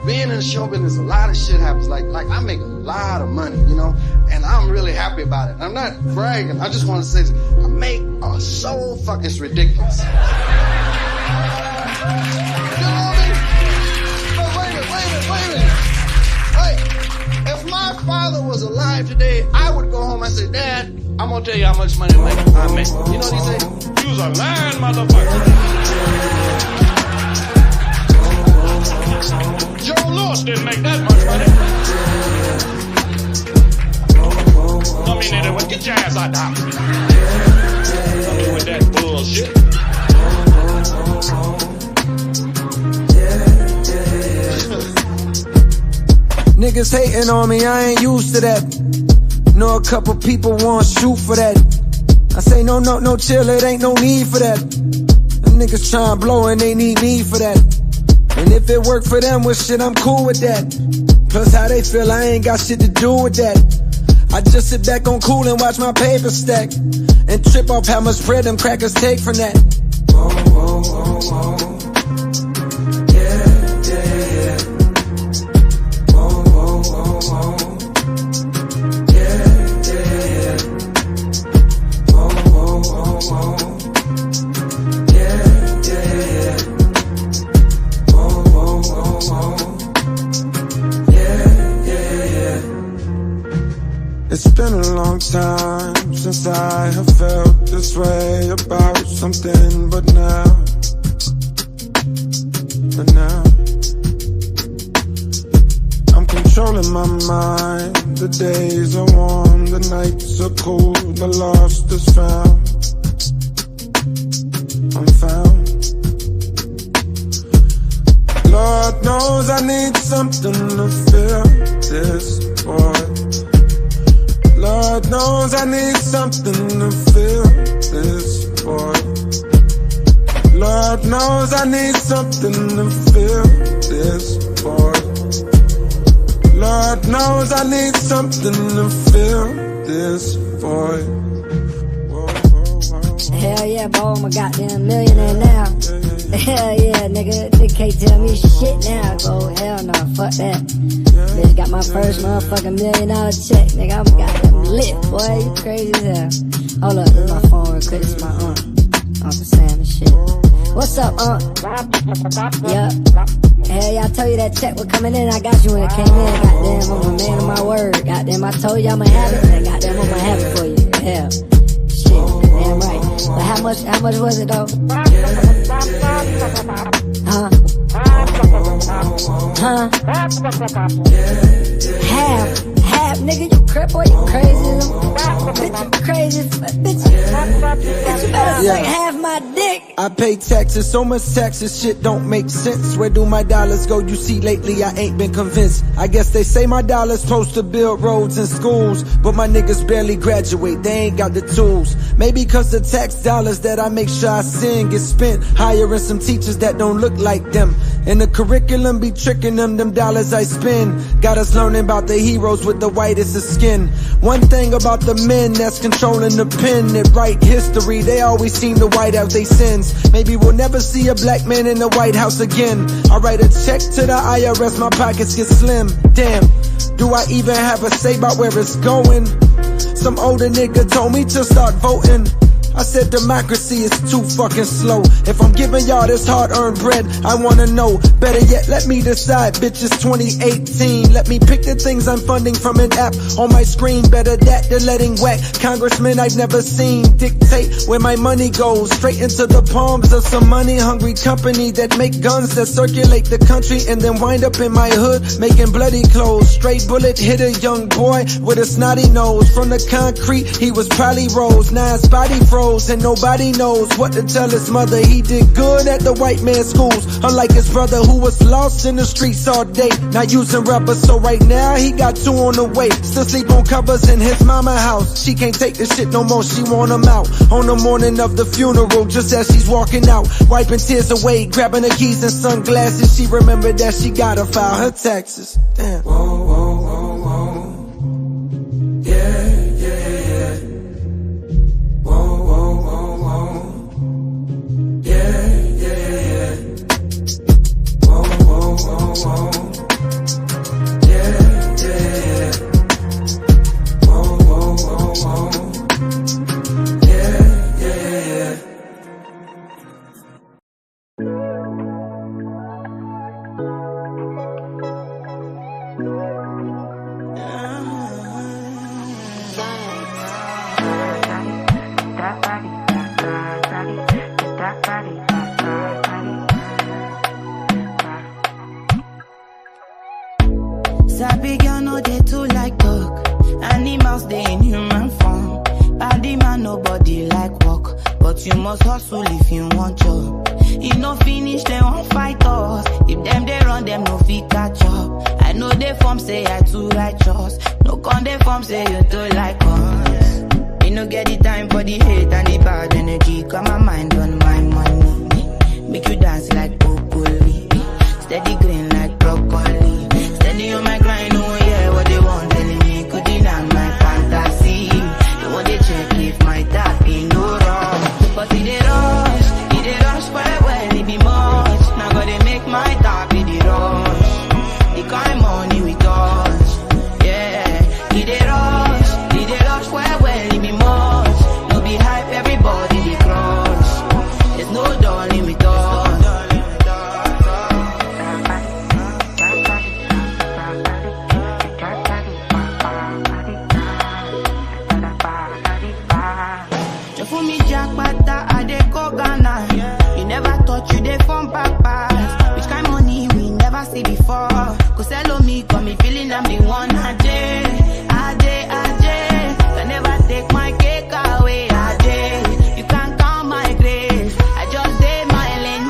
being in the show business, a lot of shit happens. Like I make a lot of money, you know, and I'm really happy about it. I'm not bragging. I just want to say this. I make a so fucking, it's ridiculous. You know what I mean? But wait a minute. Wait, if my father was alive today, I would go home and say, Dad, I'm gonna tell you how much money I make. You know what he say? You was a lying motherfucker. Joe Lewis didn't make that much money. I mean, anyway, get your ass out the house. With that bullshit. Niggas hating on me, I ain't used to that. Know a couple people want shoot for that. I say no, chill, it ain't no need for that. Them niggas tryna blow and they need me for that. And if it work for them, well shit, I'm cool with that. Plus how they feel, I ain't got shit to do with that. I just sit back on cool and watch my paper stack, and trip off how much bread them crackers take from that. It's been a long time since I have felt this way about something, but now I'm controlling my mind. The days are warm, the nights are cool, the lost is found. I'm found. Lord knows I need something to fill this void. Lord knows I need something to fill this void. Lord knows I need something to fill this void. Lord knows I need something to fill this void. Whoa, whoa, whoa. Hell yeah, bro, I'm a goddamn millionaire now. Hell yeah, nigga, they can't tell me shit now, bro. Hell no, fuck that. Bitch got my first motherfucking $1 million check, nigga. I'm goddamn lit, boy. You crazy as hell. Hold up, this is my phone real quick. This is my Uncle Sam and shit. What's up, Yup. Hell yeah, I told you that check was coming in. I got you when it came in. Goddamn, I'm a man of my word. Goddamn, I told you I'ma have it. And goddamn, I'ma have it for you. Hell. Shit, damn right. But how much was it though? Huh? Half, nigga, you crap, boy, you crazy, bitch, you crazy, bitch, you better suck half my dick. I pay taxes, so much taxes, shit don't make sense. Where do my dollars go? You see, lately I ain't been convinced. I guess they say my dollars supposed to build roads and schools, but my niggas barely graduate, they ain't got the tools. Maybe cause the tax dollars that I make sure I send get spent hiring some teachers that don't look like them. And the curriculum be tricking them dollars I spend. Got us learning about the heroes with the whitest of skin. One thing about the men that's controlling the pen that write history, they always seem to white out they sins. Maybe we'll never see a black man in the White House again. I write a check to the IRS, my pockets get slim. Damn, do I even have a say about where it's going? Some older nigga told me to start voting. I said democracy is too fucking slow. If I'm giving y'all this hard-earned bread, I wanna know. Better yet, let me decide, bitch, it's 2018. Let me pick the things I'm funding from an app on my screen. Better that than letting whack congressmen I've never seen dictate where my money goes. Straight into the palms of some money-hungry company that make guns that circulate the country and then wind up in my hood making bloody clothes. Straight bullet hit a young boy with a snotty nose. From the concrete, he was probably rose. Now his body froze and nobody knows what to tell his mother. He did good at the white man's schools, unlike his brother who was lost in the streets all day, not using rubber. So right now he got 2 on the way, still sleep on covers in his mama house. She can't take the shit no more, she want him out. On the morning of the funeral, just as she's walking out, wiping tears away, grabbing her keys and sunglasses, she remembered that she gotta file her taxes. Damn. Whoa, whoa, whoa, whoa. Yeah, yeah, yeah. Whoa, whoa, whoa, whoa. Yeah, yeah, yeah. Whoa, whoa, whoa, whoa. Yeah, yeah, yeah. Whoa, whoa, whoa, whoa. Yeah, yeah, yeah. Sabi girl no dey too like talk. Animals dey in human form. Body man nobody like work, but you must hustle if you want job. You no finish they won't fight us. If them they run them no fit catch up. I know they form say I too righteous. No con they form say you too like us. You no get the time for the hate and the bad energy. Got my mind on my money. Make you dance like broccoli. Steady green like broccoli. Steady on my grind, oh yeah, what they want telling me could deny my fantasy. They want to check if my tap ain't no wrong. But it they rush, well, it be much. Now gotta make my tap in the rush. The kind money we touch, yeah. It they rush, well, it be much. No be hype, everybody they crush. There's no darling with us. For me, Jack Bata, I dey go Ghana. You never thought you dey from papas. Which kind money we never see before. Cause hello me, got me feeling I'm the one. Ajay, can never take my cake away. Ajay, you can't count my grace. I just did my lane.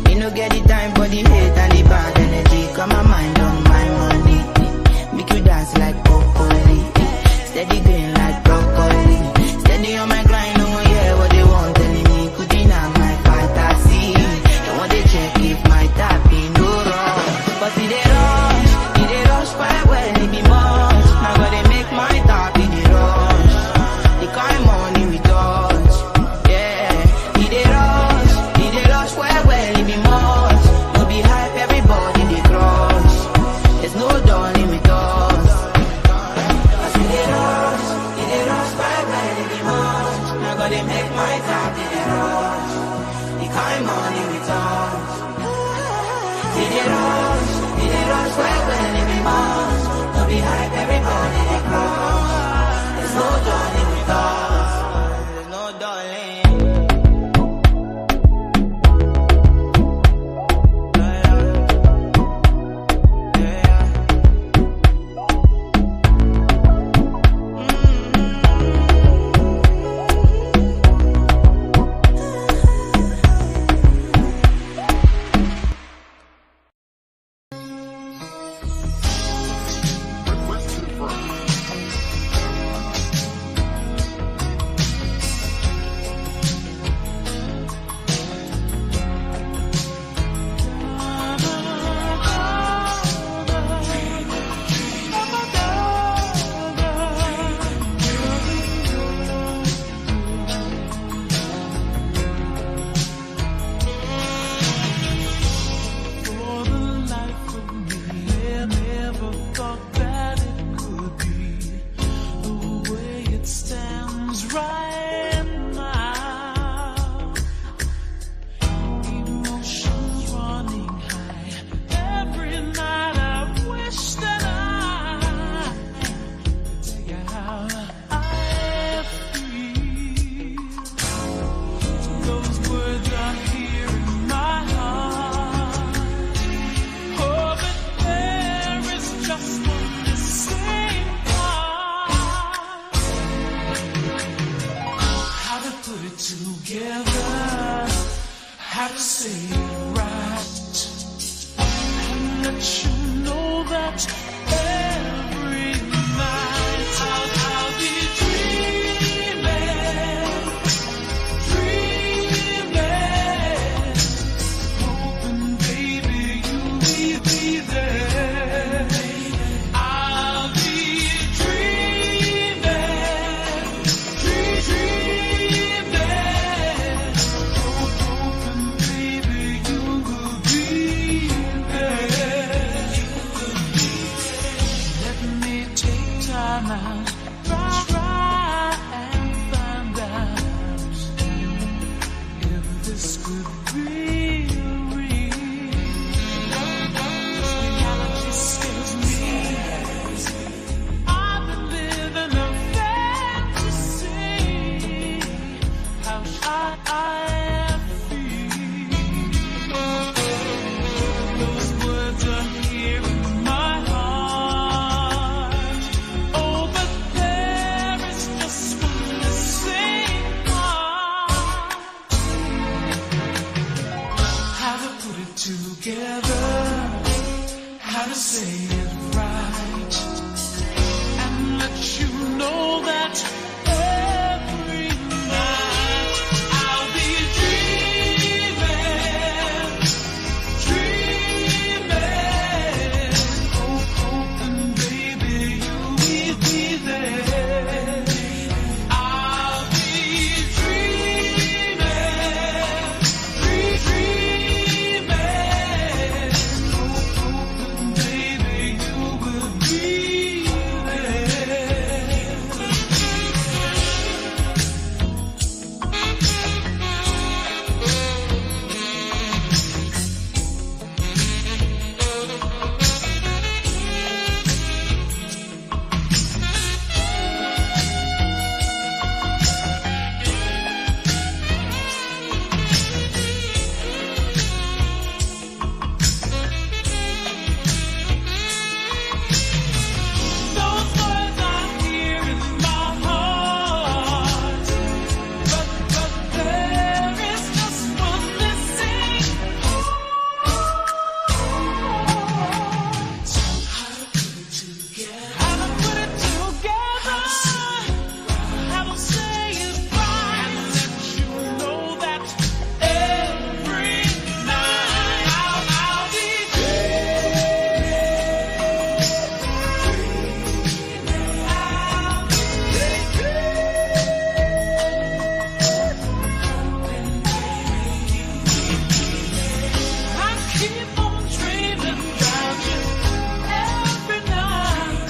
You no get the time for the hate and the bad energy. Got my mind on my money. Make you dance like broccoli. Steady green like broccoli. Steady on my grind, oh yeah, what they want telling me could deny my fantasy. They want to check if my tap ain't no wrong. But it they rush, well, it be much. Now gotta make my tap in the rush. The kind money we touch, yeah. It they rush, well, it be much. No be hype, everybody they crush. There's no darling with us. Cause it they rush, well, it be much. Now gotta make my tap in the rush. The kind money we touch. It they rush, well, it be much. No be hype, everybody they crush. There's no darling with us. There's no darling. how to say it right and let you know that every night I'll be dreaming, hoping, baby, you'll be there. I'll be dreaming, hoping, baby, you will be there. Let me take time out, try and find out if this could be real. Reality scares me. I've been living a fantasy. How should I feel? Those words are here in my heart. Oh, but there is just one missing part. How to put it together, how to say it right, and let you know that every night I'll be dreaming, hoping, baby, you'll be there. I'll be dreaming, hoping, baby, you will be Those words are here in my heart, but there is just one missing part. How to put it together, how to say it right, and let you know that every night I'll be I keep on dreaming about you every night.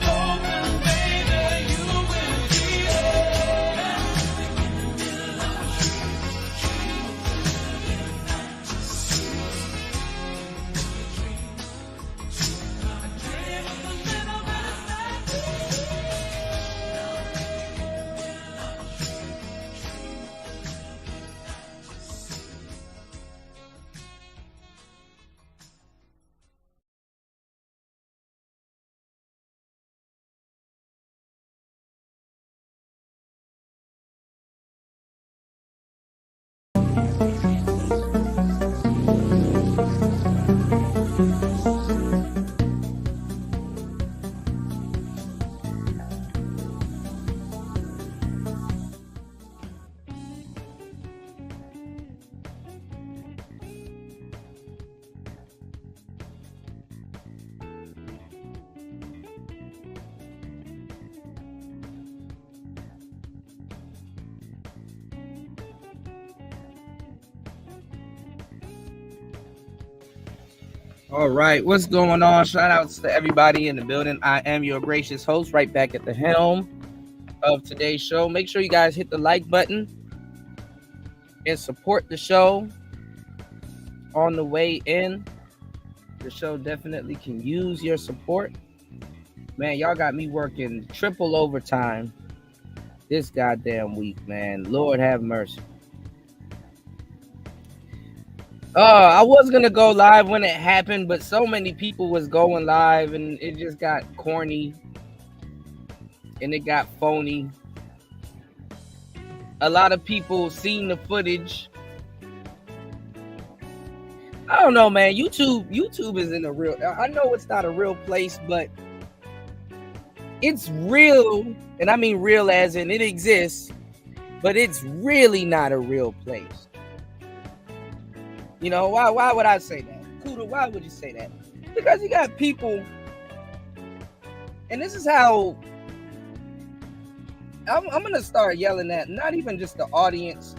Hoping, baby, you will be All right, what's going on? Shout outs to everybody in the building. I am your gracious host, right back at the helm of today's show. Make sure you guys hit the like button and support the show on the way in. The show definitely can use your support. Man, y'all got me working triple overtime this goddamn week, man. Lord have mercy. I was gonna go live when it happened, but so many people was going live, and it just got corny, and it got phony. A lot of people seen the footage. I don't know, man. YouTube is in a real. I know it's not a real place, but it's real, and I mean real as in it exists, but it's really not a real place. You know, why would I say that? Kuda, why would you say that? Because you got people, and this is how I'm gonna start yelling at not even just the audience,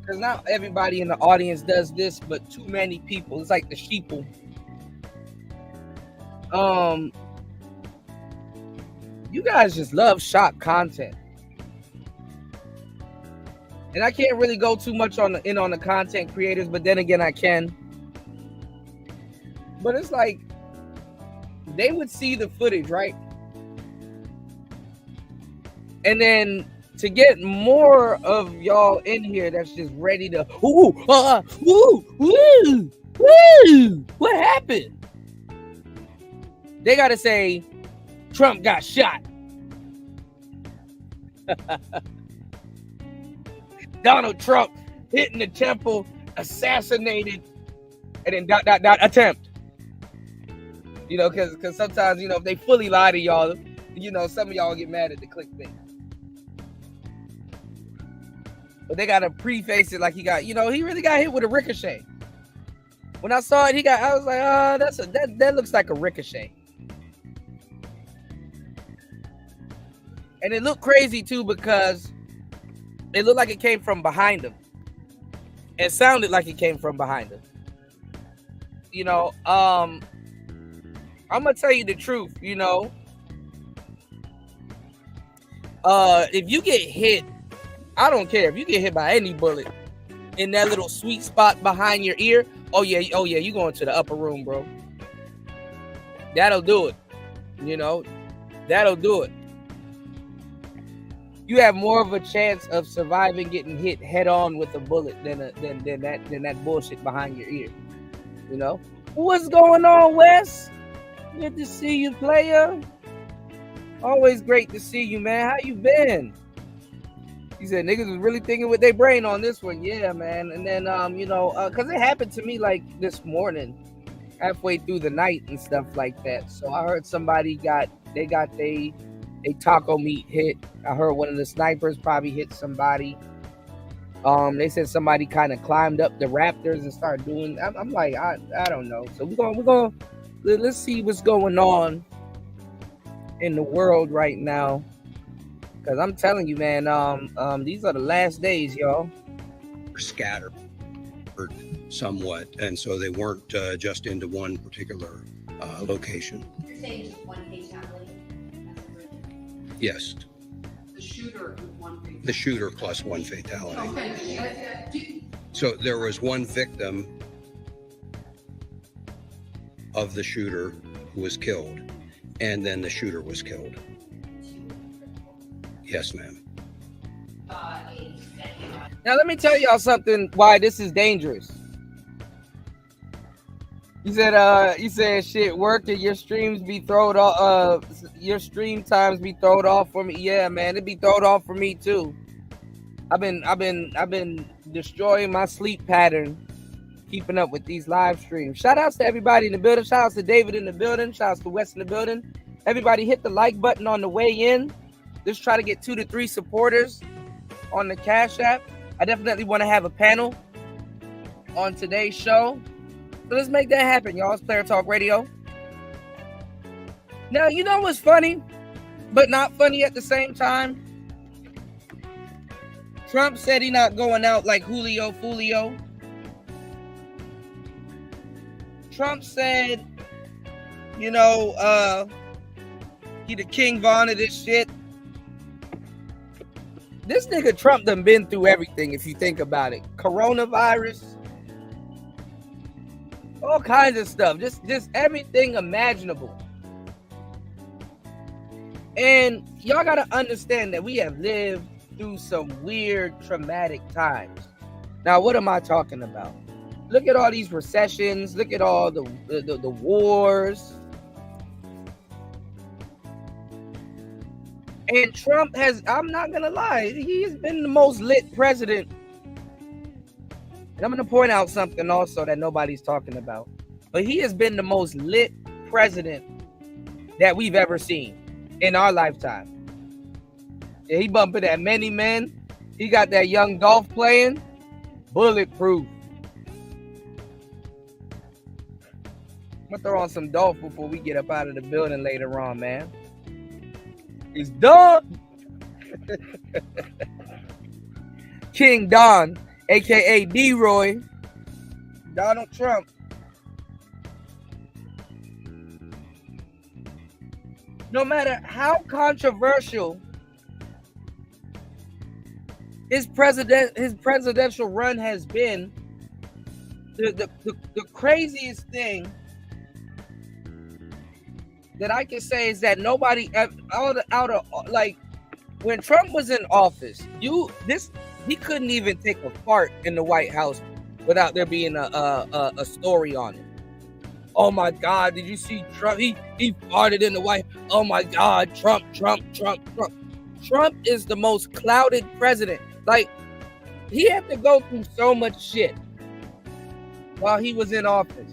because not everybody in the audience does this, but too many people. It's like the sheeple. You guys just love shock content. And I can't really go too much on the content creators, but then again I can. But it's like they would see the footage, right? And then to get more of y'all in here that's just ready to what happened? They gotta say Trump got shot. Donald Trump hit in the temple, assassinated, and then ... attempt. You know, because sometimes, you know, if they fully lie to y'all, you know, some of y'all get mad at the clickbait. But they gotta preface it like he got, you know, he really got hit with a ricochet. When I saw it, I was like, that looks like a ricochet. And it looked crazy too because it looked like it came from behind him. It sounded like it came from behind him. You know, I'm gonna tell you the truth, you know. If you get hit, I don't care if you get hit by any bullet in that little sweet spot behind your ear. Oh yeah, you going to the upper room, bro. That'll do it. You know, that'll do it. You have more of a chance of surviving getting hit head on with a bullet than that bullshit behind your ear. You know? What's going on, Wes? Good to see you, player. Always great to see you, man. How you been? He said niggas was really thinking with their brain on this one. Yeah, man. And then you know, cause it happened to me like this morning, halfway through the night and stuff like that. So I heard somebody got a taco meat hit. I heard one of the snipers probably hit somebody. They said somebody kind of climbed up the Raptors and started doing. I'm like, I don't know. So let's see what's going on in the world right now. Cause I'm telling you, man, these are the last days, y'all. Scattered somewhat, and so they weren't just into one particular location. You're saying just one fatality? Yes. The shooter with one fatality. The shooter plus one fatality. Okay. So there was one victim of the shooter who was killed, and then the shooter was killed. Yes, ma'am. Now let me tell y'all something. Why this is dangerous. You said shit worked and your streams be thrown off. Your stream times be thrown off for me. Yeah, man, it be thrown off for me too. I've been destroying my sleep pattern, keeping up with these live streams. Shout outs to everybody in the building. Shout outs to David in the building. Shout outs to Wes in the building. Everybody hit the like button on the way in. Let's try to get 2 to 3 supporters on the Cash App. I definitely want to have a panel on today's show. So let's make that happen, y'all. It's Player Talk Radio. Now, you know what's funny, but not funny at the same time? Trump said he not going out like Julio Fulio. Trump said, you know, he the King Von of this shit. This nigga Trump done been through everything, if you think about it. Coronavirus, all kinds of stuff, just everything imaginable. And y'all gotta understand that we have lived through some weird, traumatic times. Now, what am I talking about? Look at all these recessions. Look at all the wars. And Trump has, I'm not going to lie, he has been the most lit president. And I'm going to point out something also that nobody's talking about. But he has been the most lit president that we've ever seen in our lifetime. Yeah, he bumping at many men. He got that young Dolph playing. Bulletproof. I'm going to throw on some Dolph before we get up out of the building later on, man. He's done. King Don, a.k.a. D-Roy. Donald Trump. No matter how controversial his presidential run has been, the craziest thing that I can say is that nobody out of like when Trump was in office, he couldn't even take a fart in the White House without there being a story on it. Oh my God, did you see Trump? He farted in the White House. Oh my God, Trump. Trump is the most clouded president. Like, he had to go through so much shit while he was in office.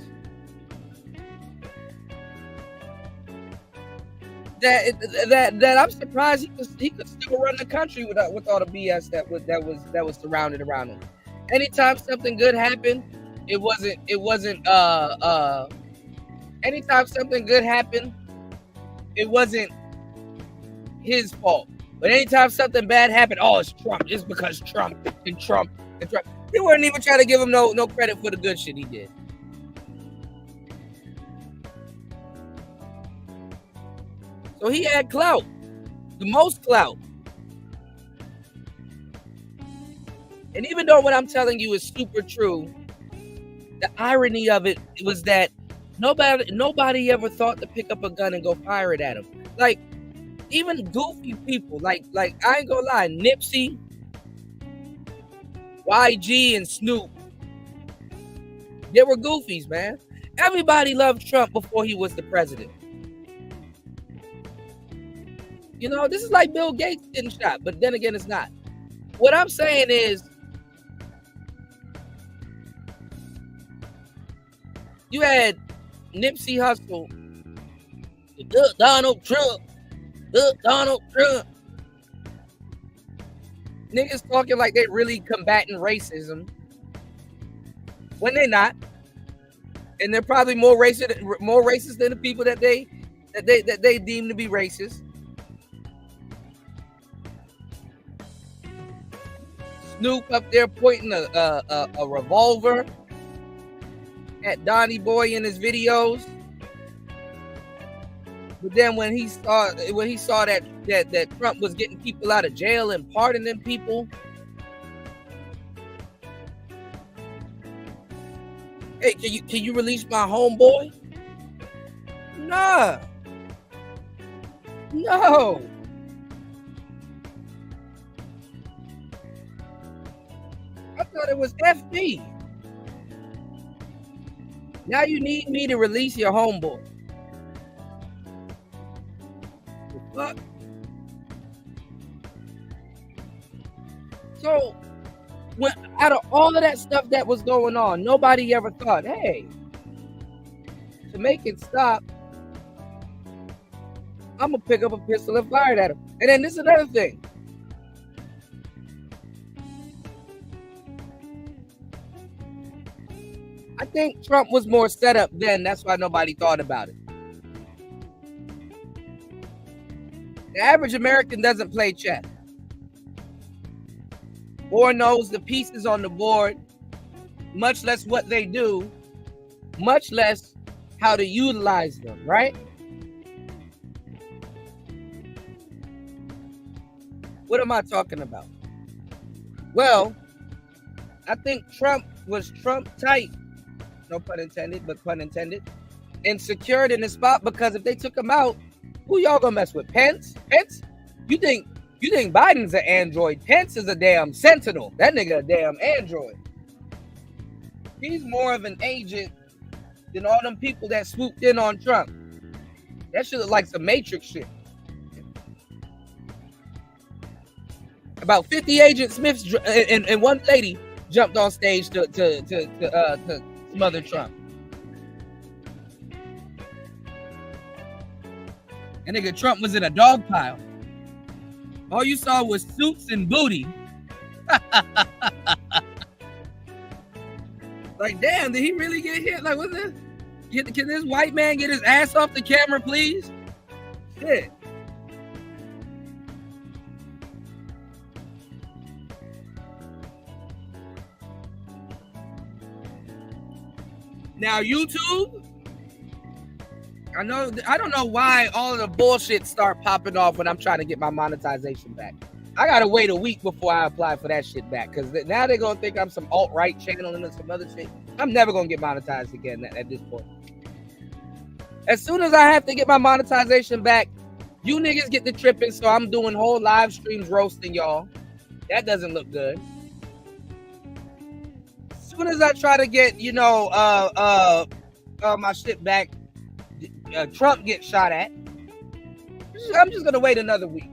That I'm surprised he could still run the country with all the BS that was surrounded around him. Anytime something good happened, anytime something good happened, it wasn't his fault. But anytime something bad happened, oh, it's Trump. It's because Trump and Trump and Trump. They weren't even trying to give him no credit for the good shit he did. So he had clout, the most clout. And even though what I'm telling you is super true, the irony of it was that nobody ever thought to pick up a gun and go fire it at him. Like, even goofy people, like I ain't gonna lie, Nipsey, YG, and Snoop, they were goofies, man. Everybody loved Trump before he was the president. You know, this is like Bill Gates getting shot, but then again, it's not. What I'm saying is, you had Nipsey Hussle, Donald Trump. Niggas talking like they really combating racism when they're not, and they're probably more racist than the people that they deem to be racist. Snoop up there pointing a revolver at Donnie Boy in his videos. But then when he saw that Trump was getting people out of jail and pardoning people, hey, can you release my homeboy? Nah. No. I thought it was FB. Now you need me to release your homeboy. The fuck? So, when out of all of that stuff that was going on, nobody ever thought, hey, to make it stop, I'm gonna pick up a pistol and fire it at him. And then this is another thing. I think Trump was more set up then. That's why nobody thought about it. The average American doesn't play chess or knows the pieces on the board, much less what they do, much less how to utilize them, right? What am I talking about? Well, I think Trump was Trump tight. No pun intended, but pun intended. And secured in the spot because if they took him out, who y'all gonna mess with? Pence? Pence? You think Biden's an android? Pence is a damn sentinel. That nigga a damn android. He's more of an agent than all them people that swooped in on Trump. That shit look like some Matrix shit. About 50 Agent Smiths and one lady jumped on stage to smother Trump. And nigga, Trump was in a dog pile. All you saw was suits and booty. Like, damn, did he really get hit? Like, what's this? Can this white man get his ass off the camera, please? Shit. Now, YouTube, I don't know why all of the bullshit start popping off when I'm trying to get my monetization back. I gotta wait a week before I apply for that shit back, because now they're gonna think I'm some alt-right channel and some other shit. I'm never gonna get monetized again at this point. As soon as I have to get my monetization back, you niggas get the tripping, so I'm doing whole live streams roasting y'all. That doesn't look good. As soon as I try to get, my shit back, Trump gets shot at. I'm just gonna wait another week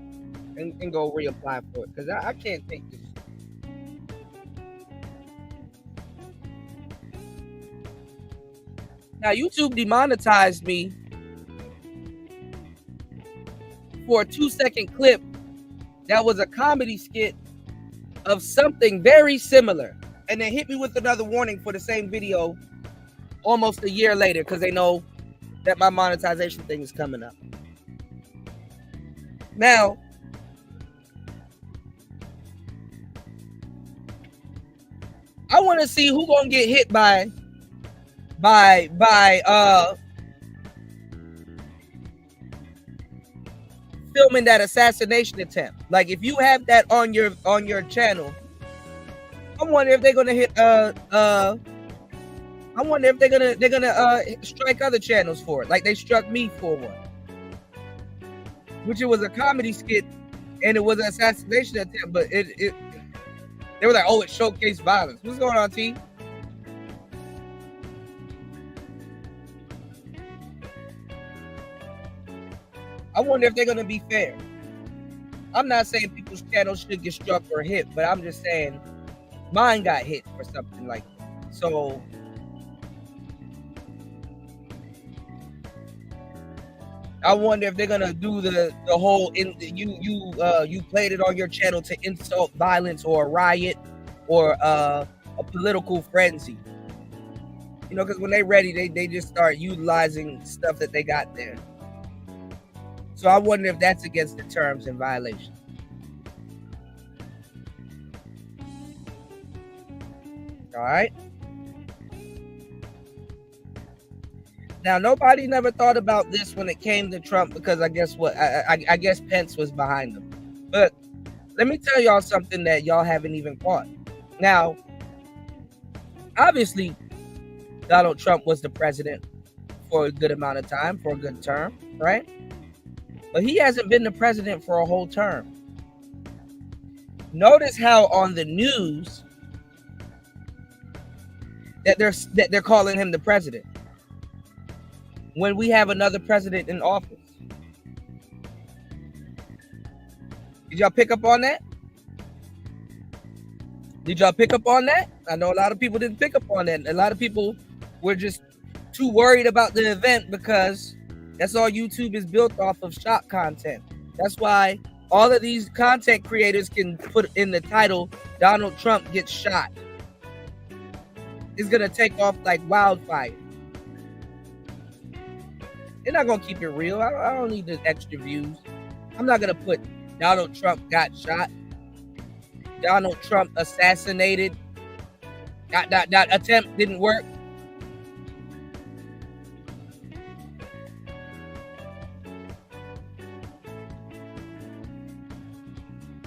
and go reapply for it, because I can't take this. Now, YouTube demonetized me for a 2-second clip that was a comedy skit of something very similar, and they hit me with another warning for the same video almost a year later, because they know that my monetization thing is coming up. Now, I want to see who gonna get hit by filming that assassination attempt. Like, if you have that on your channel, I wonder if they're gonna hit I wonder if they're gonna strike other channels for it, like they struck me for one, which it was a comedy skit and it was an assassination attempt, but it they were like, oh, it showcased violence. What's going on, T? I wonder if they're gonna be fair. I'm not saying people's channels should get struck or hit, but I'm just saying mine got hit or something like that. So I wonder if they're gonna do the whole you played it on your channel to insult violence or a riot or a political frenzy. Because when they're ready, they just start utilizing stuff that they got there. So I wonder if that's against the terms and violation. All right. Now, nobody never thought about this when it came to Trump, because I guess I guess Pence was behind him. But let me tell y'all something that y'all haven't even caught. Now, obviously, Donald Trump was the president for a good amount of time, for a good term, right? But he hasn't been the president for a whole term. Notice how on the news that they're calling him the president when we have another president in office. Did y'all pick up on that? Did y'all pick up on that? I know a lot of people didn't pick up on that. A lot of people were just too worried about the event, because that's all YouTube is built off of, shock content. That's why all of these content creators can put in the title, Donald Trump gets shot. It's going to take off like wildfire. They're not going to keep it real. I don't need the extra views. I'm not going to put Donald Trump got shot. Donald Trump assassinated. That attempt didn't work.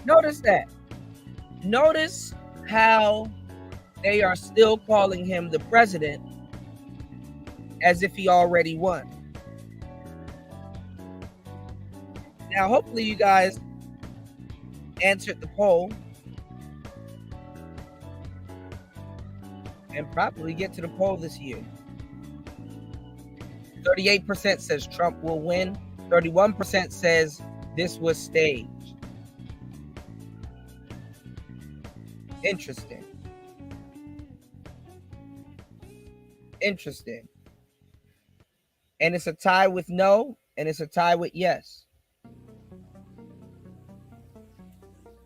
Notice that. Notice how they are still calling him the president as if he already won. Now, hopefully you guys answered the poll and probably get to the poll this year. 38% says Trump will win. 31% says this was staged. Interesting. Interesting. And it's a tie with no, and it's a tie with yes.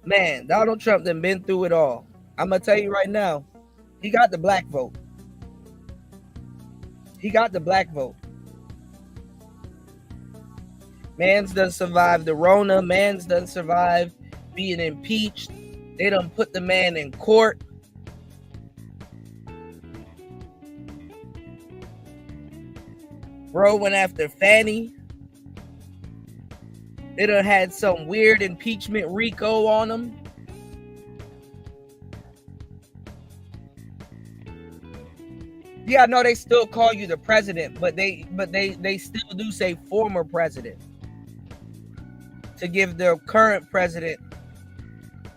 Man, Donald Trump done been through it all. I'm going to tell you right now, he got the black vote. He got the black vote. Mans done survived the Rona. Mans done survived being impeached. They done put the man in court. Bro went after Fannie. They done had some weird impeachment RICO on him. Yeah, I know they still call you the president, but they still do say former president to give their current president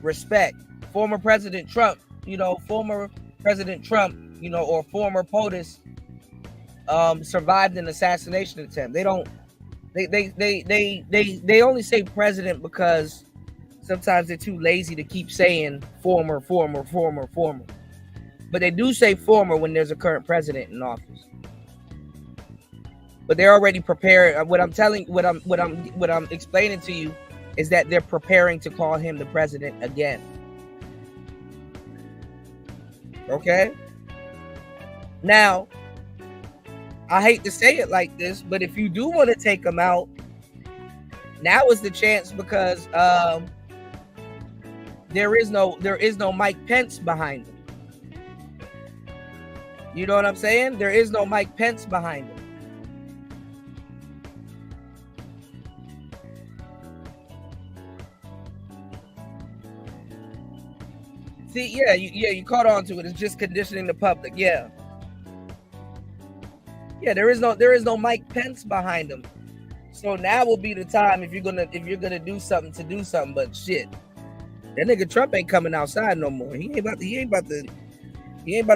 respect. Former President Trump, former President Trump, or former POTUS survived an assassination attempt. They only say president because sometimes they're too lazy to keep saying former. But they do say former when there's a current president in office. But they're already prepared. What I'm explaining to you is that they're preparing to call him the president again. Okay? Now, I hate to say it like this, but if you do want to take him out, now is the chance, because there is no Mike Pence behind him. You know what I'm saying? There is no Mike Pence behind him. See, you caught on to it. It's just conditioning the public. Yeah, there is no Mike Pence behind him. So now will be the time if you're gonna do something to do something. But shit, that nigga Trump ain't coming outside no more. He ain't about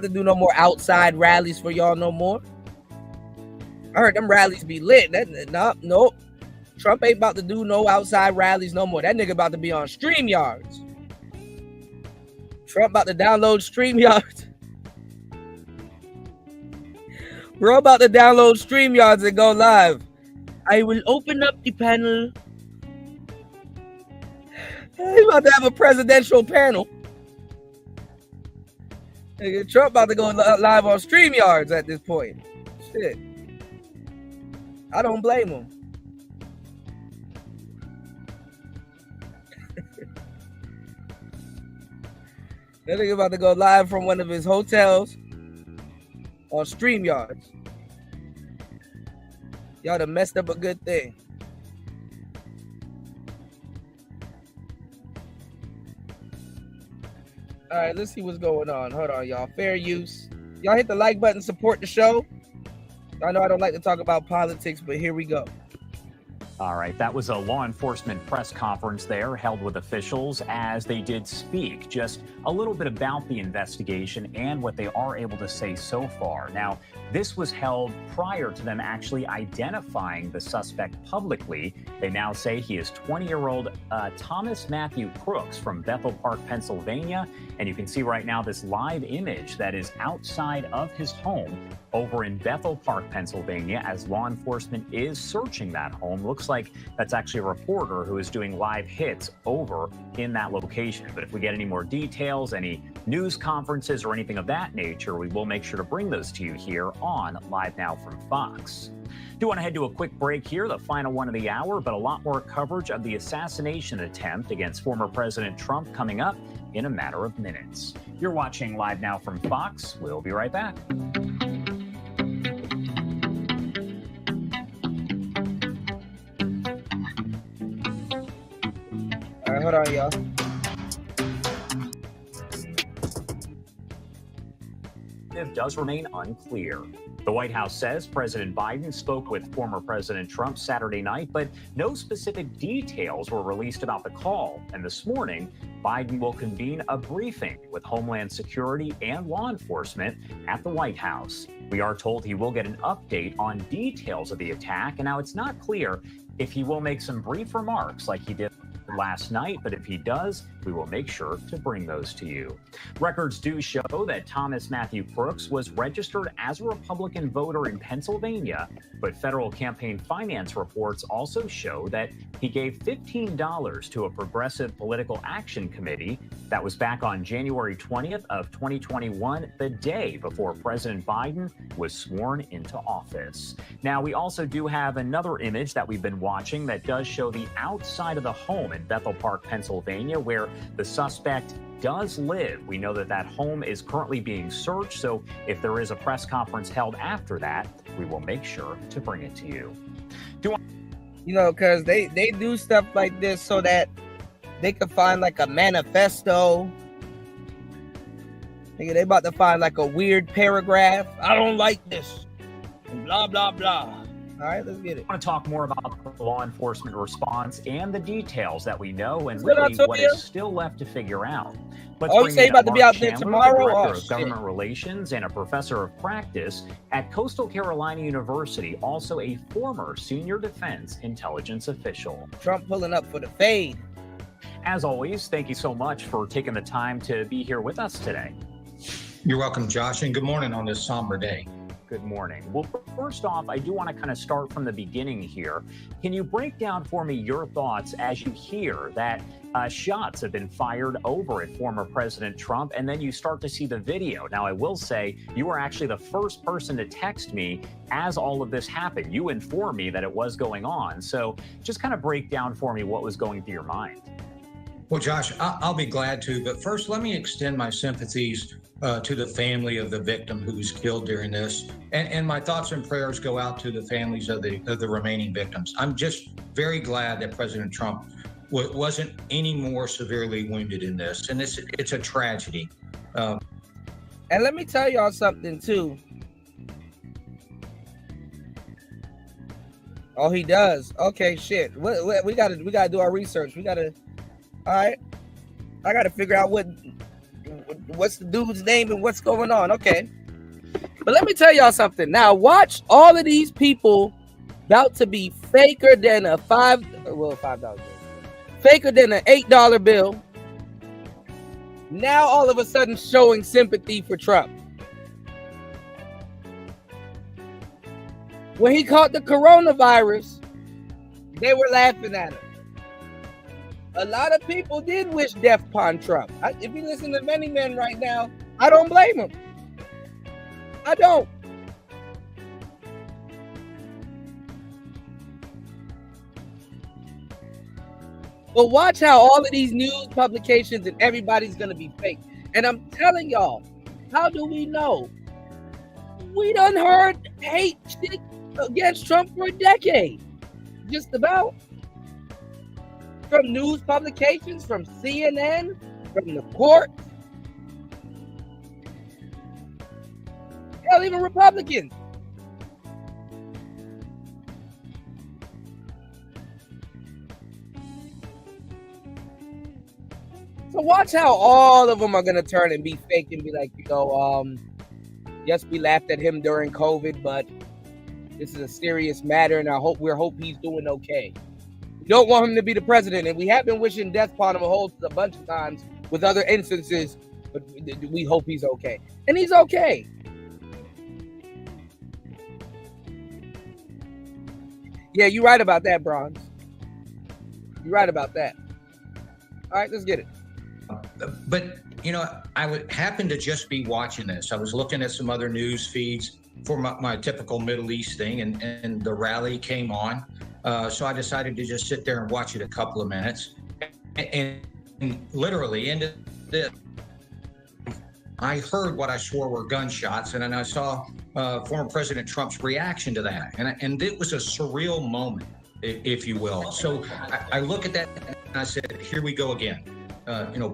to do no more outside rallies for y'all no more. I heard them rallies be lit. Nope. Trump ain't about to do no outside rallies no more. That nigga about to be on Streamyards. Trump about to download Streamyards. Bro about to download Streamyards and go live. I will open up the panel. He's about to have a presidential panel. Trump about to go live on Streamyards at this point. Shit. I don't blame him. That nigga about to go live from one of his hotels on Streamyards. Y'all done messed up a good thing. All right, let's see what's going on. Hold on, y'all. Fair use. Y'all hit the like button, support the show. I know I don't like to talk about politics, but here we go. All right, that was a law enforcement press conference there held with officials as they did speak just a little bit about the investigation and what they are able to say so far. Now, this was held prior to them actually identifying the suspect publicly. They now say he is 20-year-old Thomas Matthew Crooks from Bethel Park, Pennsylvania. And you can see right now this live image that is outside of his home over in Bethel Park, Pennsylvania, as law enforcement is searching that home. Looks like that's actually a reporter who is doing live hits over in that location. But if we get any more details, any news conferences or anything of that nature, we will make sure to bring those to you here on Live Now from Fox. Do want to head to a quick break here, the final one of the hour, but a lot more coverage of the assassination attempt against former President Trump coming up in a matter of minutes. You're watching Live Now from Fox. We'll be right back. All right, hold on, y'all. Does remain unclear. The White House says President Biden spoke with former President Trump Saturday night, but no specific details were released about the call. And this morning, Biden will convene a briefing with Homeland Security and law enforcement at the White House. We are told he will get an update on details of the attack, and now it's not clear if he will make some brief remarks like he did last night, but if he does, we will make sure to bring those to you. Records do show that Thomas Matthew Crooks was registered as a Republican voter in Pennsylvania, but federal campaign finance reports also show that he gave $15 to a progressive political action committee. That was back on January 20th of 2021, the day before President Biden was sworn into office. Now, we also do have another image that we've been watching that does show the outside of the home in Bethel Park, Pennsylvania, where the suspect does live. We know that that home is currently being searched, so if there is a press conference held after that, we will make sure to bring it to you. You know, because they do stuff like this so that they can find like a manifesto. They about to find like a weird paragraph. I don't like this. And blah, blah, blah. All right, let's get it. I want to talk more about the law enforcement response and the details that we know and What really up, what Sophia? is still left to figure out. Let's Oh, you bring say in you about to be Mark out there Chandler, tomorrow? the Director Oh, of shit. Government Relations and a professor of practice at Coastal Carolina University, also a former senior defense intelligence official. Trump pulling up for the fade. As always, thank you so much for taking the time to be here with us today. You're welcome, Josh, and good morning on this somber day. Good morning. Well, first off, I do want to kind of start from the beginning here. Can you break down for me your thoughts as you hear that shots have been fired over at former President Trump, and then you start to see the video? Now, I will say you were actually the first person to text me as all of this happened. You informed me that it was going on. So just kind of break down for me what was going through your mind. Well, Josh, I'll be glad to, but first let me extend my sympathies to the family of the victim who was killed during this, and my thoughts and prayers go out to the families of the remaining victims. I'm just very glad that President Trump wasn't any more severely wounded in this, and it's a tragedy. And let me tell y'all something too. Oh, he does. Okay, shit. We gotta do our research. All right. I gotta figure out what's the dude's name and what's going on. Okay. But let me tell y'all something. Now watch all of these people about to be faker than a $5 bill. Faker than an $8 bill. Now all of a sudden showing sympathy for Trump. When he caught the coronavirus, they were laughing at him. A lot of people did wish death upon Trump. If you listen to many men right now, I don't blame them. I don't. But watch how all of these news publications and everybody's going to be fake. And I'm telling y'all, how do we know? We done heard hate shit against Trump for a decade. Just about. From news publications, from CNN, from the court. Hell, even Republicans. So watch how all of them are going to turn and be fake and be like, yes, we laughed at him during COVID, but this is a serious matter, and we hope he's doing okay. We don't want him to be the president, and we have been wishing death upon him a bunch of times with other instances, but we hope he's okay. And he's okay. Yeah, you're right about that, Bronze. You're right about that. All right, let's get it. But, I happened to just be watching this. I was looking at some other news feeds for my typical Middle East thing, and the rally came on. So I decided to just sit there and watch it a couple of minutes. And literally, into this, I heard what I swore were gunshots, and then I saw former President Trump's reaction to that. And it was a surreal moment, if you will. So I look at that and I said, here we go again.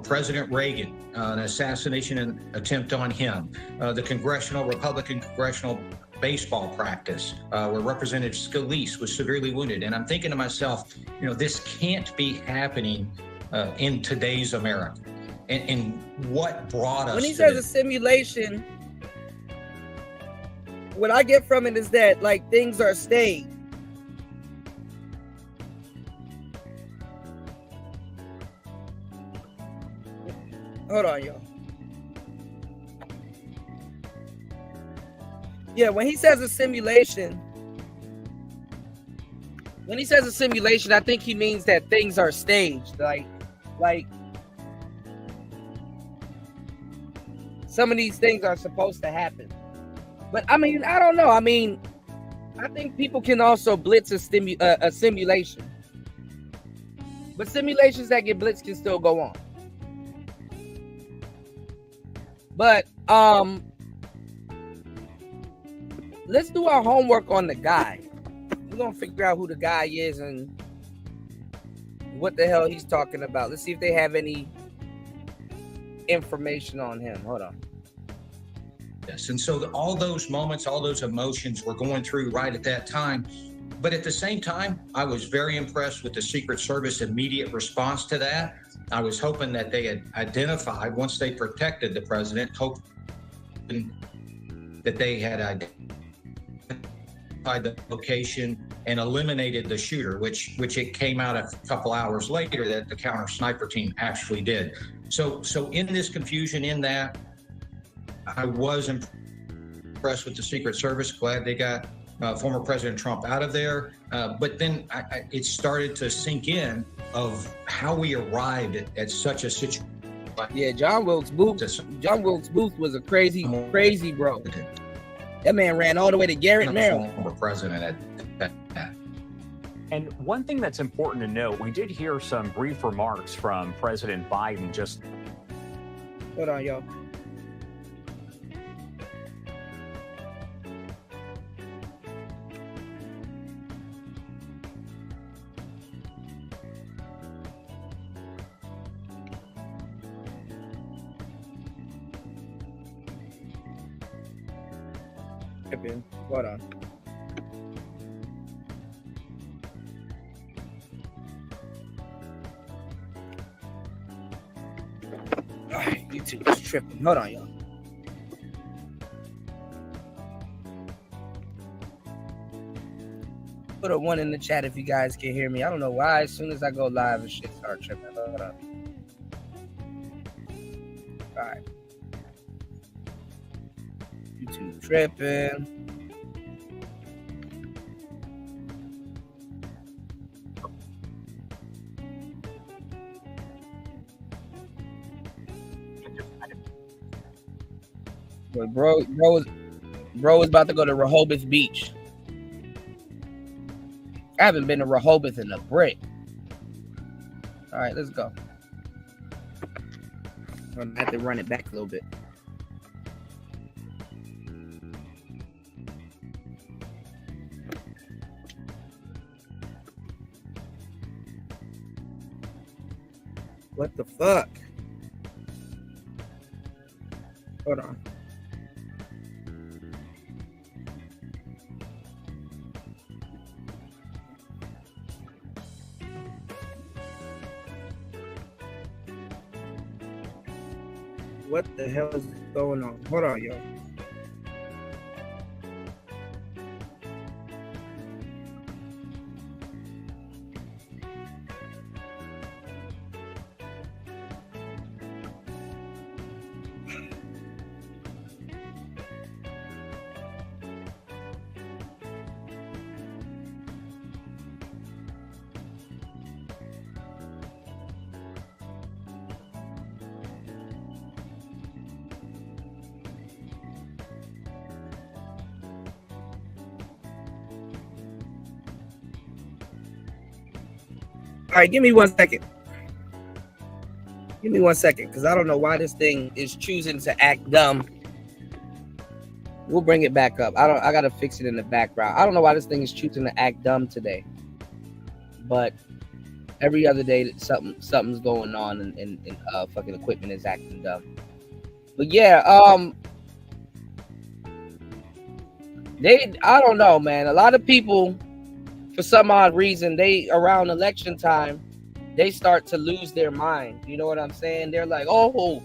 President Reagan, an assassination attempt on him, the Republican congressional baseball practice where Representative Scalise was severely wounded. And I'm thinking to myself, this can't be happening in today's America, and what brought us. When he to says a this. simulation, what I get from it is that like things are staged. Hold on, y'all. Yeah, when he says a simulation, I think he means that things are staged. Like some of these things are supposed to happen. But I mean, I don't know. I mean, I think people can also blitz a simulation. But simulations that get blitzed can still go on. But let's do our homework on the guy. We're gonna figure out who the guy is and what the hell he's talking about. Let's see if they have any information on him. Hold on. Yes, and so all those moments, all those emotions were going through right at that time. But at the same time, I was very impressed with the Secret Service immediate response to that. I was hoping that they had identified, once they protected the president, hoping that they had identified the location and eliminated the shooter, which it came out a couple hours later that the counter sniper team actually did. So in this confusion, in that, I was impressed with the Secret Service. Glad they got former President Trump out of there. But then it started to sink in of how we arrived at such a situation. Yeah, John Wilkes Booth was a crazy bro. That man ran all the way to Garrett, Maryland. Former president at And one thing that's important to note, we did hear some brief remarks from President Biden just. Hold on, y'all. Hold on. Alright, YouTube is tripping. Hold on, y'all. Put a 1 in the chat if you guys can hear me. I don't know why. As soon as I go live, the shit starts tripping. Hold on. Alright. YouTube tripping. Bro is about to go to Rehoboth Beach. I haven't been to Rehoboth in a brick. All right, let's go. I'm gonna have to run it back a little bit. What the fuck? Hold on. What the hell is going on? Hold on, y'all. All right, give me 1 second. Give me 1 second, because I don't know why this thing is choosing to act dumb. We'll bring it back up. I gotta fix it in the background. I don't know why this thing is choosing to act dumb today. But every other day something's going on and fucking equipment is acting dumb. But yeah, I don't know, man. A lot of people, for some odd reason, they around election time, they start to lose their mind. You know what I'm saying? They're like, oh,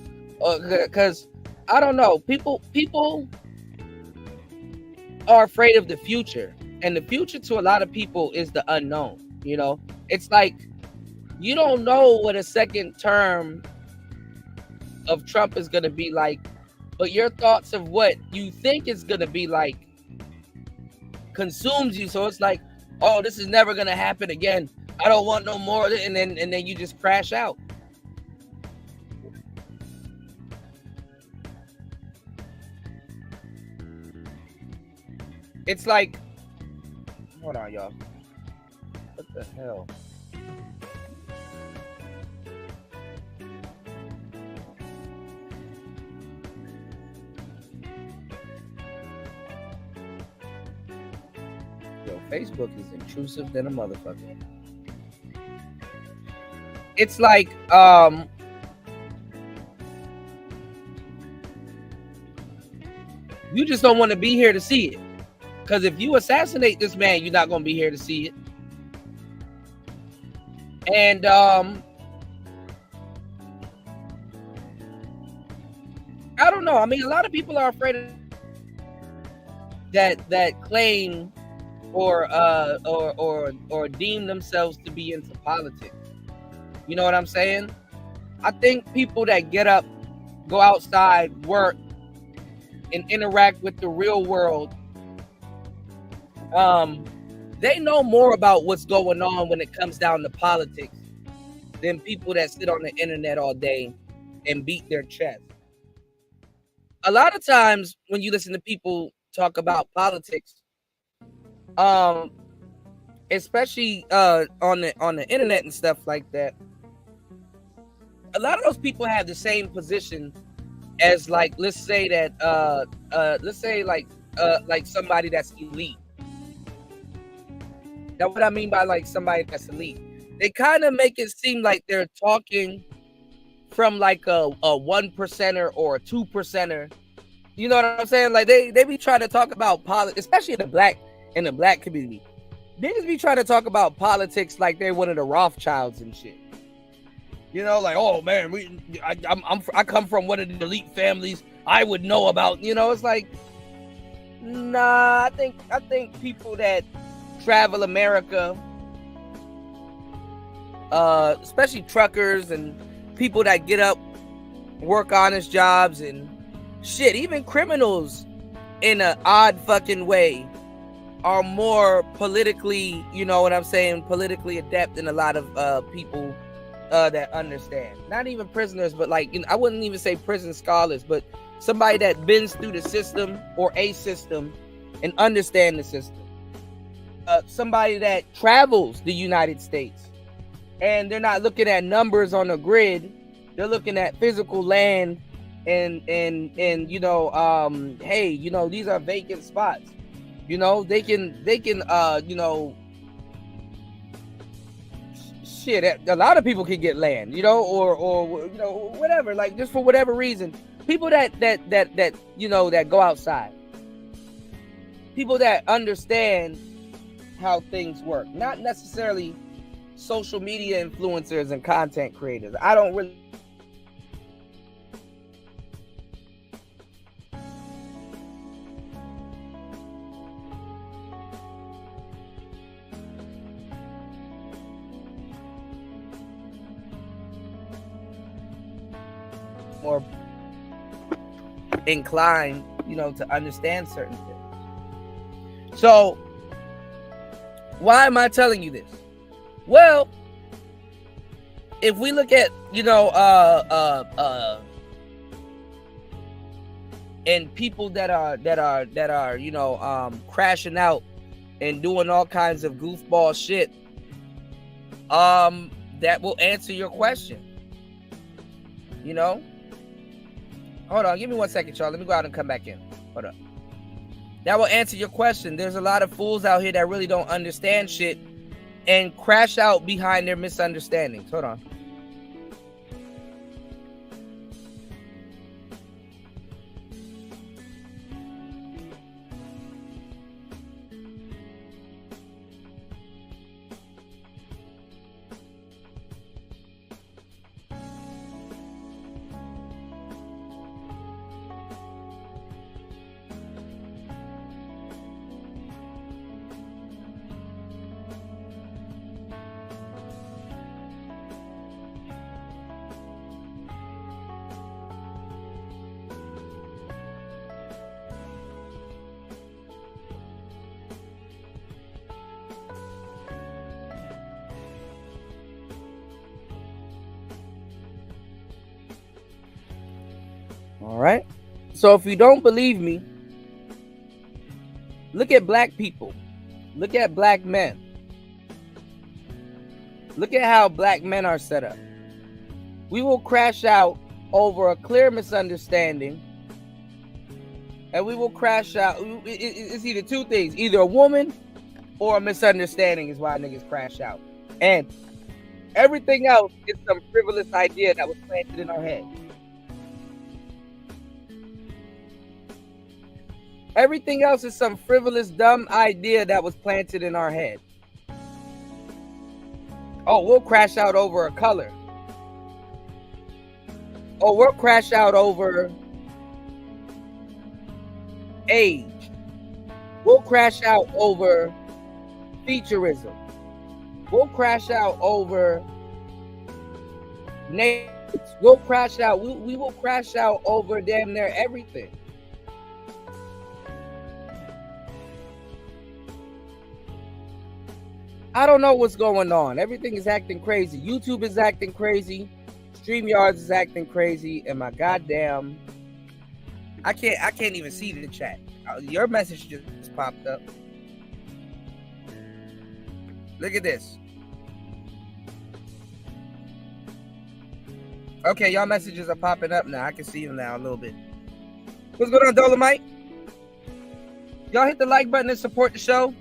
because I don't know. People are afraid of the future, and the future to a lot of people is the unknown. You know, it's like you don't know what a second term of Trump is going to be like, but your thoughts of what you think is going to be like consumes you. So it's like, oh, this is never going to happen again. I don't want no more of it. And then you just crash out. It's like, hold on, y'all. What the hell? Yo, Facebook is intrusive than a motherfucker. It's like, you just don't want to be here to see it. Because if you assassinate this man, you're not going to be here to see it. And I don't know. I mean, a lot of people are afraid of that claim or deem themselves to be into politics. You know what I'm saying? I think people that get up, go outside, work, and interact with the real world, they know more about what's going on when it comes down to politics than people that sit on the internet all day and beat their chest. A lot of times when you listen to people talk about politics, especially on the internet and stuff like that, a lot of those people have the same position as, like, let's say somebody that's elite. Now, what I mean by like somebody that's elite, they kind of make it seem like they're talking from like a 1%er or a 2%er. You know what I'm saying? Like they be trying to talk about politics, especially in the black community. Niggas be trying to talk about politics like they're one of the Rothschilds and shit. You know, like, oh man, I come from one of the elite families. I would know about. You know, it's like, nah. I think people that travel America, especially truckers and people that get up, work honest jobs and shit, even criminals in an odd fucking way are more politically, you know what I'm saying, politically adept than a lot of people that understand. Not even prisoners, but like, you know, I wouldn't even say prison scholars, but somebody that bends through the system or a system and understand the system. Somebody that travels the United States and they're not looking at numbers on a grid, they're looking at physical land and you know, hey, you know, these are vacant spots. You know, they can you know, shit, a lot of people can get land, you know, or you know, whatever, like just for whatever reason. People that you know, that go outside. People that understand how things work, not necessarily social media influencers and content creators. I don't really more inclined, you know, to understand certain things. So why am I telling you this? Well, if we look at, you know, and people that are, you know, crashing out and doing all kinds of goofball shit, that will answer your question. You know? Hold on, give me 1 second, y'all. Let me go out and come back in. Hold up. That will answer your question. There's a lot of fools out here that really don't understand shit and crash out behind their misunderstandings. Hold on. All right. So if you don't believe me, look at black people. Look at black men. Look at how black men are set up. We will crash out over a clear misunderstanding, and we will crash out. It's either two things: either a woman or a misunderstanding is why niggas crash out. And everything else is some frivolous idea that was planted in our head. Everything else is some frivolous, dumb idea that was planted in our head. Oh, we'll crash out over a color. Oh, we'll crash out over age. We'll crash out over featureism. We'll crash out over names. We'll crash out. We will crash out over damn near everything. I don't know what's going on. Everything is acting crazy. YouTube is acting crazy. Streamyards is acting crazy. And my goddamn, I can't even see the chat. Your message just popped up. Look at this. Okay, y'all messages are popping up now. I can see them now a little bit. What's going on, Dolomite? Y'all hit the like button and support the show.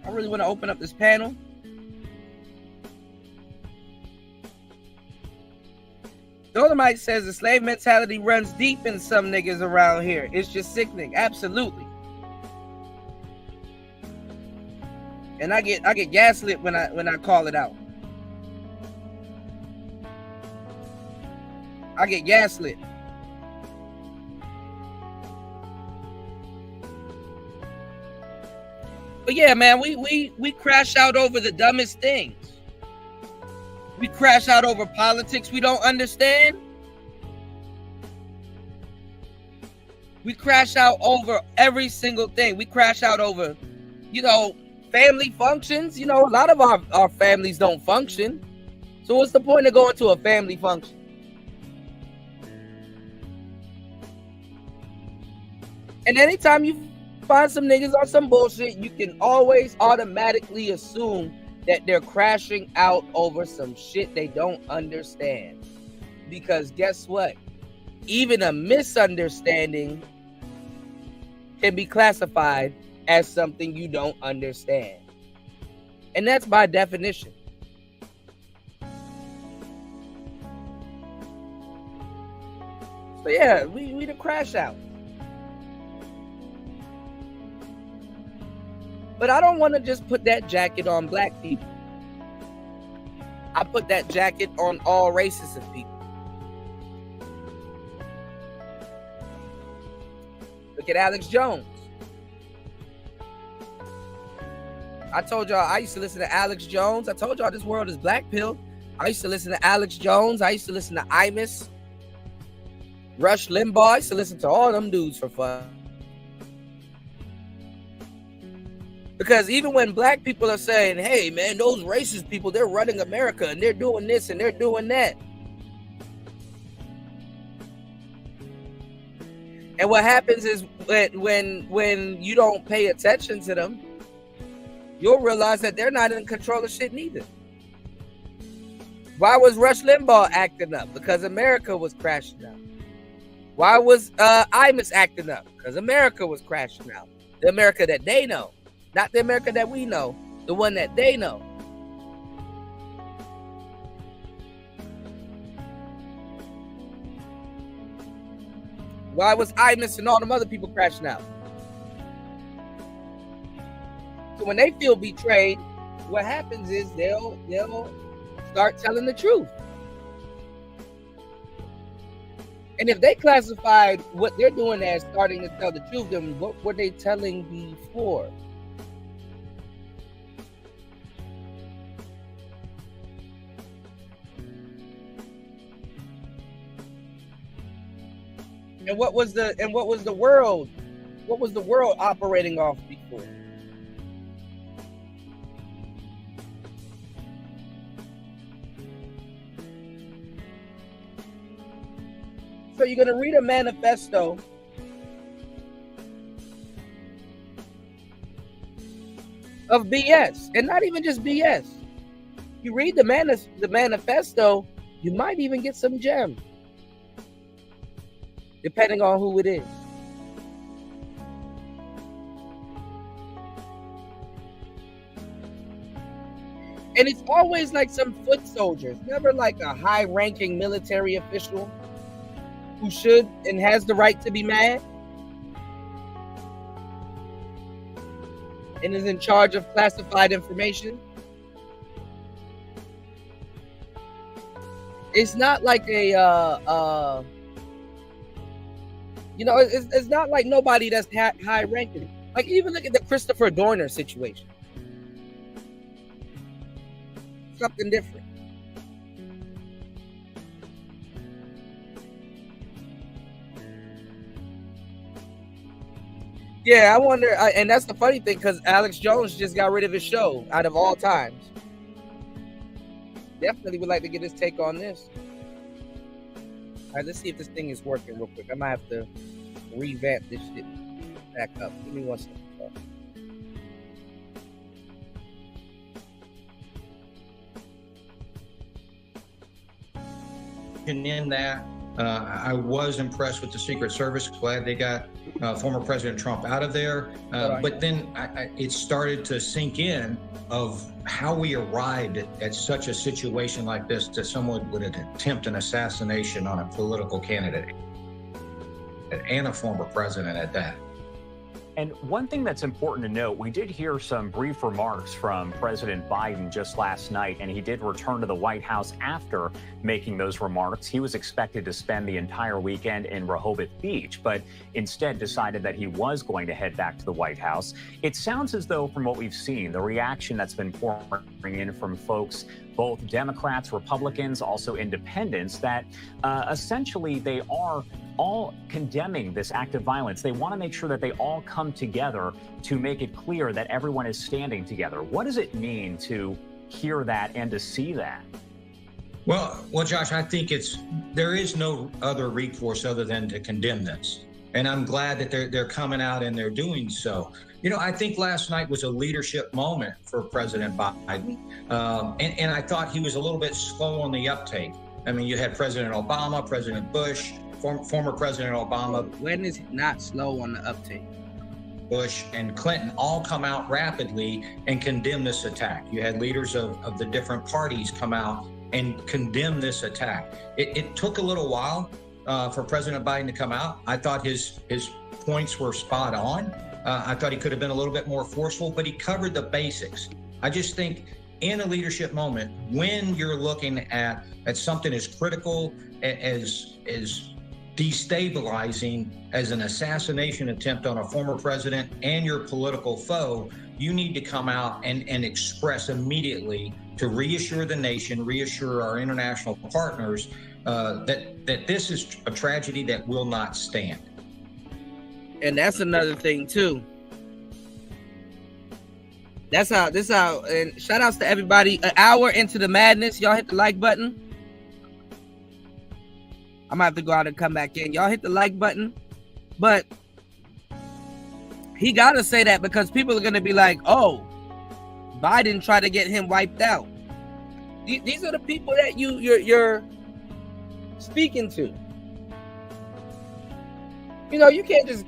I really want to open up this panel. Dolomite says the slave mentality runs deep in some niggas around here. It's just sickening. Absolutely. And I get gaslit when I call it out. I get gaslit. But yeah, man, we crash out over the dumbest things. We crash out over politics we don't understand. We crash out over every single thing. We crash out over, family functions. A lot of our families don't function. So what's the point of going to a family function? And anytime you find some niggas on some bullshit, you can always automatically assume that they're crashing out over some shit they don't understand. Because guess what? Even a misunderstanding can be classified as something you don't understand. And that's by definition. So yeah, we the crash out. But I don't want to just put that jacket on black people. I put that jacket on all races of people. Look at Alex Jones. I told y'all I used to listen to Alex Jones. I told y'all this world is black pilled. I used to listen to Alex Jones. I used to listen to Imus, Rush Limbaugh. I used to listen to all them dudes for fun. Because even when black people are saying, hey, man, those racist people, they're running America and they're doing this and they're doing that. And what happens is when you don't pay attention to them, you'll realize that they're not in control of shit neither. Why was Rush Limbaugh acting up? Because America was crashing out. Why was Imus acting up? Because America was crashing out. The America that they know. Not the America that we know, the one that they know. Why was Imus and all them other people crashing out? So when they feel betrayed, what happens is they'll start telling the truth. And if they classified what they're doing as starting to tell the truth, then what were they telling before? And what was the world operating off before? So you're going to read a manifesto of BS, and not even just BS. You read the manifesto, you might even get some gems, depending on who it is. And it's always like some foot soldiers, never like a high-ranking military official who should and has the right to be mad and is in charge of classified information. It's not like a, it's not like nobody that's high-ranking. Like, even look at the Christopher Dorner situation. Something different. Yeah, I wonder, and that's the funny thing, because Alex Jones just got rid of his show out of all times. Definitely would like to get his take on this. All right, let's see if this thing is working real quick. I might have to revamp this shit back up. Give me 1 second. In that, I was impressed with the Secret Service. Glad they got former President Trump out of there. But then it started to sink in of how we arrived at such a situation like this, that someone would attempt an assassination on a political candidate and a former president at that. And one thing that's important to note, we did hear some brief remarks from President Biden just last night, and he did return to the White House after making those remarks. He was expected to spend the entire weekend in Rehoboth Beach, but instead decided that he was going to head back to the White House. It sounds as though, from what we've seen, the reaction that's been pouring in from folks, both Democrats, Republicans, also independents, that essentially they are all condemning this act of violence. They want to make sure that they all come together to make it clear that everyone is standing together. What does it mean to hear that and to see that? Well, Josh, I think there is no other recourse other than to condemn this. And I'm glad that they're coming out and they're doing so. You know, I think last night was a leadership moment for President Biden. And I thought he was a little bit slow on the uptake. I mean, you had President Obama, President Bush, former President Obama. When is he not slow on the uptake? Bush and Clinton all come out rapidly and condemn this attack. You had leaders of the different parties come out and condemn this attack. It took a little while for President Biden to come out. I thought his points were spot on. I thought he could have been a little bit more forceful, but he covered the basics. I just think in a leadership moment, when you're looking at something as critical as destabilizing as an assassination attempt on a former president and your political foe, you need to come out and express immediately to reassure the nation, reassure our international partners that this is a tragedy that will not stand. And that's another thing too. This how, and shout outs to everybody. An hour into the madness. Y'all hit the like button. I might have to go out and come back in. Y'all hit the like button. But he got to say that because people are going to be like, oh, Biden tried to get him wiped out. These are the people that you're speaking to. You know, you can't just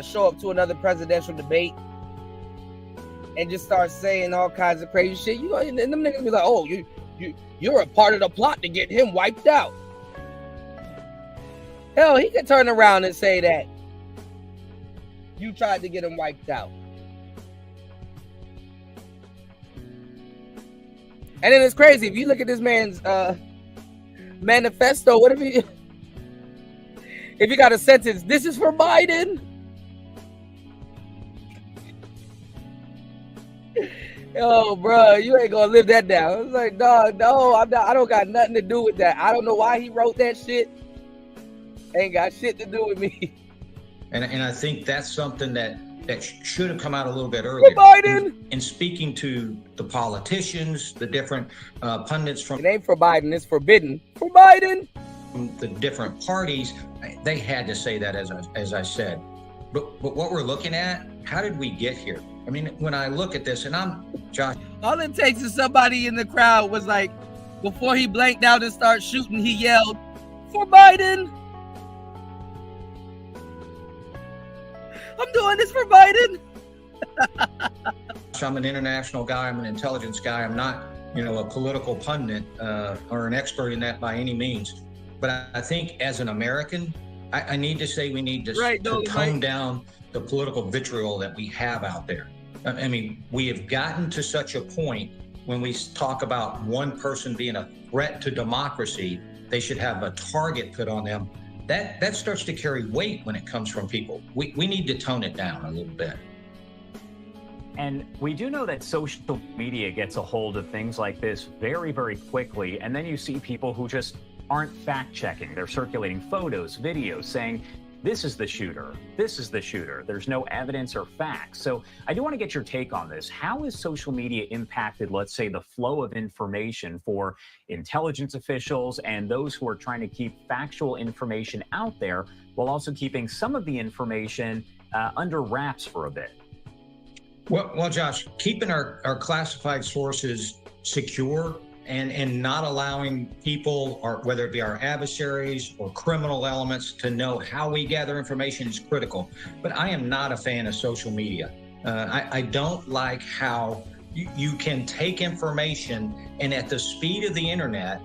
show up to another presidential debate and just start saying all kinds of crazy shit. You know, and them niggas be like, oh, you're a part of the plot to get him wiped out. Hell, he could turn around and say that you tried to get him wiped out. And then it's crazy. If you look at this man's manifesto, what if he got a sentence, this is for Biden? Oh, bro, you ain't gonna live that down. It's like, dog, no, I don't got nothing to do with that. I don't know why he wrote that shit. Ain't got shit to do with me. And I think that's something that should have come out a little bit earlier. For Biden. In speaking to the politicians, the different pundits from. It ain't for Biden, it's forbidden. For Biden. the different parties, they had to say that, as I said. But what we're looking at, how did we get here? I mean, when I look at this, and I'm Josh. All it takes is somebody in the crowd was like, before he blanked out and started shooting, he yelled, "For Biden! I'm doing this for Biden!" I'm an international guy. I'm an intelligence guy. I'm not, a political pundit or an expert in that by any means. But I think as an American, I need to say we need to tone down the political vitriol that we have out there. I mean, we have gotten to such a point when we talk about one person being a threat to democracy, they should have a target put on them. That starts to carry weight when it comes from people. We need to tone it down a little bit. And we do know that social media gets a hold of things like this very, very quickly. And then you see people who just aren't fact-checking. They're circulating photos, videos saying, this is the shooter. This is the shooter. There's no evidence or facts. So I do want to get your take on this. How has social media impacted, let's say, the flow of information for intelligence officials and those who are trying to keep factual information out there while also keeping some of the information under wraps for a bit? Well, Josh, keeping our classified sources secure and not allowing people, or whether it be our adversaries or criminal elements, to know how we gather information is critical. But I am not a fan of social media. I don't like how you can take information and at the speed of the internet,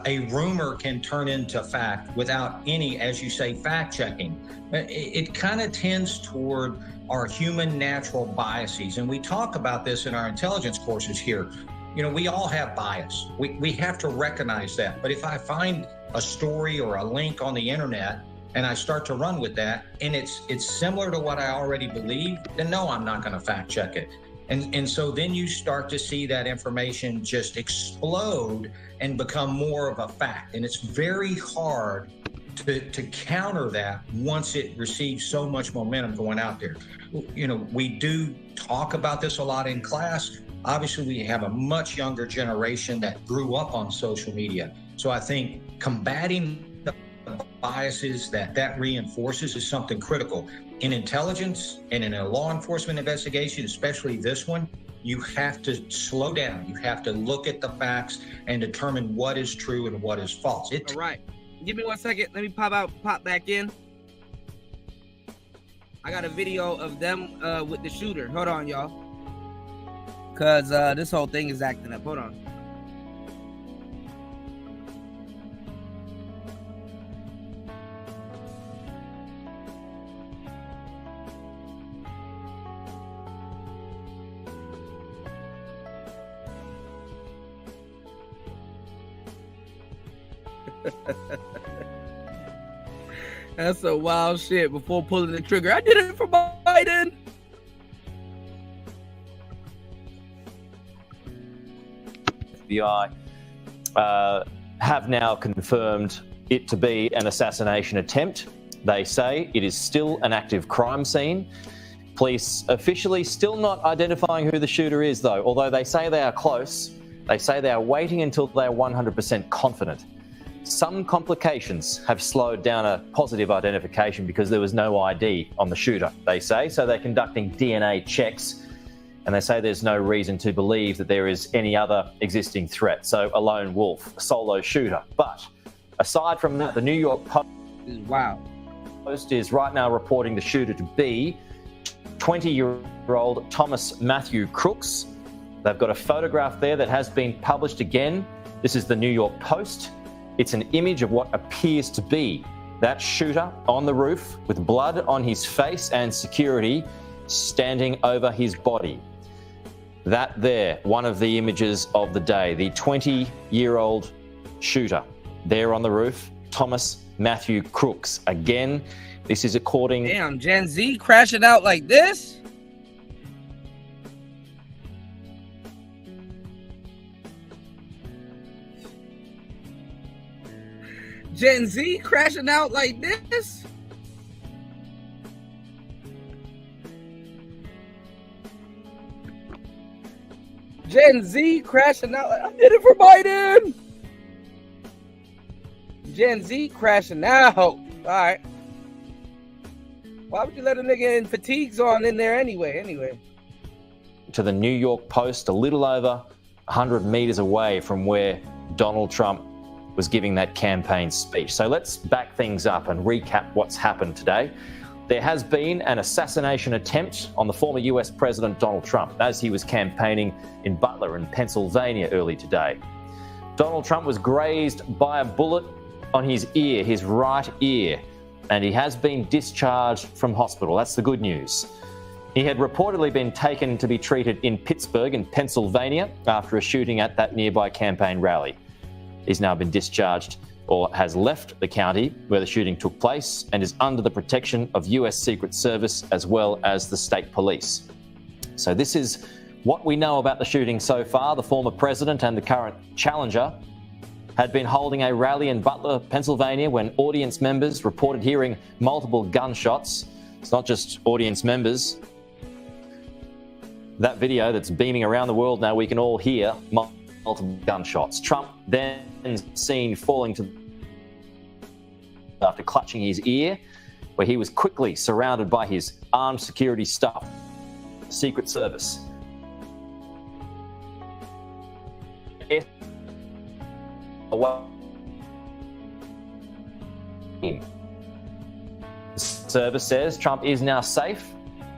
a rumor can turn into fact without any, as you say, fact checking. It kind of tends toward our human natural biases. And we talk about this in our intelligence courses here. We all have bias. We have to recognize that. But if I find a story or a link on the internet and I start to run with that and it's similar to what I already believe, then no, I'm not going to fact check it. And so then you start to see that information just explode and become more of a fact. And it's very hard to counter that once it receives so much momentum going out there. We do talk about this a lot in class. Obviously, we have a much younger generation that grew up on social media. So I think combating the biases that reinforces is something critical. In intelligence and in a law enforcement investigation, especially this one, you have to slow down. You have to look at the facts and determine what is true and what is false. All right. Give me 1 second. Let me pop back in. I got a video of them with the shooter. Hold on, y'all. Because this whole thing is acting up. Hold on. That's a wild shit. Before pulling the trigger, I did it for Biden. FBI have now confirmed it to be an assassination attempt. They say it is still an active crime scene. Police officially still not identifying who the shooter is, though. Although they say they are close, they say they are waiting until they are 100% confident. Some complications have slowed down a positive identification because there was no ID on the shooter, they say. So they're conducting DNA checks, and they say there's no reason to believe that there is any other existing threat. So a lone wolf, a solo shooter. But aside from that, the New York Post is right now reporting the shooter to be 20-year-old Thomas Matthew Crooks. They've got a photograph there that has been published again. This is the New York Post. It's an image of what appears to be that shooter on the roof with blood on his face and security standing over his body. That there, one of the images of the day, the 20-year-old shooter there on the roof, Thomas Matthew Crooks. Again, this is according... Damn, Gen Z crashing out like this? Gen Z crashing out like this? Gen Z crashing out. I did it for Biden. Gen Z crashing out. All right. Why would you let a nigga in fatigues on in there anyway? To the New York Post, a little over 100 meters away from where Donald Trump was giving that campaign speech. So let's back things up and recap what's happened today. There has been an assassination attempt on the former US President Donald Trump as he was campaigning in Butler in Pennsylvania early today. Donald Trump was grazed by a bullet on his ear, his right ear, and he has been discharged from hospital. That's the good news. He had reportedly been taken to be treated in Pittsburgh in Pennsylvania after a shooting at that nearby campaign rally. He's now been discharged or has left the county where the shooting took place and is under the protection of US Secret Service as well as the state police. So this is what we know about the shooting so far. The former president and the current challenger had been holding a rally in Butler, Pennsylvania, when audience members reported hearing multiple gunshots. It's not just audience members. That video that's beaming around the world now, we can all hear multiple gunshots. Trump then seen falling to after clutching his ear, where he was quickly surrounded by his armed security staff, Secret Service. The service says Trump is now safe.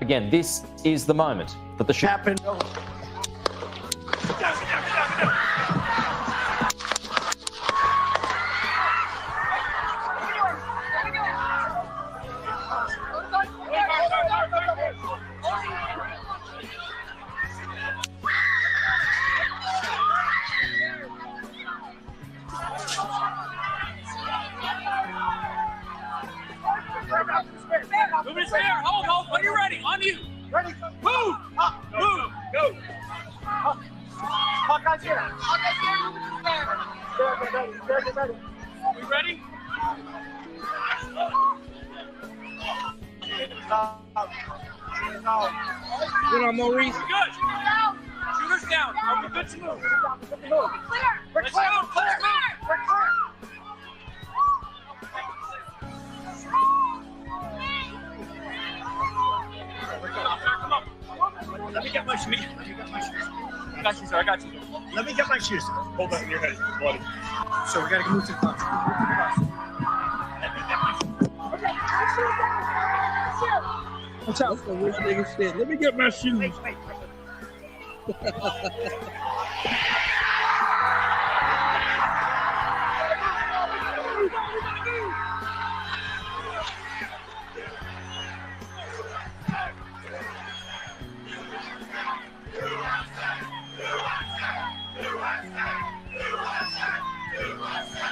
Again, this is the moment that the shooting happened. Hold, when you're ready, on you. Ready, move, move, go. Hawkeye's here. Ready. We ready? Good on Maurice. Good. Shooters down. Are we good to move? Let's go. Let's move. We're clear. Let me get my shoes. I got you, sir. I got you. Let me get my shoes. Hold on in your head. Bloody. So we gotta move to the front. Watch out for rich nigga shit. Let me get my shoes.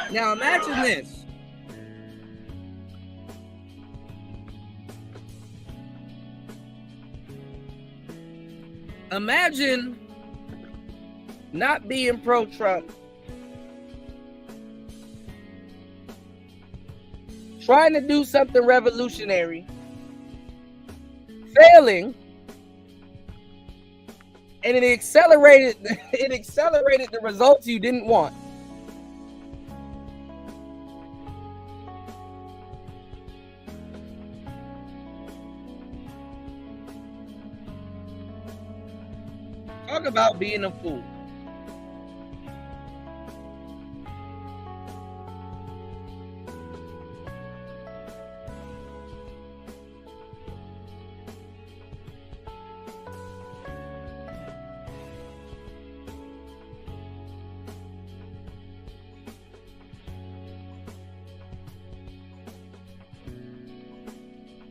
Now imagine this. Imagine not being pro-Trump, trying to do something revolutionary, failing, and it accelerated the results you didn't want. Talk about being a fool.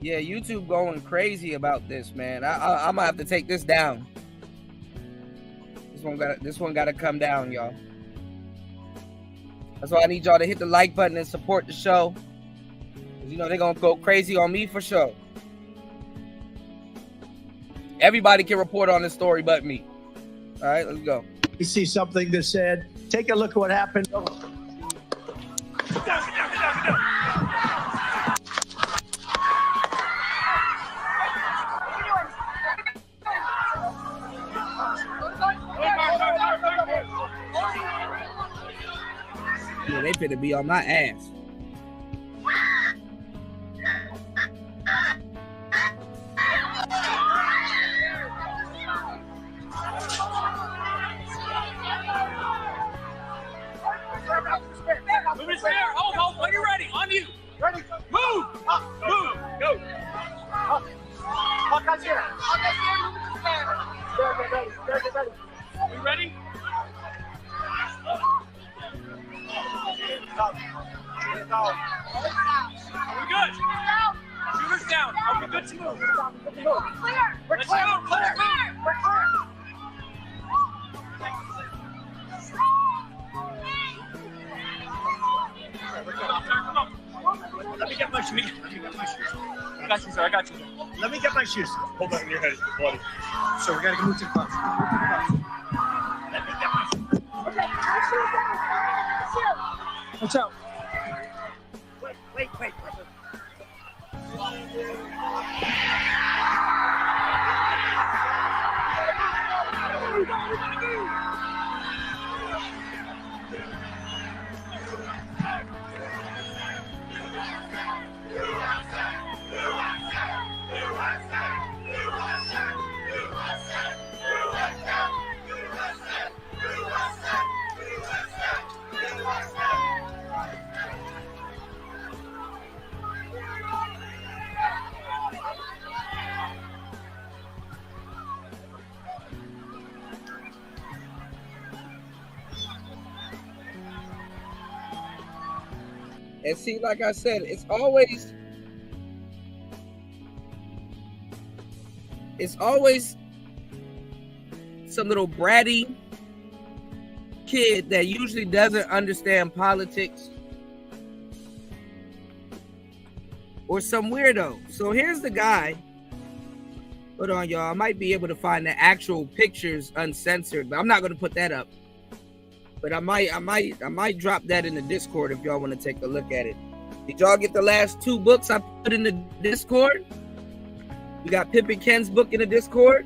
Yeah, YouTube going crazy about this, man. I'm gonna have to take this down. This one gotta come down, y'all. That's why I need y'all to hit the like button and support the show. Cause you know they're gonna go crazy on me for sure. Everybody can report on this story but me. All right, let's go. You see something that said, take a look at what happened. Yeah, they finna be on my ass. good? Shooter's down. Are we good to move? Let's go. Clear. We're clear. Come on. Let me get my shoes. I got you, sir. I got you. Let me get my shoes. Hold on, your head is bloody. So we gotta move to the box. Let me get my shoes. Okay, watch out. Wait. And see, like I said, it's always some little bratty kid that usually doesn't understand politics or some weirdo. So here's the guy. Hold on, y'all. I might be able to find the actual pictures uncensored, but I'm not going to put that up. But I might drop that in the Discord if y'all want to take a look at it. Did y'all get the last 2 books I put in the Discord? We got Pip and Ken's book in the Discord.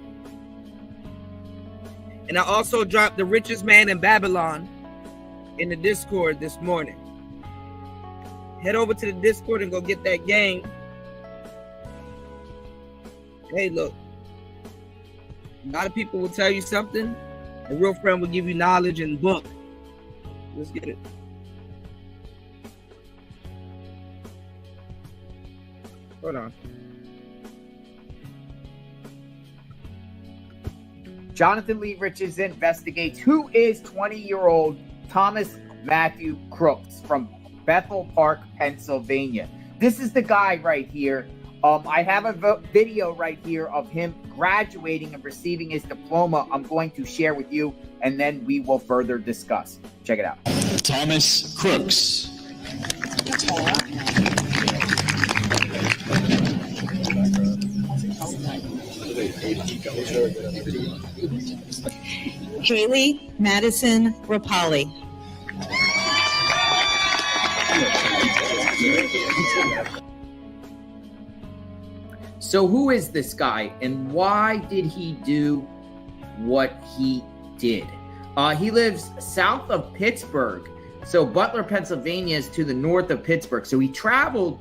And I also dropped The Richest Man in Babylon in the Discord this morning. Head over to the Discord and go get that game. Hey, look. A lot of people will tell you something. A real friend will give you knowledge and book. Let's get it. Hold on. Jonathan Lee Riches investigates who is 20-year-old Thomas Matthew Crooks from Bethel Park, Pennsylvania. This is the guy right here. I have a video right here of him graduating and receiving his diploma. I'm going to share with you, and then we will further discuss. Check it out. Thomas Crooks. Haley Madison Rapali. So who is this guy and why did he do what he did? He lives south of Pittsburgh. So Butler, Pennsylvania is to the north of Pittsburgh. So he traveled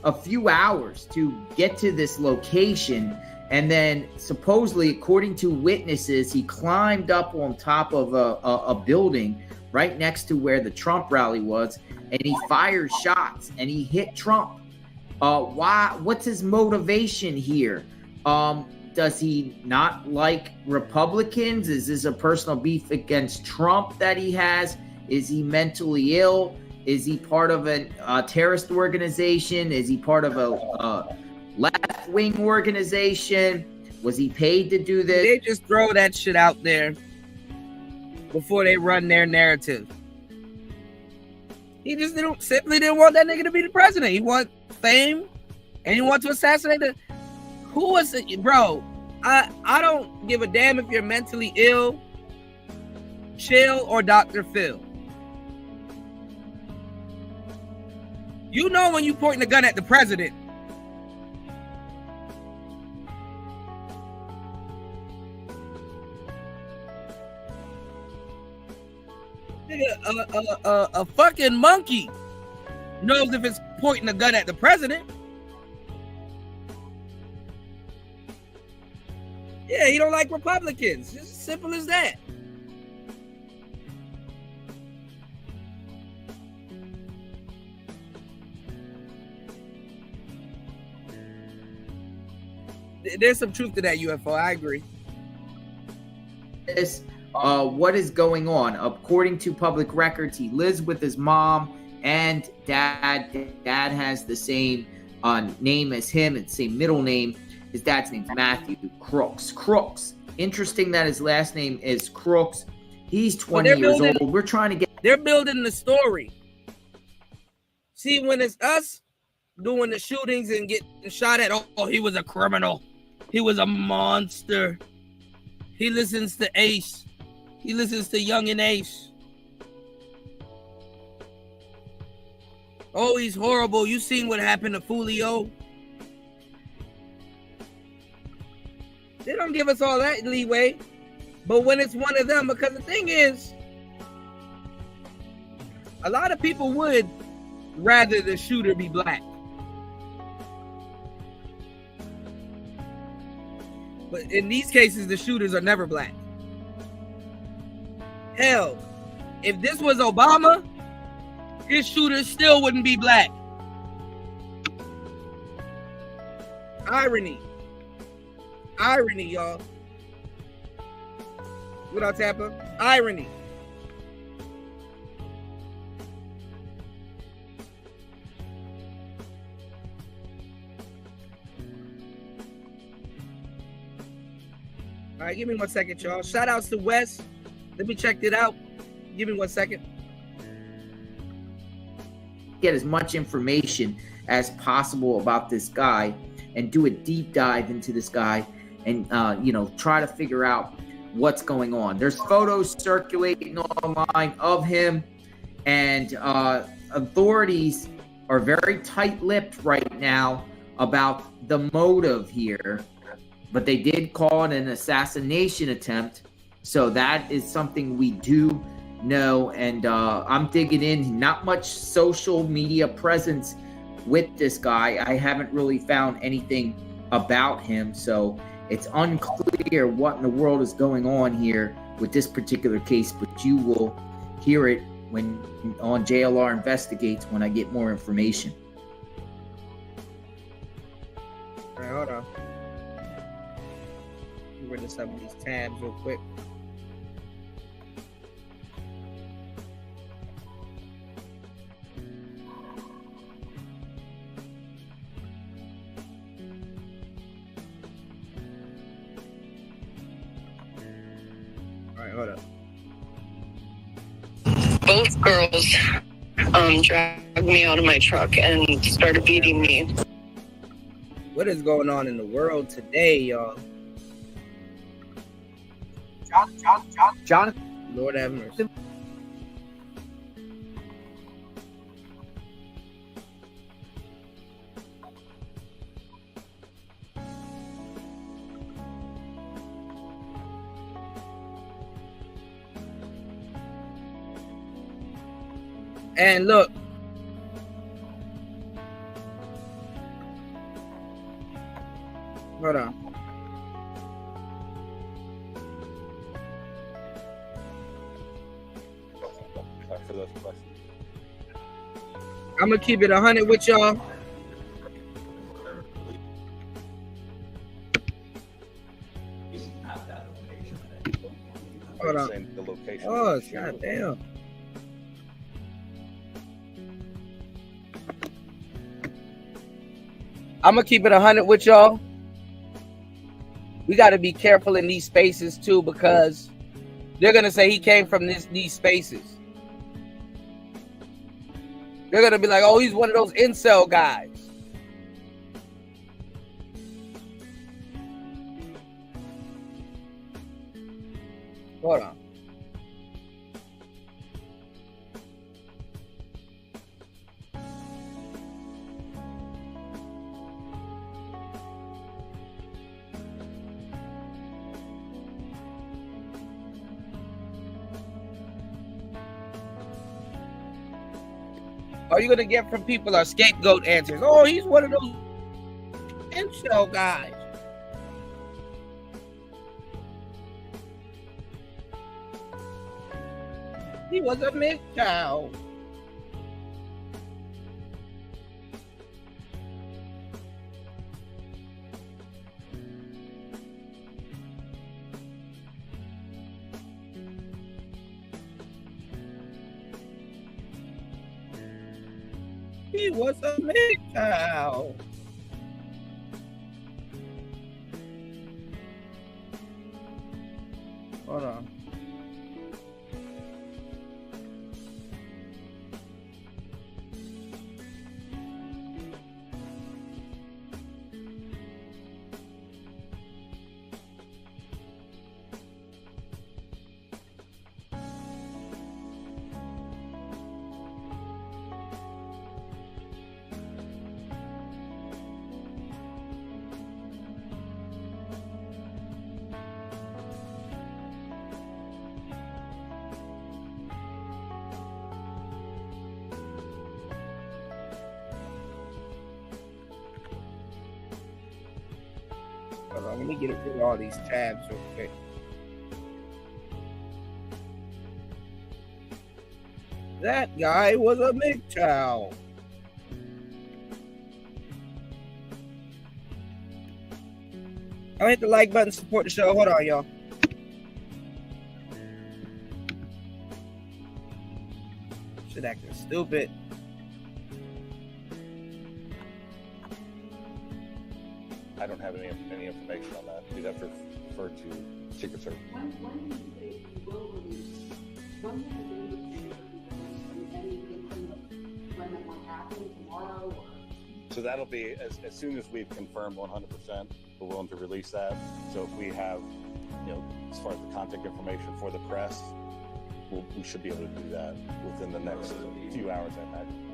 a few hours to get to this location. And then supposedly, according to witnesses, he climbed up on top of a building right next to where the Trump rally was. And he fired shots and he hit Trump. Why? What's his motivation here? Does he not like Republicans? Is this a personal beef against Trump that he has? Is he mentally ill? Is he part of a terrorist organization? Is he part of a left-wing organization? Was he paid to do this? They just throw that shit out there before they run their narrative. He just simply didn't want that nigga to be the president. He want fame and he want to assassinate the... Who was it? Bro, I don't give a damn if you're mentally ill, Chill, or Dr. Phil. You know when you pointing a gun at the president. A fucking monkey knows if it's pointing a gun at the president. Yeah, he don't like Republicans. It's as simple as that. There's some truth to that, UFO. I agree. What is going on? According to public records, he lives with his mom and dad. Dad has the same name as him and same middle name. His dad's name's Matthew Crooks. Crooks. Interesting that his last name is Crooks. He's 20 years old. We're trying to get. They're building the story. See, when it's us doing the shootings and getting shot at, oh, he was a criminal. He was a monster. He listens to Ace. He listens to Young and Ace. Oh, he's horrible. You seen what happened to Fulio? They don't give us all that leeway. But when it's one of them, because the thing is, a lot of people would rather the shooter be black. But in these cases, the shooters are never black. Hell, if this was Obama, his shooters still wouldn't be black. Irony. Irony, y'all. What up, Tampa? Irony. All right, give me 1 second, y'all. Shout outs to Wes. Let me check it out. Give me 1 second. Get as much information as possible about this guy and do a deep dive into this guy and, try to figure out what's going on. There's photos circulating online of him, and authorities are very tight-lipped right now about the motive here. But they did call it an assassination attempt. So that is something we do know. And I'm digging in. Not much social media presence with this guy. I haven't really found anything about him. So it's unclear what in the world is going on here with this particular case. But you will hear it when on JLR Investigates when I get more information. All right, hold on. Get rid of some of these tabs real quick. All right, hold up. Both girls dragged me out of my truck and started beating me. What is going on in the world today, y'all? John. Lord have mercy. And look, hold on. For those questions. I'm gonna keep it 100 with y'all. Hold on. The location. Oh, goddamn. I'm gonna keep it 100 with y'all. We got to be careful in these spaces too, because they're gonna say he came from these spaces. They're gonna be like, "Oh, he's one of those incel guys." Hold on. All you're gonna get from people are scapegoat answers. Oh, he's one of those incel guys. He was a MGTOW. He was a MGTOW. Hold on. Hold on, let me get rid of all these tabs real quick. That guy was a MGTOW. I'll hit the like button, support the show. Hold on, y'all. Shit acting stupid. I don't have any information on that. You'd have to refer to Secret Service. When do you think you will release? When will the video release? Any inkling of when that might happen, tomorrow? Or? So that'll be as soon as we've confirmed 100%, we're willing to release that. So if we have, as far as the contact information for the press, we should be able to do that within the next few hours, I imagine.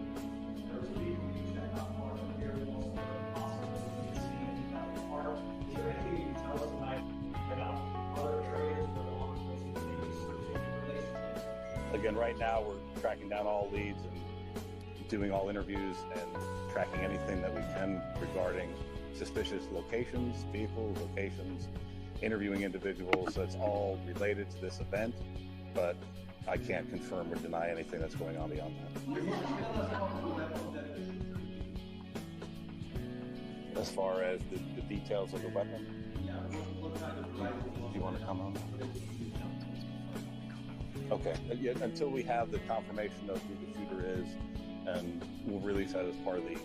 Again, right now we're tracking down all leads and doing all interviews and tracking anything that we can regarding suspicious locations, vehicles, locations, interviewing individuals. That's all related to this event, but I can't confirm or deny anything that's going on beyond that. As far as the details of the weapon, do you want to come on? Okay, until we have the confirmation of who the shooter is, and we'll release that as part of the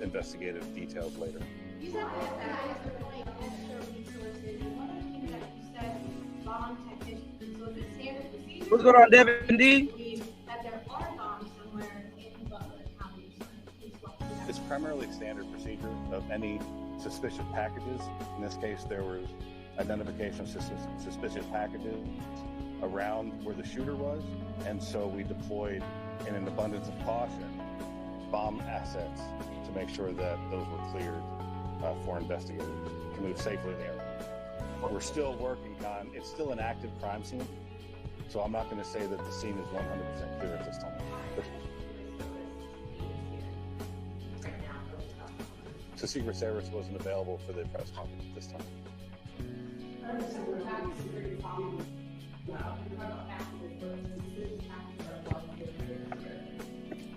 investigative details later. You said that you rely on extra resources. One of the things that you said was bomb technicians. So is it standard procedure? What's going on, Devin D? That there are bombs somewhere in Butler County. It's primarily standard procedure of any suspicious packages. In this case, there was identification of suspicious packages around where the shooter was, and so we deployed, in an abundance of caution, bomb assets to make sure that those were cleared for investigators to move safely in the area. But we're still working on, it's still an active crime scene, so I'm not going to say that the scene is 100% clear at this time. So Secret Service wasn't available for the press conference at this time.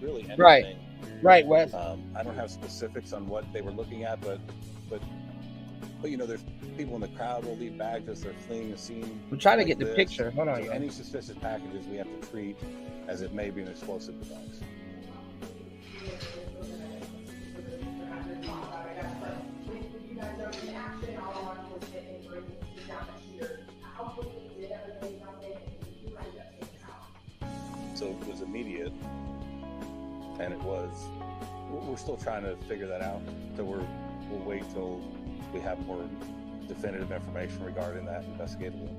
Really anything. Right, Wes. I don't have specifics on what they were looking at, but there's people in the crowd will leave bags as they're fleeing the scene. I'm trying to get the picture. Hold on. So any suspicious packages we have to treat as it may be an explosive device. So it was immediate, and we're still trying to figure that out. So we'll wait till we have more definitive information regarding that investigatively.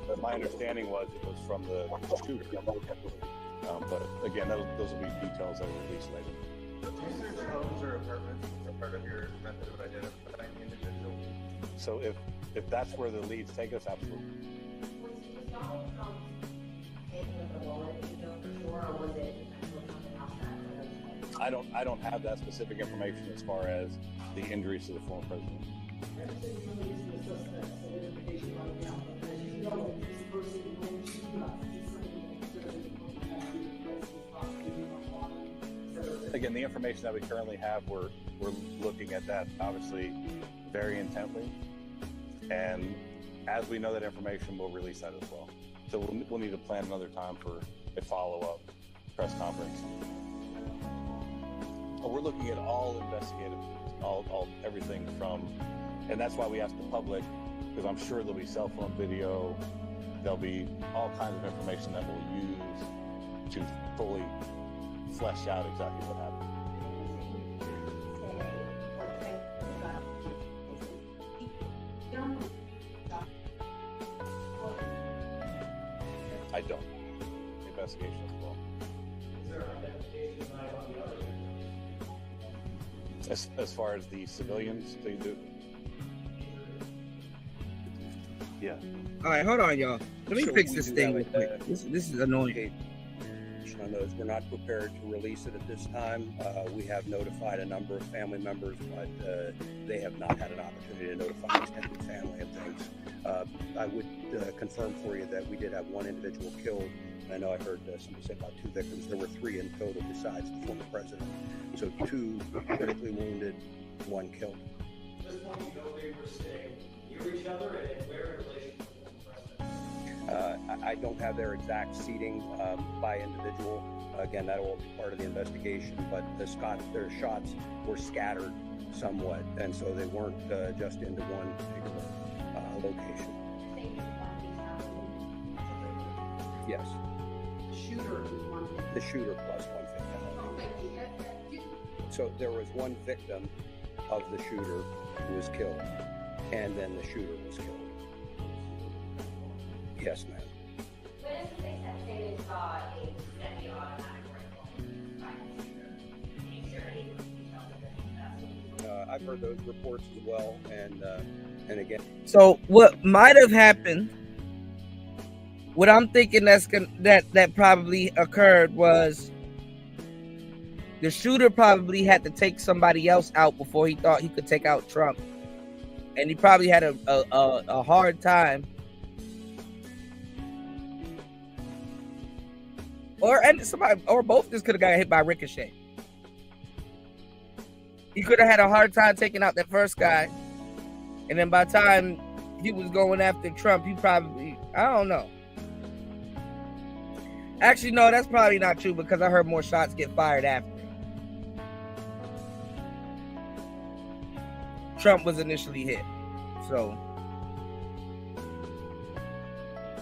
But my understanding was it was from the shooter. But again, those will be details that will release later. Homes or apartments are part of your method of identifying the individual. So if that's where the leads take us, absolutely. Was Donald Trump taken with a wallet, for sure, or was it something else that I don't have that specific information as far as the injuries to the former president. Again, the information that we currently have, we're looking at that obviously very intently And as we know that information, we'll release that as well. So we'll need to plan another time for a follow-up press conference. We're looking at all investigative, everything from, and that's why we asked the public, because I'm sure there'll be cell phone video, there'll be all kinds of information that we'll use to fully flesh out exactly what happened. I don't. Investigation as well. Is there an identification line on the other? As far as the civilians, they do. Yeah. All right, hold on, y'all. Let me So fix we this do thing have real quick. This is annoying. On those, we're not prepared to release it at this time. We have notified a number of family members, but they have not had an opportunity to notify extended family and things. I would confirm for you that we did have one individual killed. I know I heard somebody say about 2 victims. There were 3 in total besides the former president. So 2 critically wounded, 1 killed. At this point, you know they were staying near each other and where in relation to the president? I don't have their exact seating by individual. Again, that'll all be part of the investigation, but their shots were scattered somewhat, and so they weren't just into one particular location. Yes. The shooter plus 1 victim. So there was 1 victim of the shooter who was killed, and then the shooter was killed. Yes, ma'am. I've heard those reports as well, and again. So what might have happened? What I'm thinking that probably occurred was the shooter probably had to take somebody else out before he thought he could take out Trump, and he probably had a hard time. Or both just could have got hit by Ricochet. He could have had a hard time taking out that first guy, and then by the time he was going after Trump, he probably, I don't know. Actually, no, that's probably not true because I heard more shots get fired after Trump was initially hit. So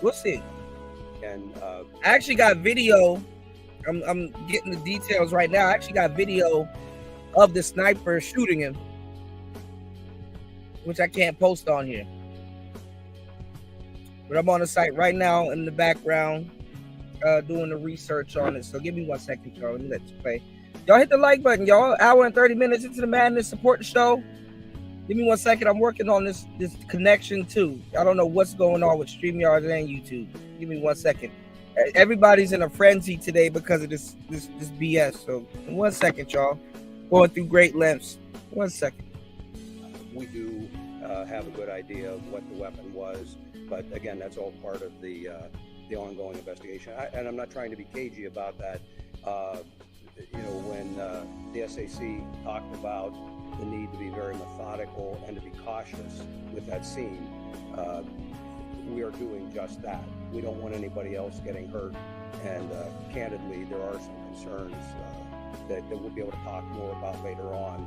we'll see. And I actually got video. I'm getting the details right now. I actually got video of the sniper shooting him, which I can't post on here. But I'm on the site right now in the background doing the research on it. So give me 1 second, y'all. Let me let you play. Y'all hit the like button, y'all. Hour and 30 minutes into the madness. Support the show. Give me 1 second. I'm working on this connection too. I don't know what's going on with StreamYards and YouTube. Give me 1 second. Everybody's in a frenzy today because of this BS. So 1 second, y'all. Going through great lengths. 1 second. We do have a good idea of what the weapon was, but again, that's all part of the ongoing investigation. And I'm not trying to be cagey about that. When the SAC talked about the need to be very methodical and to be cautious with that scene, we are doing just that. We don't want anybody else getting hurt, and candidly, there are some concerns that we'll be able to talk more about later on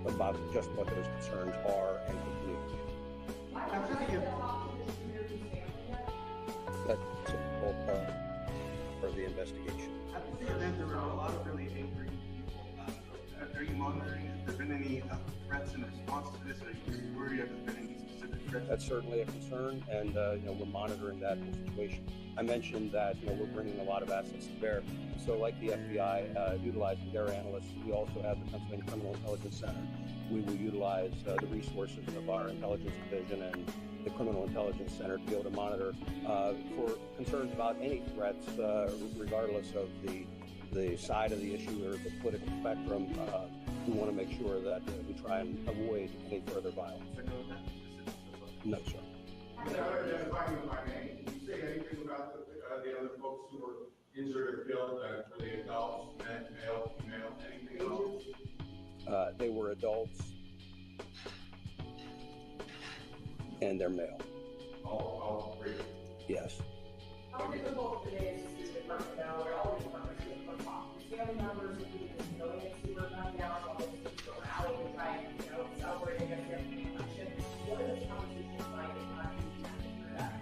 about just what those concerns are and communicate. That's all part of the investigation. At the event, there were a lot of really angry people. Are you monitoring? Has there been any threats in response to this? Are you worried if there's been any specific threats? That's certainly a concern, and we're monitoring that whole situation. I mentioned that we're bringing a lot of assets to bear. So, like the FBI utilizing their analysts, we also have the Pennsylvania Criminal Intelligence Center. We will utilize the resources of our intelligence division and the Criminal Intelligence Center to be able to monitor for concerns about any threats, regardless of the side of the issue or the political spectrum. We want to make sure that we try and avoid any further violence. No, sir. Can you say anything about the other folks who were injured or killed? Were they adults, men, male, female, anything else? They were adults. and they're male. All three. Yes. How difficult it is to work now, or all these departments to put off? Family members would be going to super gun down on this to rally to try and, celebrate against the election. What are the conversations like and how do you for that?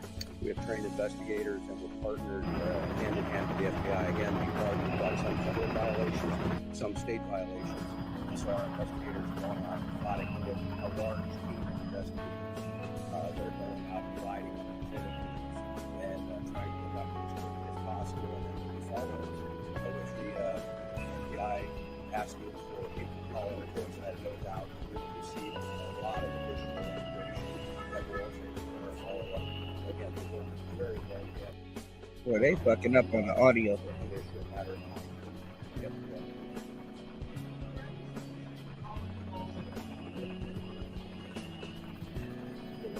We have trained investigators and we're partnered hand in hand with the FBI again because we've got some federal violations, some state violations. So our investigators are going out and plotting with a large team of investigators. They're going out and fighting on activities and trying to conduct as quickly as possible. And then we follow with the FBI asking for people to call reports that goes out. We receive a lot of additional information that we're also going to follow up. Again, we're very, very good. Boy, they fucking up on the audio.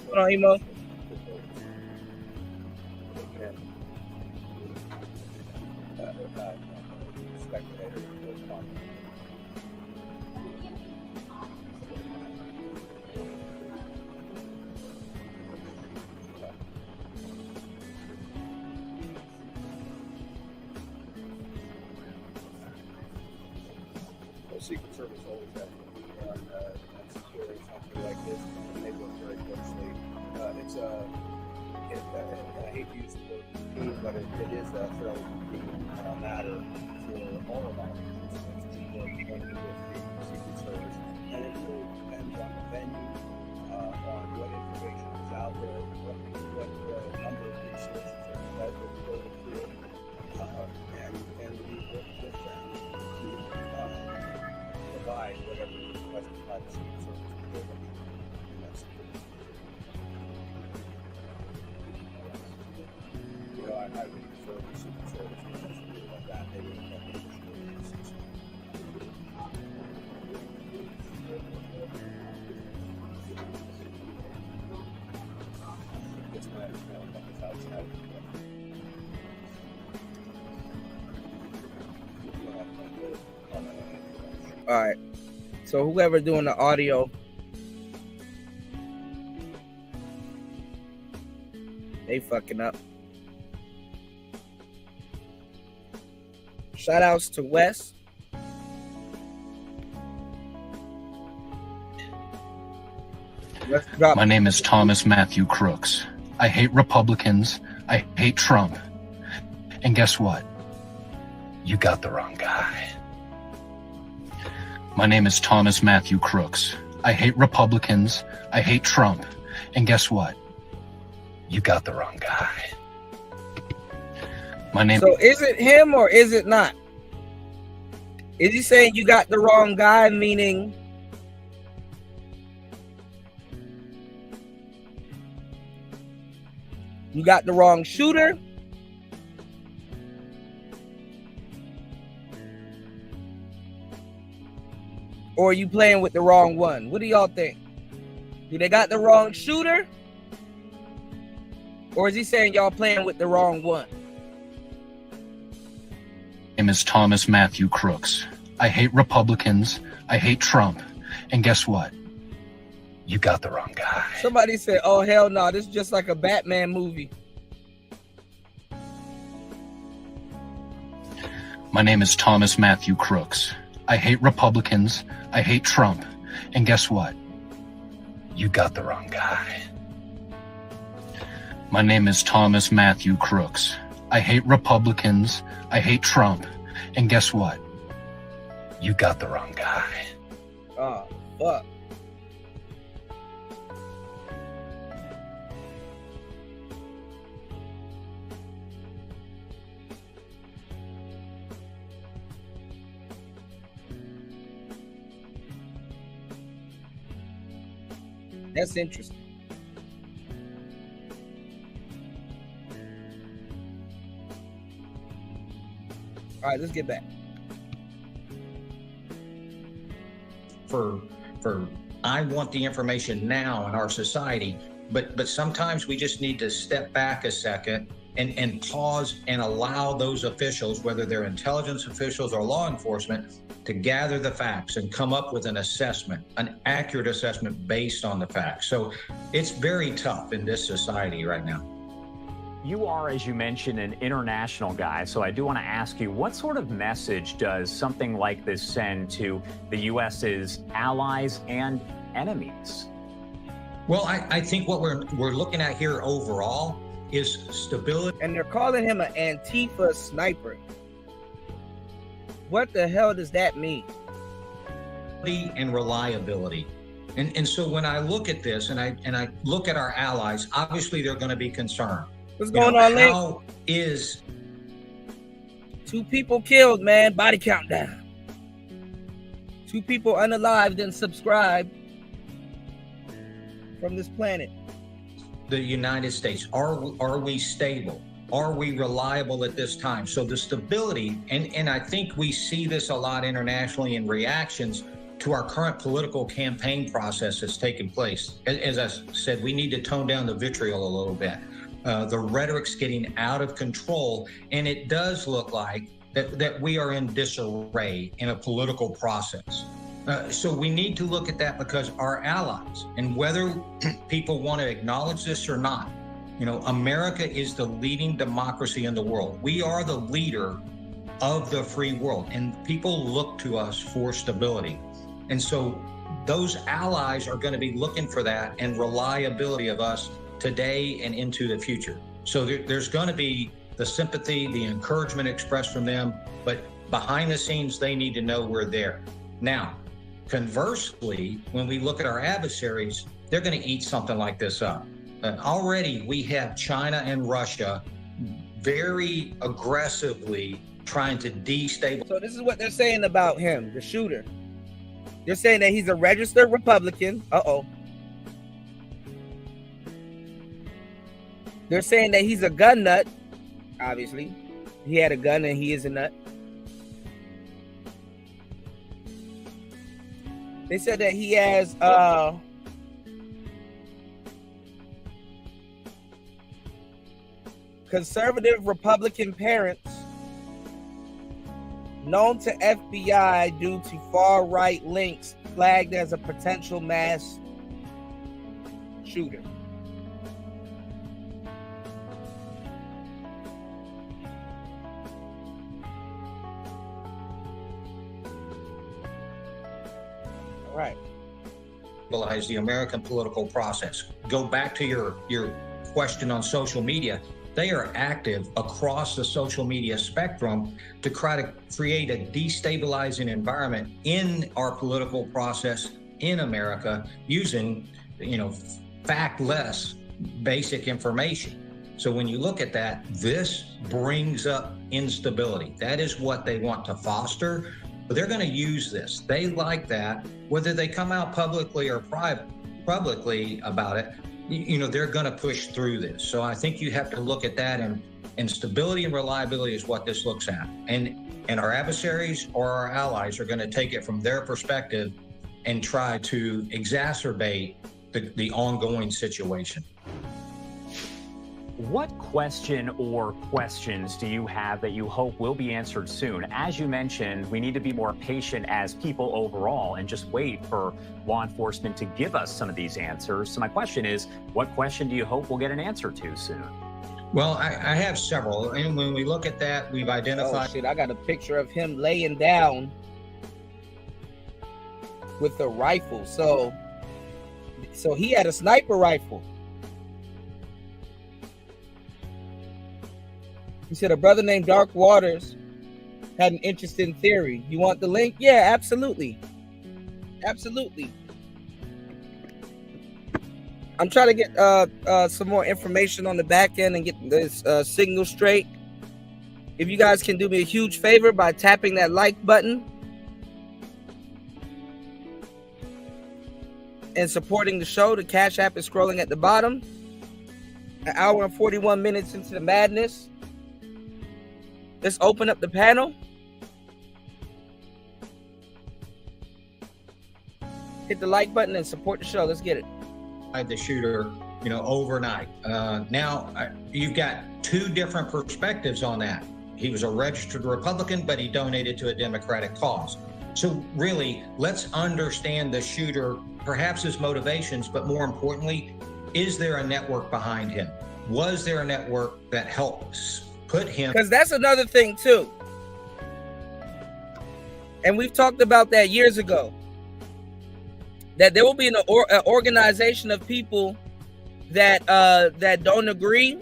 Hold on, Emo. Secret Service always has to be on securing something like this, and they work very closely. I hate to use the word routine, but it is a fairly routine matter for all of our agencies to work with the Secret Service. And it really depends on the venue, on what information is out there, what number of resources that we're going through, and we work with them to provide whatever is requested by the Secret Service to give them. And that's I would prefer the Secret Service to do like that. They would have to it's my understanding that it's outside. All right. So whoever doing the audio, they fucking up. Shout outs to Wes. My name is Thomas Matthew Crooks. I hate Republicans. I hate Trump. And guess what? You got the wrong guy. My name is Thomas Matthew Crooks. I hate Republicans. I hate Trump. And guess what? You got the wrong guy. My name. So is it him or is it not? Is he saying you got the wrong guy, meaning you got the wrong shooter? Or are you playing with the wrong one? What do y'all think? Do they got the wrong shooter? Or is he saying y'all playing with the wrong one? My name is Thomas Matthew Crooks. I hate Republicans. I hate Trump. And guess what? You got the wrong guy. Somebody said, oh, hell no, this is just like a Batman movie. My name is Thomas Matthew Crooks. I hate Republicans. I hate Trump. And guess what? You got the wrong guy. My name is Thomas Matthew Crooks. I hate Republicans. I hate Trump. And guess what? You got the wrong guy. Oh, fuck. That's interesting. All right, let's get back. For I want the information now in our society. But sometimes we just need to step back a second and pause and allow those officials, whether they're intelligence officials or law enforcement, to gather the facts and come up with an assessment, an accurate assessment based on the facts. So it's very tough in this society right now. You are, as you mentioned, an international guy, so I do want to ask you, what sort of message does something like this send to the U.S.'s allies and enemies? Well, I think what we're looking at here overall is stability. And they're calling him an Antifa sniper. What the hell does that mean? And reliability. And so when I look at this and I look at our allies, obviously they're going to be concerned. What's going on, Link? How is 2 people killed, man? Body count down. 2 people unalived and subscribed from this planet. the United States? Are we stable? Are we reliable at this time? So the stability, and I think we see this a lot internationally in reactions to our current political campaign process that's taken place. As I said, we need to tone down the vitriol a little bit. The rhetoric's getting out of control, and it does look like that we are in disarray in a political process. So we need to look at that because our allies, and whether people want to acknowledge this or not, America is the leading democracy in the world. We are the leader of the free world, and people look to us for stability. And so those allies are going to be looking for that and reliability of us today and into the future. So there's going to be the sympathy, the encouragement expressed from them, but behind the scenes, they need to know we're there. Now, conversely, when we look at our adversaries, they're going to eat something like this up. Already, we have China and Russia very aggressively trying to destabilize. So this is what they're saying about him, the shooter. They're saying that he's a registered Republican. They're saying that he's a gun nut. Obviously, he had a gun and he is a nut. They said that he has conservative Republican parents, known to FBI due to far-right links, flagged as a potential mass shooter. All right. The American political process. Go back to your question on social media. They are active across the social media spectrum to try to create a destabilizing environment in our political process in America using, fact-less basic information. So when you look at that, this brings up instability. That is what they want to foster, but they're going to use this. They like that, whether they come out publicly or publicly about it. They're going to push through this. So I think you have to look at that, and stability and reliability is what this looks at. And our adversaries or our allies are going to take it from their perspective and try to exacerbate the ongoing situation. What question or questions do you have that you hope will be answered soon? As you mentioned, we need to be more patient as people overall and just wait for law enforcement to give us some of these answers. So my question is, what question do you hope we'll get an answer to soon? Well, I have several. And when we look at that, we've identified... Oh, shit, I got a picture of him laying down with a rifle. So he had a sniper rifle. He said a brother named Dark Waters had an interesting theory. You want the link? Yeah, absolutely. Absolutely. I'm trying to get some more information on the back end and get this signal straight. If you guys can do me a huge favor by tapping that like button and supporting the show, the Cash App is scrolling at the bottom. An hour and 41 minutes into the madness. Let's open up the panel. Hit the like button and support the show. Let's get it. The shooter overnight. Now you've got two different perspectives on that. He was a registered Republican, but he donated to a Democratic cause. So really, let's understand the shooter, perhaps his motivations, but more importantly, is there a network behind him? Was there a network that helps put him? Because that's another thing too. And we've talked about that years ago. That there will be an organization of people that don't agree,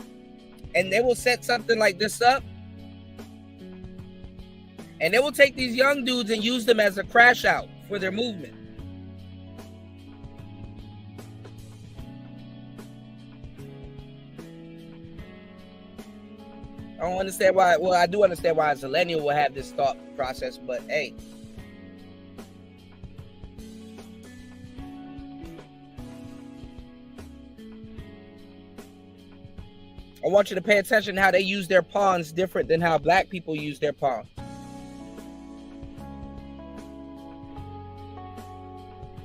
and they will set something like this up. And they will take these young dudes and use them as a crash out for their movement. I don't understand why. Well, I do understand why a Zillennial will have this thought process, but hey. I want you to pay attention to how they use their pawns different than how black people use their pawns.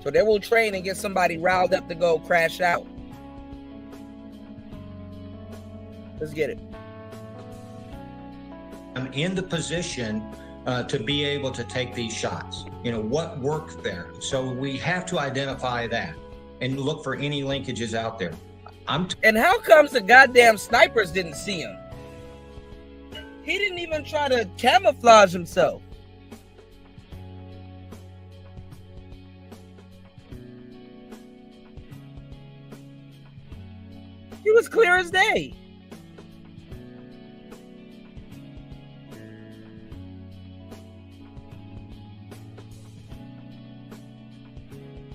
So they will train and get somebody riled up to go crash out. Let's get it. I'm in the position to be able to take these shots. What worked there? So we have to identify that and look for any linkages out there. And how comes the goddamn snipers didn't see him? He didn't even try to camouflage himself. He was clear as day.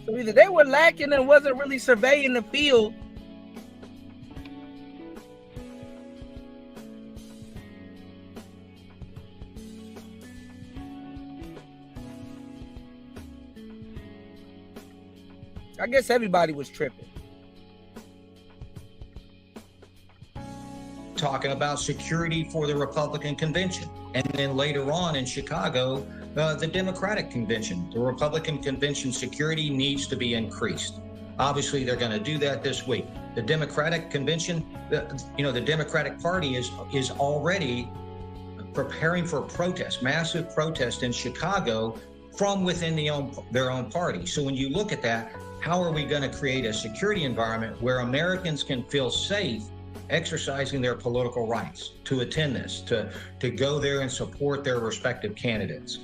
So either they were lacking and wasn't really surveying the field, I guess everybody was tripping. Talking about security for the Republican convention. And then later on in Chicago, the Democratic convention. The Republican convention security needs to be increased. Obviously, they're going to do that this week. The Democratic convention, the Democratic Party is already preparing for a protest, massive protest in Chicago from within their own party. So when you look at that, how are we going to create a security environment where Americans can feel safe exercising their political rights to attend this, to go there and support their respective candidates?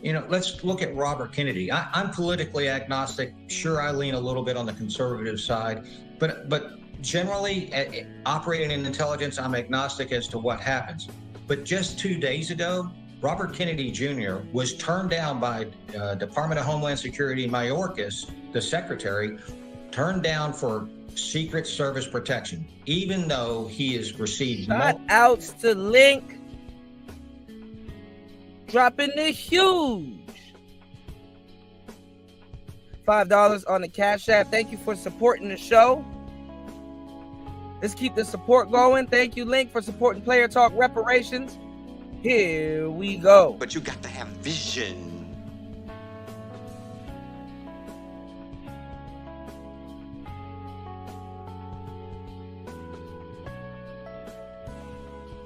Let's look at Robert Kennedy. I'm politically agnostic. Sure, I lean a little bit on the conservative side, but generally, operating in intelligence, I'm agnostic as to what happens. But just 2 days ago, Robert Kennedy Jr. was turned down by Department of Homeland Security Mayorkas, the secretary, turned down for Secret Service protection, even though he has received shout outs to Link dropping the huge $5 on the Cash App. Thank you for supporting the show. Let's keep the support going. Thank you, Link, for supporting Player Talk Reparations. Here we go. But you got to have vision.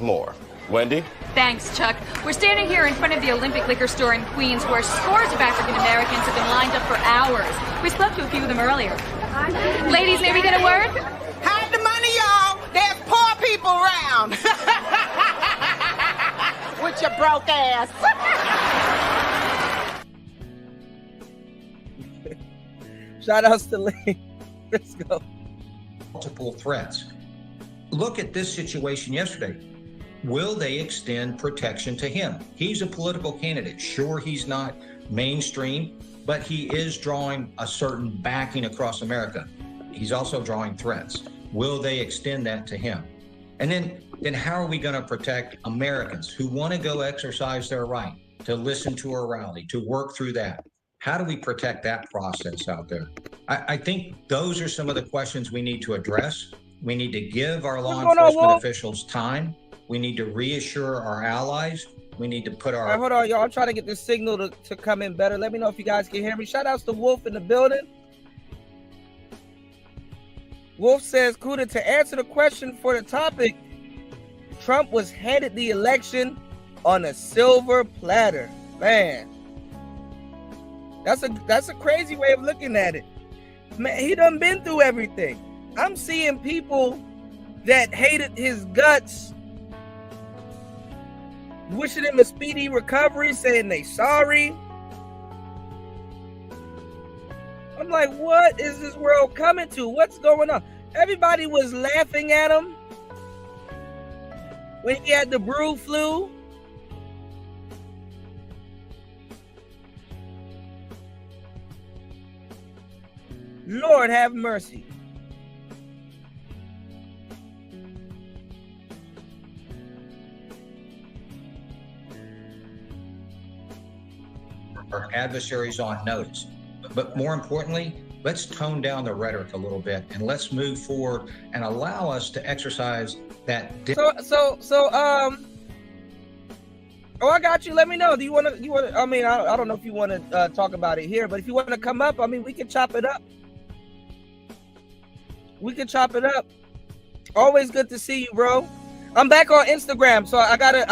More. Wendy? Thanks, Chuck. We're standing here in front of the Olympic Liquor Store in Queens, where scores of African Americans have been lined up for hours. We spoke to a few of them earlier. Ladies, may we get a word? Hide the money, y'all. There's poor people around. With your broke ass. Shout outs to Link. Let's go. Multiple threats. Look at this situation yesterday. Will they extend protection to him? He's a political candidate. Sure, he's not mainstream, but he is drawing a certain backing across America. He's also drawing threats. Will they extend that to him? And then how are we going to protect Americans who want to go exercise their right to listen to a rally, to work through that? How do we protect that process out there? I think those are some of the questions we need to address. We need to give our law enforcement officials time. We need to reassure our allies. We need to put our... All right, hold on, y'all. I'm trying to get this signal to come in better. Let me know if you guys can hear me. Shout outs to Wolf in the building. Wolf says, Kuda, to answer the question for the topic, Trump was handed the election on a silver platter. Man, that's a crazy way of looking at it. Man, he done been through everything. I'm seeing people that hated his guts wishing him a speedy recovery, saying they sorry. I'm like, what is this world coming to? What's going on? Everybody was laughing at him when he had the brew flu. Lord have mercy. Our adversaries on notice. But more importantly, let's tone down the rhetoric a little bit and let's move forward and allow us to exercise that. Oh, I got you. Let me know. Do you want to, I mean, I don't know if you want to talk about it here, but if you want to come up, I mean, we can chop it up. We can chop it up. Always good to see you, bro. I'm back on Instagram, so I gotta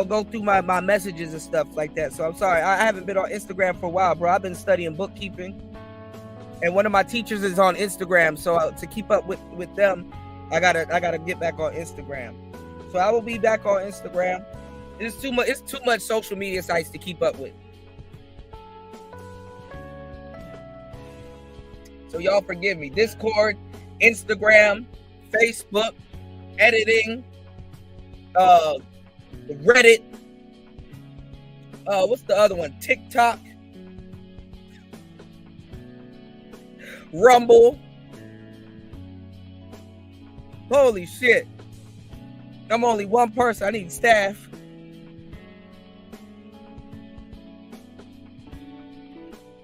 go through my messages and stuff like that. So I'm sorry, I haven't been on Instagram for a while, bro. I've been studying bookkeeping, and one of my teachers is on Instagram. So to keep up with them, I gotta get back on Instagram. So I will be back on Instagram. It's too much social media sites to keep up with. So y'all forgive me. Discord, Instagram, Facebook, editing, Reddit, what's the other one? TikTok, Rumble. Holy shit. I'm only one person. I need staff.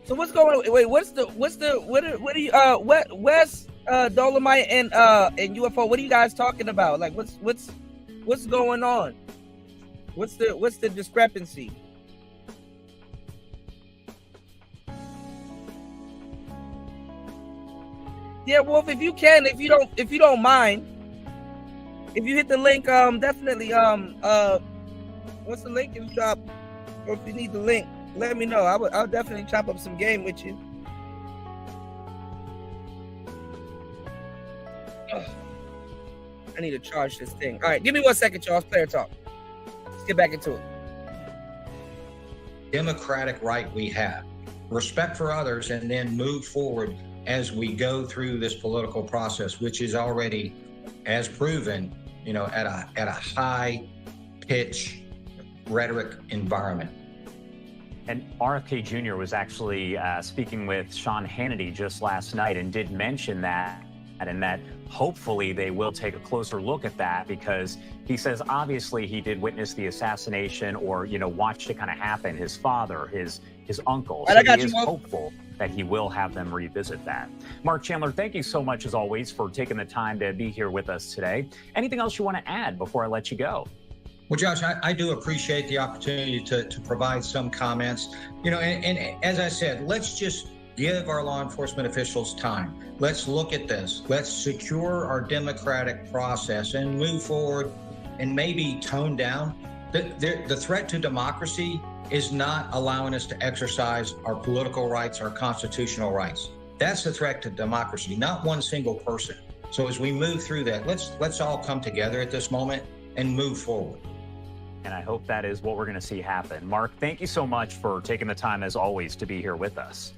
So what's going on? Wait, what are you West Dolomite and UFO? What are you guys talking about? Like what's going on? What's the discrepancy? Yeah, Wolf, if you don't mind, if you hit the link, definitely what's the link you drop, or if you need the link, let me know. I'll definitely chop up some game with you. Ugh. I need to charge this thing. All right, give me 1 second, y'all. It's player talk. Let's get back into it. Democratic right we have. Respect for others, and then move forward as we go through this political process, which is already, as proven, at a high pitch rhetoric environment. And RFK Jr. was actually speaking with Sean Hannity just last night and did mention that, and that hopefully they will take a closer look at that, because he says obviously he did witness the assassination, or watched it kind of happen. His father, his uncle. So he is hopeful that he will have them revisit that. Mark Chandler, thank you so much as always for taking the time to be here with us today. Anything else you want to add before I let you go? Well, Josh, I do appreciate the opportunity to provide some comments. And as I said, let's just give our law enforcement officials time. Let's look at this. Let's secure our democratic process and move forward, and maybe tone down. The threat to democracy is not allowing us to exercise our political rights, our constitutional rights. That's the threat to democracy, not one single person. So as we move through that, let's all come together at this moment and move forward. And I hope that is what we're going to see happen. Mark, thank you so much for taking the time, as always, to be here with us.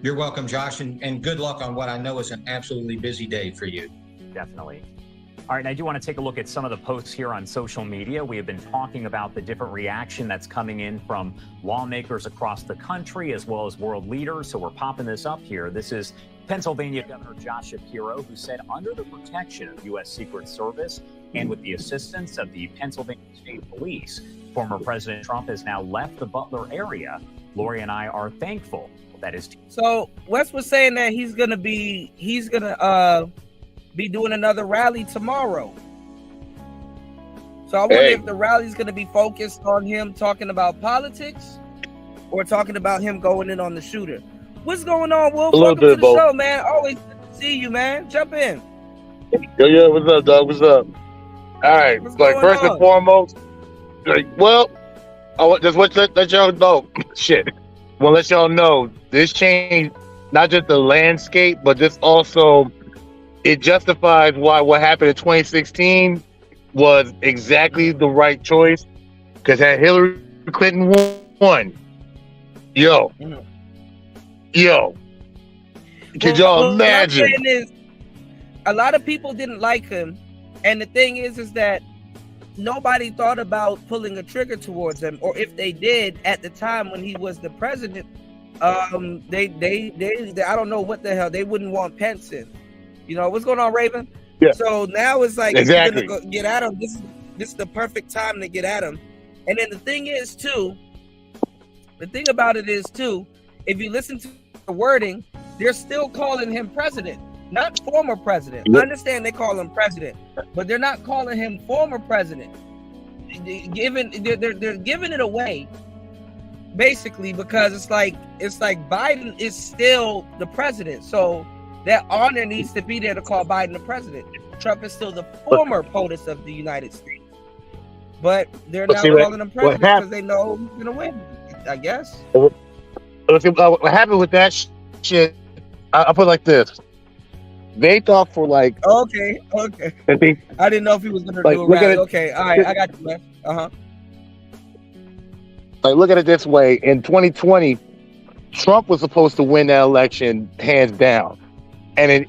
You're welcome, Josh, and good luck on what I know is an absolutely busy day for you. Definitely. All right, and I do want to take a look at some of the posts here on social media. We have been talking about the different reaction that's coming in from lawmakers across the country, as well as world leaders. So we're popping this up here. This is Pennsylvania Governor Josh Shapiro, who said under the protection of U.S. Secret Service and with the assistance of the Pennsylvania State Police, former President Trump has now left the Butler area. Lori and I are thankful that is. So Wes was saying that he's gonna be doing another rally tomorrow. So I wonder if the rally is gonna be focused on him talking about politics, or talking about him going in on the shooter. What's going on, Wolf? A little Welcome bit to of the both. show, man. Always good to see you, man. Jump in. Yeah, what's up, dog? What's up? All right, What's like going first and on? foremost, well, I just want to let y'all know, shit. Well, let y'all know this changed not just the landscape, but this also it justifies why what happened in 2016 was exactly the right choice. Because had Hillary Clinton won, yo, could y'all What I'm imagine? saying is, a lot of people didn't like him, and the thing is that nobody thought about pulling a trigger towards him, or if they did at the time when he was the president, they I don't know what the hell they wouldn't want Pence in. You know what's going on, Raven? Yeah. So now it's like Exactly. if you're gonna get at him, this is the perfect time to get at him. And then the thing about it is too, if you listen to the wording, they're still calling him president, not former president. I understand they call him president, but they're not calling him former president. They're giving it away, basically, because it's like Biden is still the president, so that honor needs to be there to call Biden the president. Trump is still the former POTUS of the United States, but they're now calling him president because they know he's gonna win, I guess. What happened with that shit? I'll put it like this: they thought for like okay. I didn't know if he was gonna do a rally. Okay, all right, I got you, man. Like, look at it this way: in 2020, Trump was supposed to win that election hands down, and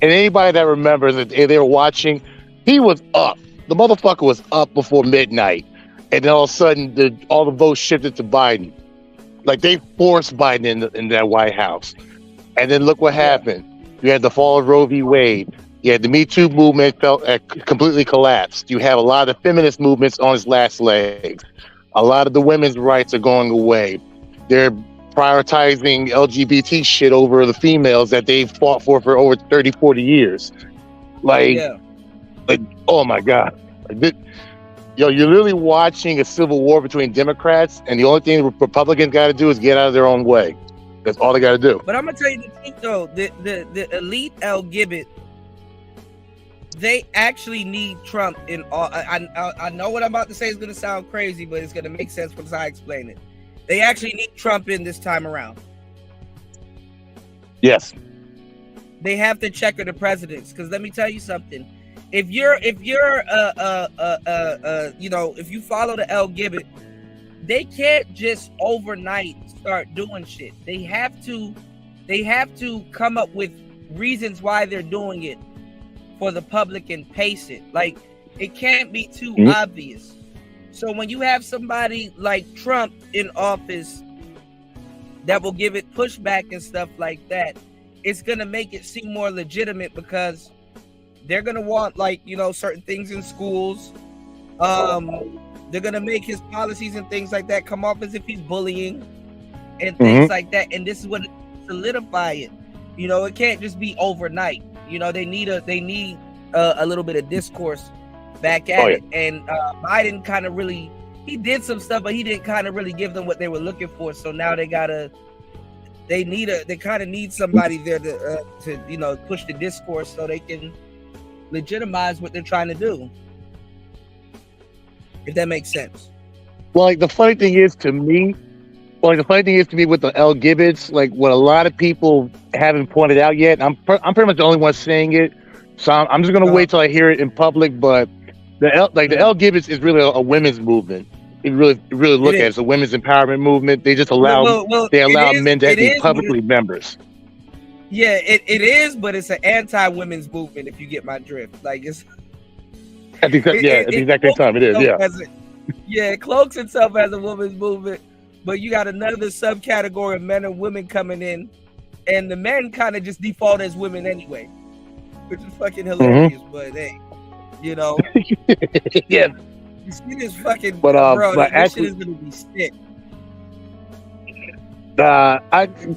anybody that remembers that they were watching, he was up. The motherfucker was up before midnight, and then all of a sudden, all the votes shifted to Biden. Like, they forced Biden in that White House, and then look what happened. You had the fall of Roe v. Wade. You had the Me Too movement completely collapsed. You have a lot of feminist movements on its last legs. A lot of the women's rights are going away. They're prioritizing LGBT shit over the females that they've fought for over 30, 40 years. Like, oh my God. You're literally watching a civil war between Democrats, and the only thing Republicans got to do is get out of their own way. That's all they got to do. But I'm gonna tell you the truth, though. The elite LGBT, they actually need Trump in all. I know what I'm about to say is gonna sound crazy, but it's gonna make sense once I explain it. They actually need Trump in this time around. Yes. They have to checker the presidents, because let me tell you something. If you're if you follow the LGBT, they can't just overnight start doing shit. They have to come up with reasons why they're doing it for the public and pace it. Like, it can't be too obvious. So when you have somebody like Trump in office that will give it pushback and stuff like that, it's gonna make it seem more legitimate, because they're gonna want, like, certain things in schools. They're gonna make his policies and things like that come off as if he's bullying and things like that. And this is what solidify it. It can't just be overnight. They need a little bit of discourse back at it. And Biden kind of he did some stuff, but he didn't kind of really give them what they were looking for. So now they kind of need somebody there to push the discourse so they can legitimize what they're trying to do. If that makes sense. Well, like, the funny thing is to me with the LGBT, like, what a lot of people haven't pointed out yet, I'm pretty much the only one saying it, so I'm just gonna wait till I hear it in public. But the LGBT is really a women's movement. It really look at it as a women's empowerment movement. They just allow men to be publicly members. Yeah, it is, but it's an anti-women's movement, if you get my drift. Like, it's at the exact same time it is. It cloaks itself as a women's movement, but you got another subcategory of men and women coming in, and the men kind of just default as women anyway, which is fucking hilarious. But hey, yeah. You see this fucking this shit is gonna be sick.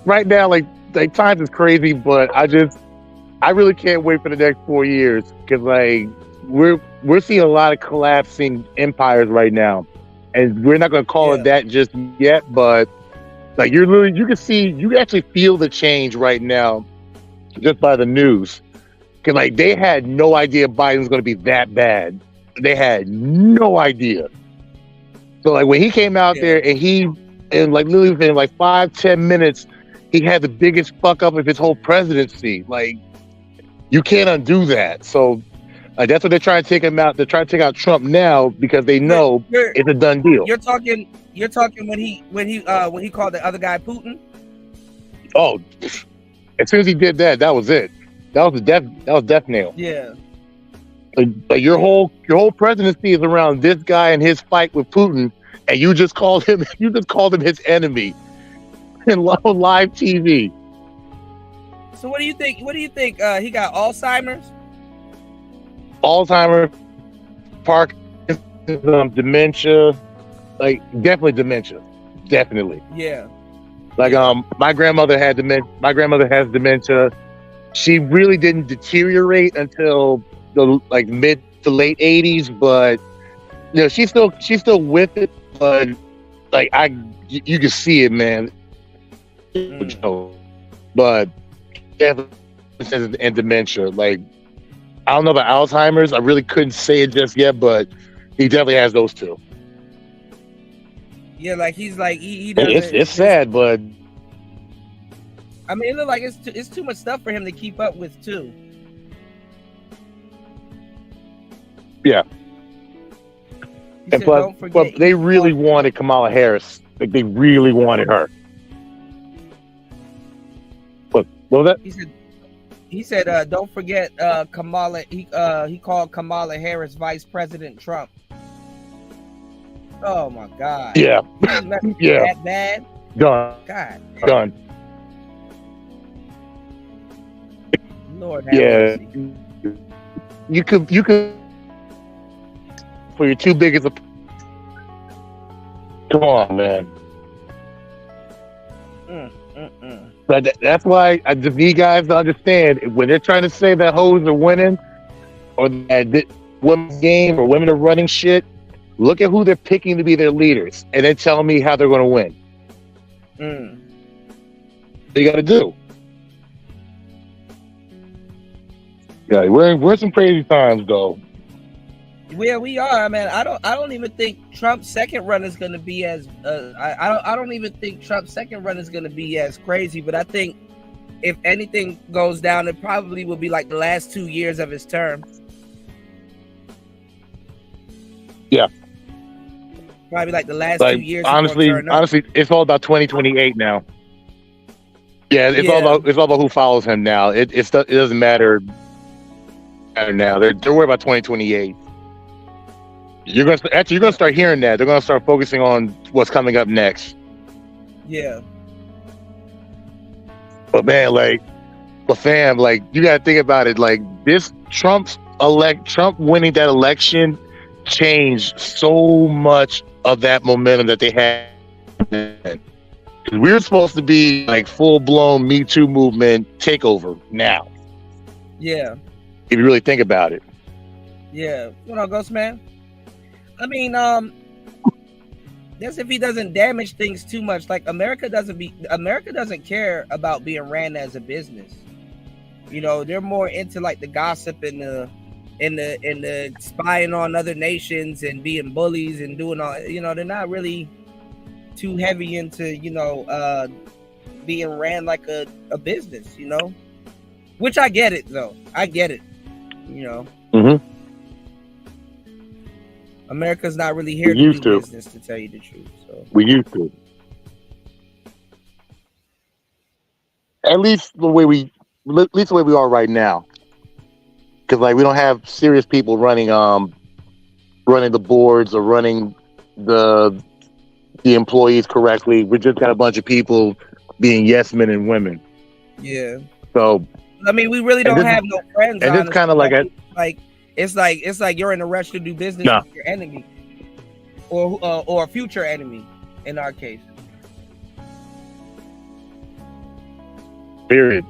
Right now, like times is crazy, but I really can't wait for the next 4 years, because like we're seeing a lot of collapsing empires right now, and we're not going to call it that just yet, but Like you can actually feel the change right now just by the news. Cause like they had no idea Biden was going to be that bad. They had no idea. So like when he came out there and like literally within like 5-10 minutes, he had the biggest fuck up of his whole presidency. Like you can't undo that. So that's what they're trying to take him out. They're trying to take out Trump now because they know it's a done deal. You're talking when he called the other guy Putin. Oh, as soon as he did that, that was it. That was death nail. Yeah. Like your whole presidency is around this guy and his fight with Putin, and you just called him his enemy in live TV. So what do you think? He got Alzheimer's? Alzheimer's, Parkinson's, dementia, like definitely dementia, definitely. Yeah. Like my grandmother had dementia. My grandmother has dementia. She really didn't deteriorate until the like mid to late 80s, but you know she's still with it. But like you can see it, man. But and dementia, like I don't know about Alzheimer's. I really couldn't say it just yet, but he definitely has those two. Yeah, like he's like he doesn't. It's sad, but I mean, it looks like it's too much stuff for him to keep up with too. Yeah. And plus, they really wanted Kamala Harris. Like they really wanted her. What was that? He said, don't forget Kamala. He called Kamala Harris Vice President Trump. Oh my God. Yeah. Yeah. That bad. Done. God. Done. Lord have mercy. You could for your two biggest. Come on, man. But that's why I just need guys to understand when they're trying to say that hoes are winning or that women's game or women are running shit. Look at who they're picking to be their leaders, and then tell me how they're going to win. What you got to do. Yeah, we're in some crazy times, though. Where we are, man, I don't even think Trump's second run is going to be as I don't even think Trump's second run is going to be as crazy. But I think if anything goes down, it probably will be like the last 2 years of his term. Yeah, probably like the last 2 years. Honestly, it's all about 2028 now. Yeah, it's all about who follows him now. It doesn't matter now. They're worried about 2028. You're gonna start hearing that. They're gonna start focusing on what's coming up next. Yeah. But man, fam, you gotta think about it. Like this Trump winning that election changed so much of that momentum that they had. We were supposed to be like full blown Me Too movement takeover now. Yeah. If you really think about it. Yeah. What up, Ghost Man? I mean, that's if he doesn't damage things too much. Like America doesn't care about being ran as a business. You know, they're more into like the gossip and the spying on other nations and being bullies and doing all. You know, they're not really too heavy into being ran like a business. You know, which I get it though. I get it. You know. Mm-hmm. America's not really here to do business, to tell you the truth. So we used to. At least the way we are right now, because we don't have serious people running the boards or running the employees correctly. We just got a bunch of people being yes men and women. Yeah. So I mean, we really don't have no friends. And it's kind of like It's like you're in a rush to do business with your enemy, or a future enemy, in our case. Period.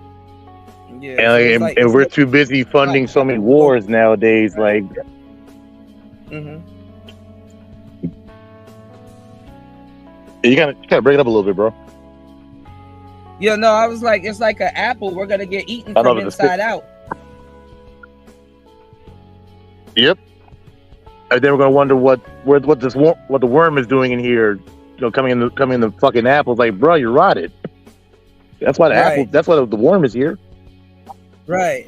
Yeah, and we're too busy funding so many wars nowadays. Mm-hmm. You gotta break it up a little bit, bro. Yeah, no, I was like, it's like an apple. We're gonna get eaten from inside out. Yep. And then we're gonna wonder what the worm is doing in here. You know, coming in the fucking apples. Like, bro, you're rotted. That's why the apple. That's why the worm is here. Right.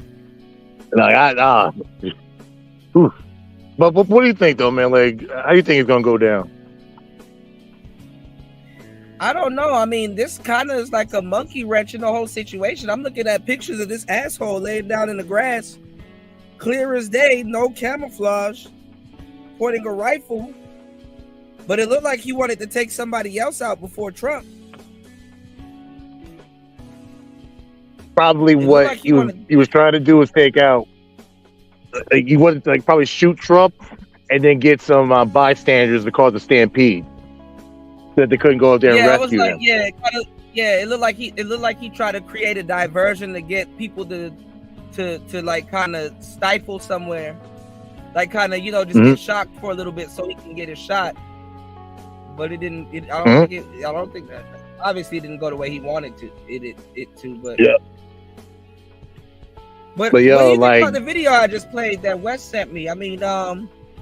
Like, But what do you think, though, man? Like, how do you think it's gonna go down? I don't know. I mean, this kind of is like a monkey wrench in the whole situation. I'm looking at pictures of this asshole laying down in the grass, clear as day, no camouflage, pointing a rifle. But it looked like he wanted to take somebody else out before Trump. Probably what like he was trying to do was take out. Like, he wanted to probably shoot Trump and then get some bystanders to cause a stampede. That they couldn't go up there and rescue him. It looked like he tried to create a diversion to get people to like kind of stifle somewhere, like kind of just get shocked for a little bit so he can get his shot. But it didn't. I don't think that. Obviously, it didn't go the way he wanted to. But yeah. But what do you think about the video I just played that Wes sent me? I mean,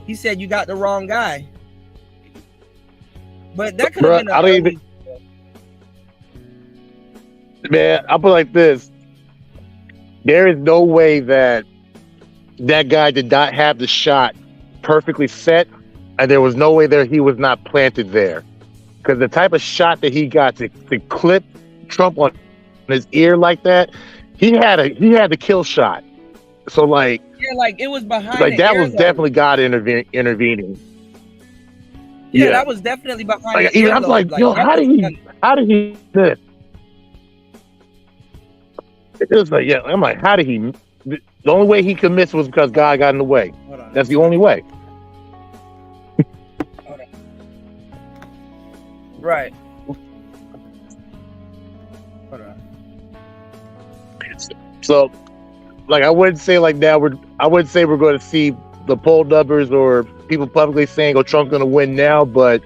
he said you got the wrong guy. But that could have been Man, I'll put it like this. There is no way that guy did not have the shot perfectly set, and there was no way that he was not planted there. Because the type of shot that he got to clip Trump on his ear like that, he had the kill shot. So like it was behind. Like that was definitely God intervening. Yeah, that was definitely behind. Like, even I'm like, yo, how did he miss? It was like, yeah, I'm like, how did he? The only way he could miss was because God got in the way. That's the only way. Right. Hold on. So, like, I wouldn't say like now I wouldn't say we're going to see the poll numbers or people publicly saying, "Oh, Trump's going to win now," but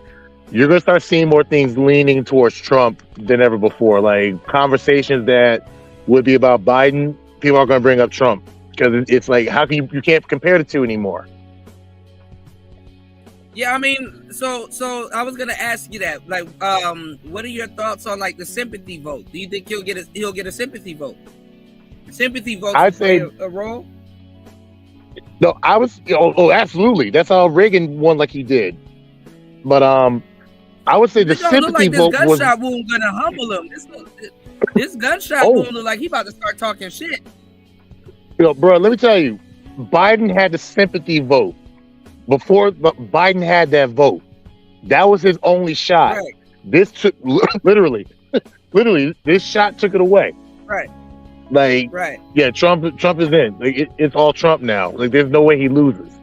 you're going to start seeing more things leaning towards Trump than ever before. Like conversations that would be about Biden, people are going to bring up Trump because it's like, how can you can't compare the two anymore. Yeah, I mean, so I was gonna ask you that. Like, what are your thoughts on like the sympathy vote? Do you think he'll get a sympathy vote? Sympathy vote. I'd say a role. No, I was. Absolutely. That's how Reagan won, like he did. But I would say the sympathy vote was. This gunshot wound gonna humble him. This gunshot wound look like he about to start talking shit. Bro, let me tell you, Biden had the sympathy vote. Before Biden had that vote, that was his only shot. Right. This took literally, this shot took it away. Right. Like, right. Yeah, Trump is in. Like, it's all Trump now. Like, there's no way he loses.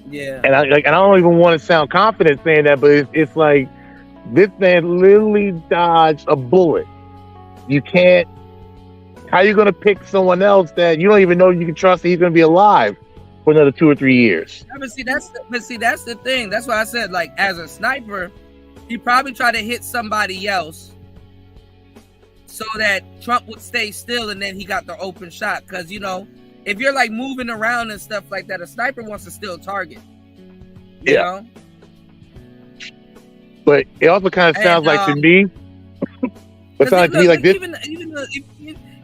Yeah. And I don't even want to sound confident saying that, but it's like this man literally dodged a bullet. You can't. How are you going to pick someone else that you don't even know you can trust that he's going to be alive for another 2 or 3 years? Yeah, but see, that's the thing. That's why I said, like, as a sniper, he probably tried to hit somebody else so that Trump would stay still, and then he got the open shot. Because, if you're like moving around and stuff like that, a sniper wants to still target. You know? But it also kind of sounds like to me. It sounds like to me like this.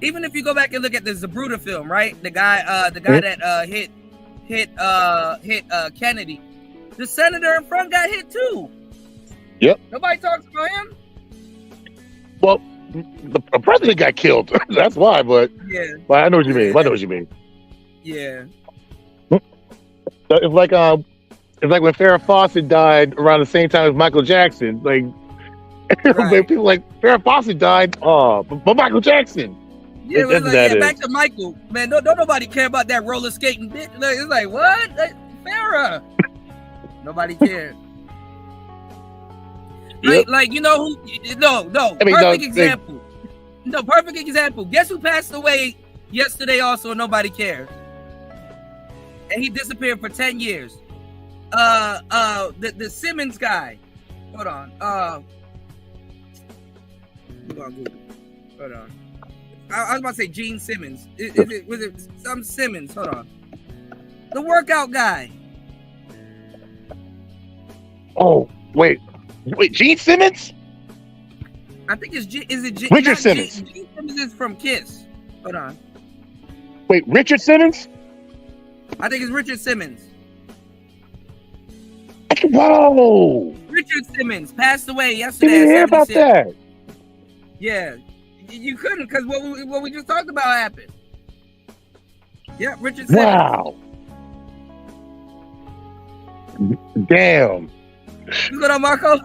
Even if you go back and look at the Zapruder film, right? The guy that hit Kennedy, the senator in front got hit too. Yep. Nobody talks about him. Well, the president got killed. That's why. But yeah. But I know what you mean. I know what you mean. Yeah. It's like when Farrah Fawcett died around the same time as Michael Jackson. Like, right. People like Farrah Fawcett died. But Michael Jackson. Yeah, back to Michael. Man, don't nobody care about that roller skating bitch. It's like, what? Farrah. Nobody cared. Yep. Like, you know who? No. Perfect example. No, perfect example. Guess who passed away yesterday also, nobody cared. And he disappeared for 10 years. The Simmons guy. Hold on. We're gonna Google. Hold on. I was about to say Gene Simmons. Was it some Simmons? Hold on. The workout guy. Oh, wait, Gene Simmons? I think it's Richard Simmons. Gene Simmons is from Kiss. Hold on. Wait, Richard Simmons? I think it's Richard Simmons. Whoa! Richard Simmons passed away yesterday. Didn't at hear about 76. that. Yeah, you couldn't because what we just talked about happened. Yeah, Richard Simmons. Wow. Damn. What's going on, Marco?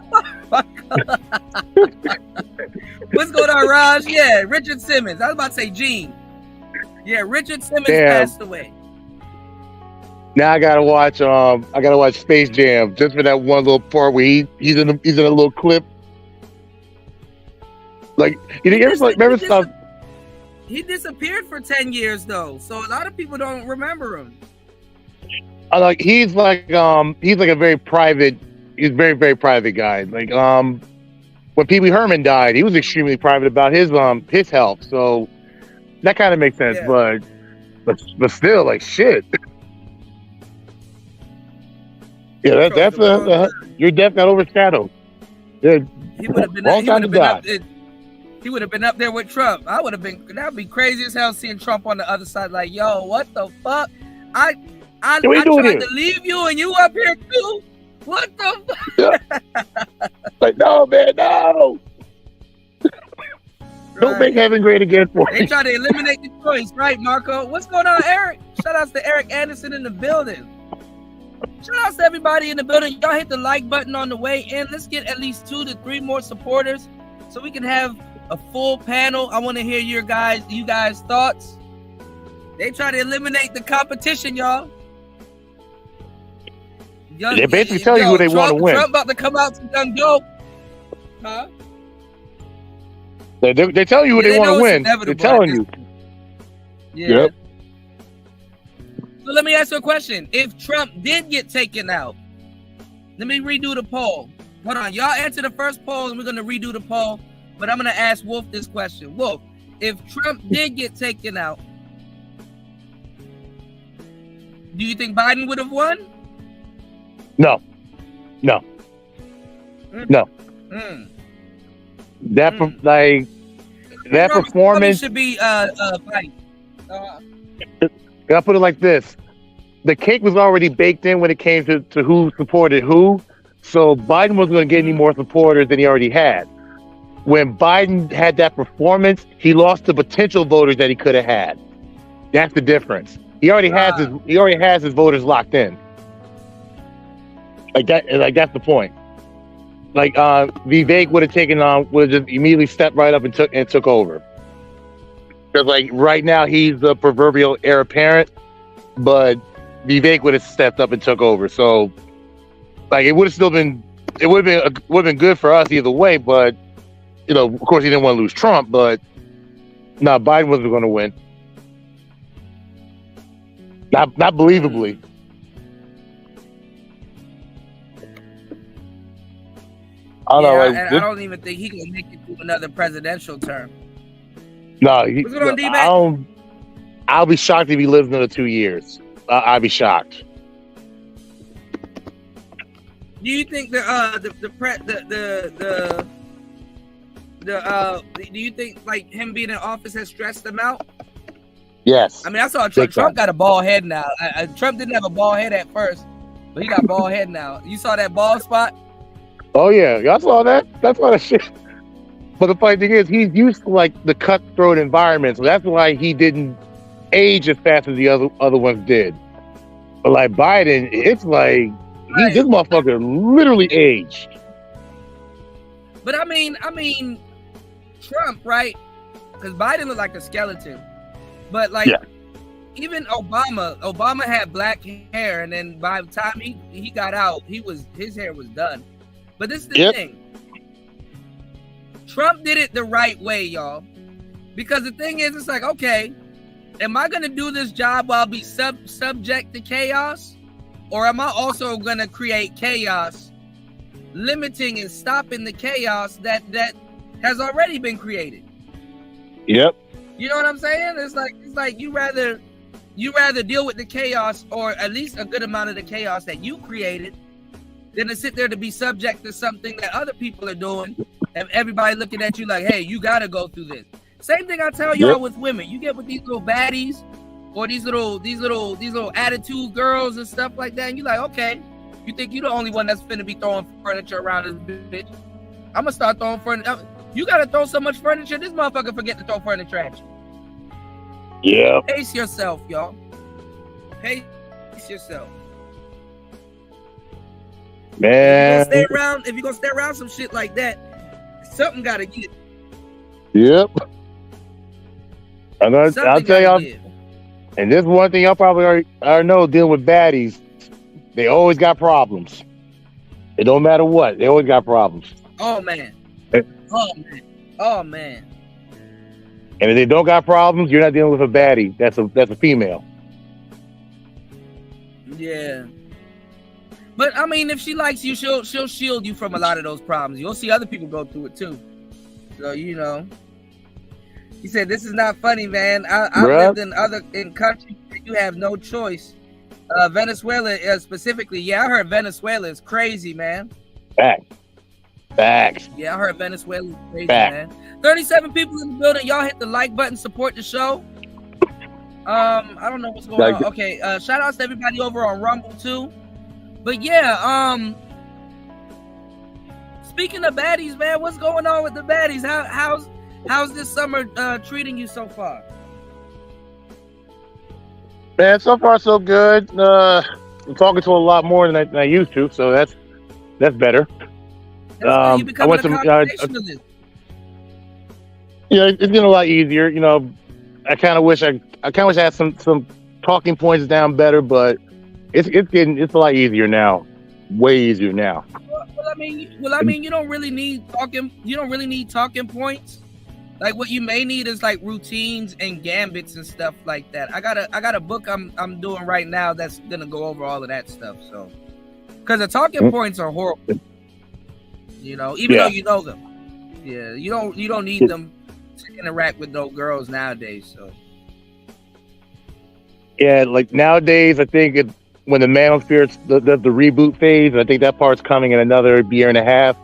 What's going on, Raj? Yeah, Richard Simmons. I was about to say Gene. Yeah, Richard Simmons passed away. Now I gotta watch Space Jam just for that one little part where he's in a little clip. Like remember stuff. He disappeared for 10 years though, so a lot of people don't remember him. He's like a very private. He's a very, very private guy. Like when Pee Wee Herman died, he was extremely private about his health. So that kind of makes sense. Yeah. But still, like shit. Yeah, your death got overshadowed. Yeah, he would have been. He would have been up there with Trump. I would have been. That'd be crazy as hell seeing Trump on the other side. Like, yo, what the fuck? I tried to leave you and you up here too. What the fuck? Like, no, man, no. Don't make heaven great again for me. They try to eliminate the choice, right, Marco? What's going on, Eric? Shout outs to Eric Anderson in the building. Shout outs to everybody in the building. Y'all hit the like button on the way in. Let's get at least 2 to 3 more supporters so we can have a full panel. I want to hear you guys' thoughts. They try to eliminate the competition, y'all. They basically tell you who they want to win. Trump about to come out to young dope. Huh? They tell you who they want to win. They're telling you. Yeah. Yep. So let me ask you a question. If Trump did get taken out, let me redo the poll. Hold on. Y'all answer the first poll and we're going to redo the poll. But I'm going to ask Wolf this question. Wolf, if Trump did get taken out, do you think Biden would have won? No. That performance should be fight. I'll put it like this. The cake was already baked in when it came to who supported who. So Biden wasn't going to get any more supporters than he already had. When Biden had that performance, he lost the potential voters that he could have had. That's the difference. He already has his voters locked in. Like that's the point. Like Vivek would have just immediately stepped right up and took over. Because like right now he's the proverbial heir apparent, but Vivek would have stepped up and took over. So like it would have been good for us either way. But of course he didn't want to lose Trump. But no, Biden wasn't going to win. Not believably. I don't even think he can make it through another presidential term. No, what's going on, D-Mac? I'll be shocked if he lives another 2 years. I'll be shocked. Do you think do you think like him being in office has stressed him out? Yes. I mean, I saw Trump got a bald head now. Trump didn't have a bald head at first, but he got bald head now. You saw that bald spot? Oh yeah, I saw that. That's why the shit. But the funny thing is, he's used to like the cutthroat environment, so that's why he didn't age as fast as the other ones did. But like Biden, it's like this motherfucker literally aged. But I mean, Trump, right? Because Biden looked like a skeleton. But like, even Obama had black hair, and then by the time he got out, his hair was done. But this is the thing. Trump did it the right way, y'all. Because the thing is, it's like, okay, am I going to do this job while I'll be subject to chaos? Or am I also going to create chaos, limiting and stopping the chaos that has already been created. Yep. You know what I'm saying? It's like you rather deal with the chaos, or at least a good amount of the chaos that you created, than to sit there to be subject to something that other people are doing, and everybody looking at you like, hey, you gotta go through this. Same thing I tell y'all with women. You get with these little baddies or these little attitude girls and stuff like that, and you like, okay, you think you the only one that's finna be throwing furniture around this bitch. I'm gonna start throwing furniture. You gotta throw so much furniture, this motherfucker forget to throw furniture at you. Yeah. Pace yourself, y'all. Pace yourself. Man. If you're gonna stay around some shit like that, something gotta get. Yep. I'll tell y'all, and this one thing y'all probably already know, dealing with baddies, they always got problems. It don't matter what, they always got problems. Oh man. Oh man. And if they don't got problems, you're not dealing with a baddie. That's a female. Yeah. But I mean, if she likes you, she'll shield you from a lot of those problems. You'll see other people go through it too. So you know. He said, "This is not funny, man. I lived in countries where you have no choice. Venezuela specifically. Yeah, I heard Venezuela is crazy, man. Facts. Yeah, I heard Venezuela is crazy, man. 37 people in the building. Y'all hit the like button, support the show. I don't know what's going on. Okay, shout outs to everybody over on Rumble too. But yeah, speaking of baddies, man, what's going on with the baddies? How's this summer treating you so far? Man, so far so good. I'm talking to a lot more than I used to, so that's better. You becoming a conversationalist. Yeah, it's getting a lot easier. You know, I kind of wish I had some talking points down better, but it's a lot easier now. Way easier now. Well, I mean, you don't really need talking points. Like what you may need is like routines and gambits and stuff like that. I got a book I'm doing right now that's gonna go over all of that stuff. So, because the talking points are horrible. You know, even though you know them. Yeah, you don't need them to interact with those girls nowadays. So. Yeah, like nowadays, I think when the Manosphere does the reboot phase, I think that part's coming in another year and a half.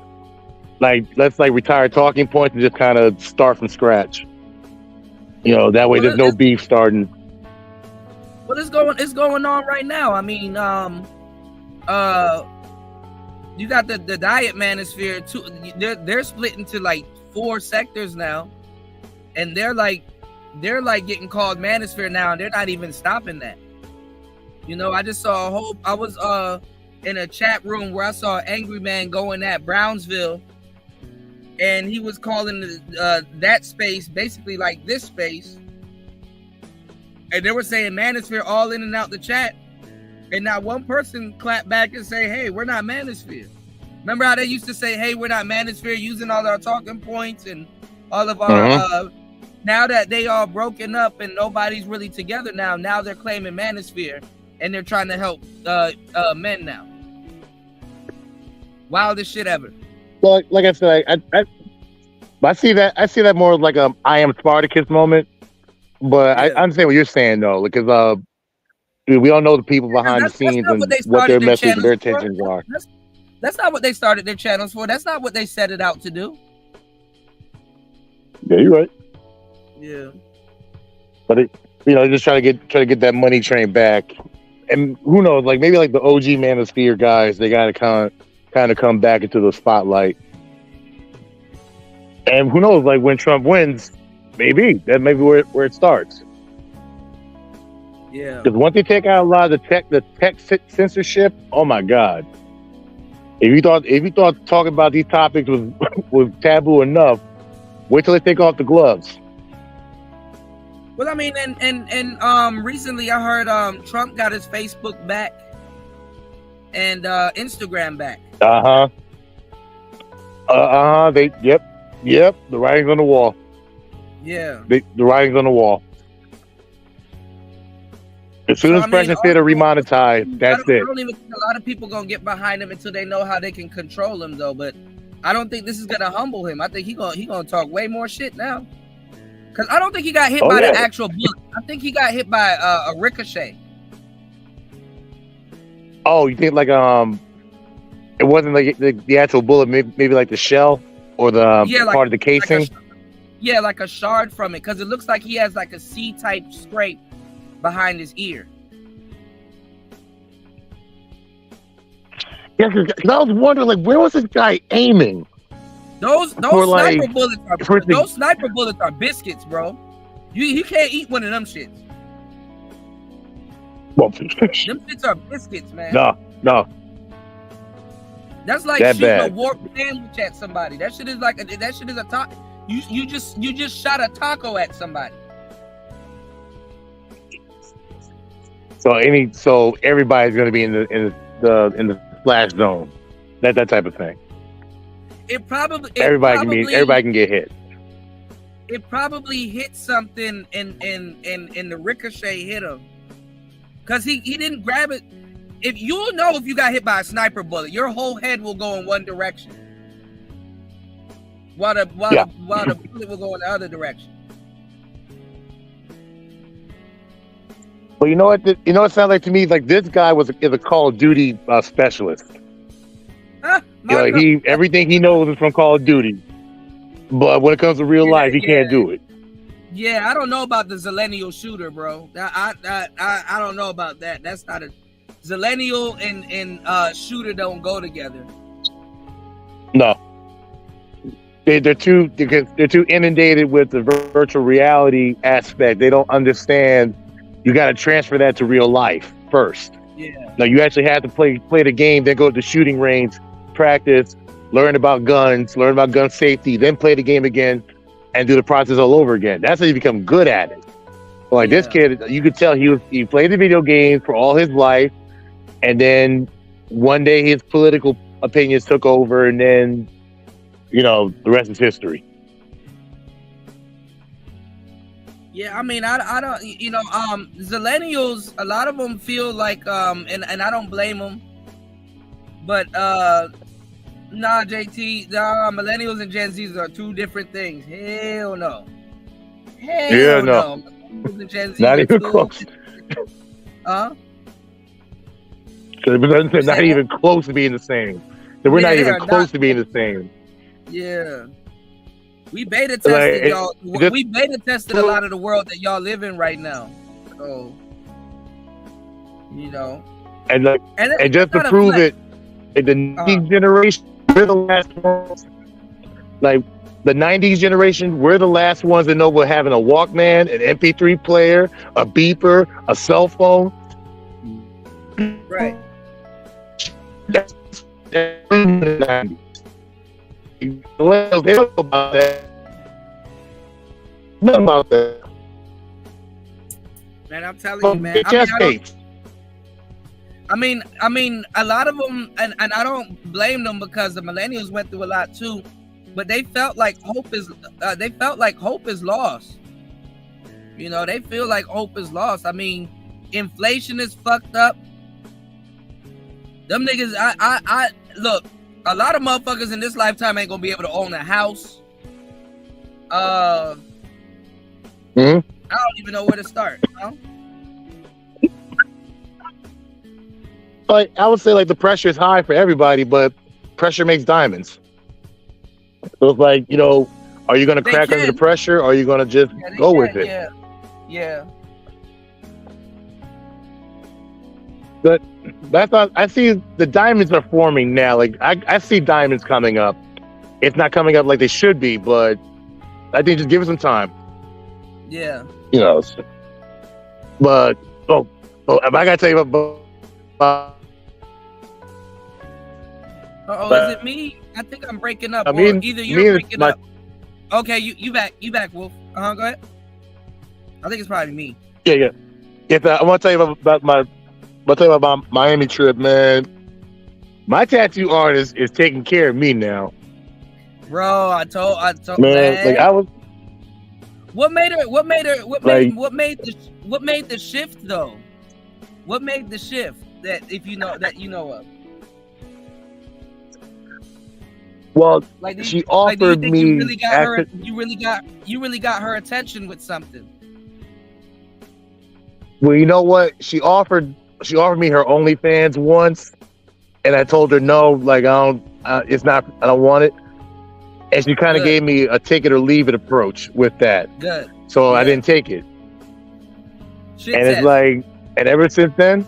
Like, let's retire talking points and just kind of start from scratch. You know, that way there's no beef starting. Well, it's going on right now. I mean, you got the diet manosphere too. They're split into like 4 sectors now, and they're like getting called manosphere now, and they're not even stopping that. You know, I just saw I was in a chat room where I saw an angry man going at Brownsville, and he was calling that space basically like this space, and they were saying manosphere all in and out the chat, and not one person clapped back and say, hey, we're not manosphere. Remember how they used to say, hey, we're not manosphere, using all our talking points and all of our now that they all broken up and nobody's really together now they're claiming manosphere, and they're trying to help men now. Wildest shit ever. Well, like I said, I see that more like a I am Spartacus moment. But I understand what you're saying though, because we all know the people behind the scenes and what their message and their intentions are. That's not what they started their channels for. That's not what they set it out to do. Yeah, you're right. Yeah. But just try to get that money train back. And who knows, like maybe like the OG Manosphere guys, they gotta kind of come back into the spotlight. And who knows, like when Trump wins, maybe where it starts. Yeah. Because once they take out a lot of the tech censorship, oh my God. If you thought talking about these topics was taboo enough, wait till they take off the gloves. Well, I mean, and recently I heard Trump got his Facebook back and Instagram back. Yep. The writing's on the wall. Yeah. The writing's on the wall. As soon as President Theater remonetized, that's it. I don't even think a lot of people gonna get behind him until they know how they can control him, though. But I don't think this is gonna humble him. I think he gonna talk way more shit now. Cause I don't think he got hit by the actual bullet. I think he got hit by a ricochet. Oh, you think like it wasn't like the actual bullet, maybe like the shell or the part of the casing? Like a shard from it, because it looks like he has like a C-type scrape behind his ear. Yeah, because I was wondering, like, where was this guy aiming? Those sniper bullets are biscuits, bro. You can't eat one of them shits. Well, them shits are biscuits, man. No. That's like that shooting bad. a warped sandwich at somebody. That shit is a taco. You just shot a taco at somebody. So everybody's going to be in the splash zone, that type of thing. Everybody can get hit. It probably hit something and the ricochet hit him, because he didn't grab it. If you'll know if you got hit by a sniper bullet, your whole head will go in one direction, while the bullet will go in the other direction. Well, you know what it sounds like to me? Like this guy is a Call of Duty specialist. Everything he knows is from Call of Duty, but when it comes to real life, he can't do it. Yeah, I don't know about the Zillennial shooter, bro. I don't know about that. That's not a Zillennial and shooter don't go together. No, they're too inundated with the virtual reality aspect. They don't understand. You got to transfer that to real life first. Yeah. Now you actually have to play the game, then go to the shooting range, practice, learn about guns, learn about gun safety, then play the game again, and do the process all over again. That's how you become good at it. Like this kid, you could tell he played the video games for all his life, and then one day his political opinions took over, and then the rest is history. Yeah, I mean, I don't, Zillennials, a lot of them feel like, and I don't blame them, but, millennials and Gen Zs are two different things. Hell no. Hell no. Not even close. Huh? Not even close to being the same. So we're not even close to being the same. Yeah. We beta tested y'all. We beta tested a lot of the world that y'all live in right now. So, and just to prove it, in the 90s generation, we're the last ones. Like the 90s generation, we're the last ones that know we're having a Walkman, an MP3 player, a beeper, a cell phone. Right. That's in the 90s. They don't know about that. Nothing about that. Man, I'm telling you, man. I mean, a lot of them, and I don't blame them, because the millennials went through a lot too, but they felt like hope is lost. They feel like hope is lost. I mean, inflation is fucked up. Them niggas, I look. A lot of motherfuckers in this lifetime ain't gonna be able to own a house. I don't even know where to start. But I would say like the pressure is high for everybody, but pressure makes diamonds. So it's like, are you gonna crack under the pressure, or are you gonna just go with it? Yeah. But I see the diamonds are forming now. Like I see diamonds coming up. It's not coming up like they should be, but I think just give it some time. Yeah. But I gotta tell you about. Is it me? I think I'm breaking up. Either you're breaking up. Okay, you back, Wolf. Go ahead. I think it's probably me. Yeah. I want to tell you about my Miami trip, man. My tattoo artist is taking care of me now. Bro, I told man. Like I was. What made the shift though? What made the shift that you know of? Well, Like, do you, she like, do you offered think me. you really got her? after- You really got her attention with something. Well, you know what? She offered me her OnlyFans once, and I told her no. Like I don't. It's not. I don't want it. And she kind of Good. gave me a take it or leave it approach with that. Good. So I Good. didn't take it. Shit And it's test. like, and ever since then,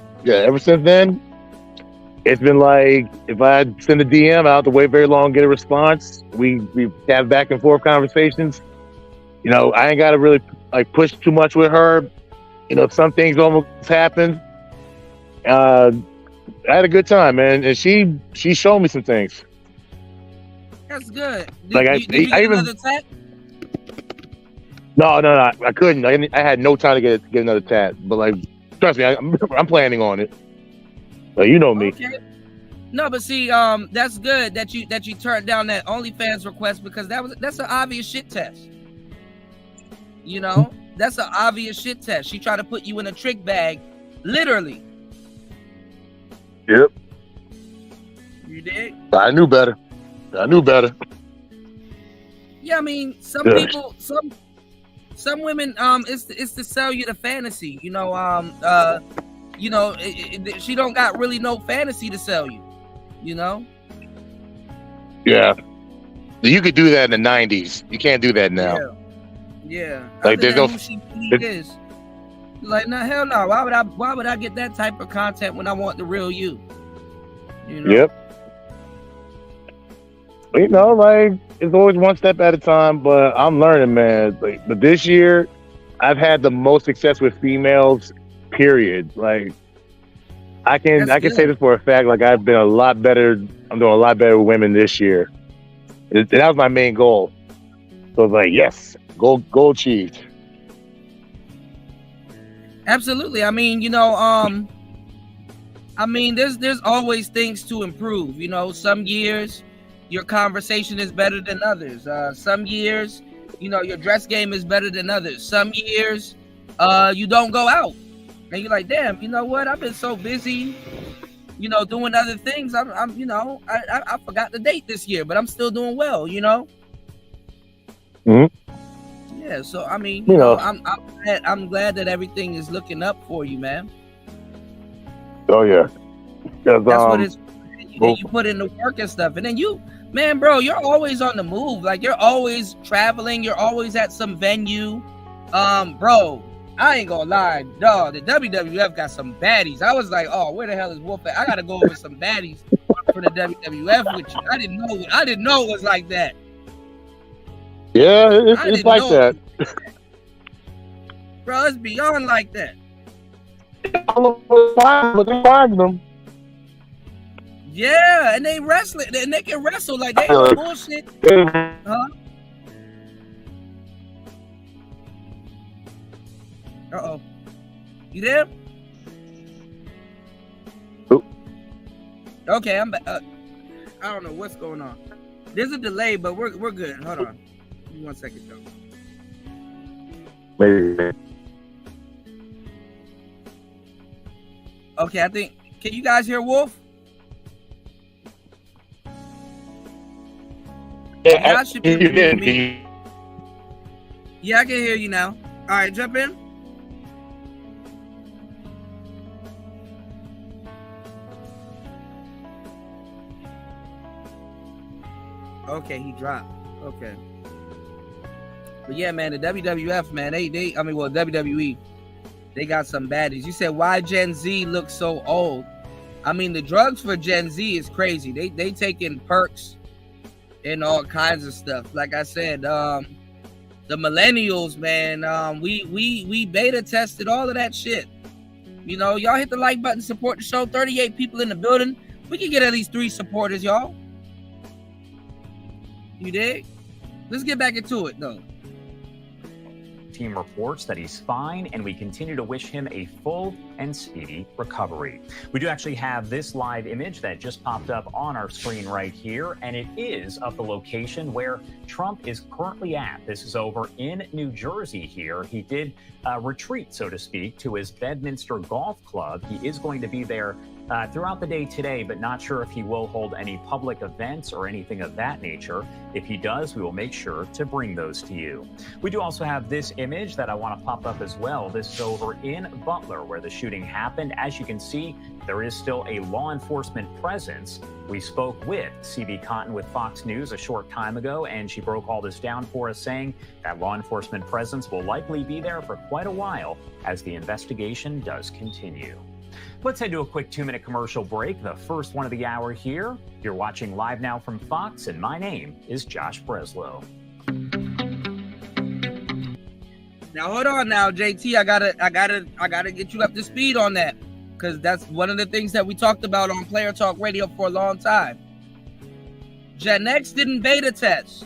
it's been like, if I send a DM, I don't have to wait very long to get a response. We have back and forth conversations. You know, I ain't got to really like push too much with her. You know, some things almost happen. I had a good time, man, and she showed me some things. That's good. Did, Like, did you I get even- another tat? No, I couldn't. I had no time to get another tat. But like, trust me, I'm planning on it. But you know me. Okay. No, but see, that's good that you turned down that OnlyFans request, because that's an obvious shit test. You know, that's an obvious shit test. She tried to put you in a trick bag, literally. Yep. You dig? I knew better. Yeah, I mean, some Yeah. people, some women, it's to sell you the fantasy. You know, she don't got really no fantasy to sell you. You know. Yeah. You could do that in the 90s. You can't do that now. Yeah. Like, Other there's than no- who she really is. Like, no, hell no. Why would I get that type of content when I want the real you? You know? Yep. You know, like, it's always one step at a time, but I'm learning, man. Like, but this year, I've had the most success with females, period. Like, I can say this for a fact. Like, I'm doing a lot better with women this year. That was my main goal. So it's like, yes, goal achieved. Absolutely. I mean, you know, there's always things to improve. You know, some years your conversation is better than others. Some years, you know, your dress game is better than others. Some years, you don't go out, and you're like, damn, you know what? I've been so busy, you know, doing other things. I'm you know, I forgot the date this year, but I'm still doing well. You know. Mm-hmm. Yeah. So I mean, You know. I'm glad that everything is looking up for you, man. Oh yeah. That's what it's. And you put in the work and stuff, and then man, bro, you're always on the move. Like, you're always traveling. You're always at some venue. Bro, I ain't gonna lie, dog. The WWF got some baddies. I was like, oh, where the hell is Wolf at? I gotta go over some baddies for the WWF with you. I didn't know it was like that. Yeah, it's like that. Bro, it's beyond like that. Find them. Yeah, and they wrestling, and they can wrestle like they ain't bullshit. Huh? Uh-oh. You there? Oop. Okay, I'm back. I don't know what's going on. There's a delay, but we're good. Hold on. Give me 1 second, though. Maybe. Okay, I think. Can you guys hear Wolf? Yeah, Y'all should be able to hear me. Yeah, I can hear you now. All right, jump in. Okay, he dropped. Okay. But yeah, man, the WWF, man, WWE, they got some baddies. You said, why Gen Z looks so old? I mean, the drugs for Gen Z is crazy. They taking perks and all kinds of stuff. Like I said, the millennials, man, we beta tested all of that shit. You know, y'all hit the like button, support the show. 38 people in the building. We can get at least 3 supporters, y'all. You dig? Let's get back into it, though. Team reports that he's fine, and we continue to wish him a full and speedy recovery. We do actually have this live image that just popped up on our screen right here, and it is of the location where Trump is currently at. This is over in New Jersey here. He did retreat, so to speak, to his Bedminster Golf Club. He is going to be there throughout the day today, but not sure if he will hold any public events or anything of that nature. If he does, we will make sure to bring those to you. We do also have this image that I want to pop up as well. This is over in Butler where the shooting happened. As you can see, there is still a law enforcement presence. We spoke with CB Cotton with Fox News a short time ago, and she broke all this down for us, saying that law enforcement presence will likely be there for quite a while as the investigation does continue. Let's head to a quick 2-minute commercial break, the first one of the hour here. You're watching live now from Fox, and my name is Josh Breslow. Now hold on now, JT. I gotta get you up to speed on that, because that's one of the things that we talked about on Player Talk Radio for a long time. Gen X didn't beta test.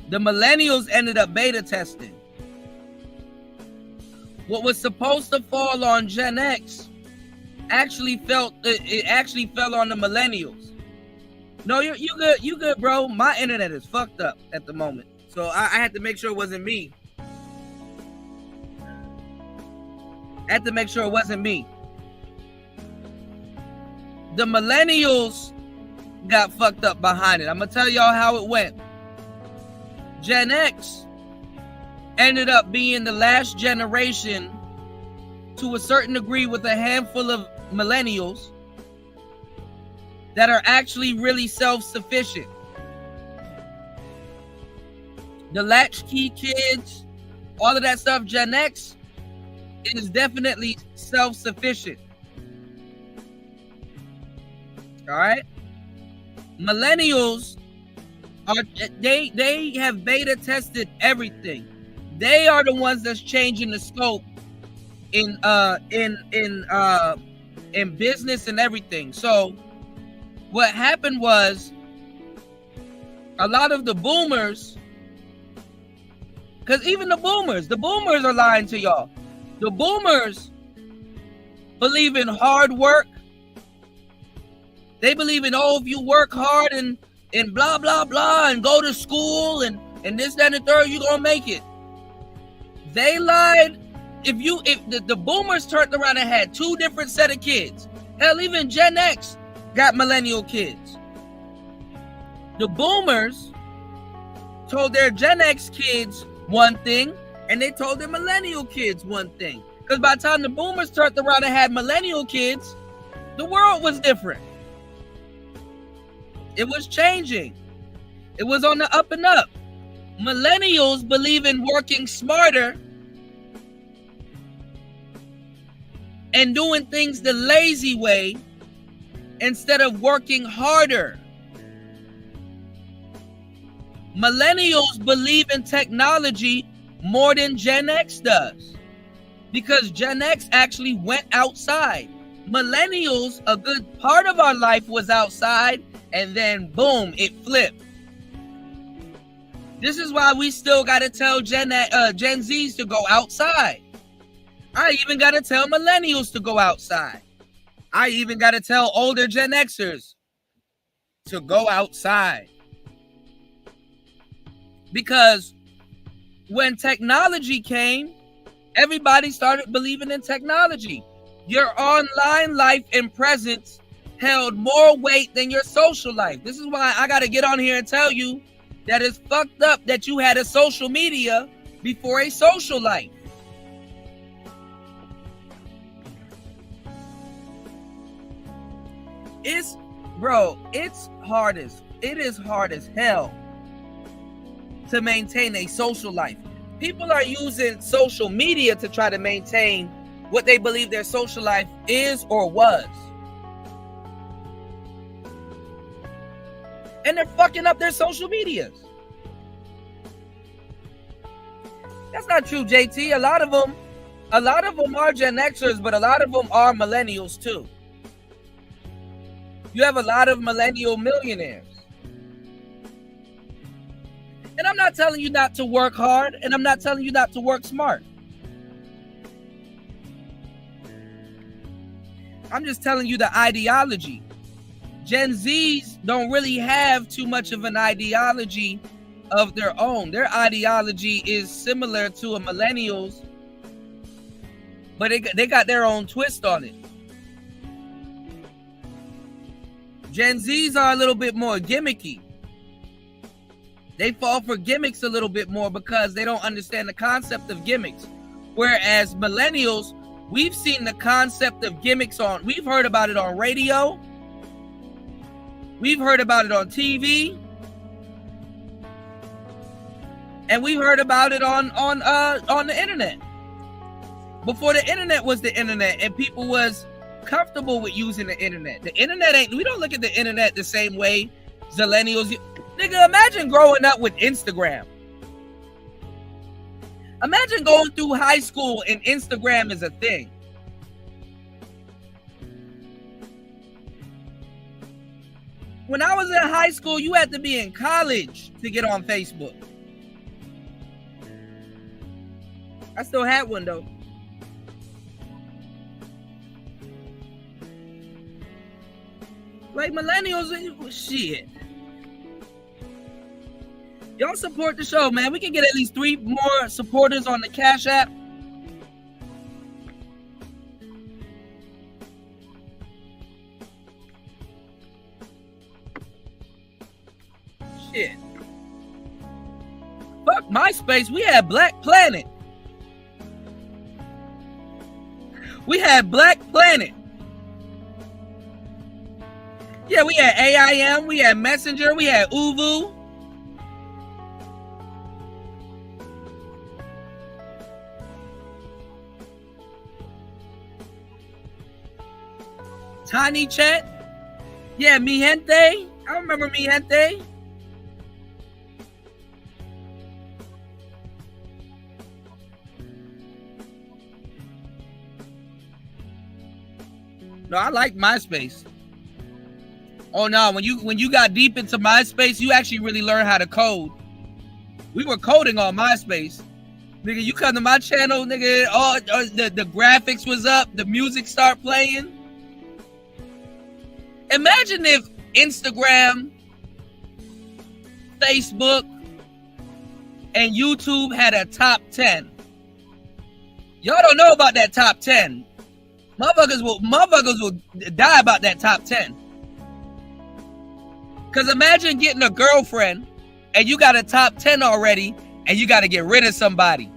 The millennials ended up beta testing. What was supposed to fall on Gen X actually fell on the millennials. No, you good, bro. My internet is fucked up at the moment, so I had to make sure it wasn't me. The millennials got fucked up behind it. I'm gonna tell y'all how it went. Gen X ended up being the last generation, to a certain degree, with a handful of millennials that are actually really self-sufficient. The latchkey kids, all of that stuff, Gen X is definitely self-sufficient. All right? Millennials they have beta tested everything. They are the ones that's changing the scope in business and everything. So what happened was, a lot of the boomers, because even the boomers are lying to y'all. The boomers believe in hard work. They believe in, if you work hard and blah blah blah and go to school and this, that, and the third, you're gonna make it. They lied. If the boomers turned around and had 2 different set of kids. Hell, even Gen X got millennial kids. The boomers told their Gen X kids one thing, and they told their millennial kids one thing. Because by the time the boomers turned around and had millennial kids, the world was different. It was changing. It was on the up and up. Millennials believe in working smarter and doing things the lazy way instead of working harder. Millennials believe in technology more than Gen X does, because Gen X actually went outside. Millennials, a good part of our life was outside, and then boom, it flipped. This is why we still got to tell Gen Zs to go outside. I even got to tell millennials to go outside. I even got to tell older Gen Xers to go outside. Because when technology came, everybody started believing in technology. Your online life and presence held more weight than your social life. This is why I got to get on here and tell you that it's fucked up that you had a social media before a social life. It's hard as hell to maintain a social life. People are using social media to try to maintain what they believe their social life is or was. And they're fucking up their social medias. That's not true, JT. A lot of them are Gen Xers, but a lot of them are millennials too. You have a lot of millennial millionaires. And I'm not telling you not to work hard, and I'm not telling you not to work smart. I'm just telling you the ideology. Gen Zs don't really have too much of an ideology of their own. Their ideology is similar to a millennials, but they got their own twist on it. Gen Zs are a little bit more gimmicky. They fall for gimmicks a little bit more because they don't understand the concept of gimmicks. Whereas millennials, we've seen the concept of gimmicks we've heard about it on radio. We've heard about it on TV. And we've heard about it on the internet. Before the internet was the internet and people was comfortable with using the internet. The internet we don't look at the internet the same way Zillennials. Nigga, imagine growing up with Instagram. Imagine going through high school and Instagram is a thing. When I was in high school, you had to be in college to get on Facebook. I still had one though. Like millennials, shit. Y'all support the show, man. We can get at least 3 more supporters on the Cash App. Shit. Fuck MySpace. We had Black Planet. We had Black Planet. Yeah, we had AIM, we had Messenger, we had Uvu. Tiny Chat. Yeah, Mi Gente. I remember Mi Gente. No, I like MySpace. Oh no, when you got deep into MySpace, you actually really learned how to code. We were coding on MySpace. Nigga, you come to my channel, nigga, the graphics was up, the music start playing. Imagine if Instagram, Facebook, and YouTube had a top 10. Y'all don't know about that top 10. Motherfuckers will die about that top 10. Because imagine getting a girlfriend and you got a top 10 already and you got to get rid of somebody.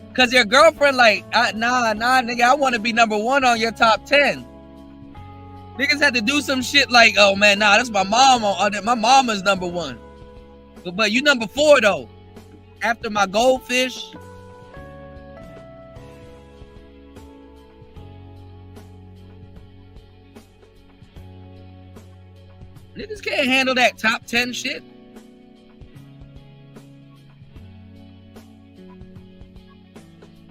Because your girlfriend like, nah, nigga, I want to be number 1 on your top 10. Niggas had to do some shit like, oh man, nah, that's my mom. My mama's number 1. But you number 4 though. After my goldfish. Niggas can't handle that top 10 shit.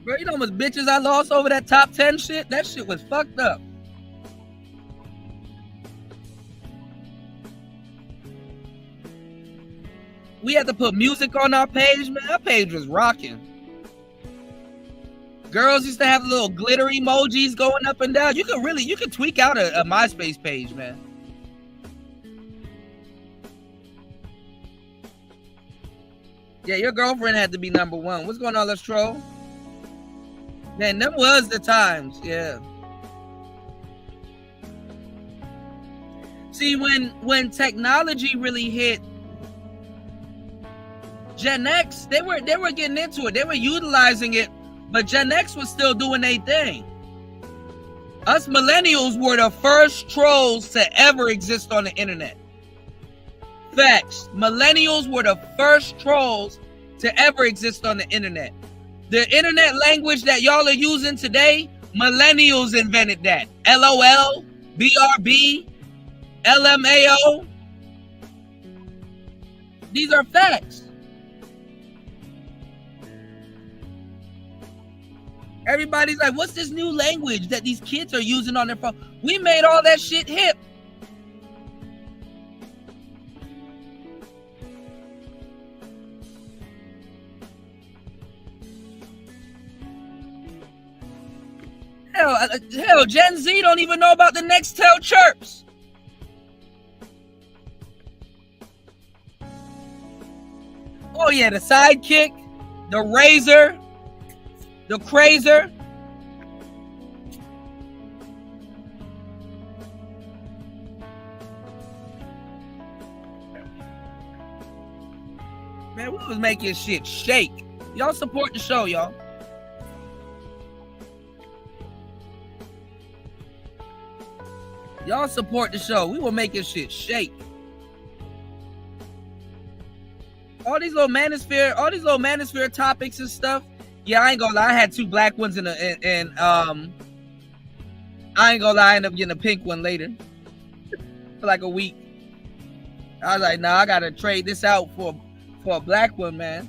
Bro, you know how much bitches I lost over that top 10 shit? That shit was fucked up. We had to put music on our page, man. Our page was rocking. Girls used to have little glitter emojis going up and down. You could tweak out a MySpace page, man. Yeah, your girlfriend had to be number 1. What's going on, let's troll? Man, them was the times, yeah. See, when technology really hit Gen X, they were getting into it. They were utilizing it, but Gen X was still doing their thing. Us millennials were the first trolls to ever exist on the internet. Facts. Millennials were the first trolls to ever exist on the internet. The internet language that y'all are using today, millennials invented that. LOL, BRB, LMAO. These are facts. Everybody's like, what's this new language that these kids are using on their phone? We made all that shit hip. Hell, Gen Z don't even know about the Nextel chirps. Oh yeah, the Sidekick, the Razor, the Crazer. Man, we was making shit shake. Y'all support the show, y'all. Y'all support the show. We were making shit shake. All these little manosphere topics and stuff. Yeah, I ain't gonna lie. I had 2 black ones and I ain't gonna lie. I ended up getting a pink one later for like a week. I was like, nah, I gotta trade this out for a black one, man.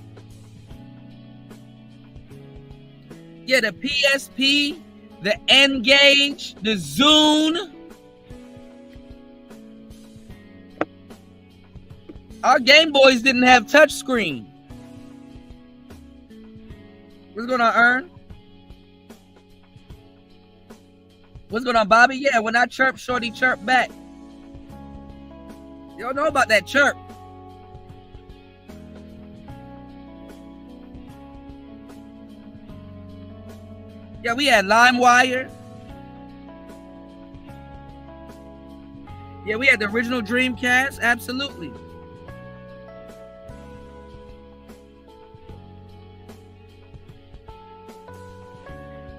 Yeah, the PSP, the N-Gage, the Zune. Our Game Boys didn't have touchscreen. What's going on, Ern? What's going on, Bobby? Yeah, when I chirp, Shorty chirp back. Y'all know about that chirp. Yeah, we had LimeWire. Yeah, we had the original Dreamcast. Absolutely.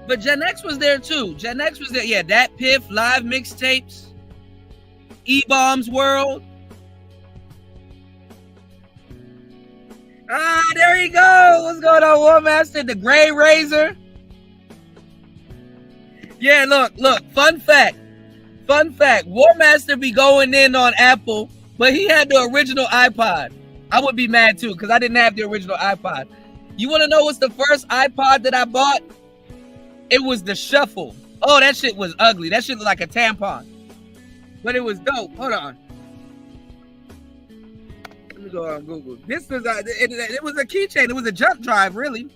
But Gen X was there too. Gen X was there. Yeah, that Piff, live mixtapes, E-Bombs World. Ah, there he goes. What's going on, War Master? The Gray Razor. Yeah, look. Fun fact. War Master be going in on Apple, but he had the original iPod. I would be mad too, because I didn't have the original iPod. You want to know what's the first iPod that I bought? It was the Shuffle. Oh, that shit was ugly. That shit looked like a tampon. But it was dope. Hold on. Let me go on Google. This was it was a keychain. It was a jump drive, really.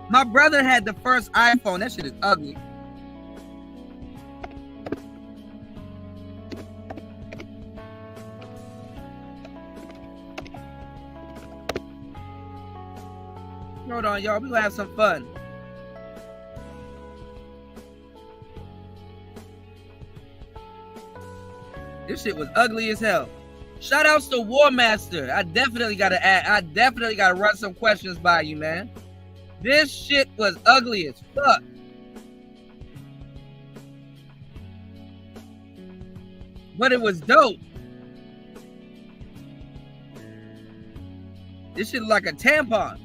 My brother had the first iPhone. That shit is ugly. Hold on, y'all. We gonna have some fun. This shit was ugly as hell. Shout outs to War Master. I definitely gotta run some questions by you, man. This shit was ugly as fuck. But it was dope. This shit look like a tampon.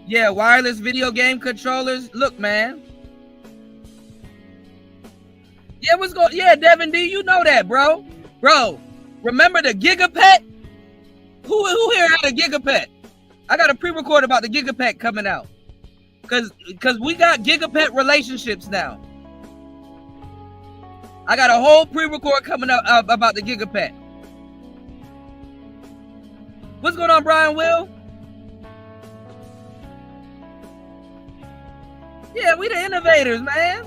Yeah, wireless video game controllers. Look, man. Yeah, what's going? Yeah, Devin D, you know that, bro. Bro, remember the Gigapet? Who here had a Gigapet? I got a pre-record about the Gigapet coming out. Cause we got Gigapet relationships now. I got a whole pre-record coming up about the Gigapet. What's going on, Brian Will? Yeah, we the innovators, man.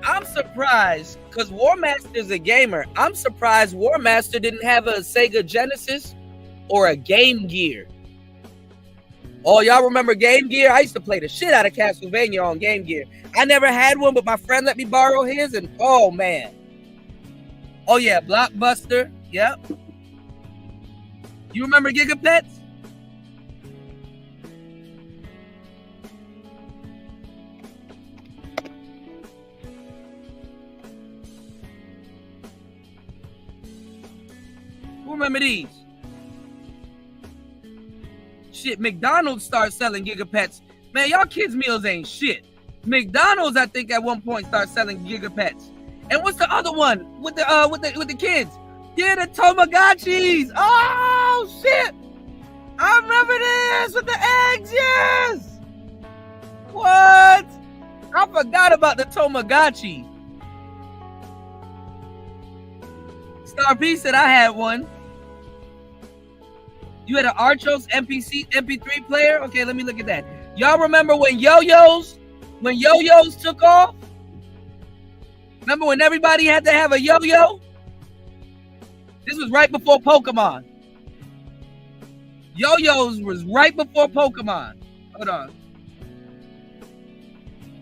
I'm surprised because War Master's a gamer. I'm surprised War Master didn't have a Sega Genesis or a Game Gear. Oh, y'all remember Game Gear? I used to play the shit out of Castlevania on Game Gear. I never had one, but my friend let me borrow his, and oh man. Oh yeah, Blockbuster. Yep. You remember Gigapets? Who remember these? Shit, McDonald's started selling Gigapets. Man, y'all kids' meals ain't shit. McDonald's, I think, at one point started selling Gigapets. And what's the other one with the kids? Yeah, the Tamagotchis. Oh shit! I remember this with the eggs. Yes. I forgot about the Tamagotchi. Star P said I had one. You had an Archos MP3 player? Okay, let me look at that. Y'all remember when yo-yos took off? Remember when everybody had to have a yo-yo? This was right before Pokemon. Yo-yos was right before Pokemon. Hold on.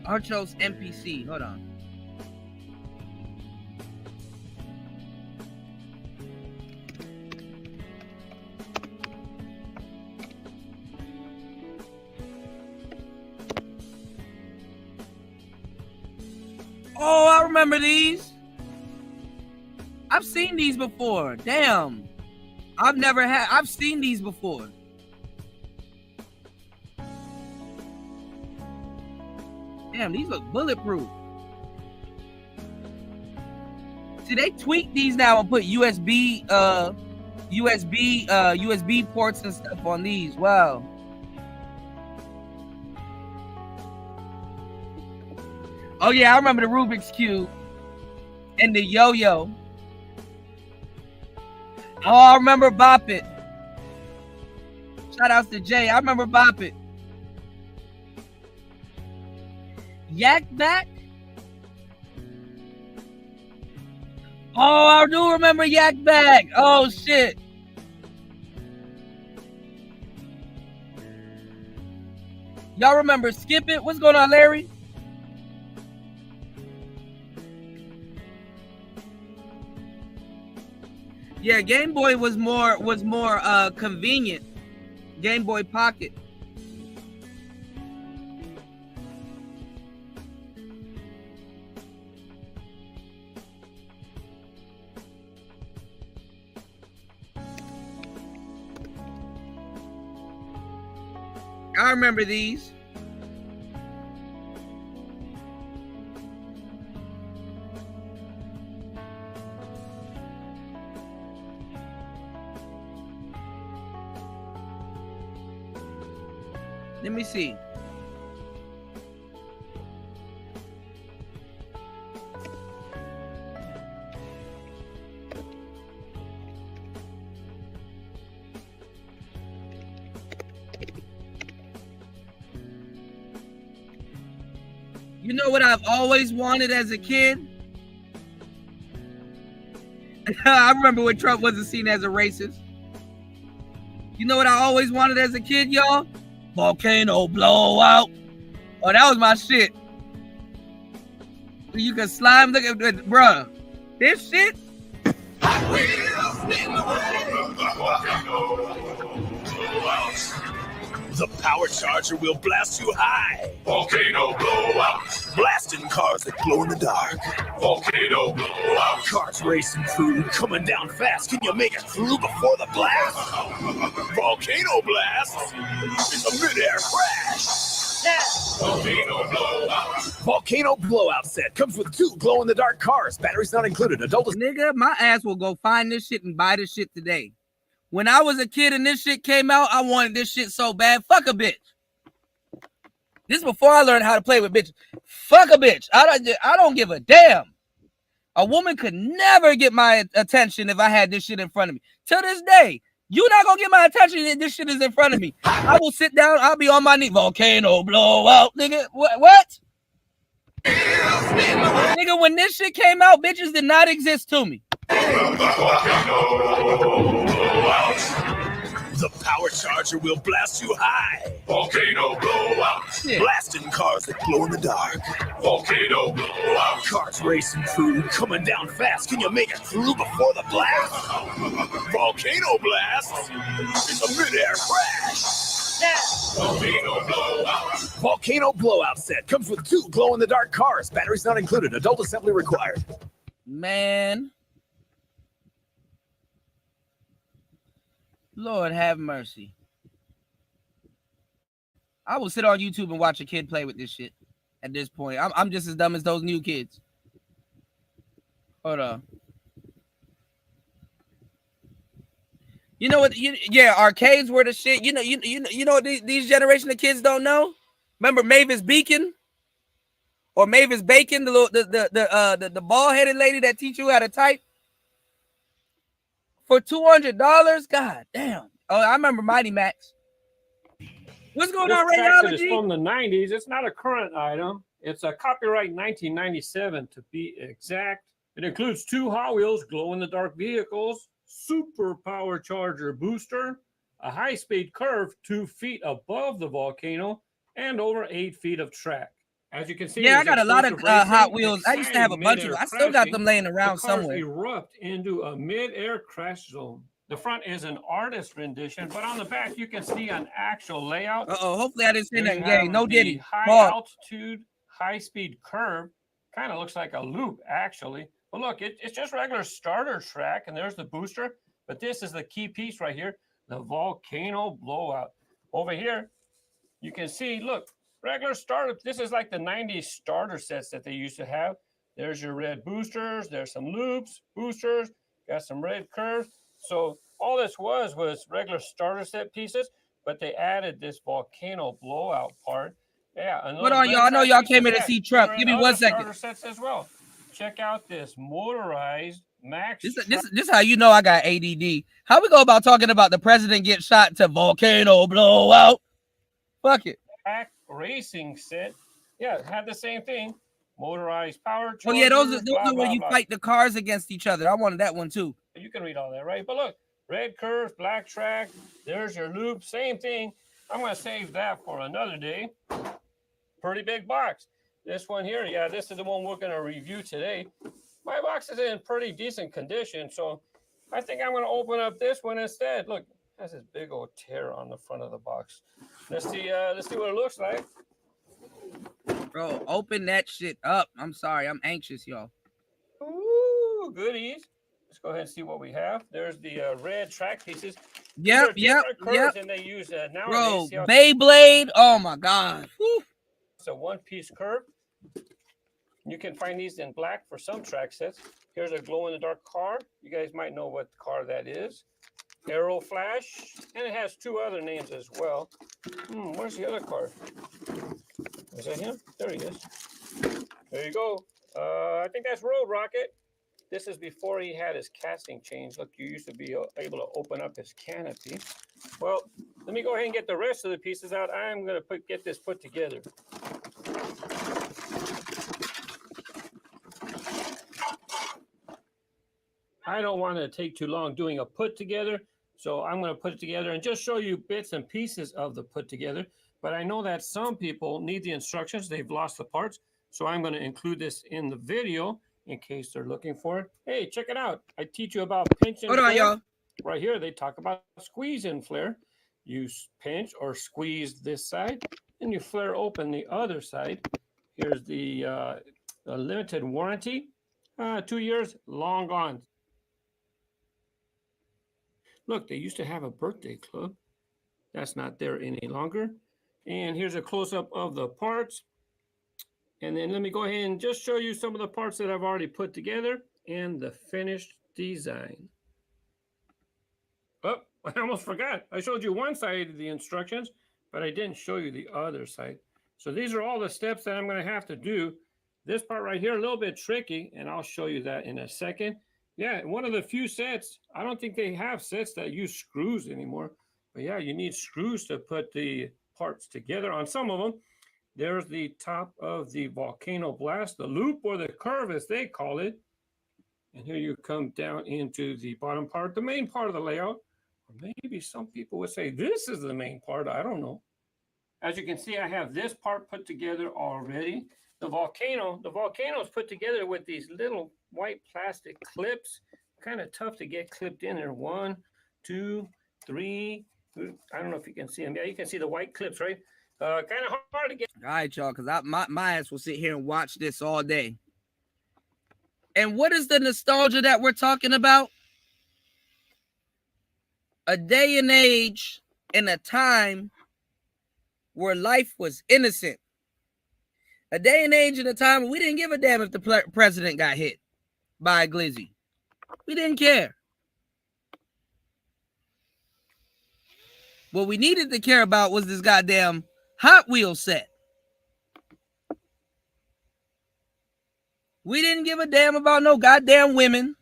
Archos NPC. Hold on. Oh, I remember these. I've seen these before. Damn. I've seen these before. Damn, these look bulletproof. See, they tweak these now and put USB ports and stuff on these. Wow. Oh yeah, I remember the Rubik's Cube and the yo-yo. Oh, I remember Bop It. Shout outs to Jay. I remember Bop It. Yak Back. Oh, I do remember Yak Back. Oh shit. Y'all remember Skip It? What's going on, Larry? Yeah, Game Boy was more convenient. Game Boy Pocket. I remember these. Let me see. You know what I've always wanted as a kid? I remember when Trump wasn't seen as a racist. You know what I always wanted as a kid, y'all? Volcano blowout. Oh, that was my shit. You can slime. Look at that, bruh. This shit. The power charger will blast you high. Volcano blowout. Blasting cars that glow in the dark. Volcano blowout. Cars racing through, coming down fast. Can you make it through before the blast? Volcano blast is a midair crash. Yeah. Volcano blowout. Volcano blowout set comes with 2 glow-in-the-dark cars. Batteries not included. Adult. Nigga, my ass will go find this shit and buy this shit today. When I was a kid and this shit came out, I wanted this shit so bad. Fuck a bitch. This is before I learned how to play with bitches. Fuck a bitch. I don't give a damn. A woman could never get my attention if I had this shit in front of me. Till this day, you're not gonna get my attention if this shit is in front of me. I will sit down. I'll be on my knee. Volcano blowout, nigga. What? Nigga, when this shit came out, bitches did not exist to me. The power charger will blast you high. Volcano blowout. Yeah. Blasting cars that glow in the dark. Volcano blowout. Cars racing through, coming down fast. Can you make it through before the blast? Volcano blast is a midair crash. Yeah. Volcano blowout. Volcano blowout set comes with 2 glow-in-the-dark cars. Batteries not included. Adult assembly required. Man. Lord have mercy. I will sit on YouTube and watch a kid play with this shit at this point. I'm just as dumb as those new kids. Hold on. You know what? Yeah, arcades were the shit. You know what these generation of kids don't know? Remember Mavis Beacon? Or Mavis Bacon, the bald-headed lady that teach you how to type for $200. God damn. Oh, I remember Mighty Max. What's going on, Radiology? It's Radiology? from the 90s. It's not a current item. It's a copyright 1997 to be exact. It includes 2 Hot Wheels glow-in-the-dark vehicles, super power charger booster, a high-speed curve 2 feet above the volcano, and over 8 feet of track. As you can see, Yeah, I got a lot of Hot Wheels. I used to have a bunch of them. I still got them laying around the cars somewhere. Erupt into a mid-air crash zone. The front is an artist rendition, but on the back you can see an actual layout. Hopefully I didn't say There nothing you gay. have No the Diddy. high Pause. altitude, high speed curve. Kind of looks like a loop, actually. But look, it's just regular starter track, and there's the booster. But this is the key piece right here, the volcano blowout. Over here, you can see, look, regular starter. This is like the 90s starter sets that they used to have. There's your red boosters. There's some loops, boosters, got some red curves. So all this was regular starter set pieces, but they added this volcano blowout part. Yeah. Hold on, y'all. I know y'all came here to see Trump. Give me 1 second. Starter sets as well. Check out this motorized Max. This how you know I got ADD. How we go about talking about the president get shot to volcano blowout? Fuck it. Track racing set. Yeah, it had the same thing. Motorized power charger. Oh yeah, those are blah, where blah, you blah. fight the cars against each other. I wanted that one too. You can read all that, right? But look, red curves, black track. There's your loop. Same thing. I'm going to save that for another day. Pretty big box. This one here, yeah, this is the one we're going to review today. My box is in pretty decent condition, so I think I'm going to open up this one instead. Look, it has this big old tear on the front of the box. Let's see what it looks like. Bro, open that shit up. I'm sorry. I'm anxious, y'all. Ooh, goodies. Let's go ahead and see what we have. There's the red track pieces. Yep. And they use Bro, nowadays. Beyblade. Oh my God. Whew. It's a one-piece curve. You can find these in black for some track sets. Here's a glow-in-the-dark car. You guys might know what car that is. Aero Flash, and it has 2 other names as well. Where's the other car? Is that him? There he is. There you go. I think that's Road Rocket. This is before he had his casting change. Look, you used to be able to open up his canopy. Well, let me go ahead and get the rest of the pieces out. I'm going to get this put together. I don't want to take too long doing a put together, so I'm going to put it together and just show you bits and pieces of the put together. But I know that some people need the instructions. They've lost the parts, so I'm going to include this in the video in case they're looking for it. Hey, check it out. I teach you about pinch and flare. Hold on, y'all. Right here, they talk about squeeze and flare. You pinch or squeeze this side, and you flare open the other side. Here's the limited warranty. 2 years, long gone. Look, they used to have a birthday club. That's not there any longer. And here's a close-up of the parts. And then let me go ahead and just show you some of the parts that I've already put together and the finished design. Oh, I almost forgot. I showed you one side of the instructions, but I didn't show you the other side. So these are all the steps that I'm going to have to do. This part right here, a little bit tricky, and I'll show you that in a second. Yeah, one of the few sets, I don't think they have sets that use screws anymore. But yeah, you need screws to put the parts together on some of them. There's the top of the volcano blast, the loop or the curve as they call it. And here you come down into the bottom part, the main part of the layout. Or maybe some people would say this is the main part. I don't know. As you can see, I have this part put together already. The volcano is put together with these little white plastic clips. Kind of tough to get clipped in there. 1, 2, 3. I don't know if you can see them. Yeah, you can see the white clips, right? Kind of hard to get. All right, y'all, because my ass will sit here and watch this all day. And what is the nostalgia that we're talking about? A day and age in a time where life was innocent. A day and age in a time where we didn't give a damn if the president got hit by a glizzy. We didn't care. What we needed to care about was this goddamn Hot Wheels set. We didn't give a damn about no goddamn women.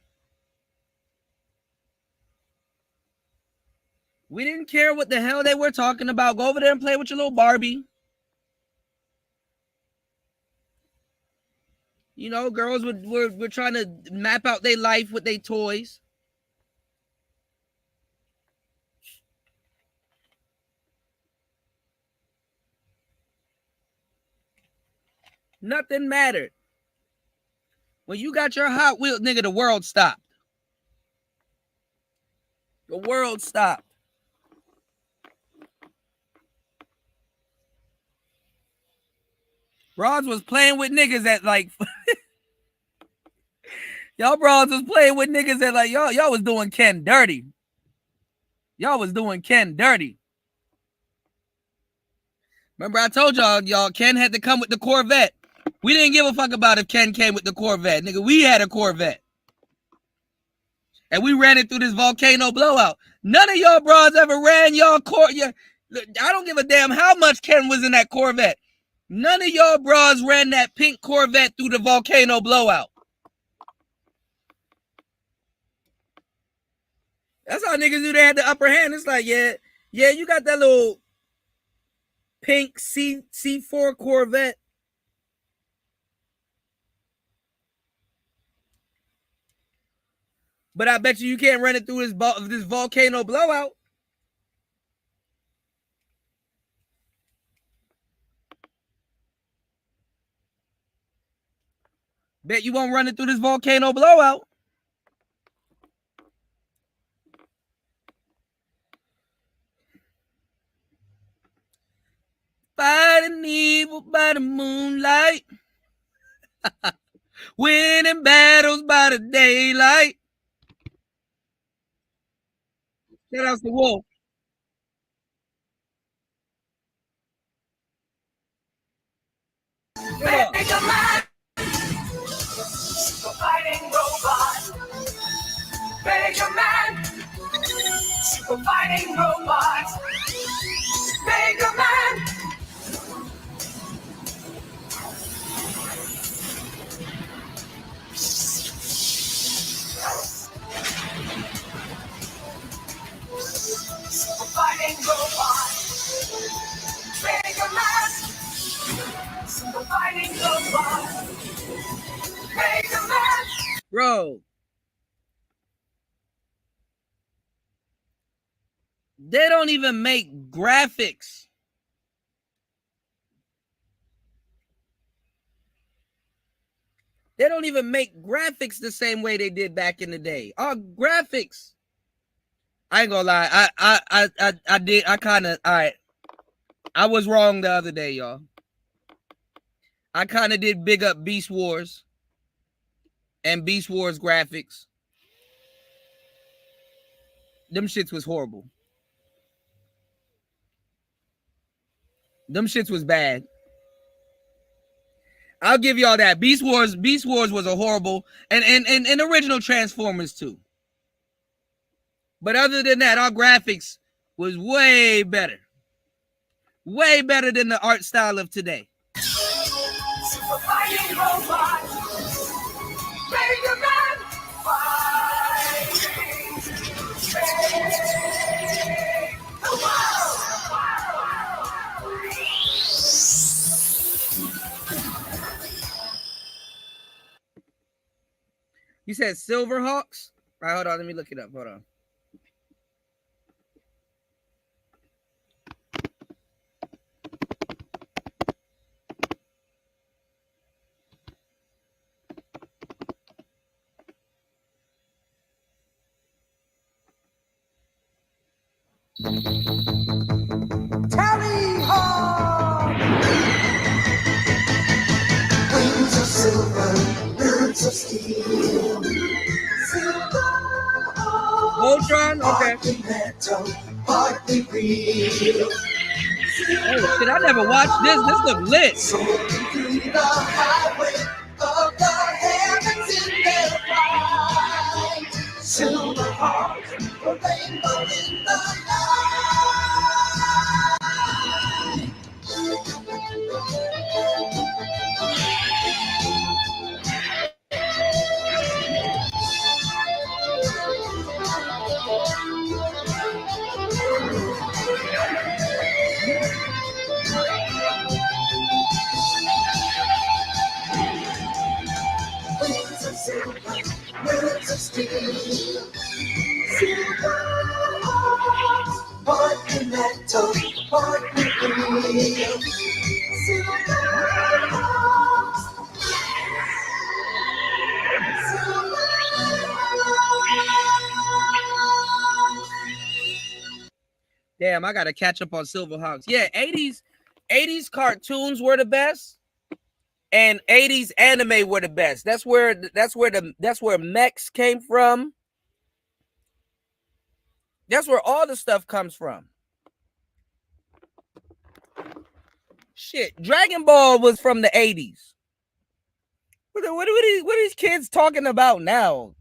We didn't care what the hell they were talking about. Go over there and play with your little Barbie. You know, girls were trying to map out their life with their toys. Nothing mattered. When you got your Hot Wheels, nigga, the world stopped. The world stopped. Bros was playing with niggas at like y'all bros was playing with niggas that like y'all was doing Ken dirty. Y'all was doing Ken dirty. Remember I told y'all Ken had to come with the Corvette. We didn't give a fuck about if Ken came with the Corvette. Nigga, we had a Corvette. And we ran it through this volcano blowout. None of y'all bros ever ran y'all I don't give a damn how much Ken was in that Corvette. None of y'all bros ran that pink Corvette through the volcano blowout. That's how niggas knew they had the upper hand. It's like, yeah, you got that little pink C4 Corvette. But I bet you can't run it through this volcano blowout. Bet you won't run it through this volcano blowout. Fighting evil by the moonlight. Winning battles by the daylight. Shout out to Wolf. Make a man. Super fighting robot. Make a man. Super fighting robot. Make a man. Super fighting robot. Make a man. Super fighting robot. Make a man. Bro. They don't even make graphics. They don't even make graphics the same way they did back in the day. Our graphics. I ain't gonna lie. I was wrong the other day, y'all. I kind of did big up Beast Wars and Beast Wars graphics. Them shits was horrible. Them shits was bad. I'll give y'all that. Beast Wars was a horrible and original Transformers too. But other than that, our graphics was way better. Way better than the art style of today. Super fighting robot. Mega Man. Fighting. The world. You said Silverhawks? All right, hold on. Let me look it up. Hold on. Tally ho! Wings of silver, birds of steel. Silver, Voltron? Okay. metal, partly real. Oh shit, I never watched this. This look lit. Soaring through the highway of the heavens in their flight. Silver hearts, a rainbow in the night. steel. Silver hearts, partly metal, partly real. Silver hearts. Damn, I gotta catch up on Silverhawks. Yeah, 80s cartoons were the best, and 80s anime were the best. That's where mechs came from. That's where all the stuff comes from. Shit, Dragon Ball was from the 80s. What are these kids talking about now?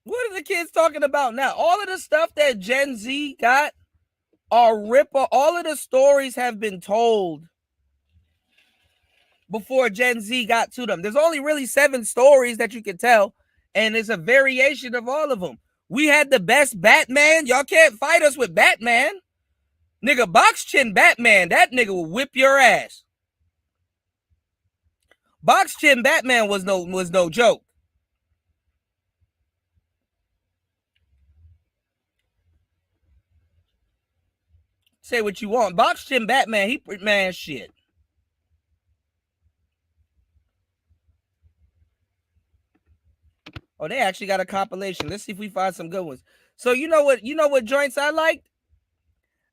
What are the kids talking about now? All of the stuff that Gen Z got are ripper. All of the stories have been told before Gen Z got to them. There's only really 7 stories that you can tell, and it's a variation of all of them. We had the best Batman. Y'all can't fight us with Batman. Nigga, Box Chin Batman, that nigga will whip your ass. Box Chin Batman was no joke. Say what you want. Box Chin Batman, man, shit. Oh, they actually got a compilation. Let's see if we find some good ones. So you know what joints I liked?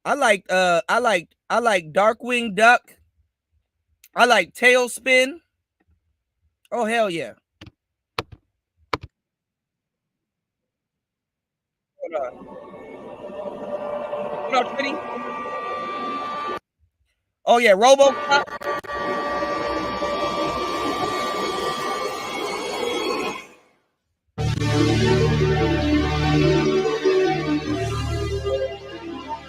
I like Darkwing Duck. I like Tailspin. Oh, hell yeah. Hold on. What up, Titty? Oh yeah, RoboCop.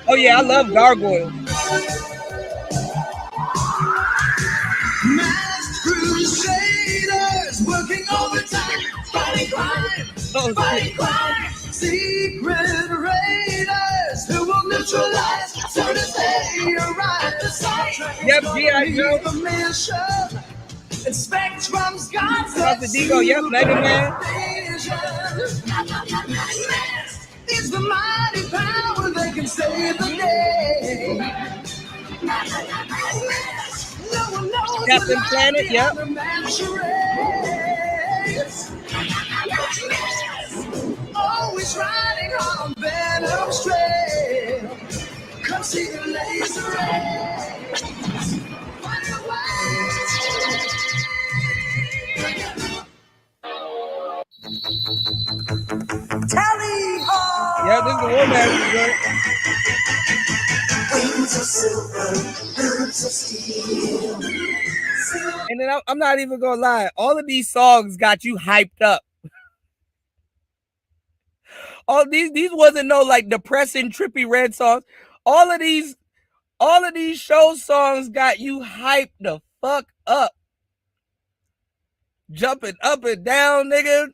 Oh yeah, I love Gargoyles. Masked crusaders working overtime, fighting crime, fighting crime. Secret raiders who will neutralize soon as they arrive at sight. Yep, G.I. Joe. The mission. And Spectrum's got Dr. Digo, yep, Mega Man. Is the mighty power that can save the day. No one knows Captain Planet, yep. Always riding on Venom's trail. Come see the laser rays. Find your way. Tally ho! Yeah, this is the woman. Wings of silver, birds of steel. And then I'm not even gonna lie, all of these songs got you hyped up. All these wasn't no like depressing, trippy red songs. All of these show songs got you hyped the fuck up. Jumping up and down, nigga.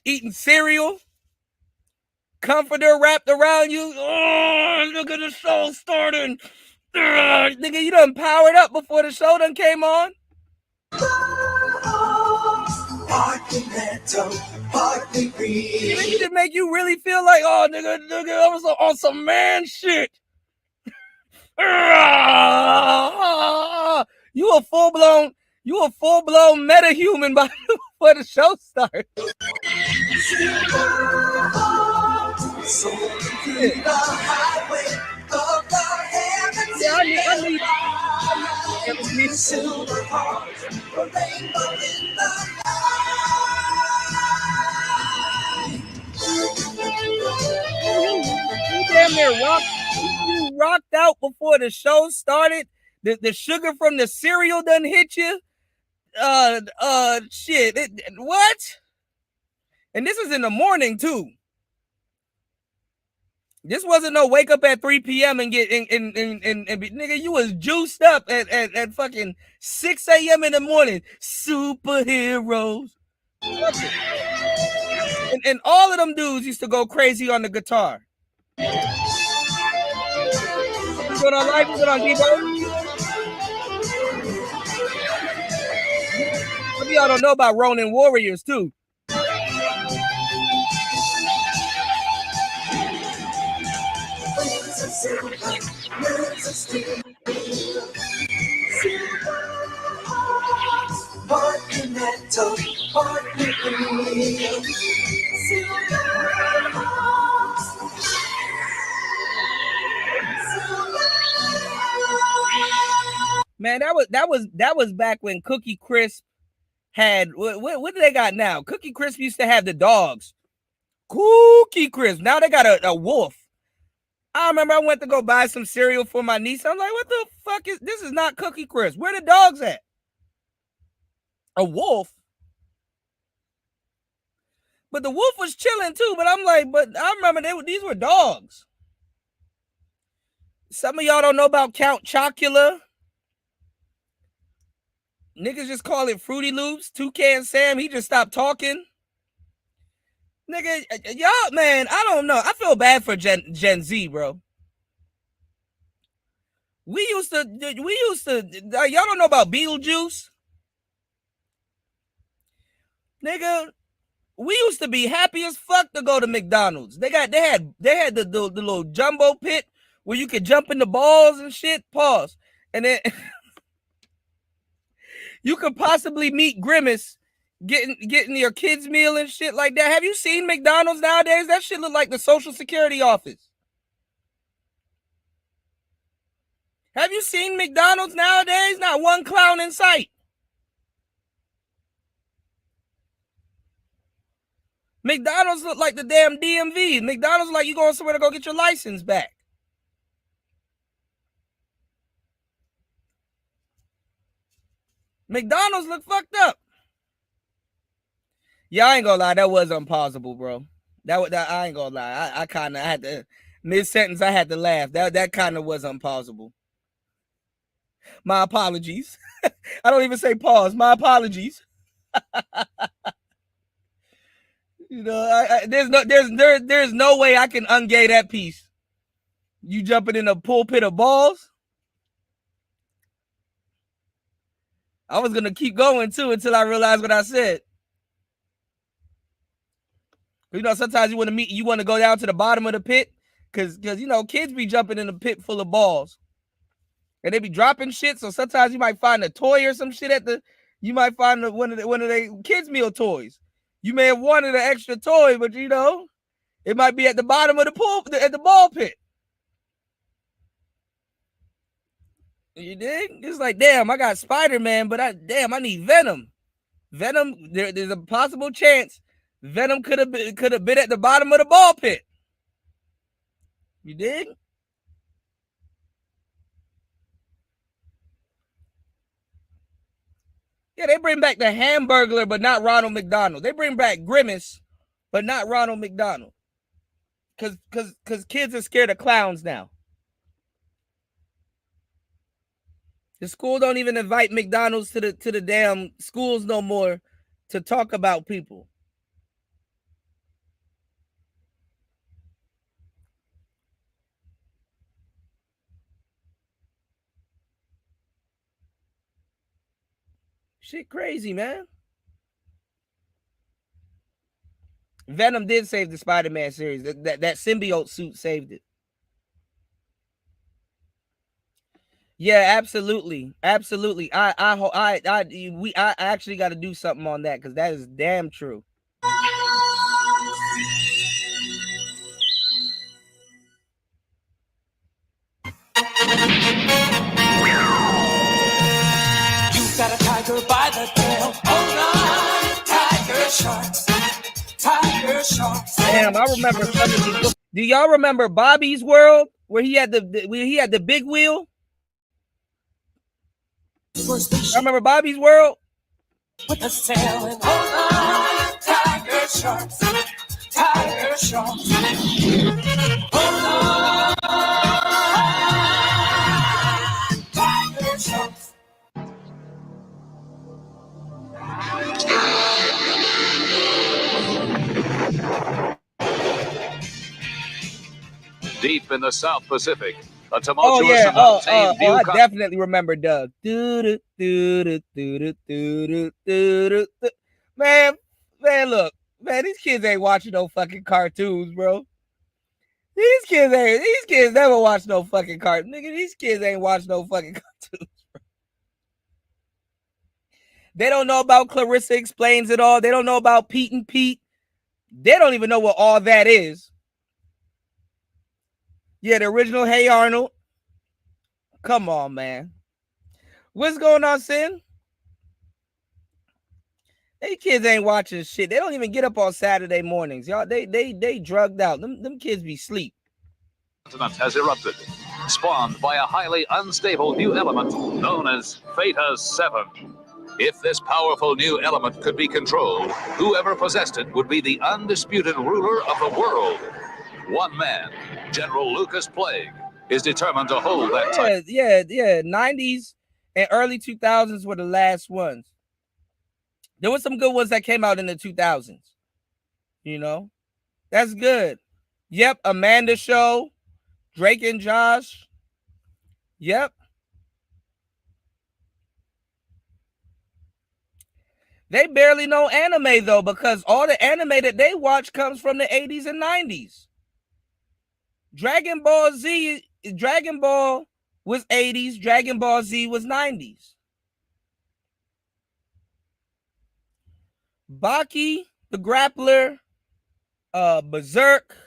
Eating cereal. Comforter wrapped around you. Oh, look at the show starting. Nigga, you done powered up before the show done came on. Partly metal, partly real. Nigga, did make you really feel like, oh, nigga, I was on some man shit. You a full blown meta-human before the show starts. Yeah, I need silver hearts, a rainbow in the You damn near rocked out before the show started. The sugar from the cereal done hit you. Shit. What? And this is in the morning too. This wasn't no wake up at 3 p.m. and get and nigga, you was juiced up at fucking 6 a.m. in the morning. Superheroes. And all of them dudes used to go crazy on the guitar. What's going on live? What's going on, Debo? of y'all don't know about Ronin Warriors too. Man, that was back when Cookie Crisp had what do they got now? Cookie Crisp used to have the dogs. Cookie Crisp. Now they got a wolf. I remember I went to go buy some cereal for my niece. I'm like, what the fuck is this? Is not Cookie Crisp. Where the dogs at? A wolf. But the wolf was chilling too. But I'm like, but I remember these were dogs. Some of y'all don't know about Count Chocula. Niggas just call it Fruity Loops. Toucan Sam, he just stopped talking. Nigga, y'all, man, I don't know. I feel bad for Gen Z, bro. We used to, y'all don't know about Beetlejuice? Nigga, we used to be happy as fuck to go to McDonald's. They had the little jumbo pit where you could jump in the balls and shit. Pause. And then you could possibly meet Grimace getting your kids' meal and shit like that. Have you seen McDonald's nowadays? That shit look like the Social Security office. Have you seen McDonald's nowadays? Not one clown in sight. McDonald's look like the damn DMV. McDonald's like you going somewhere to go get your license back. McDonald's look fucked up. Yeah, I ain't gonna lie. That was impossible, bro. That I ain't gonna lie. I kind of had to mid-sentence. I had to laugh. That kind of was impossible. My apologies. I don't even say pause. My apologies. You know, there's no way I can ungay that piece. You jumping in a pulpit of balls. I was gonna keep going too until I realized what I said. You know, sometimes you want to go down to the bottom of the pit because you know kids be jumping in a pit full of balls, and they be dropping shit. So sometimes you might find a toy or some shit you might find one of the kids meal toys. You may have wanted an extra toy, but you know it might be at the bottom of the pool at the ball pit. You dig? It's like, damn, I got Spider-Man, but I need Venom. Venom, there's a possible chance Venom could have been at the bottom of the ball pit. You dig? Yeah, they bring back the Hamburglar, but not Ronald McDonald. They bring back Grimace, but not Ronald McDonald. Cause kids are scared of clowns now. The school don't even invite McDonald's to the damn schools no more to talk about people. Shit crazy, man. Venom did save the Spider-Man series. That symbiote suit saved it. Yeah, absolutely. Absolutely. I actually got to do something on that because that is damn true. You got a tiger by the tail. Hold on, tiger sharks. Tiger sharks. Damn, I remember some of these. Do y'all remember Bobby's World where he had the big wheel? I remember Bobby's World. With a sail and hold on, tiger sharks. Tiger sharks. Hold on, tiger sharks. Deep in the South Pacific, A tumultuous and untamed new I definitely remember Doug. Man, look, man, these kids ain't watching no fucking cartoons, bro. These kids never watch no fucking cartoons. Nigga, these kids ain't watch no fucking cartoons, bro. They don't know about Clarissa Explains It All. They don't know about Pete and Pete. They don't even know what all that is. Yeah, the original Hey Arnold. Come on, man. What's going on, Sin? They kids ain't watching shit. They don't even get up on Saturday mornings. Y'all, they drugged out. Them kids be sleep. continent has erupted, spawned by a highly unstable new element known as Theta 7. If this powerful new element could be controlled, whoever possessed it would be the undisputed ruler of the world. One man, General Lucas Plague, is determined to hold that title. Yeah. 90s and early 2000s were the last ones. There were some good ones that came out in the 2000s. You know, that's good. Yep, Amanda Show, Drake and Josh. Yep. They barely know anime, though, because all the anime that they watch comes from the 80s and 90s. Dragon Ball was 80s. Dragon Ball Z was 90s. Baki, the Grappler, Berserk,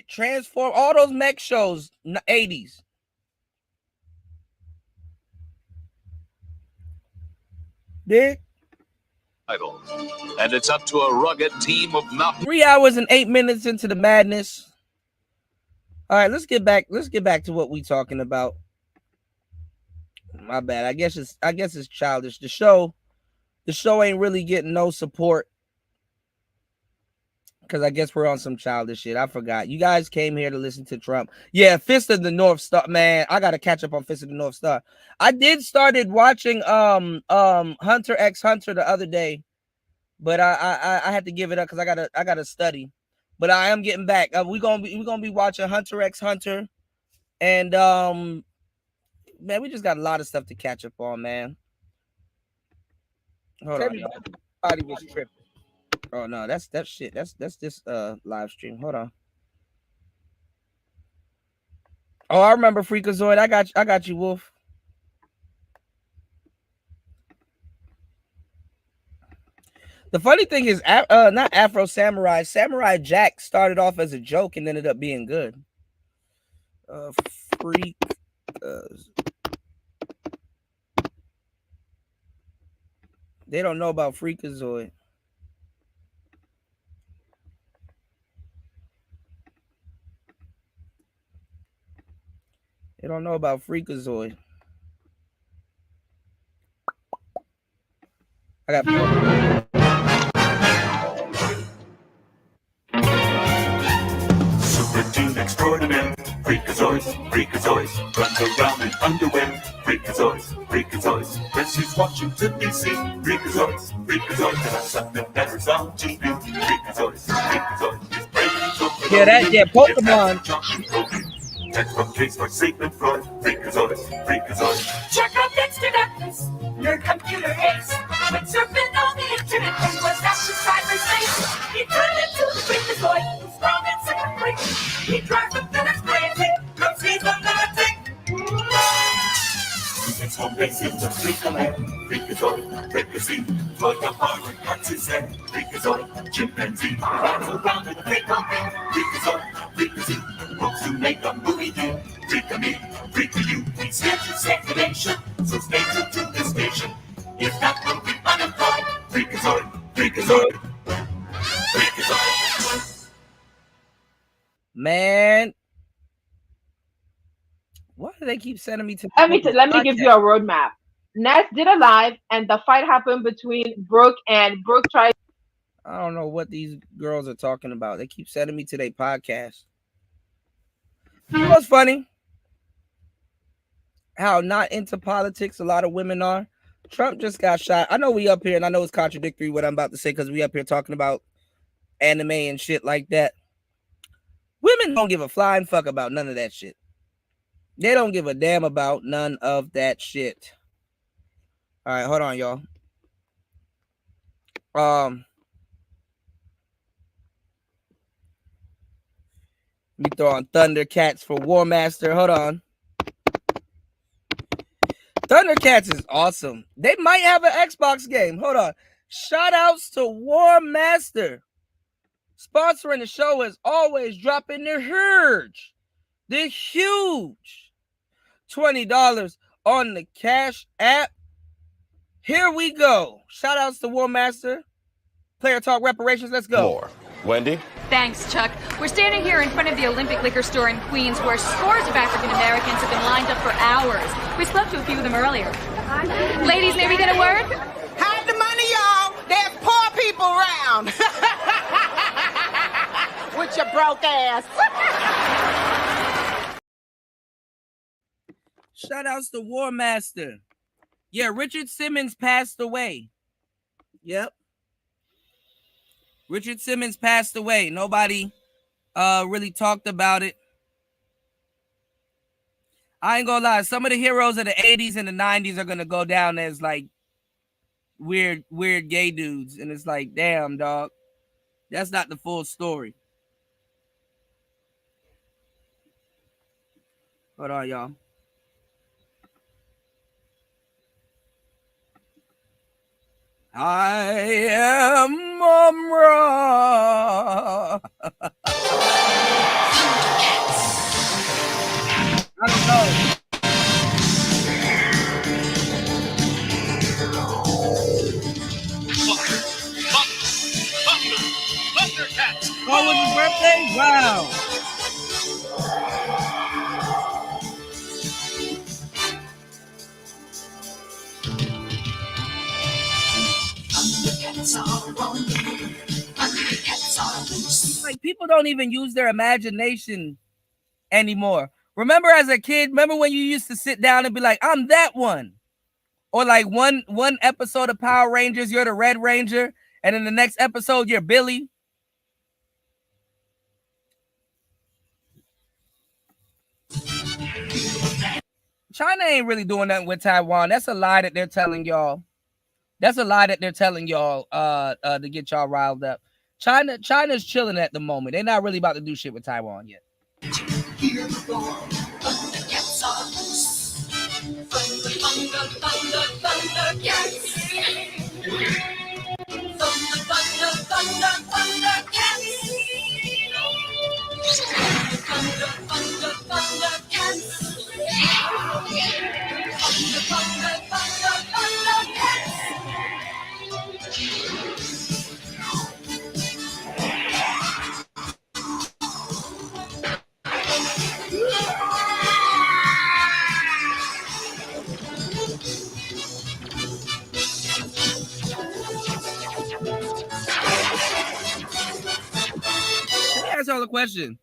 Transform, all those mech shows, 80s. Dick? And it's up to a rugged team of 3 hours and 8 minutes into the madness. All right, let's get back to what we talking about. My bad. I guess it's childish. The show ain't really getting no support because I guess we're on some childish shit. I forgot. You guys came here to listen to Trump. Yeah, Fist of the North Star. Man, I gotta catch up on Fist of the North Star. I started watching Hunter x Hunter the other day, but I had to give it up because I gotta study. But I am getting back. We're gonna be watching Hunter x Hunter, and man, we just got a lot of stuff to catch up on, man. Hold on. Everybody was tripping. Oh no, that's shit. That's this live stream. Hold on. Oh, I remember Freakazoid. I got you, Wolf. The funny thing is, not Afro Samurai. Samurai Jack started off as a joke and ended up being good. Freak. They don't know about Freakazoid. They don't know about Freakazoid. I got Super Team Extraordinaire, Freakazoids, runs around in underwear, Freakazoids, versus Washington DC, Freakazoids, and I'm something better on TV, Freakazoids, Pokemon. Textbook case for Sigmund Freud, Freakazoids. Check out Dexter Douglas, your computer ace. When surfing on the internet, he was after cyberspace. He turned into the Freakazoid, who's strong and sick of freak. He drives the minutes crazy, cause he's a lunatic. His home base is the Freakazoid, Freakazoid, flood the bar and cuts his head, Freakazoid, chimpanzee, runs around in a big monkey, Freakazoid, hopes to make a movie deal, Freak you, he's here to save the nation, so stay tuned to the station, if not we'll be unemployed, Freakazoid. Man, why do they keep sending me to? Let me give you a roadmap. Ness did a live, and the fight happened between Brooke, and Brooke tried. I don't know what these girls are talking about. They keep sending me to their podcast. You know what's funny? How not into politics a lot of women are. Trump just got shot. I know we up here, and I know it's contradictory what I'm about to say because we up here talking about anime and shit like that. Women don't give a flying fuck about none of that shit. They don't give a damn about none of that shit. All right, hold on, y'all. Let me throw on Thundercats for War Master. Hold on. Thundercats is awesome. They might have an Xbox game. Hold on. Shout outs to War Master. Sponsoring the show as always, dropping the huge $20 on the Cash App. Here we go. Shout outs to War Master. Player Talk Reparations. Let's go. More. Wendy? Thanks, Chuck. We're standing here in front of the Olympic Liquor Store in Queens where scores of African Americans have been lined up for hours. We spoke to a few of them earlier. Ladies, may we get a word? Hide the money, y'all. There's poor people around. With your broke ass. Shout outs to War Master. Yeah, Richard Simmons passed away. Yep. Richard Simmons passed away. Nobody really talked about it. I ain't gonna lie. Some of the heroes of the 80s and the 90s are gonna go down as like weird gay dudes. And it's like, damn, dog. That's not the full story. Hold on, y'all. I am Mumra. I don't know. Thundercats! Oh, was his birthday? Wow. Like, people don't even use their imagination anymore. Remember as a kid, remember when you used to sit down and be like, I'm that one? Or like one episode of Power Rangers, you're the Red Ranger, and in the next episode, you're Billy. China ain't really doing nothing with Taiwan. That's a lie that they're telling y'all. That's a lie that they're telling y'all to get y'all riled up. China's chilling at the moment. They're not really about to do shit with Taiwan yet. Hear the roar, Thundercats are loose. Thunder, thunder, thunder, Thundercats. Thunder, thunder, thunder, Thundercats. Thunder, thunder, Thundercats. Thunder, thunder, thunder, Thundercats. Let me ask y'all a question,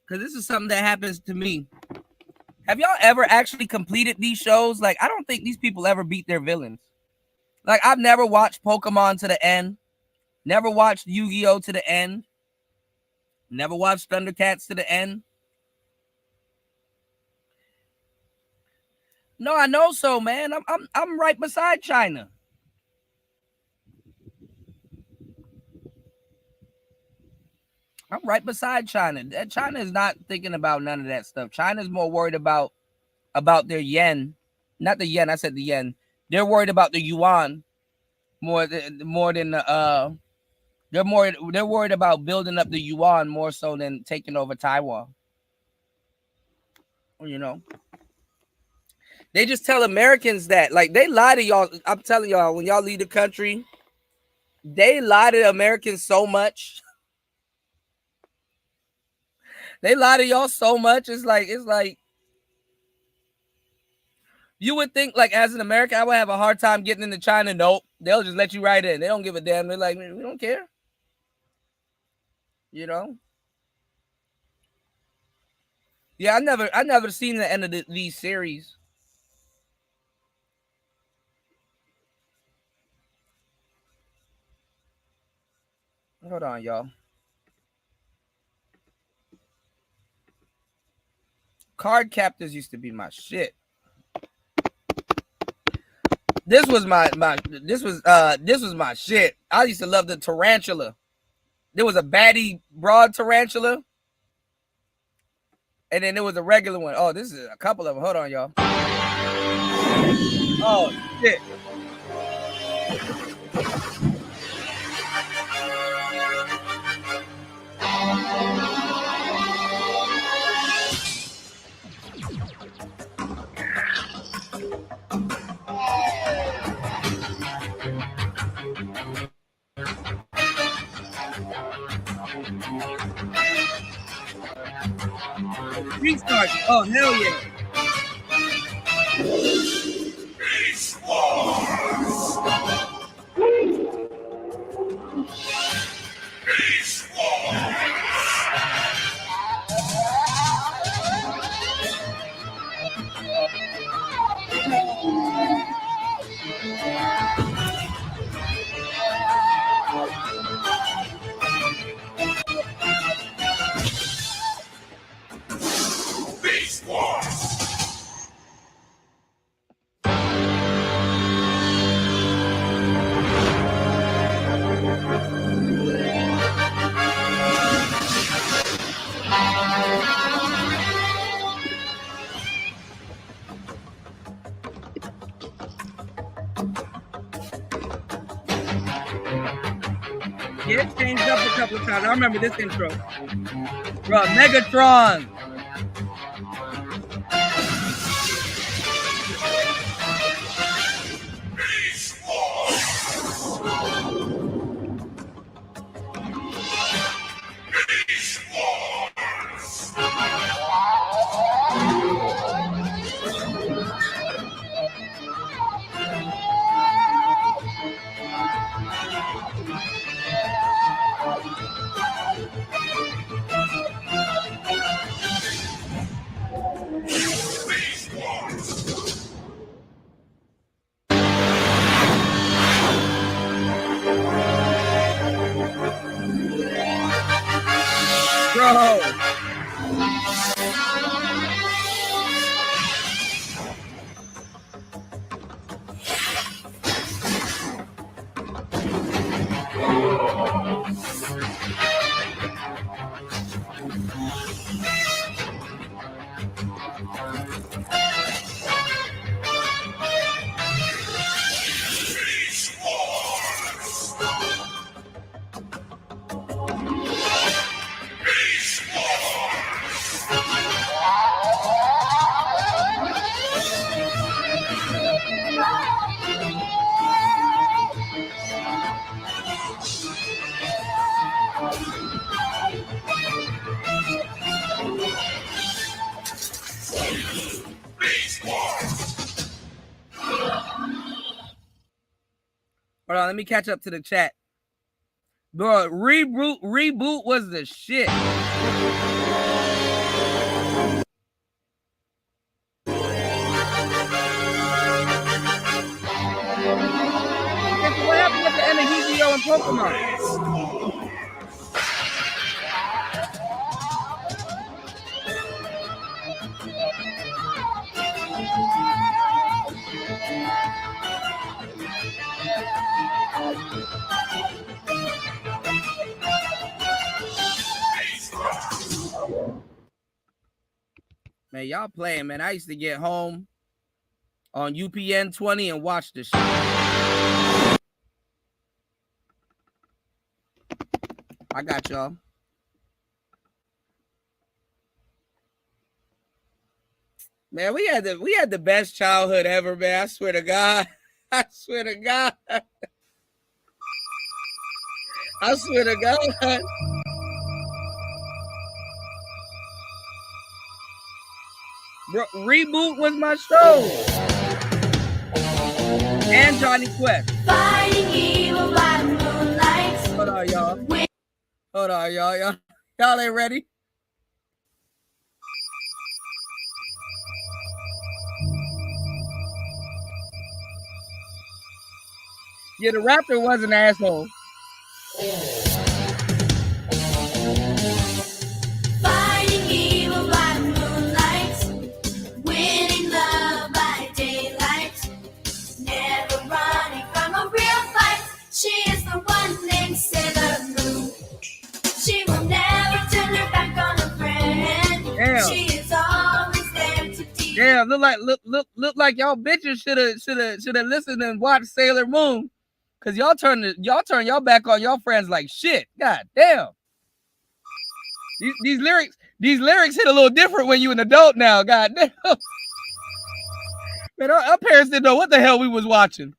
because this is something that happens to me. Have y'all ever actually completed these shows? Like, I don't think these people ever beat their villains. Like, I've never watched Pokemon to the end. Never watched Yu-Gi-Oh! To the end. Never watched Thundercats to the end. No, I know so, man. I'm right beside China. I'm right beside China. China is not thinking about none of that stuff. China's more worried about their yen. Not the yen, I said the yen. They're worried about the yuan more than they're worried about building up the yuan more so than taking over Taiwan. You know. They just tell Americans that, like, they lie to y'all. I'm telling y'all, when y'all leave the country, they lie to Americans so much. They lie to y'all so much. It's like you would think, like, as an American, I would have a hard time getting into China. Nope. They'll just let you right in. They don't give a damn. They're like, we don't care. You know? Yeah, I never seen the end of these series. Hold on, y'all. Card captors used to be my shit. This was my shit. I used to love the tarantula. There was a baddie broad tarantula. And then there was a regular one. Oh, this is a couple of them. Hold on, y'all. Oh, shit. Restart. Oh, hell yeah. Beast Wars! Beast Wars! Beast Wars! Yeah, it changed up a couple of times. I remember this intro. Bro, Megatron. Beast Wars! Beast Wars! Beast Wars! Bro. Beast Wars! Beast Beast Wars! Hold on, let me catch up to the chat. Bro, reboot was the shit. What happened with the end of Yu-Gi-Oh! And Pokemon? Man, y'all playing, man. I used to get home on UPN 20 and watch this shit. I got y'all. Man, we had the best childhood ever, man. I swear to God. I swear to God. I swear to God. Bro, Reboot was my show. And Johnny Quest. Fighting evil by moonlight. Hold on, y'all. Hold on, y'all. Y'all ain't ready? Yeah, the Raptor was an asshole. Fighting evil by moonlight. look like y'all bitches should have listened and watched Sailor Moon, cause y'all turn y'all back on y'all friends like shit. God damn. These lyrics hit a little different when you an adult now. God damn. Man, our parents didn't know what the hell we was watching.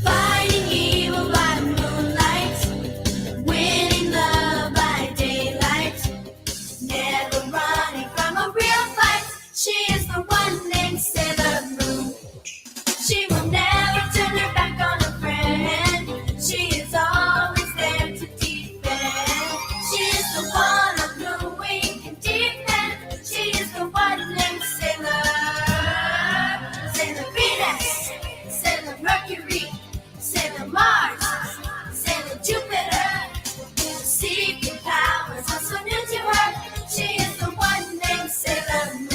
Fighting evil by moonlight, winning love by daylight, never running from a real fight. She is the one named Sailor Moon. She will never turn her back on a friend. She is always there to defend. She is the one on whom we can depend. She is the one named Sailor. Sailor Venus, Sailor Mercury, Sailor Mars, Sailor Jupiter. Secret powers are so new to her. She is the one named Sailor Moon.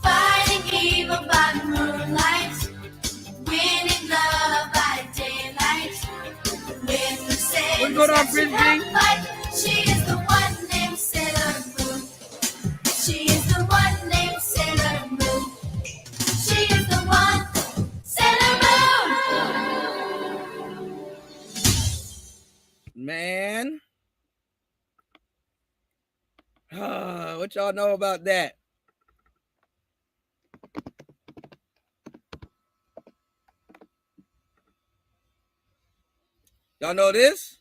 Fighting evil by moonlight, winning love by daylight. With the sailors going on, that should Frisbee? have fight. She is the one named Sailor Moon. She is the one named Sailor Moon. She is the one Sailor Moon. Man. What y'all know about that? Y'all know this?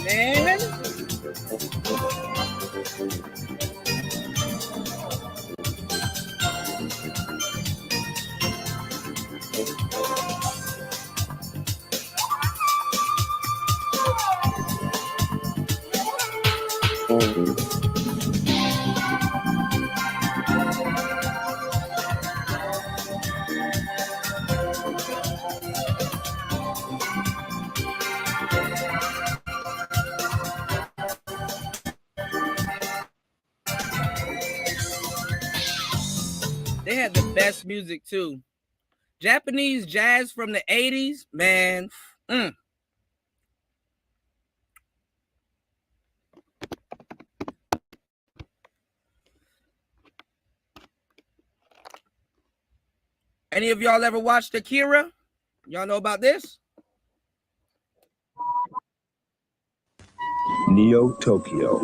Man. They had the best music too. Japanese jazz from the 80s, man. Any of y'all ever watched Akira? Y'all know about this? Neo Tokyo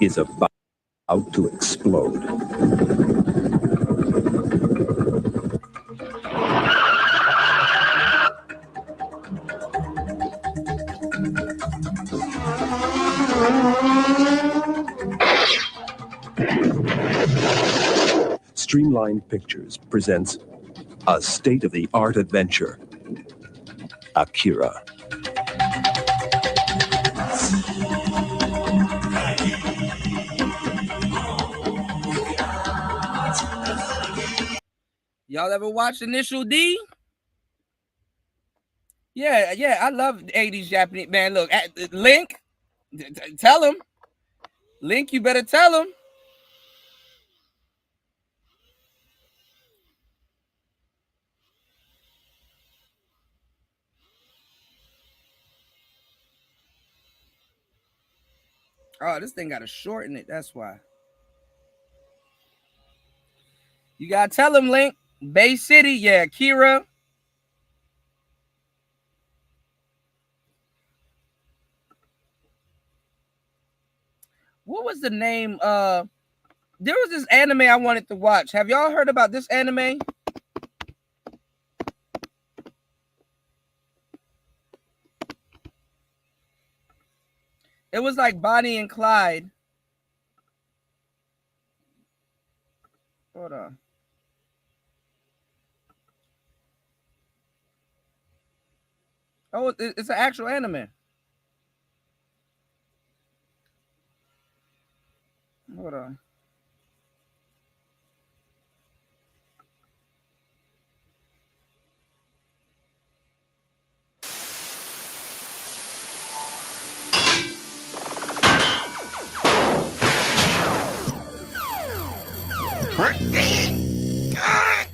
is about to explode. Streamlined Pictures presents a state-of-the-art adventure, Akira. Y'all ever watched Initial D? Yeah, I love 80s Japanese. Man, look, Link, tell him. Link, you better tell him. Oh, this thing got to shorten it. That's why. You got to tell him, Link. Bay City, yeah, Kira. What was the name? There was this anime I wanted to watch. Have y'all heard about this anime? It was like Bonnie and Clyde. Hold on. Oh, it's an actual anime. Hold on.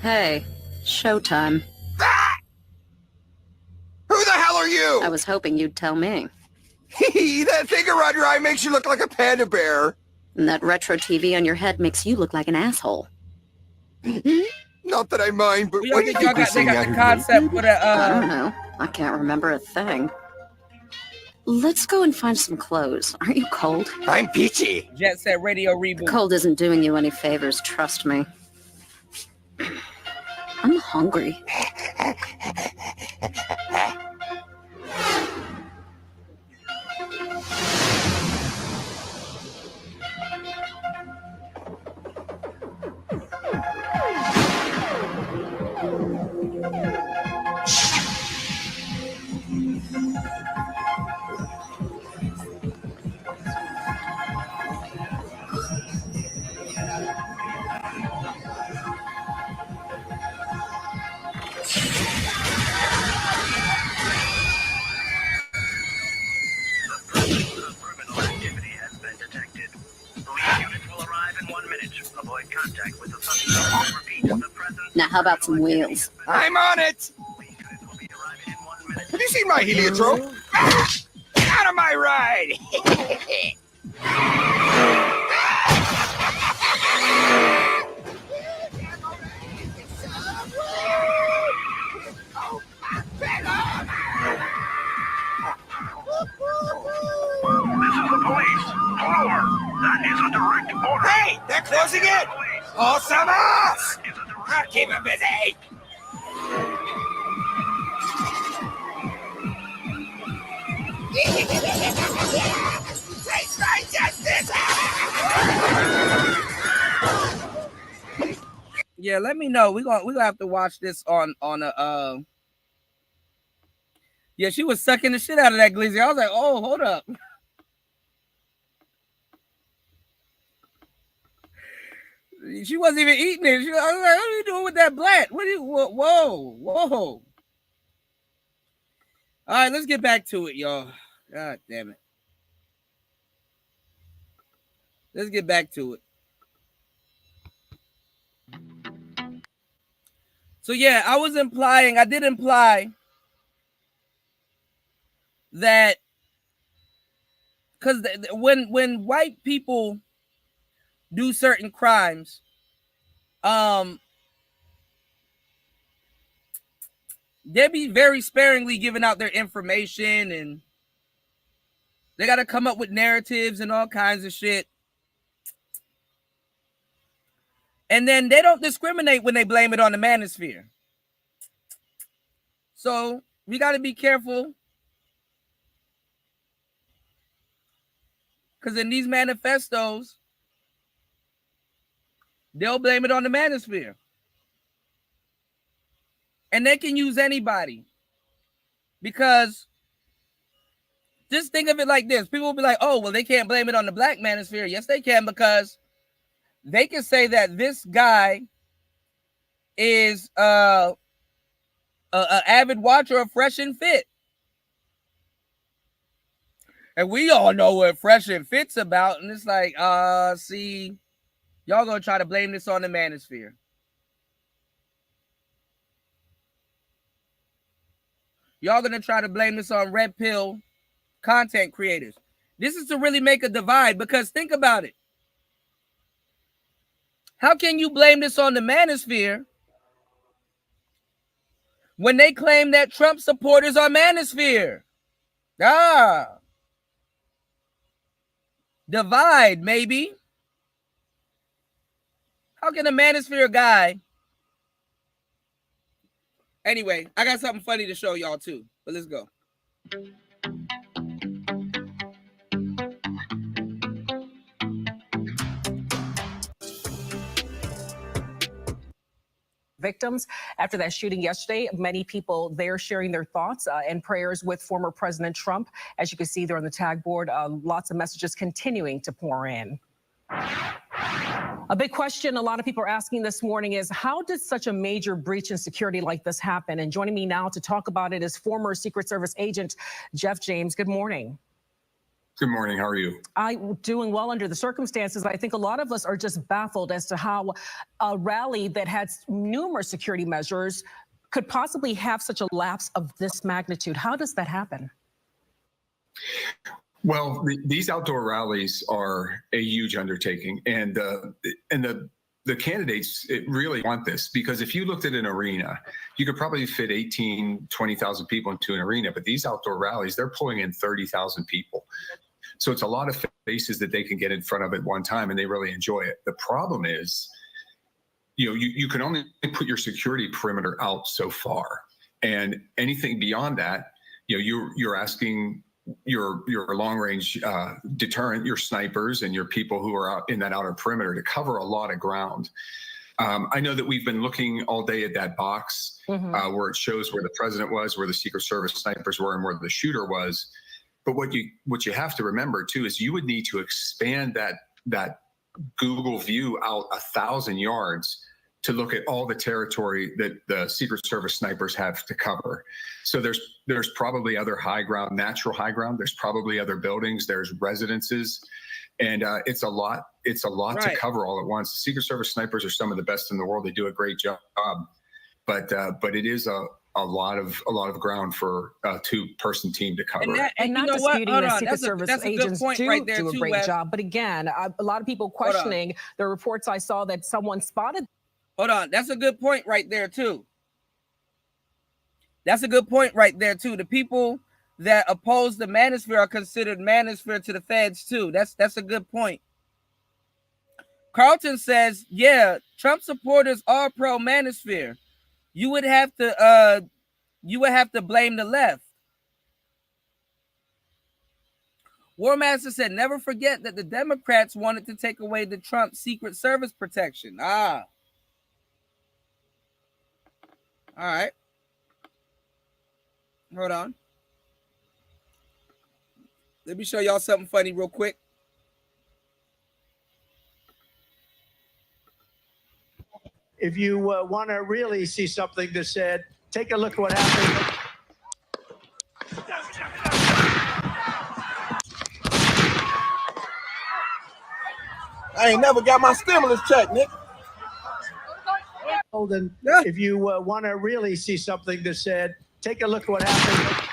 Hey, showtime. Who the hell are you? I was hoping you'd tell me. That thing around your eye makes you look like a panda bear. And that retro TV on your head makes you look like an asshole. Not that I mind, but Well, what do you think we're they seeing got out the here concept for the I don't know. I can't remember a thing. Let's go and find some clothes. Aren't you cold? I'm peachy. Jet Set Radio reboot. The cold isn't doing you any favors, trust me. I'm hungry. Now, how about some wheels? I'm on it. Have you seen my heliotrope? Out of my ride. Hey, they're closing in. Awesome ass. I'll keep him busy. Taste my justice. Yeah, let me know. We're gonna have to watch this on a Yeah, she was sucking the shit out of that glizzy. I was like, oh, hold up. She wasn't even eating it. I was like, what are you doing with that blat? Whoa. All right, let's get back to it, y'all. God damn it. Let's get back to it. So yeah, I did imply that because when white people do certain crimes, they be very sparingly giving out their information, and they got to come up with narratives and all kinds of shit. And then they don't discriminate when they blame it on the manosphere. So we got to be careful, because in these manifestos, they'll blame it on the manosphere. And they can use anybody. Because just think of it like this. People will be like, oh, well, they can't blame it on the black manosphere. Yes, they can, because they can say that this guy is an avid watcher of Fresh and Fit. And we all know what Fresh and Fit's about. And it's like, see, y'all gonna try to blame this on the manosphere. Y'all gonna try to blame this on red pill content creators. This is to really make a divide, because think about it. How can you blame this on the manosphere when they claim that Trump supporters are manosphere? Divide, maybe. How can a manosphere guy... Anyway, I got something funny to show y'all too, but let's go. victims after that shooting yesterday. Many people there sharing their thoughts and prayers with former President Trump. As you can see there on the tag board, lots of messages continuing to pour in. A big question a lot of people are asking this morning is, how did such a major breach in security like this happen? And joining me now to talk about it is former Secret Service agent Jeff James. Good morning. Good morning. How are you? I'm doing well under the circumstances. I think a lot of us are just baffled as to how a rally that had numerous security measures could possibly have such a lapse of this magnitude. How does that happen? Well, these outdoor rallies are a huge undertaking, and the candidates really want this, because if you looked at an arena, you could probably fit 20,000 people into an arena, but these outdoor rallies, they're pulling in 30,000 people. So it's a lot of faces that they can get in front of at one time, and they really enjoy it. The problem is, you can only put your security perimeter out so far, and anything beyond that, you're asking your long-range deterrent, your snipers and your people who are out in that outer perimeter to cover a lot of ground. I know that we've been looking all day at that box where it shows where the president was, where the Secret Service snipers were, and where the shooter was. But what you have to remember too is you would need to expand that Google view out 1,000 yards to look at all the territory that the Secret Service snipers have to cover. So there's probably other high ground, natural high ground. There's probably other buildings. There's residences, and it's a lot. It's a lot to cover all at once. The Secret Service snipers are some of the best in the world. They do a great job, but it is a lot of ground for a two-person team to cover. And not disputing the Secret Service agents do a great job. But again, a lot of people questioning the reports I saw that someone spotted. Hold on. That's a good point right there, too. That's a good point right there, too. The people that oppose the manosphere are considered manosphere to the feds, too. That's a good point. Carlton says, yeah, Trump supporters are pro-manosphere. You would have to blame the left. Warmaster said, never forget that the Democrats wanted to take away the Trump Secret Service protection. All right. Hold on. Let me show y'all something funny real quick. If you want to really see something that said, take a look at what happened. I ain't never got my stimulus check, Nick. Holden, if you want to really see something that said, take a look at what happened.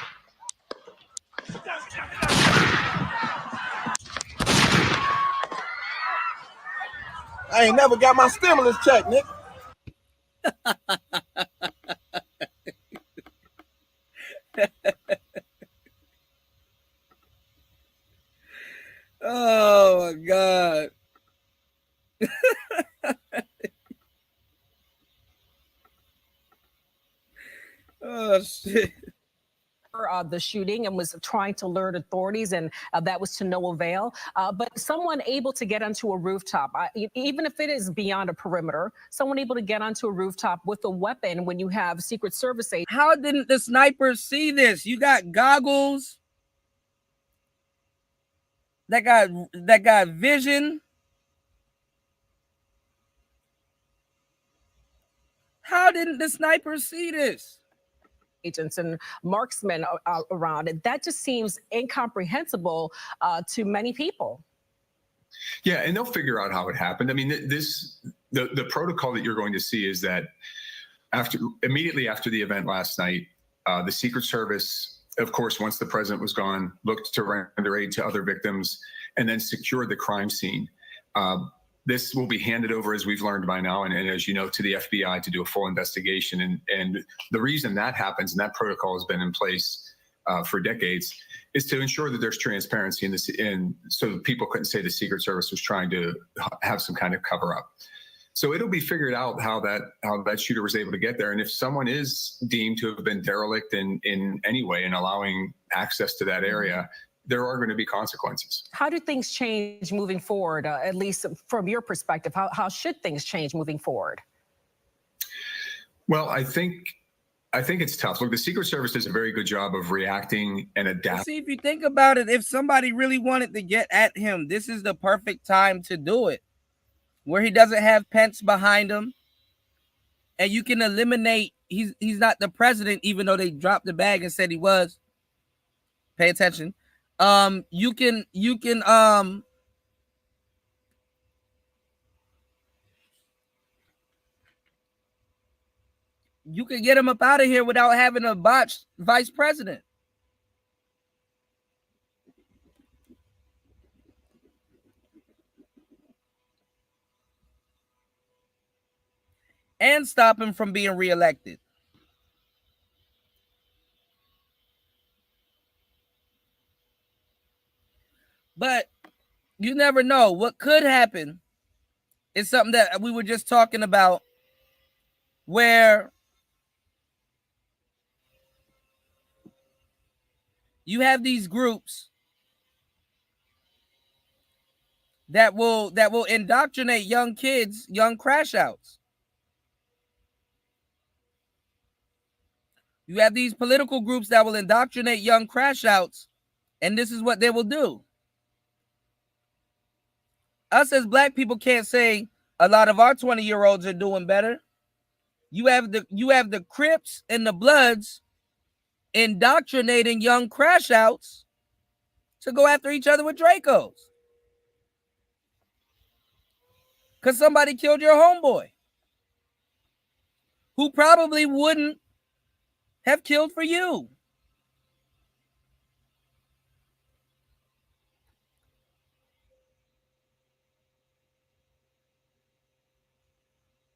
I ain't never got my stimulus check, Nick. Oh, my God. Oh, shit. The shooting and was trying to alert authorities, and that was to no avail. But someone able to get onto a rooftop, even if it is beyond a perimeter, someone able to get onto a rooftop with a weapon when you have Secret Service agents. How didn't the snipers see this? You got goggles. That got vision. How didn't the snipers see this? Agents and marksmen around it. That just seems incomprehensible to many people. Yeah, and they'll figure out how it happened. I mean, the protocol that you're going to see is that immediately after the event last night, the Secret Service, of course, once the president was gone, looked to render aid to other victims and then secured the crime scene. This will be handed over, as we've learned by now, and as you know, to the FBI to do a full investigation. And the reason that happens, and that protocol has been in place for decades, is to ensure that there's transparency in this, and so that people couldn't say the Secret Service was trying to have some kind of cover up. So it'll be figured out how that shooter was able to get there, and if someone is deemed to have been derelict in any way in allowing access to that area, there are going to be consequences. How do things change moving forward, at least from your perspective? How should things change moving forward? Well, I think it's tough. Look, the Secret Service does a very good job of reacting and adapting. See, if you think about it, if somebody really wanted to get at him, this is the perfect time to do it, where he doesn't have Pence behind him, and you can eliminate. He's not the president, even though they dropped the bag and said he was. Pay attention. You can get him up out of here without having a botched vice president. And stop him from being reelected. But you never know. What could happen is something that we were just talking about, where you have these groups that will indoctrinate young kids, young crash outs. You have these political groups that will indoctrinate young crash outs, and this is what they will do. Us as black people can't say a lot of our 20-year-olds are doing better. You have the Crips and the Bloods indoctrinating young crash outs to go after each other with Dracos. Because somebody killed your homeboy, who probably wouldn't have killed for you.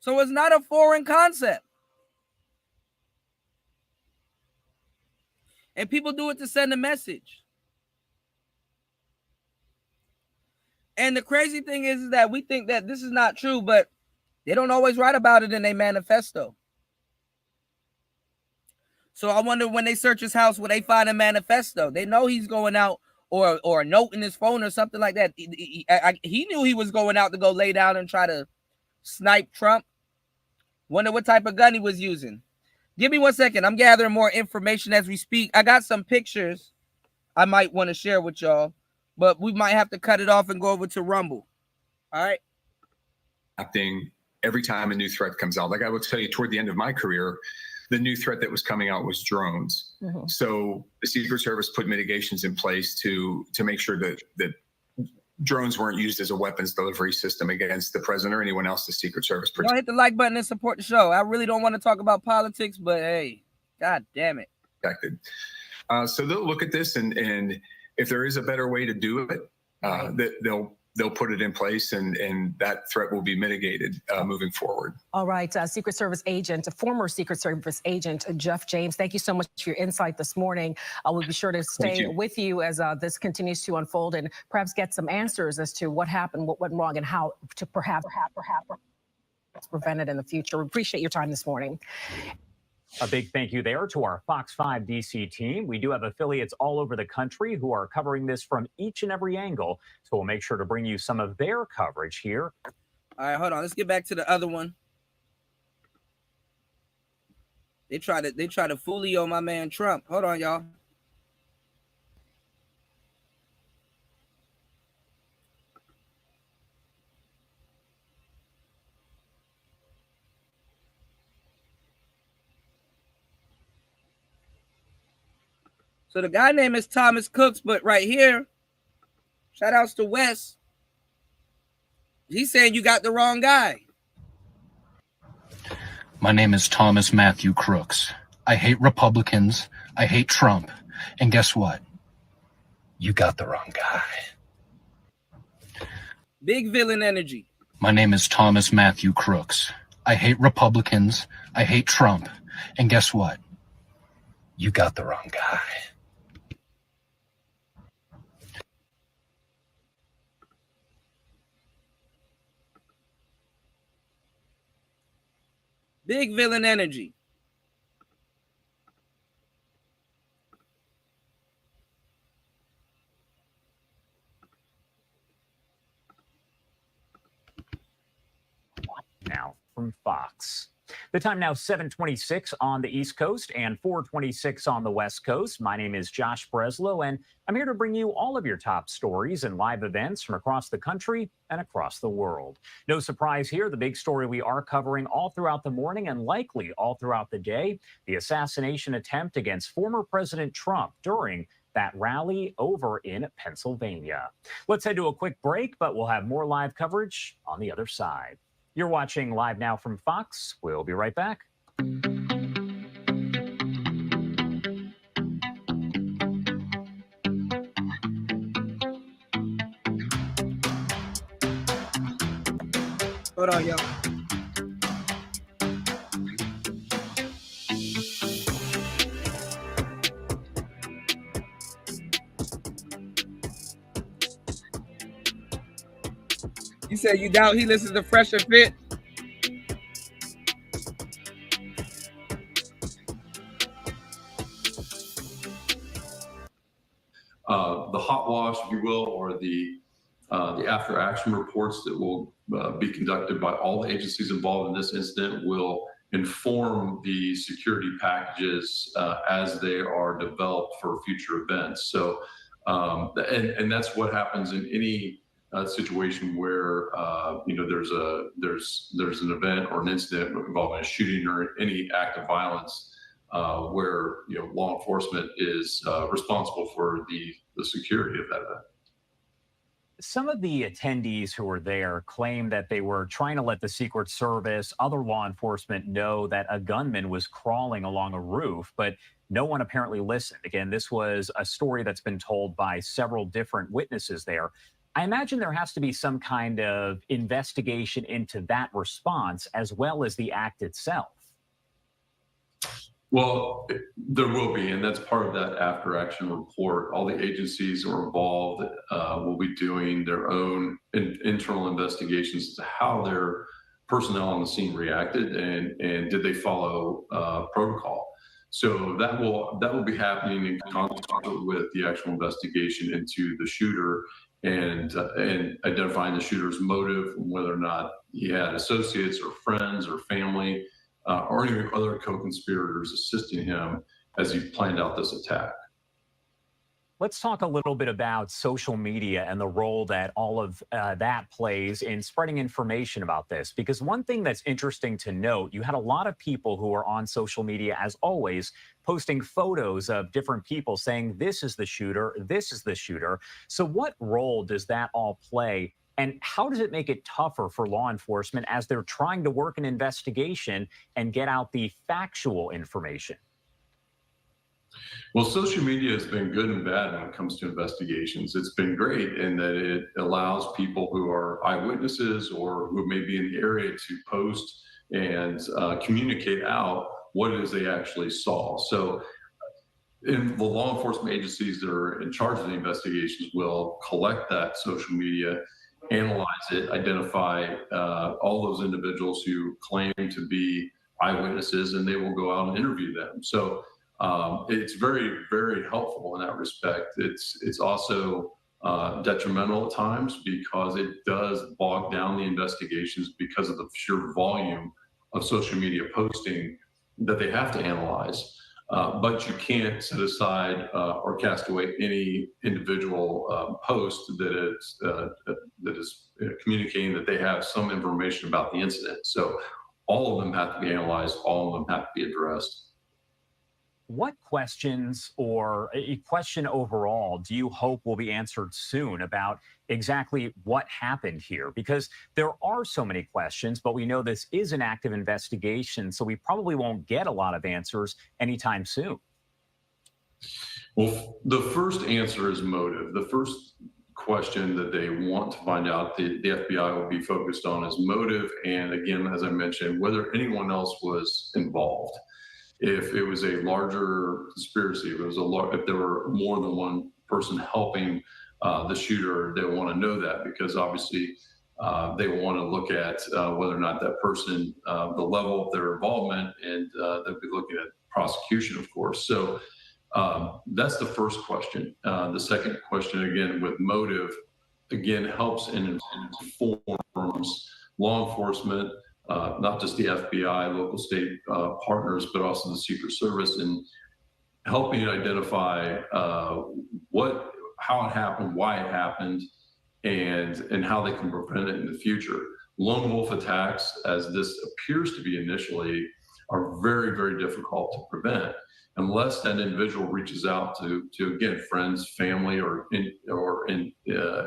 So it's not a foreign concept. And people do it to send a message. And the crazy thing is that we think that this is not true, but they don't always write about it in their manifesto. So I wonder, when they search his house, will they find a manifesto? They know he's going out, or a note in his phone or something like that. He knew he was going out to go lay down and try to snipe Trump. Wonder what type of gun he was using. Give me 1 second. I'm gathering more information as we speak. I got some pictures I might want to share with y'all, but we might have to cut it off and go over to Rumble. All right. Acting every time a new threat comes out. Like I will tell you, toward the end of my career, the new threat that was coming out was drones. Mm-hmm. So the Secret Service put mitigations in place to make sure that drones weren't used as a weapons delivery system against the president or anyone else the Secret Service. Y'all hit the like button and support the show. I really don't want to talk about politics, but hey, God damn it. So they'll look at this, and if there is a better way to do it, they'll put it in place, and that threat will be mitigated moving forward. All right, Secret Service agent, former Secret Service agent Jeff James, thank you so much for your insight this morning. We'll be sure to stay with you as this continues to unfold, and perhaps get some answers as to what happened, what went wrong, and how to perhaps prevent it in the future. We appreciate your time this morning. A big thank you there to our Fox 5 DC team. We do have affiliates all over the country who are covering this from each and every angle. So we'll make sure to bring you some of their coverage here. All right, hold on. Let's get back to the other one. They try to foolio my man Trump. Hold on, y'all. So the guy name is Thomas Cooks, but right here, shout outs to Wes. He's saying you got the wrong guy. My name is Thomas Matthew Crooks. I hate Republicans. I hate Trump. And guess what? You got the wrong guy. Big villain energy. My name is Thomas Matthew Crooks. I hate Republicans. I hate Trump. And guess what? You got the wrong guy. Big villain energy. Now from Fox. The time now 7:26 on the East Coast and 4:26 on the West Coast. My name is Josh Breslow, and I'm here to bring you all of your top stories and live events from across the country and across the world. No surprise here, the big story we are covering all throughout the morning and likely all throughout the day, the assassination attempt against former President Trump during that rally over in Pennsylvania. Let's head to a quick break, but we'll have more live coverage on the other side. You're watching Live Now from Fox. We'll be right back. Hold on, y'all. You said you doubt he listens to Fresh and Fit? The hot wash, if you will, or the after action reports that will be conducted by all the agencies involved in this incident will inform the security packages as they are developed for future events. So, and that's what happens in any situation where there's an event or an incident involving a shooting or any act of violence where law enforcement is responsible for the security of that event. Some of the attendees who were there claim that they were trying to let the Secret Service, other law enforcement know that a gunman was crawling along a roof, but no one apparently listened. Again, this was a story that's been told by several different witnesses there. I imagine there has to be some kind of investigation into that response as well as the act itself. Well, there will be, and that's part of that after-action report. All the agencies who are involved will be doing their own internal investigations as to how their personnel on the scene reacted and did they follow protocol. So that will be happening in concert with the actual investigation into the shooter and identifying the shooter's motive, whether or not he had associates or friends or family. Or any other co-conspirators assisting him as he planned out this attack. Let's talk a little bit about social media and the role that all of that plays in spreading information about this. Because one thing that's interesting to note, you had a lot of people who are on social media, as always, posting photos of different people saying, this is the shooter, this is the shooter. So what role does that all play? And how does it make it tougher for law enforcement as they're trying to work an investigation and get out the factual information? Well, social media has been good and bad when it comes to investigations. It's been great in that it allows people who are eyewitnesses or who may be in the area to post and communicate out what it is they actually saw. So in the law enforcement agencies that are in charge of the investigations will collect that social media, analyze it, identify all those individuals who claim to be eyewitnesses, and they will go out and interview them. So it's very, very helpful in that respect. It's also detrimental at times because it does bog down the investigations because of the sheer volume of social media posting that they have to analyze. But you can't set aside or cast away any individual post that is communicating that they have some information about the incident. So all of them have to be analyzed. All of them have to be addressed. What questions or a question overall do you hope will be answered soon about exactly what happened here? Because there are so many questions, but we know this is an active investigation, so we probably won't get a lot of answers anytime soon. Well, the first answer is motive. The first question that they want to find out, the FBI will be focused on is motive. And again, as I mentioned, whether anyone else was involved. If it was a larger conspiracy, if there were more than one person helping the shooter, they want to know that because obviously they want to look at whether or not that person, the level of their involvement, and they'll be looking at prosecution, of course. So that's the first question. The second question, again, with motive, again, helps and informs law enforcement, not just the FBI, local state partners, but also the Secret Service, in helping identify how it happened, why it happened, and how they can prevent it in the future. Lone wolf attacks, as this appears to be initially, are very, very difficult to prevent unless that individual reaches out to again, friends, family, or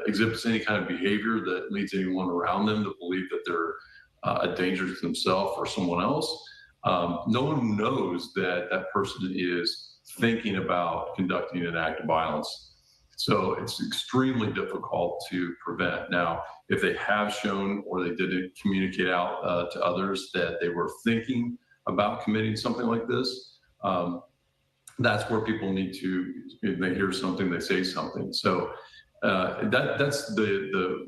exhibits any kind of behavior that leads anyone around them to believe that they're a danger to themselves or someone else. No one knows that that person is thinking about conducting an act of violence. So it's extremely difficult to prevent. Now, if they have shown or they didn't communicate out to others that they were thinking about committing something like this, that's where people need to, if they hear something, they say something. So that's the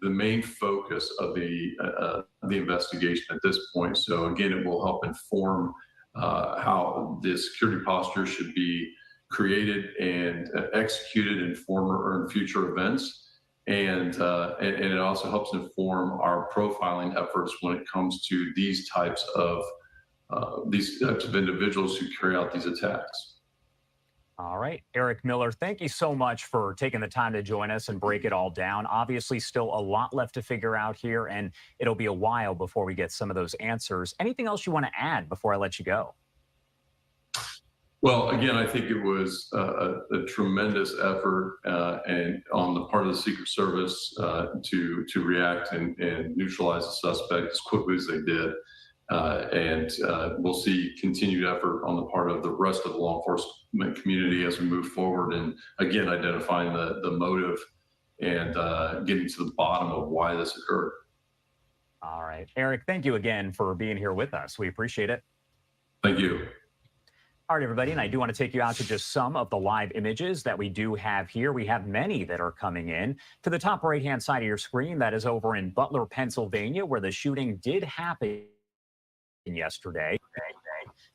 main focus of the investigation at this point. So again, it will help inform how the security posture should be created and executed in former or in future events, and it also helps inform our profiling efforts when it comes to these types of individuals who carry out these attacks. All right, Eric Miller, thank you so much for taking the time to join us and break it all down. Obviously, still a lot left to figure out here, and it'll be a while before we get some of those answers. Anything else you want to add before I let you go? Well, again, I think it was a tremendous effort and on the part of the Secret Service to react and neutralize the suspect as quickly as they did. And we'll see continued effort on the part of the rest of the law enforcement community as we move forward, and again, identifying the motive and getting to the bottom of why this occurred. All right, Eric, thank you again for being here with us. We appreciate it. Thank you. All right, everybody, and I do want to take you out to just some of the live images that we do have here. We have many that are coming in. To the top right-hand side of your screen, that is over in Butler, Pennsylvania, where the shooting did happen yesterday.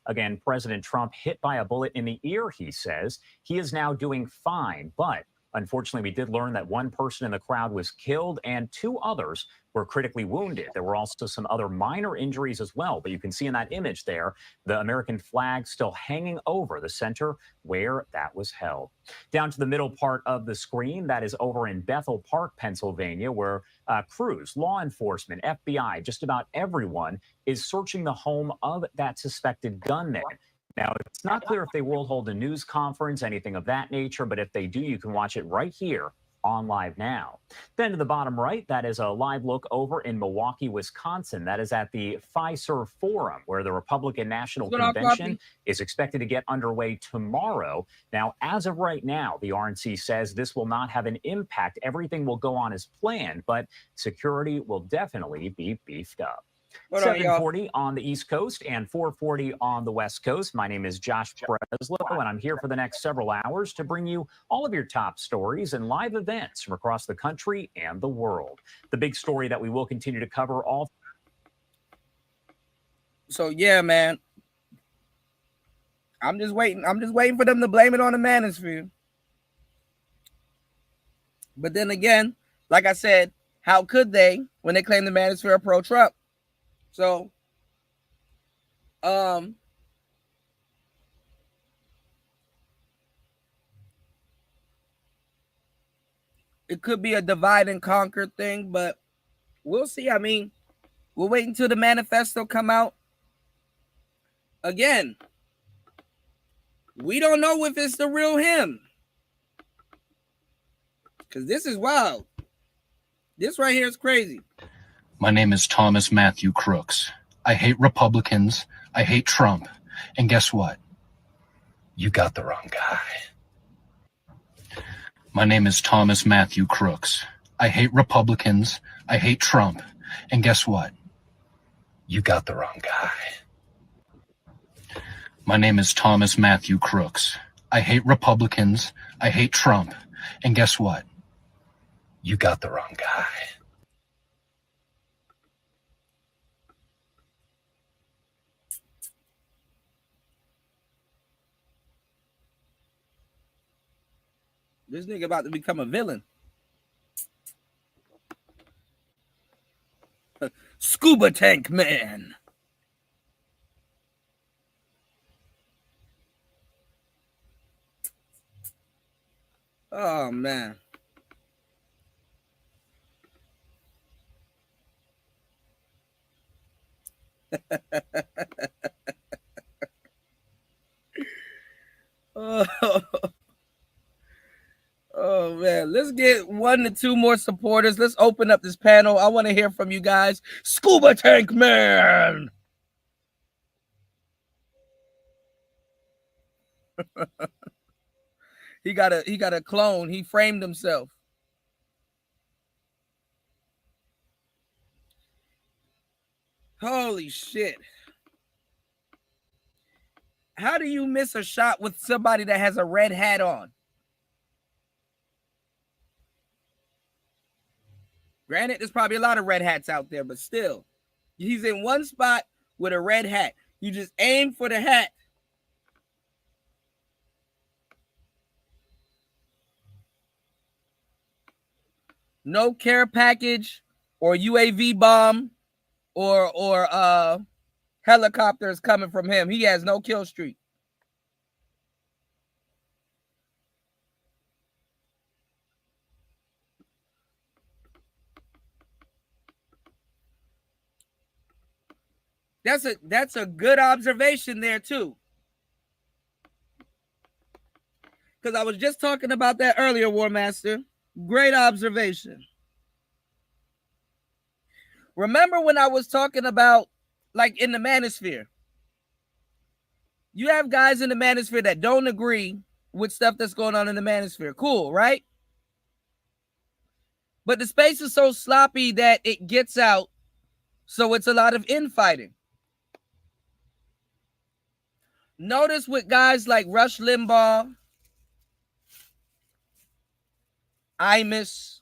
Again, President Trump hit by a bullet in the ear, he says. He is now doing fine, but unfortunately, we did learn that one person in the crowd was killed and 2 others were critically wounded. There were also some other minor injuries as well, but you can see in that image there, the American flag still hanging over the center where that was held. Down to the middle part of the screen, that is over in Bethel Park, Pennsylvania, where crews, law enforcement, FBI, just about everyone is searching the home of that suspected gunman. Now, it's not clear if they will hold a news conference, anything of that nature, but if they do, you can watch it right here on Live Now. Then to the bottom right, that is a live look over in Milwaukee, Wisconsin. That is at the Pfizer Forum, where the Republican National Convention is expected to get underway tomorrow. Now, as of right now, the RNC says this will not have an impact. Everything will go on as planned, but security will definitely be beefed up. 740 on the East Coast and 440 on the West Coast. My name is Josh Breslow, and I'm here for the next several hours to bring you all of your top stories and live events from across the country and the world. The big story that we will continue to cover all. So, yeah, man. I'm just waiting for them to blame it on the manosphere. But then again, like I said, how could they when they claim the manosphere are pro-Trump? So, it could be a divide and conquer thing, but we'll see. I mean, we'll wait until the manifesto come out. Again, we don't know if it's the real him. Because this is wild. This right here is crazy. My name is Thomas Matthew Crooks. I hate Republicans. I hate Trump. And guess what? You got the wrong guy. My name is Thomas Matthew Crooks. I hate Republicans. I hate Trump. And guess what? You got the wrong guy. My name is Thomas Matthew Crooks. I hate Republicans. I hate Trump. And guess what? You got the wrong guy. This nigga about to become a villain. Scuba Tank Man. Oh, man. Oh, man. Let's get 1 to 2 more supporters. Let's open up this panel. I want to hear from you guys. Scuba Tank Man. He got a clone. He framed himself. Holy shit. How do you miss a shot with somebody that has a red hat on? Granted, there's probably a lot of red hats out there, but still. He's in one spot with a red hat. You just aim for the hat. No care package or UAV bomb or helicopters coming from him. He has no kill streak. That's a good observation there too. Because I was just talking about that earlier, War Master. Great observation. Remember when I was talking about, like, in the manosphere? You have guys in the manosphere that don't agree with stuff that's going on in the manosphere. Cool, right? But the space is so sloppy that it gets out, so it's a lot of infighting. Notice with guys like Rush Limbaugh, Imus,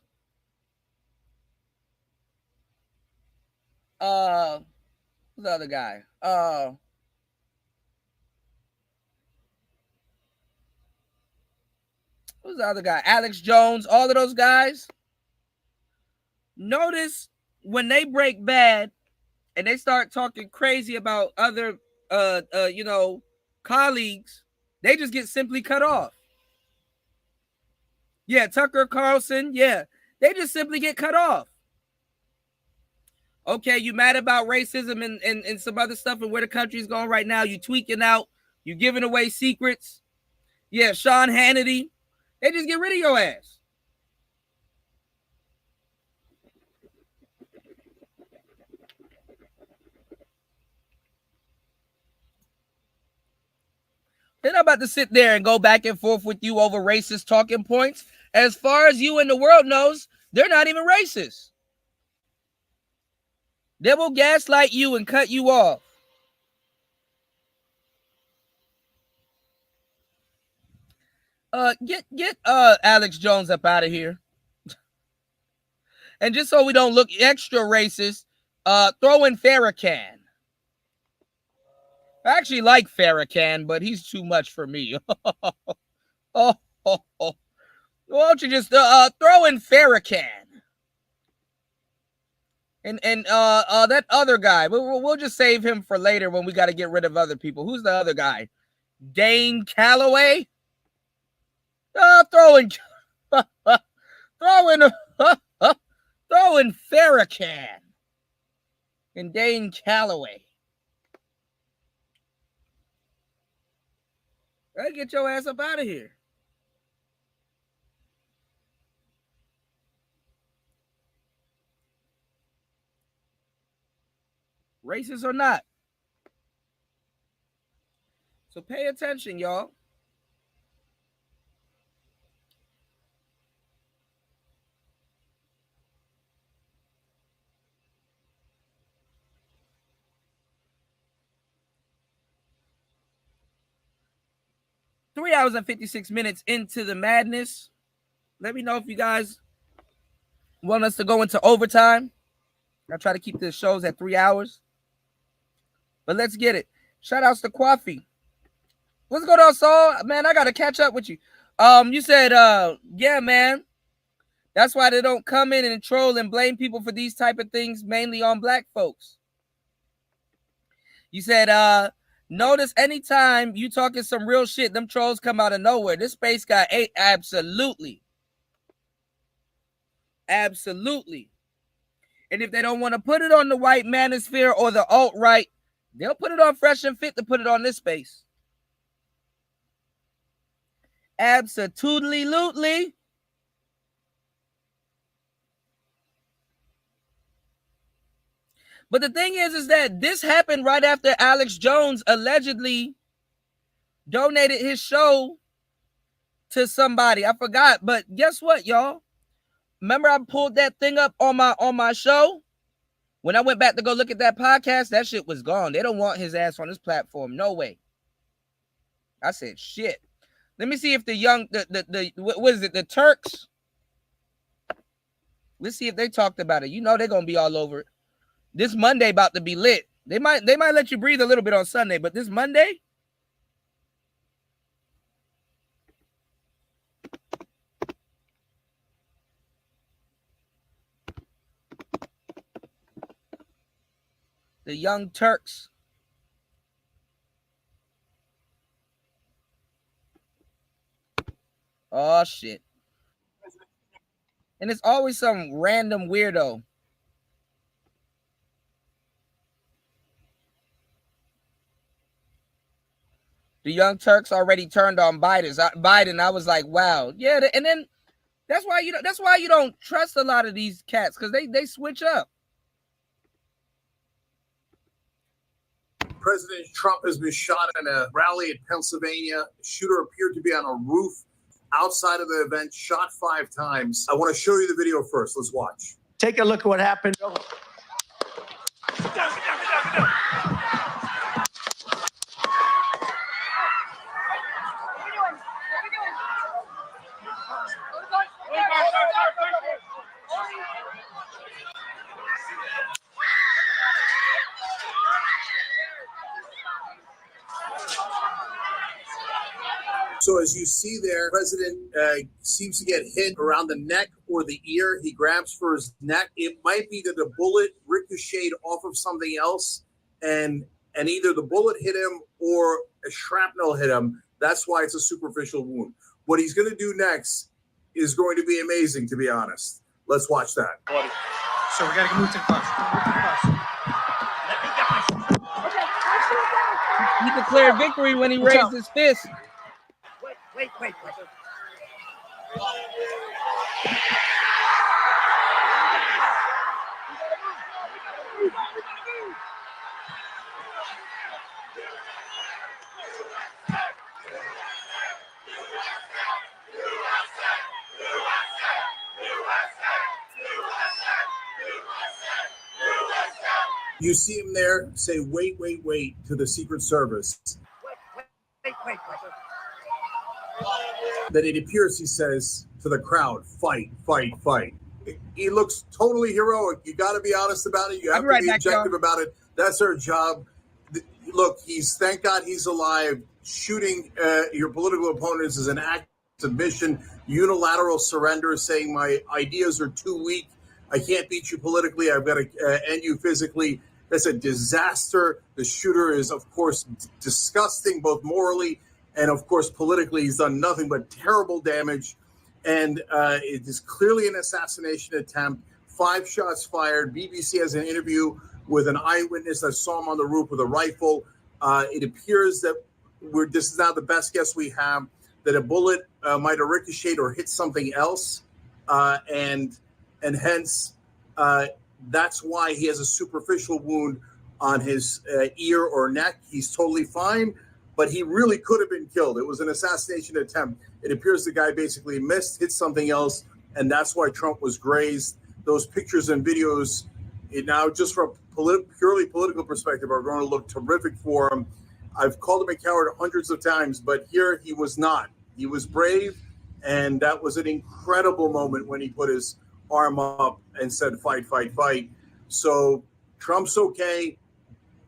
who's the other guy? Who's the other guy? Alex Jones, all of those guys. Notice when they break bad and they start talking crazy about other colleagues, they just get simply cut off. Yeah, Tucker Carlson, yeah. They just simply get cut off. Okay, you mad about racism and some other stuff and where the country's going right now. You tweaking out. You giving away secrets. Yeah, Sean Hannity. They just get rid of your ass. They're not about to sit there and go back and forth with you over racist talking points. As far as you and the world knows, they're not even racist. They will gaslight you and cut you off. Get Alex Jones up out of here. And just so we don't look extra racist, throw in Farrakhan. I actually like Farrakhan, but he's too much for me. Why don't you just throw in Farrakhan? And that other guy, we'll just save him for later when we got to get rid of other people. Who's the other guy? Dane Calloway? Throw in Farrakhan and Dane Calloway. Right, get your ass up out of here. Racist or not. So pay attention, y'all. Three hours and 56 minutes into the madness. Let me know if you guys want us to go into overtime. I try to keep the shows at 3 hours. But let's get it. Shout outs to Kwafi. What's going on, Saul? Man, I got to catch up with you. You said, yeah, man, That's why they don't come in and troll and blame people for these type of things, mainly on black folks. You said, notice anytime you talking some real shit, them trolls come out of nowhere. This space got 8. Absolutely. Absolutely. And if they don't want to put it on the white manosphere or the alt-right, they'll put it on Fresh and Fit to put it on this space. Absolutely. But the thing is that this happened right after Alex Jones allegedly donated his show to somebody. I forgot, but guess what, y'all? Remember I pulled that thing up on my show? When I went back to go look at that podcast, that shit was gone. They don't want his ass on this platform. No way. I said, shit. Let me see if what is it, the Turks? Let's see if they talked about it. You know they're gonna be all over it. This Monday about to be lit. They might let you breathe a little bit on Sunday, but this Monday. The Young Turks. Oh shit. And it's always some random weirdo. The Young Turks already turned on Biden. I was like, wow. Yeah, and then that's why you don't trust a lot of these cats, because they switch up. President Trump has been shot in a rally in Pennsylvania. The shooter appeared to be on a roof outside of the event, shot 5 times. I want to show you the video first. Let's watch. Take a look at what happened. So as you see there, President seems to get hit around the neck or the ear. He grabs for his neck. It might be that the bullet ricocheted off of something else, and either the bullet hit him or a shrapnel hit him. That's why it's a superficial wound. What he's going to do next is going to be amazing, to be honest. Let's watch that. So we got to move to the bus. He declared victory when he raised his fist. Wait. You see him there say, wait, to the Secret Service. Wait. That it appears he says to the crowd, fight. He looks totally heroic. You got to be honest about it. You have to be objective about it. That's our job. Look, thank God he's alive. Shooting your political opponents is an act of submission, unilateral surrender, saying my ideas are too weak. I can't beat you politically. I've got to end you physically. That's a disaster. The shooter is, of course, disgusting, both morally and, of course, politically. He's done nothing but terrible damage. And it is clearly an assassination attempt. 5 shots fired. BBC has an interview with an eyewitness that saw him on the roof with a rifle. It appears that this is now the best guess we have, that a bullet might have ricocheted or hit something else. And hence, that's why he has a superficial wound on his ear or neck. He's totally fine, but he really could have been killed. It was an assassination attempt. It appears the guy basically missed, hit something else, and that's why Trump was grazed. Those pictures and videos, now just from a purely political perspective, are going to look terrific for him. I've called him a coward hundreds of times, but here he was not. He was brave, and that was an incredible moment when he put his arm up and said, fight. So Trump's okay.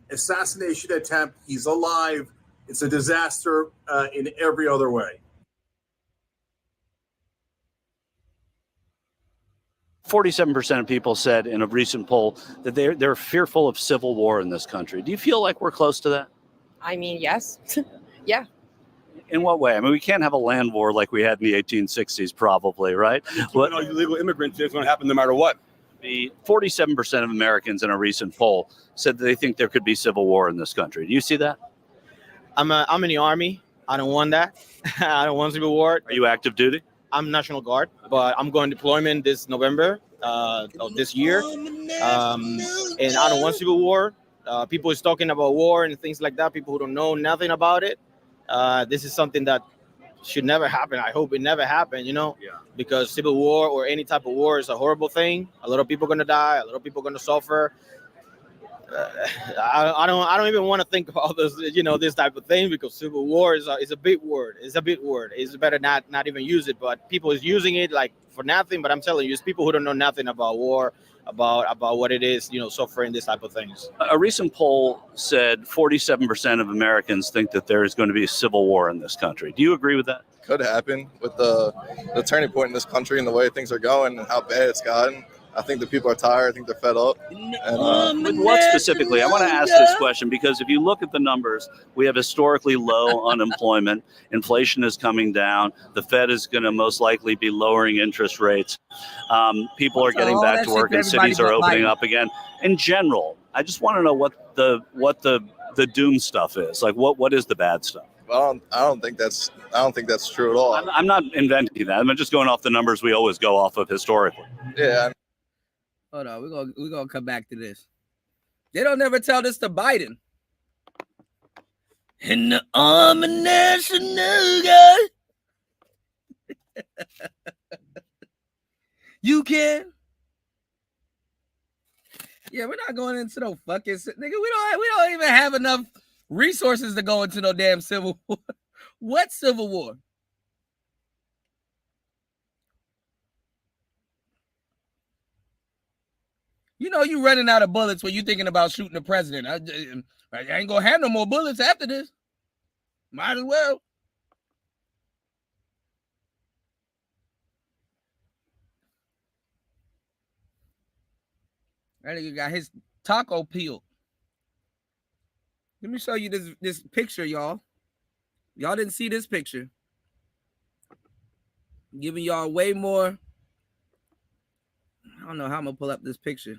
Assassination attempt. He's alive. It's a disaster in every other way. 47% of people said in a recent poll that they're fearful of civil war in this country. Do you feel like we're close to that? I mean, yes. Yeah. In what way? I mean, we can't have a land war like we had in the 1860s, probably, right? Keeping all illegal immigrants is going to happen no matter what. The 47% of Americans in a recent poll said that they think there could be civil war in this country. Do you see that? I'm in the Army. I don't want that. I don't want civil war. Are you active duty? I'm National Guard, but I'm going deployment this November of this year. And I don't want civil war. People is talking about war and things like that. People who don't know nothing about it. This is something that should never happen. I hope it never happen, because civil war or any type of war is a horrible thing. A lot of people are going to die. A lot of people are going to suffer. I don't even want to think about this, this type of thing, because civil war is a big word. It's a big word. It's better not even use it. But people is using it like for nothing. But I'm telling you, it's people who don't know nothing about war, about what it is, suffering, this type of things. A recent poll said 47% of Americans think that there is going to be a civil war in this country. Do you agree with that? Could happen with the turning point in this country and the way things are going and how bad it's gotten. I think the people are tired. I think they're fed up. And, with what specifically? I want to ask this question because if you look at the numbers, we have historically low unemployment. Inflation is coming down. The Fed is going to most likely be lowering interest rates. People are getting back to work and cities are opening up again. In general, I just want to know what the doom stuff is. Like what is the bad stuff? Well, I don't think that's true at all. I'm not inventing that. I'm just going off the numbers we always go off of historically. Yeah. Hold on, we're gonna come back to this. They don't never tell this to Biden. In the army national guard, you can. Yeah, we're not going into no fucking nigga. We don't even have enough resources to go into no damn civil war. What civil war? You running out of bullets when you thinking about shooting the president. I ain't gonna have no more bullets after this. Might as well. That nigga got his taco peeled. Let me show you this picture, y'all. Y'all didn't see this picture. I'm giving y'all way more. I don't know how I'm gonna pull up this picture.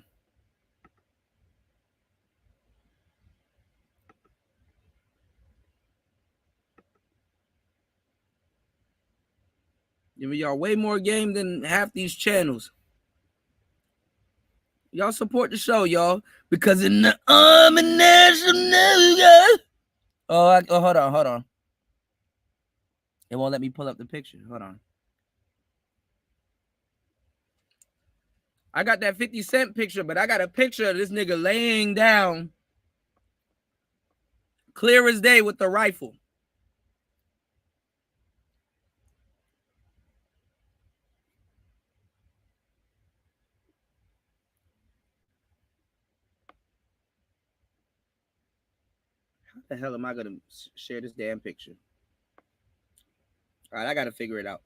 Giving y'all way more game than half these channels. Y'all support the show, y'all, because in the Army National Guard. Hold on. It won't let me pull up the picture. Hold on. I got that 50 Cent picture, but I got a picture of this nigga laying down clear as day with the rifle. How the hell am I going to share this damn picture? All right, I got to figure it out.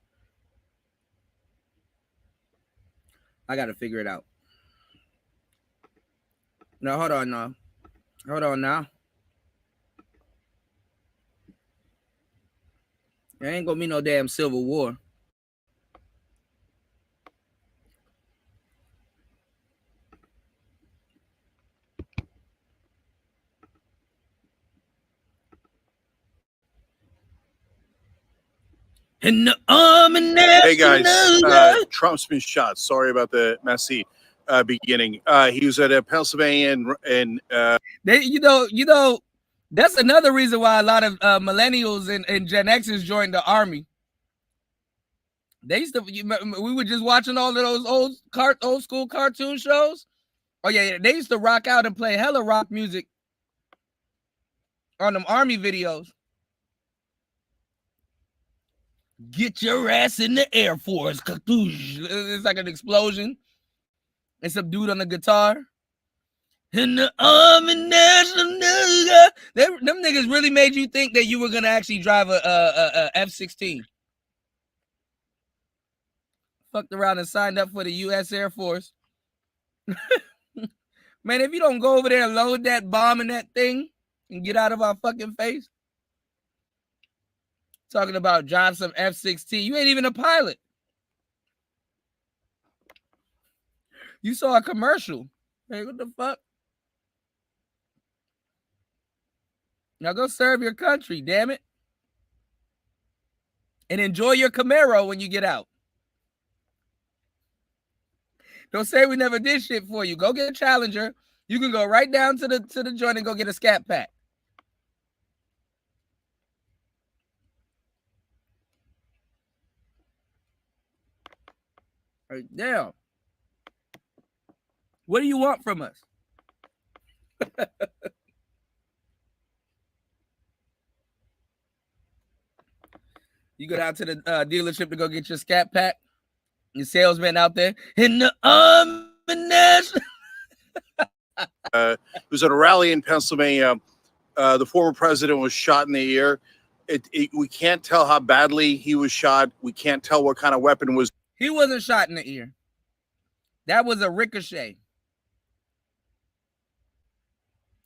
No, hold on now. There ain't gonna be no damn civil war. In the Army National Hey guys, Guard. Trump's been shot. Sorry about the messy beginning. He was at Pennsylvania and That's another reason why a lot of millennials and Gen Xers joined the army. They used to. We were just watching all of those old school cartoon shows. Oh yeah, they used to rock out and play hella rock music on them army videos. Get your ass in the Air Force. It's like an explosion. And some dude on the guitar. In the Army National Guard. Them niggas really made you think that you were gonna actually drive a F-16. Fucked around and signed up for the U.S. Air Force. Man, if you don't go over there and load that bomb in that thing and get out of our fucking face. Talking about drive some F-16. You ain't even a pilot. You saw a commercial. Hey, what the fuck? Now go serve your country, damn it. And enjoy your Camaro when you get out. Don't say we never did shit for you. Go get a Challenger. You can go right down to the joint and go get a Scat Pack. Right now. What do you want from us? You go down to the dealership to go get your Scat Pack. Your salesman out there in the ammunition. It was at a rally in Pennsylvania. The former president was shot in the ear. We can't tell how badly he was shot. We can't tell what kind of weapon was. He wasn't shot in the ear. That was a ricochet.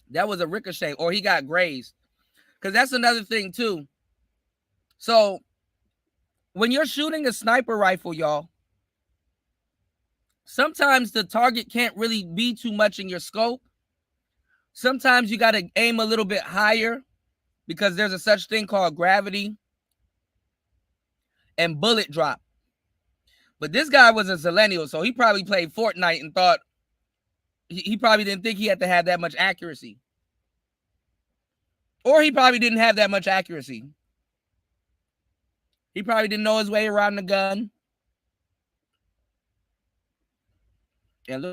That was a ricochet, or he got grazed. Because that's another thing, too. So, when you're shooting a sniper rifle, y'all, sometimes the target can't really be too much in your scope. Sometimes you got to aim a little bit higher because there's a such thing called gravity and bullet drop. But this guy was a zillennial, so he probably played Fortnite and thought he probably didn't think he had to have that much accuracy. Or he probably didn't have that much accuracy. He probably didn't know his way around the gun. And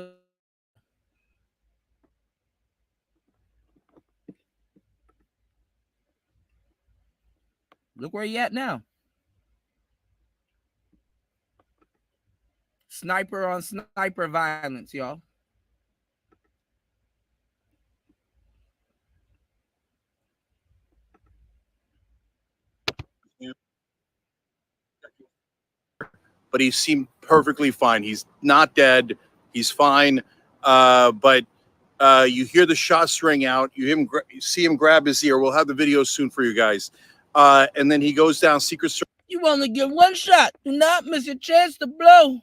look where he at now. Sniper on sniper violence, y'all. But he seemed perfectly fine. He's not dead. He's fine. But you hear the shots ring out. You see him grab his ear. We'll have the video soon for you guys. And then he goes down Secret Service. You only get one shot. Do not miss your chance to blow.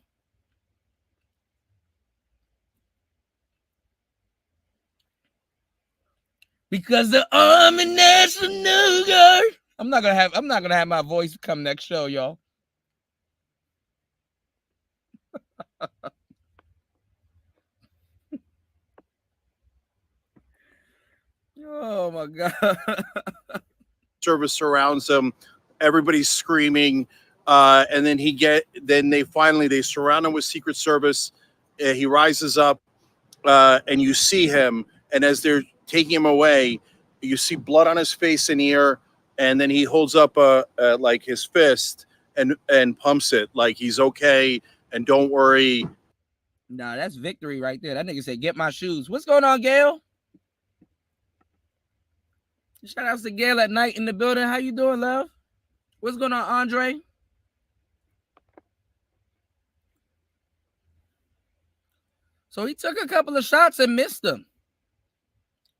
Because the Army National Guard. I'm not gonna have my voice come next show, y'all. Oh my God. Service surrounds him. Everybody's screaming. And then they surround him with Secret Service. He rises up and you see him. And as they're taking him away, you see blood on his face and ear. And then he holds up like his fist and pumps it like he's okay. And don't worry. Nah, that's victory right there. That nigga said, get my shoes. What's going on, Gail? Shout out to Gail at night in the building. How you doing, love? What's going on, Andre? So he took a couple of shots and missed them.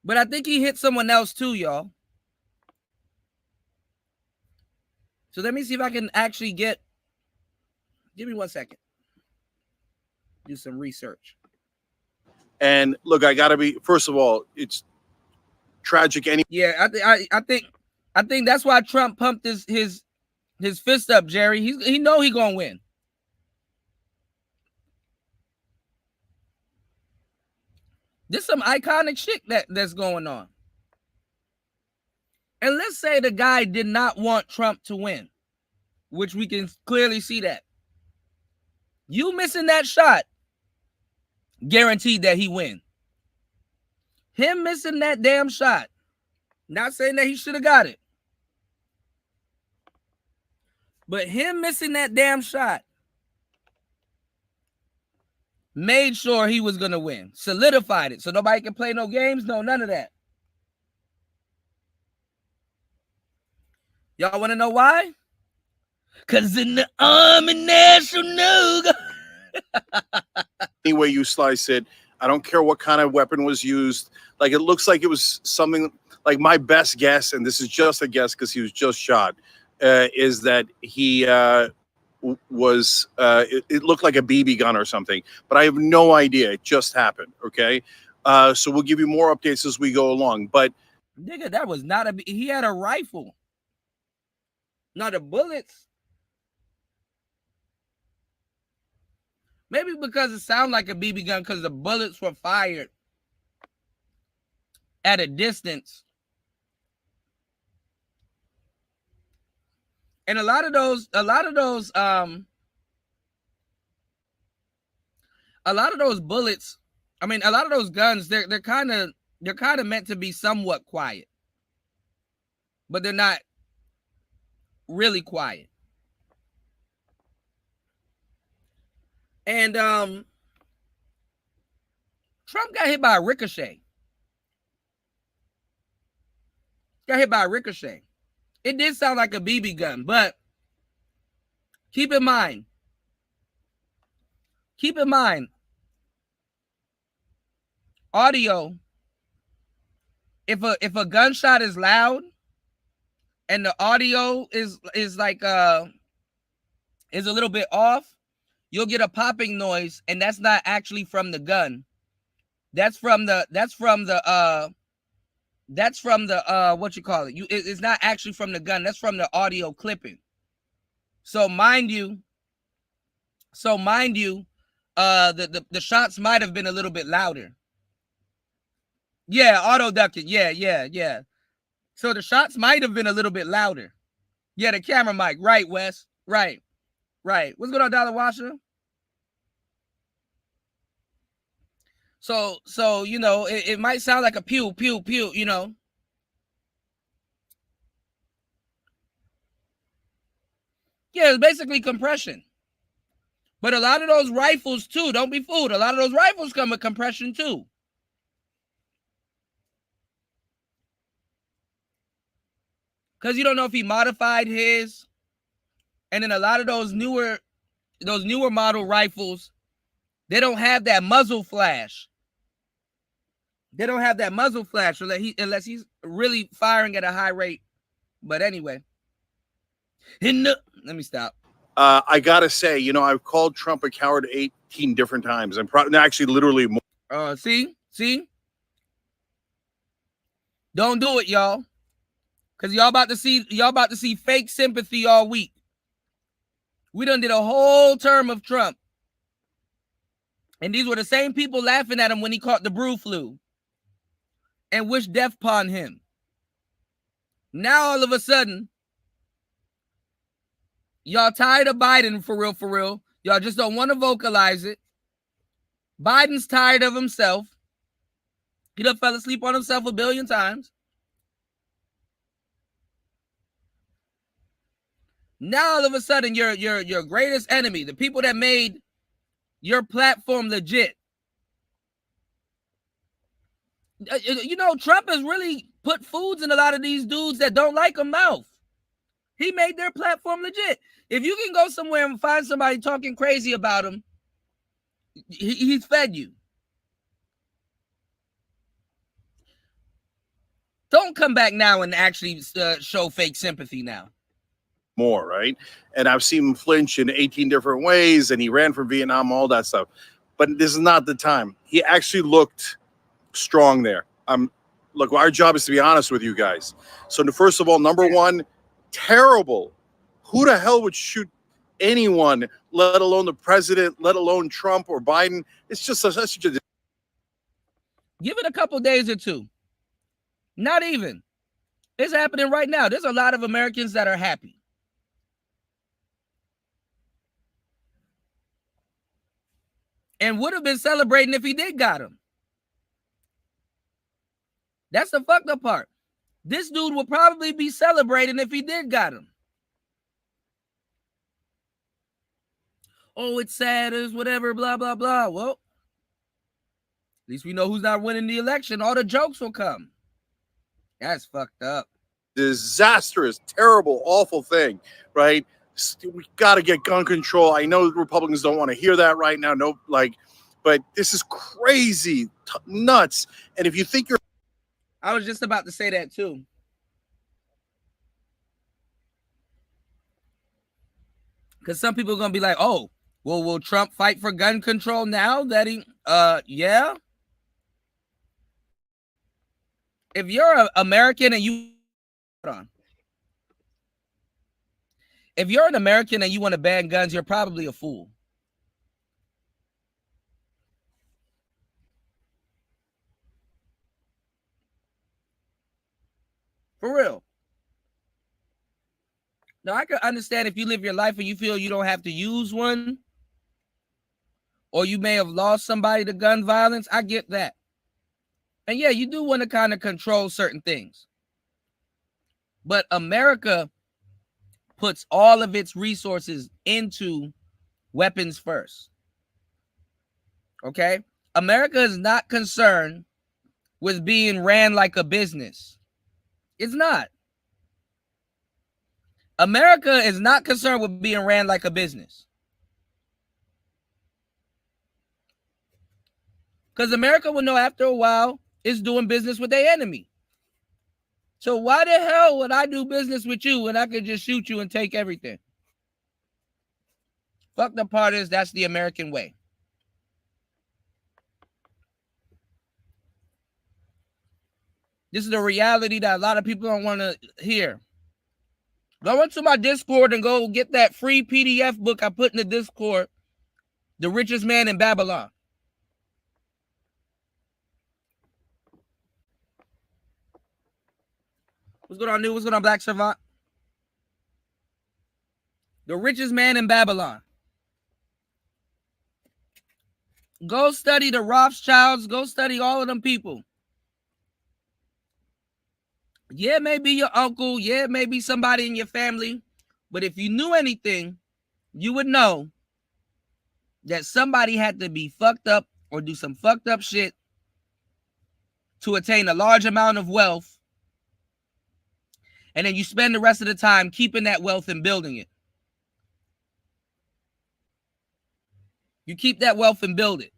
But I think he hit someone else too, y'all. So let me see if I can actually give me 1 second. Do some research. And look, I gotta be, first of all, it's tragic. Yeah, I think that's why Trump pumped his fist up, Jerry. He know he gonna win. There's some iconic shit that's going on. And let's say the guy did not want Trump to win, which we can clearly see that. You missing that shot, guaranteed that he win. Him missing that damn shot, not saying that he should have got it, but him missing that damn shot made sure he was going to win, solidified it, so nobody can play no games, no, none of that. Y'all want to know why? Because in the Army National Guard. Any way you slice it, I don't care what kind of weapon was used. Like, it looks like it was something like, my best guess, and this is just a guess because he was just shot, is that he was it looked like a BB gun or something, but I have no idea. It just happened. Okay, so we'll give you more updates as we go along. But nigga, that was not a. He had a rifle, not the bullets. Maybe because it sounded like a BB gun because the bullets were fired at a distance. And a lot of those bullets, I mean, a lot of those guns, they're kind of meant to be somewhat quiet, but they're not really quiet. And Trump got hit by a ricochet. It did sound like a BB gun, but keep in mind, audio, if a gunshot is loud and the audio is like is a little bit off, you'll get a popping noise, and that's not actually from the gun. That's from the what you call it. It's not actually from the gun. That's from the audio clipping. So mind you, the shots might have been a little bit louder. Yeah, auto ducking. Yeah. So the shots might have been a little bit louder. Yeah, the camera mic. Right, Wes. Right. What's going on, Dollar Washer? So you know, it might sound like a pew, you know. Yeah, it's basically compression. But a lot of those rifles too, don't be fooled. A lot of those rifles come with compression too. Because you don't know if he modified his. And then a lot of those newer model rifles, they don't have that muzzle flash. Unless he's really firing at a high rate. But anyway. Let me stop. I gotta say, you know, I've called Trump a coward 18 different times. I'm probably actually literally more. See? Don't do it, y'all. Because y'all about to see fake sympathy all week. We done did a whole term of Trump. And these were the same people laughing at him when he caught the brew flu and wished death upon him. Now all of a sudden, y'all tired of Biden for real. Y'all just don't want to vocalize it. Biden's tired of himself. He done fell asleep on himself a billion times. Now all of a sudden, your greatest enemy, the people that made your platform legit. You know, Trump has really put foods in a lot of these dudes that don't like him mouth. He made their platform legit. If you can go somewhere and find somebody talking crazy about him, he's fed you. Don't come back now and actually show fake sympathy now. More, right? And I've seen him flinch in 18 different ways, and he ran from Vietnam, all that stuff. But this is not the time. He actually looked strong there. Look, our job is to be honest with you guys. So first of all, number one, terrible. Who the hell would shoot anyone, let alone the president, let alone Trump or Biden? It's just such a... Give it a couple days or two. Not even. It's happening right now. There's a lot of Americans that are happy. And would have been celebrating if he did got him. That's the fucked up part. This dude will probably be celebrating if he did got him. Oh, it's sad, it's whatever, blah, blah, blah. Well, at least we know who's not winning the election. All the jokes will come. That's fucked up. Disastrous, terrible, awful thing, right? We got to get gun control. I know Republicans don't want to hear that right now. No, but this is crazy, nuts. And if you think you're, I was just about to say that too. Because some people are going to be like, oh, well, will Trump fight for gun control now that he, yeah. If you're an American and you, hold on. If you're an American and you want to ban guns, you're probably a fool. For real. Now, I can understand if you live your life and you feel you don't have to use one, or you may have lost somebody to gun violence. I get that. And yeah, you do want to kind of control certain things. But America puts all of its resources into weapons first. Okay? America is not concerned with being ran like a business. It's not. America is not concerned with being ran like a business. Because America will know after a while it's doing business with their enemy. So why the hell would I do business with you when I could just shoot you and take everything? Fuck the part is that's the American way. This is the reality that a lot of people don't want to hear. Go into my Discord and go get that free PDF book I put in the Discord, The Richest Man in Babylon. What's going on, New? What's going on, Black Savant? The Richest Man in Babylon. Go study the Rothschilds. Go study all of them people. Yeah, maybe your uncle. Yeah, maybe somebody in your family. But if you knew anything, you would know that somebody had to be fucked up or do some fucked up shit to attain a large amount of wealth. And then you spend the rest of the time keeping that wealth and building it. You keep that wealth and build it.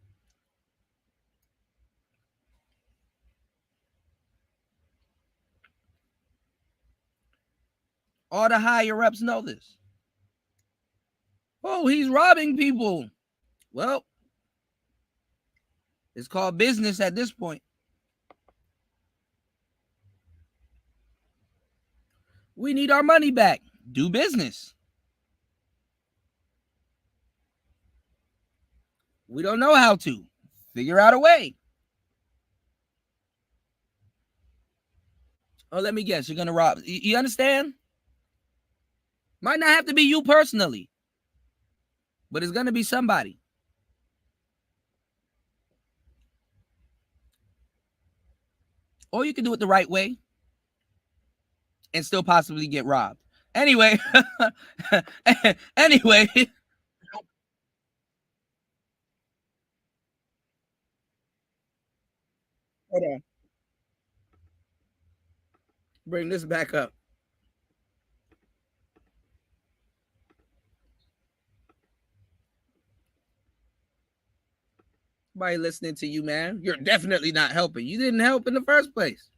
All the higher ups know this. Oh, he's robbing people. Well, it's called business at this point. We need our money back. Do business. We don't know how to. Figure out a way. Oh, let me guess. You're going to rob. You understand? Might not have to be you personally, but it's going to be somebody. Or you can do it the right way and still possibly get robbed. Anyway, anyway. Hold on. Bring this back up. Nobody listening to you, man. You're definitely not helping. You didn't help in the first place.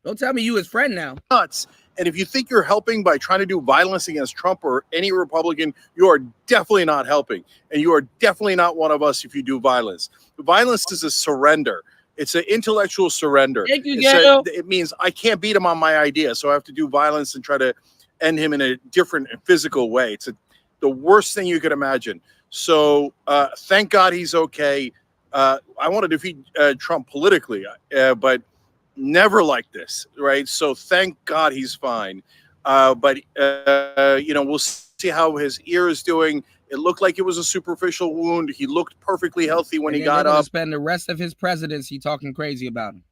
Don't tell me you his friend now. Nuts. And if you think you're helping by trying to do violence against Trump or any Republican, you are definitely not helping. And you are definitely not one of us if you do violence. Violence is a surrender. It's an intellectual surrender. Thank you, Gail. It means I can't beat him on my idea, so I have to do violence and try to end him in a different physical way. It's the worst thing you could imagine. So thank God he's okay. I want to defeat Trump politically, but never like this, right? So thank God he's fine. But we'll see how his ear is doing. It looked like it was a superficial wound. He looked perfectly healthy when he got up. Spend the rest of his presidency talking crazy about him.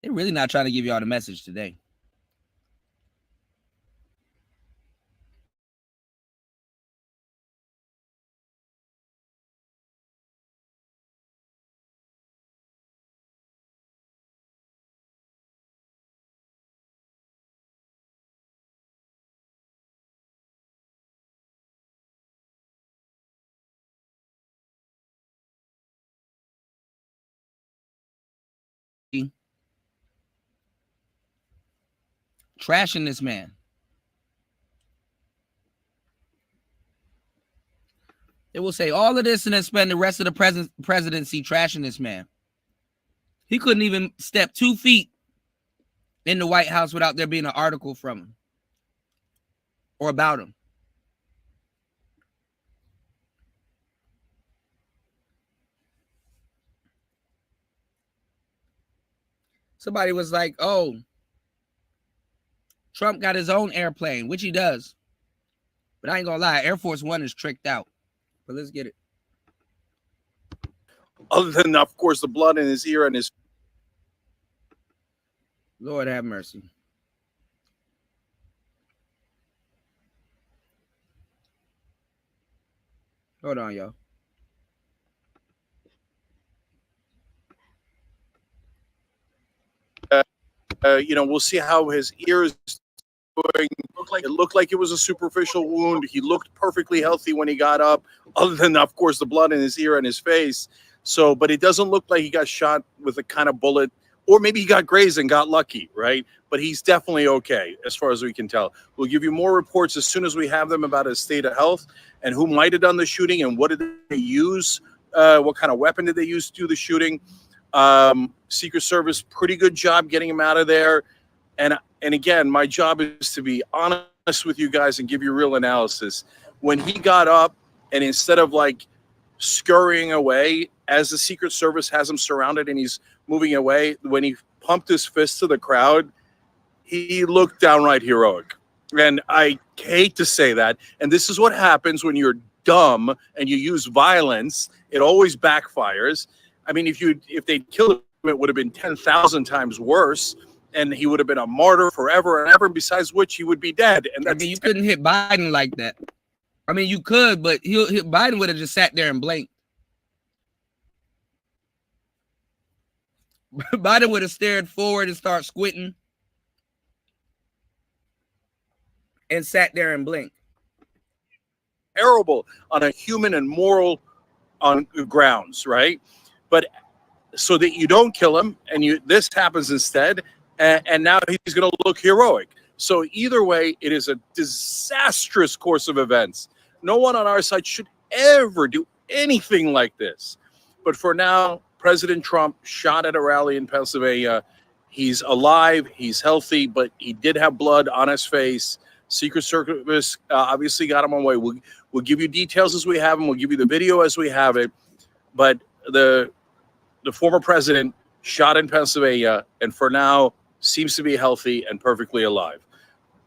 They're really not trying to give y'all the message today. trashing this man. They will say all of this and then spend the rest of the presidency trashing this man. He couldn't even step 2 feet in the White House without there being an article from him or about him. Somebody was like, oh, Trump got his own airplane, which he does. But I ain't gonna lie, Air Force One is tricked out. But let's get it. Other than, of course, the blood in his ear and his... Lord have mercy. Hold on, y'all. We'll see how his ears doing. It looked like it was a superficial wound. He looked perfectly healthy when he got up, other than, of course, the blood in his ear and his face. So, but it doesn't look like he got shot with a kind of bullet, or maybe he got grazed and got lucky, right? But he's definitely okay, as far as we can tell. We'll give you more reports as soon as we have them about his state of health and who might have done the shooting and what did they use, what kind of weapon did they use to do the shooting. Secret Service, pretty good job getting him out of there. And again, my job is to be honest with you guys and give you real analysis. When he got up and instead of like scurrying away as the Secret Service has him surrounded and he's moving away, when he pumped his fist to the crowd, he looked downright heroic. And I hate to say that. And this is what happens when you're dumb and you use violence. It always backfires. I mean, if they'd killed him, it would have been 10,000 times worse, and he would have been a martyr forever and ever. Besides which, he would be dead. And I mean, you couldn't hit Biden like that. I mean, you could, but Biden would have just sat there and blinked. Biden would have stared forward and started squinting and sat there and blinked. Terrible on a human and moral grounds, right? But so that you don't kill him, and this happens instead, and now he's going to look heroic. So either way, it is a disastrous course of events. No one on our side should ever do anything like this. But for now, President Trump shot at a rally in Pennsylvania. He's alive, he's healthy, but he did have blood on his face. Secret Service obviously got him on way. We'll give you details as we have them. We'll give you the video as we have it. But the former president shot in Pennsylvania, and for now seems to be healthy and perfectly alive.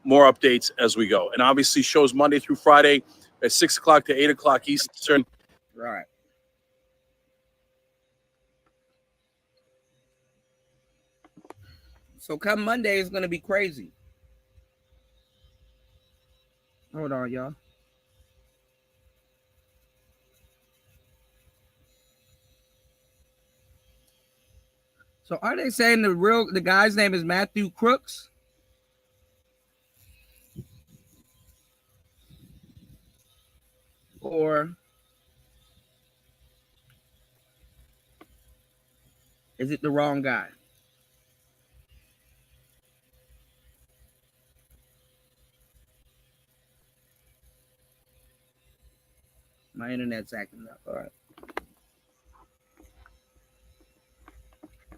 More updates as we go. And obviously shows Monday through Friday at 6 o'clock to 8 o'clock Eastern. Right. So come Monday, it's going to be crazy. Hold on, y'all. So are they saying the guy's name is Matthew Crooks? Or is it the wrong guy? My internet's acting up. All right.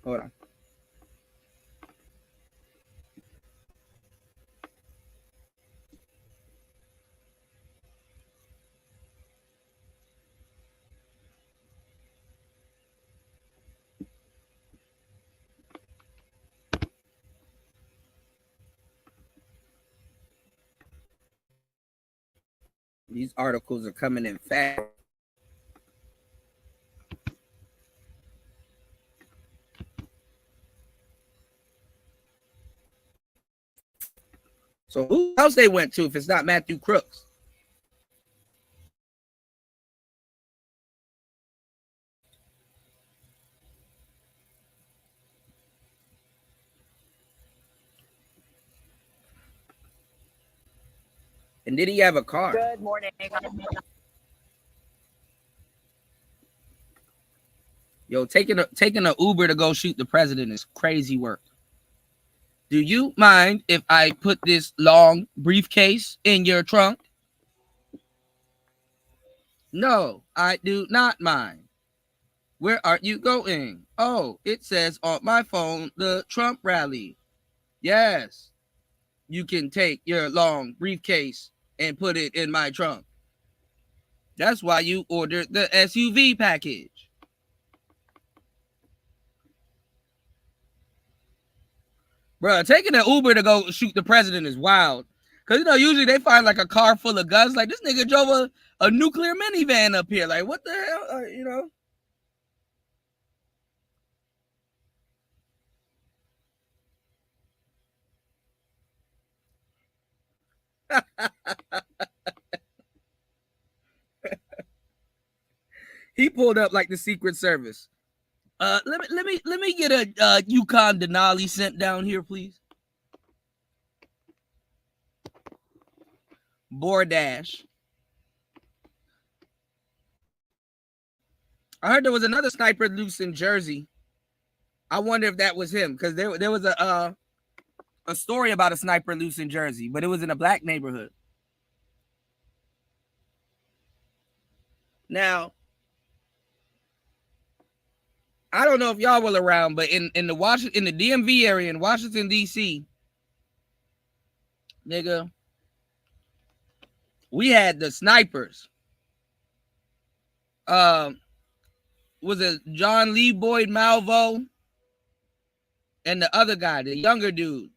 Hold on. These articles are coming in fast. So who else they went to if it's not Matthew Crooks? And did he have a car? Good morning. Yo, taking a Uber to go shoot the president is crazy work. Do you mind if I put this long briefcase in your trunk? No, I do not mind. Where are you going? Oh, it says on my phone, the Trump rally. Yes, you can take your long briefcase and put it in my trunk. That's why you ordered the SUV package. Bruh, taking an Uber to go shoot the president is wild. Because, you know, usually they find like a car full of guns. Like, this nigga drove a nuclear minivan up here. Like, what the hell? You know? He pulled up like the Secret Service. Let me get a Yukon Denali sent down here, please. Bordash. I heard there was another sniper loose in Jersey. I wonder if that was him, because there was a story about a sniper loose in Jersey, but it was in a black neighborhood. Now, I don't know if y'all were around, but in the DMV area in Washington, D.C., nigga, we had the snipers. Was it John Lee Boyd Malvo and the other guy, the younger dude?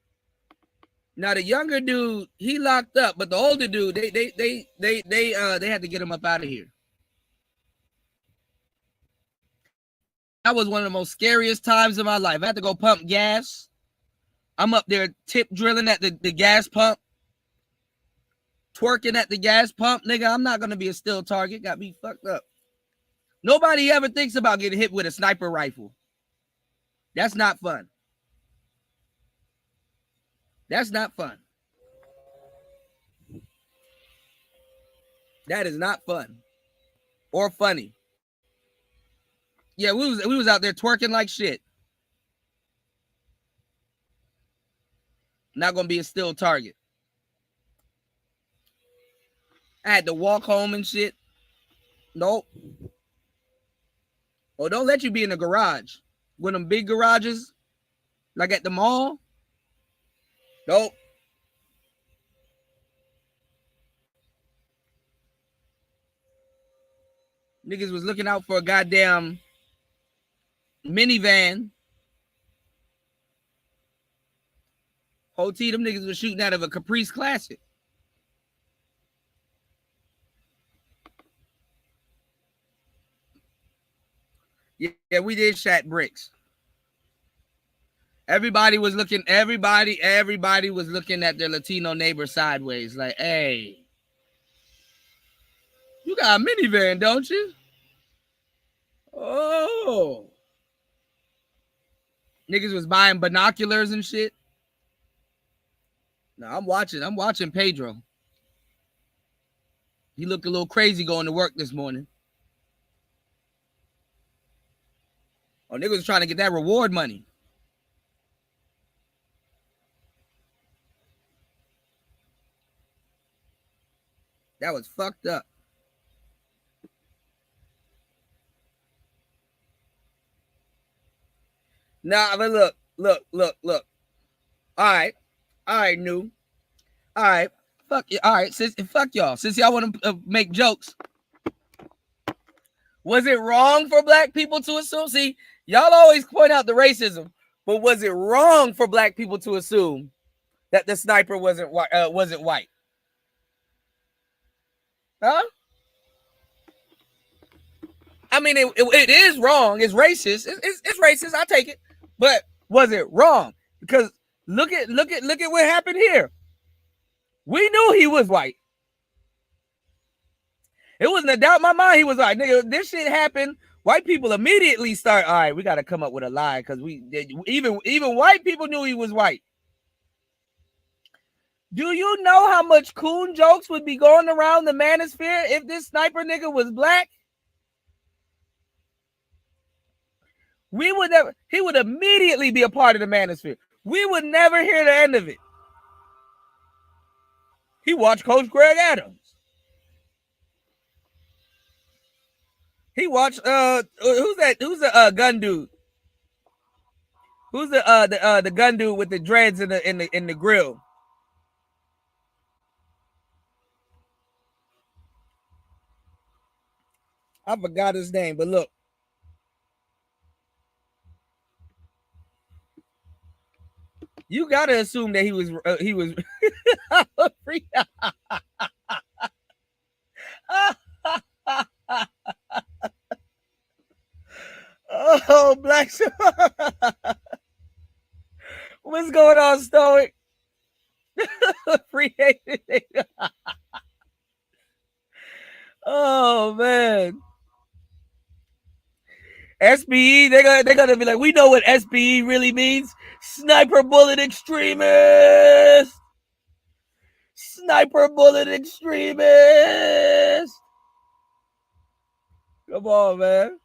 Now the younger dude, he locked up, but the older dude, they had to get him up out of here. That was one of the most scariest times of my life. I had to go pump gas. I'm up there tip drilling at the gas pump, twerking at the gas pump. Nigga, I'm not gonna be a still target. Got me fucked up. Nobody ever thinks about getting hit with a sniper rifle. That's not fun. That's not fun. That is not fun or funny. Yeah, we was out there twerking like shit. Not gonna be a still target. I had to walk home and shit. Nope. Oh, don't let you be in the garage. One of them big garages, like at the mall. Nope. Niggas was looking out for a goddamn minivan. Whole team, them niggas was shooting out of a Caprice Classic. Yeah, we did shat bricks. Everybody was looking at their Latino neighbor sideways, like, hey, you got a minivan, don't you? Oh. Niggas was buying binoculars and shit. No, I'm watching Pedro. He looked a little crazy going to work this morning. Oh, niggas was trying to get that reward money. That was fucked up. Nah, but look. All right, new. All right, fuck you. All right, fuck y'all. Since y'all want to make jokes, was it wrong for black people to assume? See, y'all always point out the racism, but was it wrong for black people to assume that the sniper wasn't white? Huh? I mean, it is wrong. It's racist. It's racist. I take it. But was it wrong? Because look at what happened here. We knew he was white. It wasn't a doubt in my mind he was white. Nigga, this shit happened. White people immediately start, all right, we got to come up with a lie because even white people knew he was white. Do you know how much coon jokes would be going around the manosphere if this sniper nigga was black? He would immediately be a part of the manosphere. We would never hear the end of it. He watched Coach Greg Adams. He watched who's that? Who's the gun dude? Who's the gun dude with the dreads in the grill? I forgot his name, but look. You gotta assume that he was free. Oh, Black. What's going on, Stoic? Free agent. Oh man. SBE, they're gonna be like, we know what SBE really means. Sniper bullet extremist. Sniper bullet extremist. Come on, man.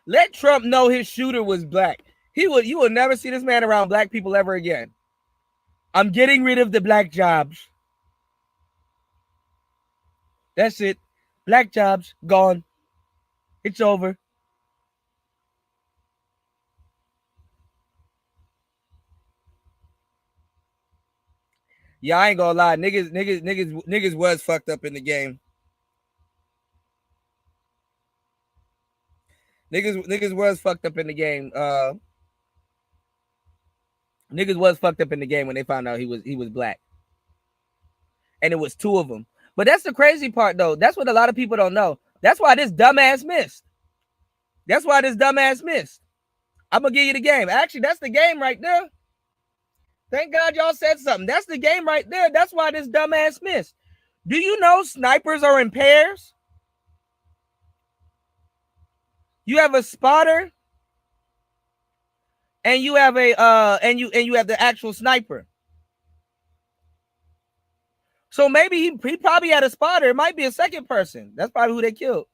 Let Trump know his shooter was black. You will never see this man around black people ever again. I'm getting rid of the black jobs. That's it. Black jobs gone. It's over. Yeah, I ain't gonna lie. Niggas was fucked up in the game. Niggas was fucked up in the game. Niggas was fucked up in the game when they found out he was black. And it was two of them. But that's the crazy part, though. That's what a lot of people don't know. That's why this dumbass missed. I'm gonna give you the game. Actually, that's the game right there. Thank God y'all said something. That's the game right there. That's why this dumbass missed. Do you know snipers are in pairs? You have a spotter, and you have a and you have the actual sniper. So maybe he probably had a spotter. It might be a second person. That's probably who they killed.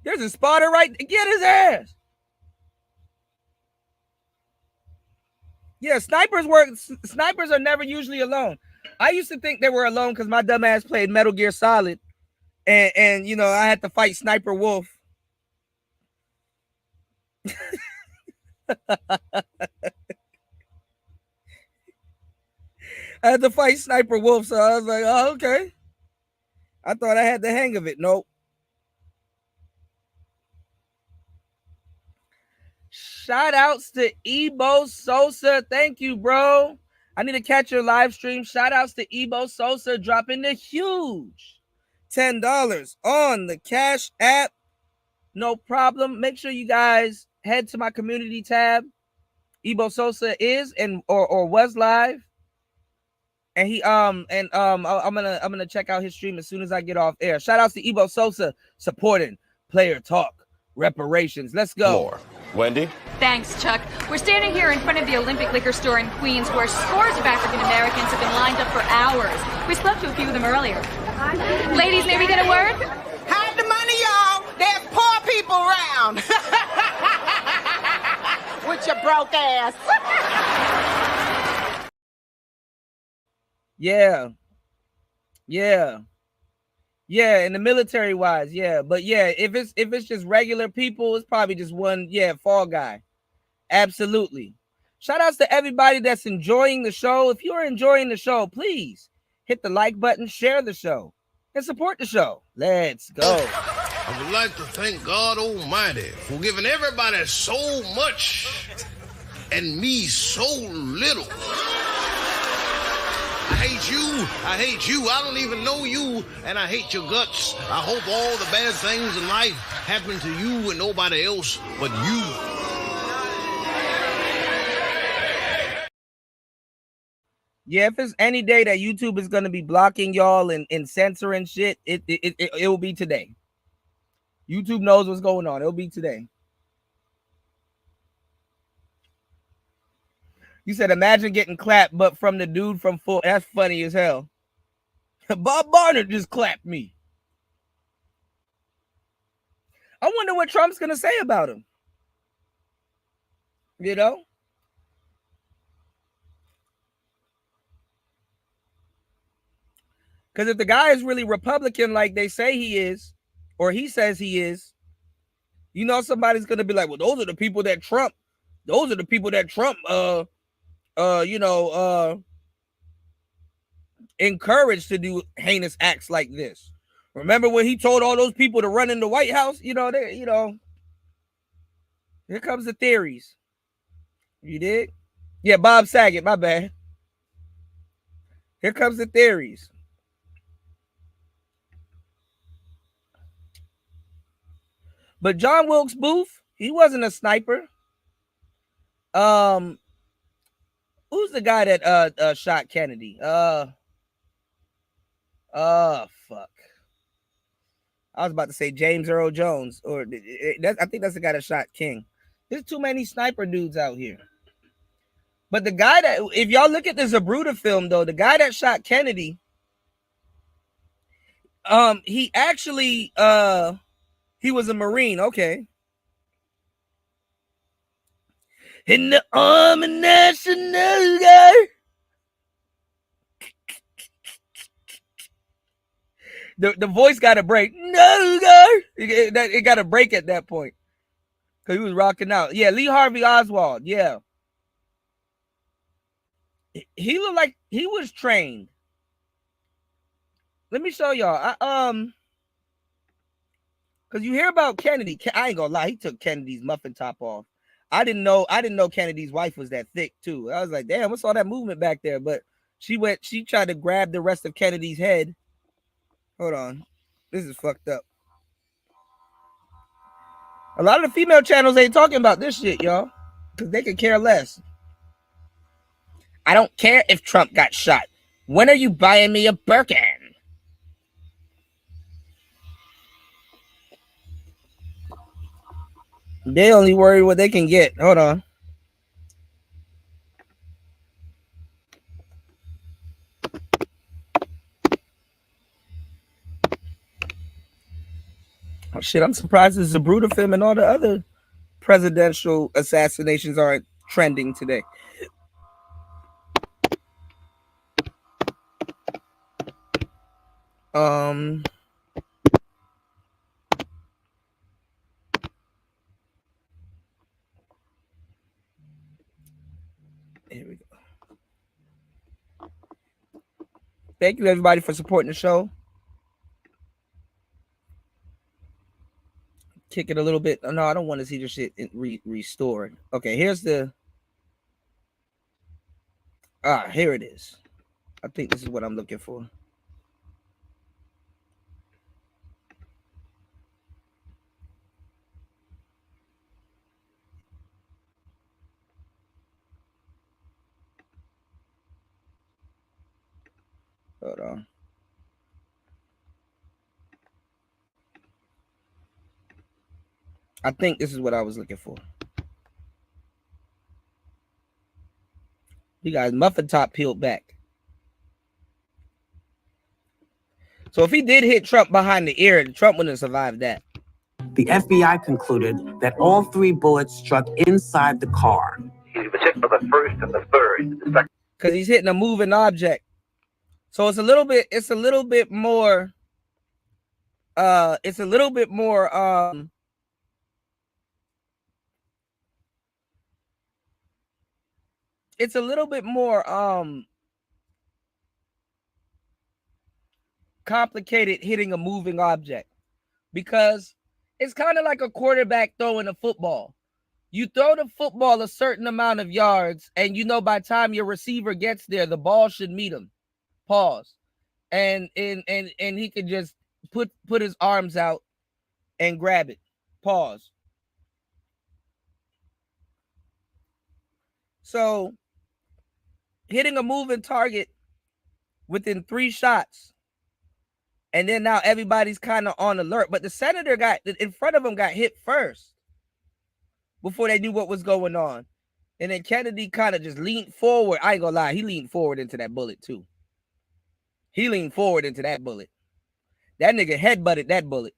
There's a spotter right. Get his ass. Yeah, snipers are never usually alone. I used to think they were alone because my dumb ass played Metal Gear Solid, and you know I had to fight Sniper Wolf. I had to fight Sniper Wolf, so I was like, oh, okay. I thought I had the hang of it. Nope. Shout outs to Ebo Sosa. Thank you, bro. I need to catch your live stream. Shout outs to Ebo Sosa dropping the huge $10 on the Cash App. No problem. Make sure you guys head to my community tab. Ebo Sosa is or was live. And I'm gonna check out his stream as soon as I get off air. Shout outs to Ebo Sosa supporting Player Talk Reparations. Let's go. More. Wendy? Thanks, Chuck. We're standing here in front of the Olympic Liquor Store in Queens where scores of African Americans have been lined up for hours. We spoke to a few of them earlier. Ladies, may we get a word? Hide the money, y'all. There's poor people around. With your broke ass. Yeah. In the military wise, yeah. But yeah, if it's just regular people, it's probably just one, fall guy. Absolutely. Shout outs to everybody that's enjoying the show. If you're enjoying the show, please hit the like button, share the show, and support the show. Let's go. I would like to thank God Almighty for giving everybody so much and me so little. I hate you, I don't even know you, and I hate your guts. I hope all the bad things in life happen to you and nobody else but you. Yeah, if it's any day that YouTube is going to be blocking y'all and censoring shit, it will be today. YouTube knows what's going on. It'll be today. You said, imagine getting clapped, but from the dude from Full. That's funny as hell. Bob Barner just clapped me. I wonder what Trump's gonna say about him. You know? Because if the guy is really Republican like they say he is, or he says he is, you know, somebody's gonna be like, well, those are the people that Trump encouraged to do heinous acts like this. Remember when he told all those people to run in the White House? You know, here comes the theories. You did? Yeah, Bob Saget, my bad. Here comes the theories. But John Wilkes Booth, he wasn't a sniper. Who's the guy that shot Kennedy? Fuck. I was about to say James Earl Jones, or I think that's the guy that shot King. There's too many sniper dudes out here. But the guy that, if y'all look at the Zapruder film, though, the guy that shot Kennedy, he actually, he was a Marine. Okay. In the Army National Guard. The voice got a break. No, guard. It got a break at that point. Because he was rocking out. Yeah, Lee Harvey Oswald. Yeah. He looked like he was trained. Let me show y'all. Because you hear about Kennedy. I ain't gonna lie, he took Kennedy's muffin top off. I didn't know Kennedy's wife was that thick too. I was like, damn, what's all that movement back there? But she tried to grab the rest of Kennedy's head. Hold on. This is fucked up. A lot of the female channels ain't talking about this shit, y'all. Because they could care less. I don't care if Trump got shot. When are you buying me a Birkin? They only worry what they can get. Hold on. Oh, shit, I'm surprised the Zapruder film and all the other presidential assassinations aren't trending today. Here we go. Thank you, everybody, for supporting the show. Kick it a little bit. No, I don't want to see the shit restored. Okay, here's the. Here it is. I think this is what I'm looking for. Hold on. I think this is what I was looking for. You guys, muffin top peeled back. So if he did hit Trump behind the ear, Trump wouldn't have survived that. The FBI concluded that all 3 bullets struck inside the car. He was hit by the first and the third. Because he's hitting a moving object. So it's a little bit more complicated hitting a moving object, because it's kind of like a quarterback throwing a football. You throw the football a certain amount of yards, and you know by the time your receiver gets there, the ball should meet him. Pause. And he could just put his arms out and grab it. Pause. So hitting a moving target within 3 shots, and then now everybody's kind of on alert. But the senator in front of him got hit first before they knew what was going on. And then Kennedy kind of just leaned forward. I ain't gonna lie, he leaned forward into that bullet too. He leaned forward into that bullet. That nigga headbutted that bullet.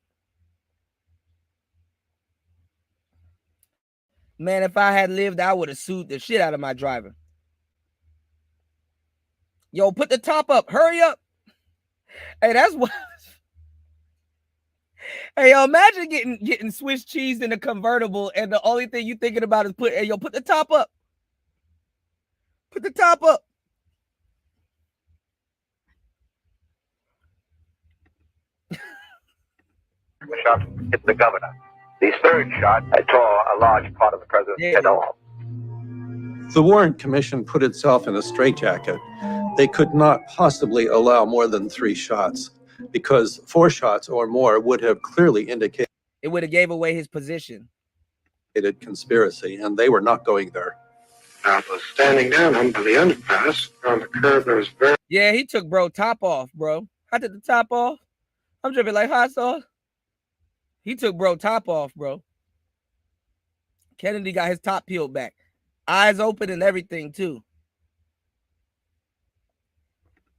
Man, if I had lived, I would have sued the shit out of my driver. Yo, put the top up. Hurry up. Hey, that's what. Hey, yo, imagine getting Swiss cheese in a convertible, and the only thing you thinking about is put the top up. Put the top up. The shot hit the governor. The third shot tore a large part of the president's head off. The Warren Commission put itself in a straitjacket. They could not possibly allow more than 3 shots, because 4 shots or more would have clearly indicated It would have gave away his position. Conspiracy, and they were not going there. I was standing down under the underpass on the curb. There was very. Yeah, he took bro top off, bro. I took the top off. I'm dripping like hot sauce. He took bro top off, bro. Kennedy got his top peeled back. Eyes open and everything, too.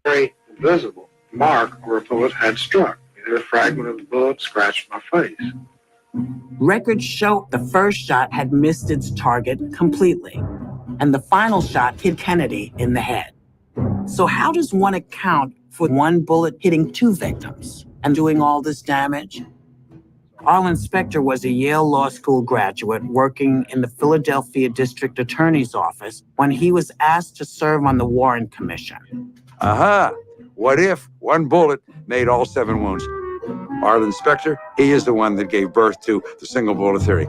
Very visible mark where a bullet had struck. Either a fragment of the bullet scratched my face. Records show the first shot had missed its target completely, and the final shot hit Kennedy in the head. So how does one account for one bullet hitting 2 victims and doing all this damage? Our inspector was a Yale Law School graduate working in the Philadelphia District Attorney's Office when he was asked to serve on the Warren Commission. Aha! What if one bullet made all 7 wounds? Our inspector, he is the one that gave birth to the single bullet theory.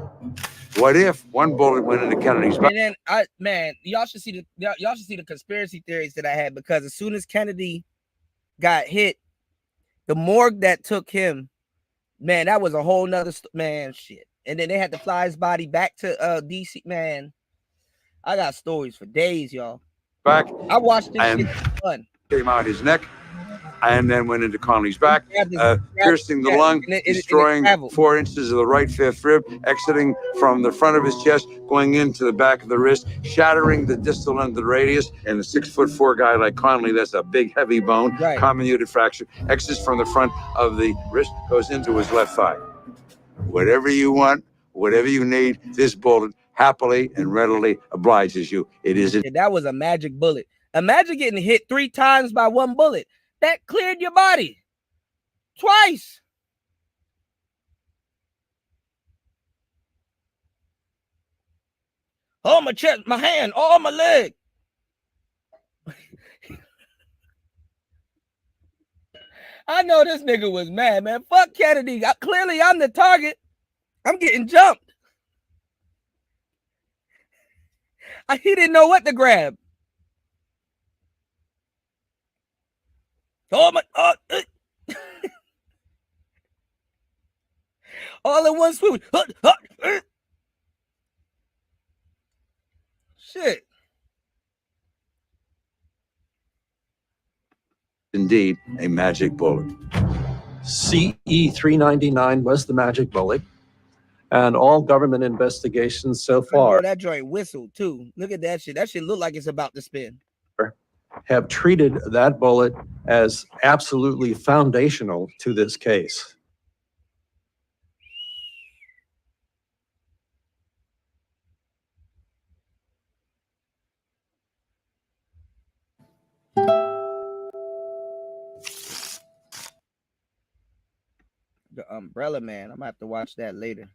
What if one bullet went into Kennedy's back? And then y'all should see the conspiracy theories that I had, because as soon as Kennedy got hit, the morgue that took him, man, that was a whole nother shit. And then they had to fly his body back to DC. Man, I got stories for days, y'all. Back. I watched this shit for fun. Came out his neck, and then went into Connolly's back, piercing the lung, destroying 4 inches of the right 5th rib, exiting from the front of his chest, going into the back of the wrist, shattering the distal end of the radius. And a 6'4" guy like Connolly, that's a big, heavy bone, comminuted fracture, exits from the front of the wrist, goes into his left thigh. Whatever you want, whatever you need, this bullet happily and readily obliges you. It is. That was a magic bullet. Imagine getting hit 3 times by one bullet. That cleared your body twice. Oh, my chest, my hand, oh, my leg. I know this nigga was mad, man. Fuck Kennedy. Clearly, I'm the target. I'm getting jumped. He didn't know what to grab. Oh my! All in one swoop. Shit. Indeed, a magic bullet. CE-399 was the magic bullet, and all government investigations so far That joint whistled too. Look at that shit. That shit look like it's about to spin. have treated that bullet as absolutely foundational to this case. The Umbrella Man. I'm gonna have to watch that later.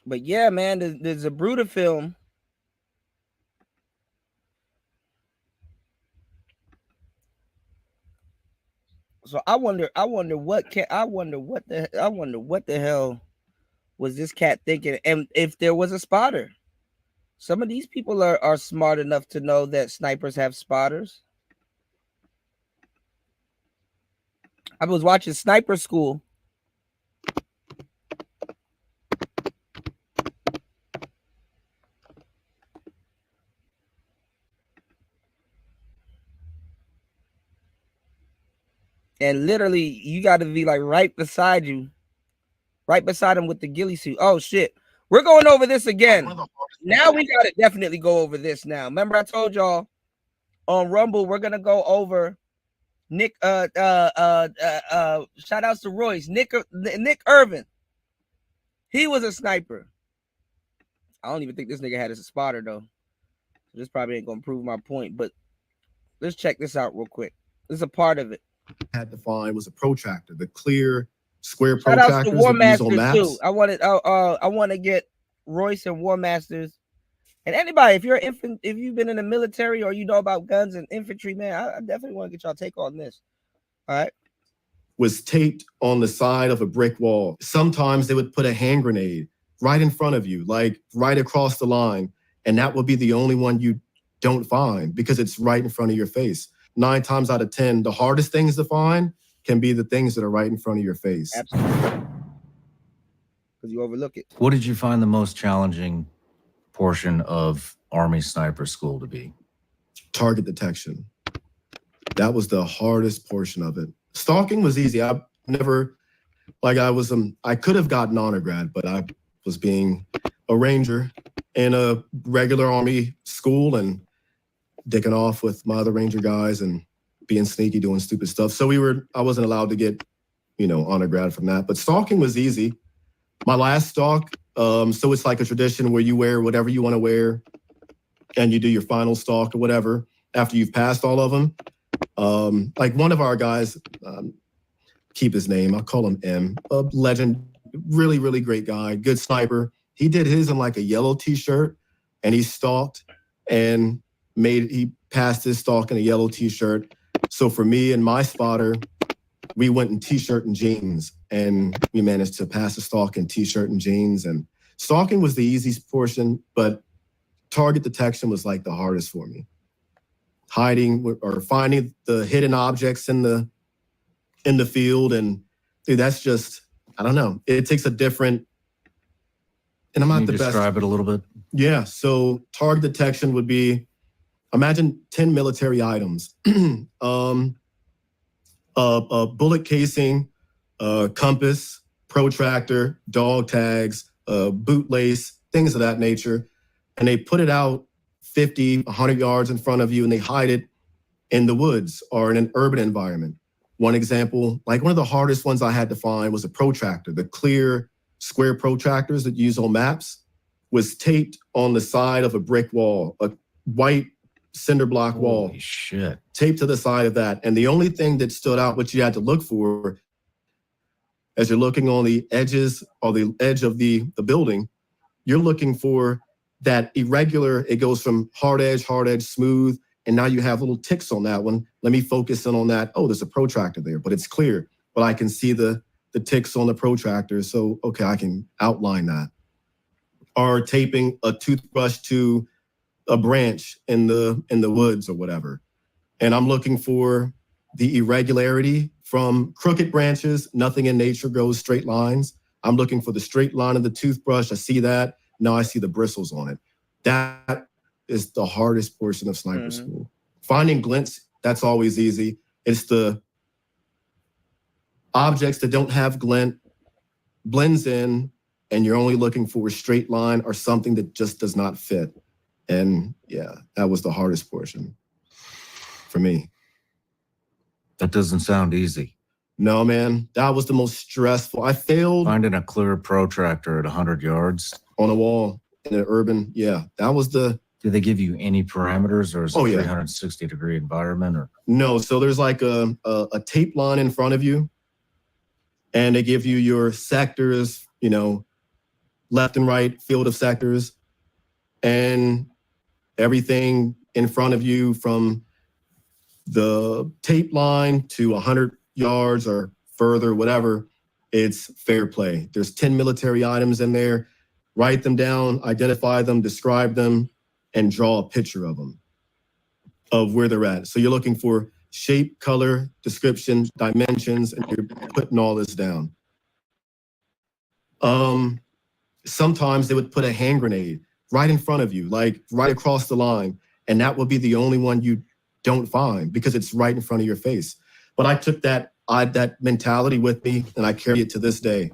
But yeah, man, there's a Bruder film. So I wonder what the hell was this cat thinking, and if there was a spotter. Some of these people are smart enough to know that snipers have spotters. I was watching Sniper School. And literally, you got to be like right beside him with the ghillie suit. Oh, shit. We're going over this again. Now we got to definitely go over this now. Remember I told y'all on Rumble, we're going to go over Nick, shout outs to Royce, Nick Irvin. He was a sniper. I don't even think this nigga had a spotter though. This probably ain't gonna prove my point, but let's check this out real quick. This is a part of it. Had to find was a protractor, the clear square Shout outs protractors to War that use on Masters maps. too. I want to get Royce and War Masters and anybody. If you've been in the military or you know about guns and infantry, man, I definitely want to get y'all take on this. All right. Was taped on the side of a brick wall. Sometimes they would put a hand grenade right in front of you, like right across the line, and that would be the only one you don't find because it's right in front of your face. 9 times out of 10, the hardest things to find can be the things that are right in front of your face. Absolutely. Because you overlook it. What did you find the most challenging portion of Army Sniper School to be? Target detection. That was the hardest portion of it. Stalking was easy. I never, like I could have gotten honor grad, but I was being a ranger in a regular Army school and dicking off with my other ranger guys and being sneaky, doing stupid stuff. So I wasn't allowed to get, honor grad from that. But stalking was easy. My last stalk, so it's like a tradition where you wear whatever you want to wear and you do your final stalk or whatever after you've passed all of them. Like one of our guys, keep his name, I'll call him M, a legend, really, really great guy, good sniper. He did his in like a yellow t-shirt and he stalked and he passed his stalk in a yellow t-shirt. So for me and my spotter, we went in t-shirt and jeans and we managed to pass the stalk in t-shirt and jeans. And stalking was the easiest portion, but target detection was like the hardest for me. Hiding or finding the hidden objects in the field. And dude, that's just, I don't know. It takes a different, and I'm not the best. Describe it a little bit. Yeah. So target detection would be, imagine 10 military items, a bullet casing, compass, protractor, dog tags, boot lace, things of that nature. And they put it out 50, 100 yards in front of you and they hide it in the woods or in an urban environment. One example, like one of the hardest ones I had to find was a protractor. The clear square protractors that you use on maps was taped on the side of a brick wall, a white cinder block wall. Holy shit. Taped to the side of that. And the only thing that stood out, which you had to look for as you're looking on the edges or the edge of the building, you're looking for that irregular, it goes from hard edge, smooth, and now you have little ticks on that one. Let me focus in on that. Oh, there's a protractor there, but it's clear. But I can see the ticks on the protractor, so okay, I can outline that. Or taping a toothbrush to a branch in the woods or whatever. And I'm looking for the irregularity from crooked branches. Nothing in nature goes straight lines. I'm looking for the straight line of the toothbrush. I see that. Now I see the bristles on it. That is the hardest portion of sniper school. Finding glints, that's always easy. It's the objects that don't have glint, blends in, and you're only looking for a straight line or something that just does not fit. And yeah, that was the hardest portion for me. That doesn't sound easy. No, man, that was the most stressful. I failed. Finding a clear protractor at 100 yards. On a wall in an urban, yeah, that was the. Do they give you any parameters or is it a yeah. 360-degree environment? Or no, so there's like a tape line in front of you and they give you your sectors, left and right field of sectors and everything in front of you from the tape line to 100 yards or further, whatever, it's fair play. There's 10 military items in there. Write them down, identify them, describe them, and draw a picture of them, of where they're at. So you're looking for shape, color, description, dimensions, and you're putting all this down. Sometimes they would put a hand grenade right in front of you, like right across the line, and that would be the only one you don't find because it's right in front of your face. But I took that mentality with me, and I carry it to this day.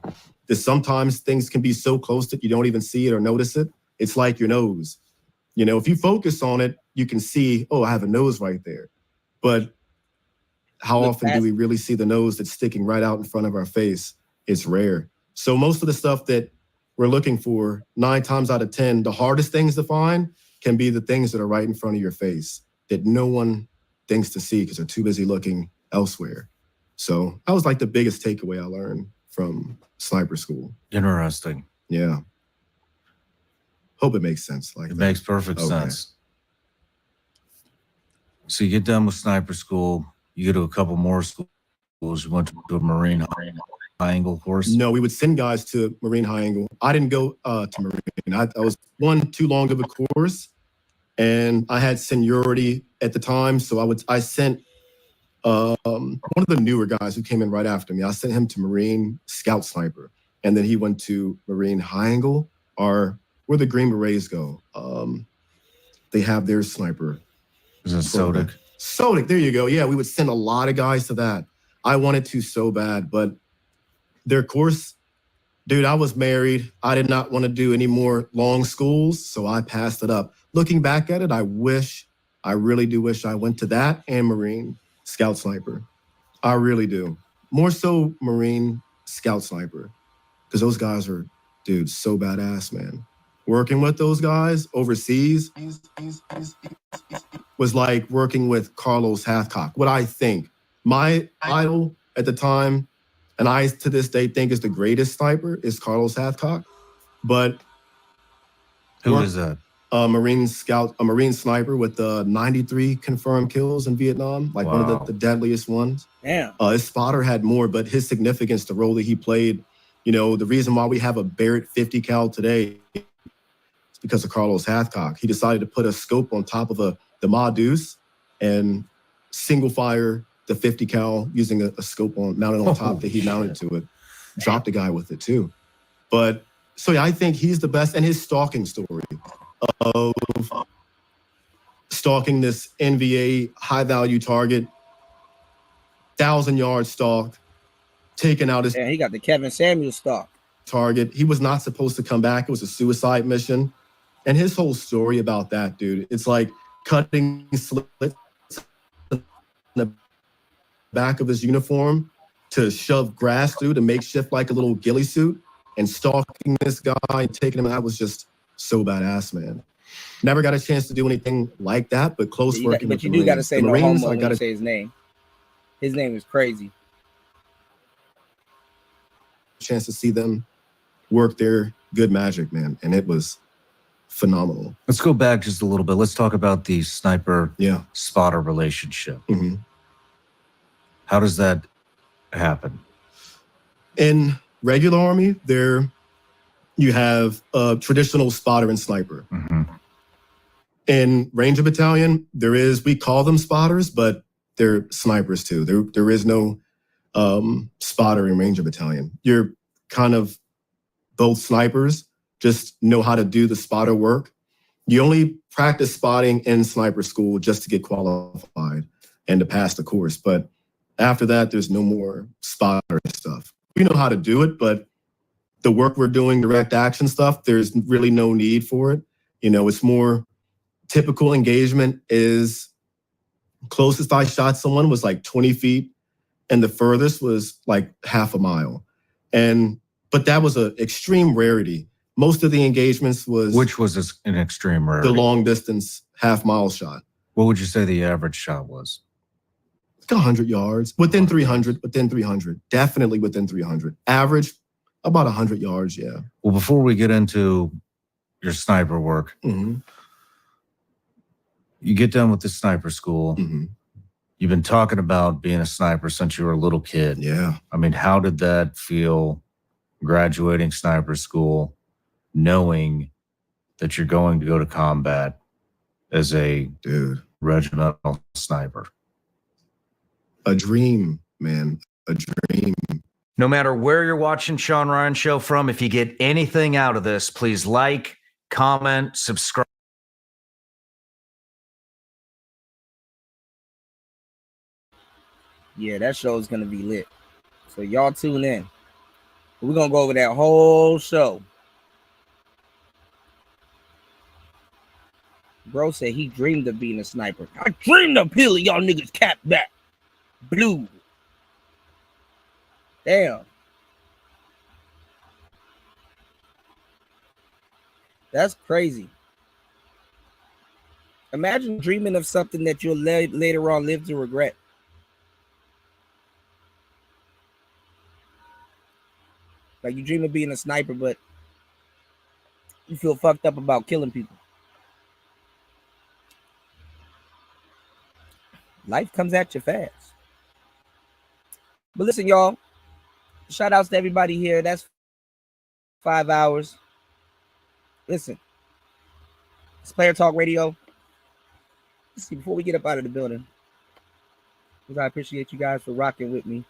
That sometimes things can be so close that you don't even see it or notice it. It's like your nose. If you focus on it, you can see, oh, I have a nose right there. But how often do we really see the nose that's sticking right out in front of our face? It's rare. So most of the stuff that we're looking for 9 times out of 10, the hardest things to find can be the things that are right in front of your face that no one thinks to see because they're too busy looking elsewhere. So that was like the biggest takeaway I learned from sniper school. Interesting. Yeah. Hope it makes sense. Like it makes perfect sense. So you get done with sniper school, you go to a couple more schools. You went to a Marine High Angle course? No, we would send guys to Marine High Angle. I didn't go to Marine. I was too long of a course, and I had seniority at the time. So I sent one of the newer guys who came in right after me. I sent him to Marine Scout Sniper, and then he went to Marine High Angle, or where the Green Berets go. They have their sniper. Is it Sodic? Sodic, there you go. Yeah, we would send a lot of guys to that. I wanted to so bad, but their course, dude, I was married. I did not want to do any more long schools, so I passed it up. Looking back at it, I really do wish I went to that and Marine Scout Sniper. I really do. More so Marine Scout Sniper, because those guys are, dude, so badass, man. Working with those guys overseas was like working with Carlos Hathcock. What I think, my idol at the time, and I to this day think is the greatest sniper, is Carlos Hathcock. But who is that? A Marine sniper with 93 confirmed kills in Vietnam, like one of the deadliest ones. Yeah. His spotter had more, but his significance, the role that he played, you know, the reason why we have a Barrett 50 cal today is because of Carlos Hathcock. He decided to put a scope on top of the Ma Deuce and single fire the 50 cal using a scope mounted on top that he mounted to it. Dropped a guy with it too. But so yeah, I think he's the best. And his stalking story of stalking this NVA high value target, 1,000-yard stalk, taking out his. Yeah, he got the Kevin Samuel stalk target. He was not supposed to come back. It was a suicide mission. And his whole story about that, dude, it's like cutting slits in the back of his uniform to shove grass through to makeshift like a little ghillie suit and stalking this guy and taking him out was just so badass, man. Never got a chance to do anything like that, but close working. But you do got to say no homo when you say his name. His name is crazy. Chance to see them work their good magic, man, and it was phenomenal. Let's go back just a little bit. Let's talk about the sniper spotter relationship. Mm-hmm. How does that happen? In regular Army, you have a traditional spotter and sniper. Mm-hmm. In Ranger Battalion, we call them spotters, but they're snipers too. There is no spotter in Ranger Battalion. You're kind of both snipers, just know how to do the spotter work. You only practice spotting in sniper school just to get qualified and to pass the course. But after that, there's no more spotter stuff. We know how to do it, but the work we're doing, direct action stuff, there's really no need for it. You know, it's more typical engagement is closest I shot someone was like 20 feet and the furthest was like half a mile. But that was an extreme rarity. Most of the engagements was... Which was an extreme rarity? The long distance half mile shot. What would you say the average shot was? Like 100 yards, within 300, definitely within 300. Average, about 100 yards, yeah. Well, before we get into your sniper work, you get done with the sniper school. You've been talking about being a sniper since you were a little kid. Yeah. I mean, how did that feel graduating sniper school, knowing that you're going to go to combat as a regimental sniper? A dream, man, a dream. No matter where you're watching Sean Ryan Show from, if you get anything out of this, please like, comment, subscribe. Yeah, that show is going to be lit. So y'all tune in. We're going to go over that whole show. Bro said he dreamed of being a sniper. I dreamed of peeling y'all niggas cap back. Blue. Damn. That's crazy. Imagine dreaming of something that you'll later on live to regret. Like you dream of being a sniper, but you feel fucked up about killing people. Life comes at you fast. But listen, y'all. Shout outs to everybody here. That's 5 hours. Listen. It's Player Talk Radio. Let's see, before we get up out of the building, because I appreciate you guys for rocking with me.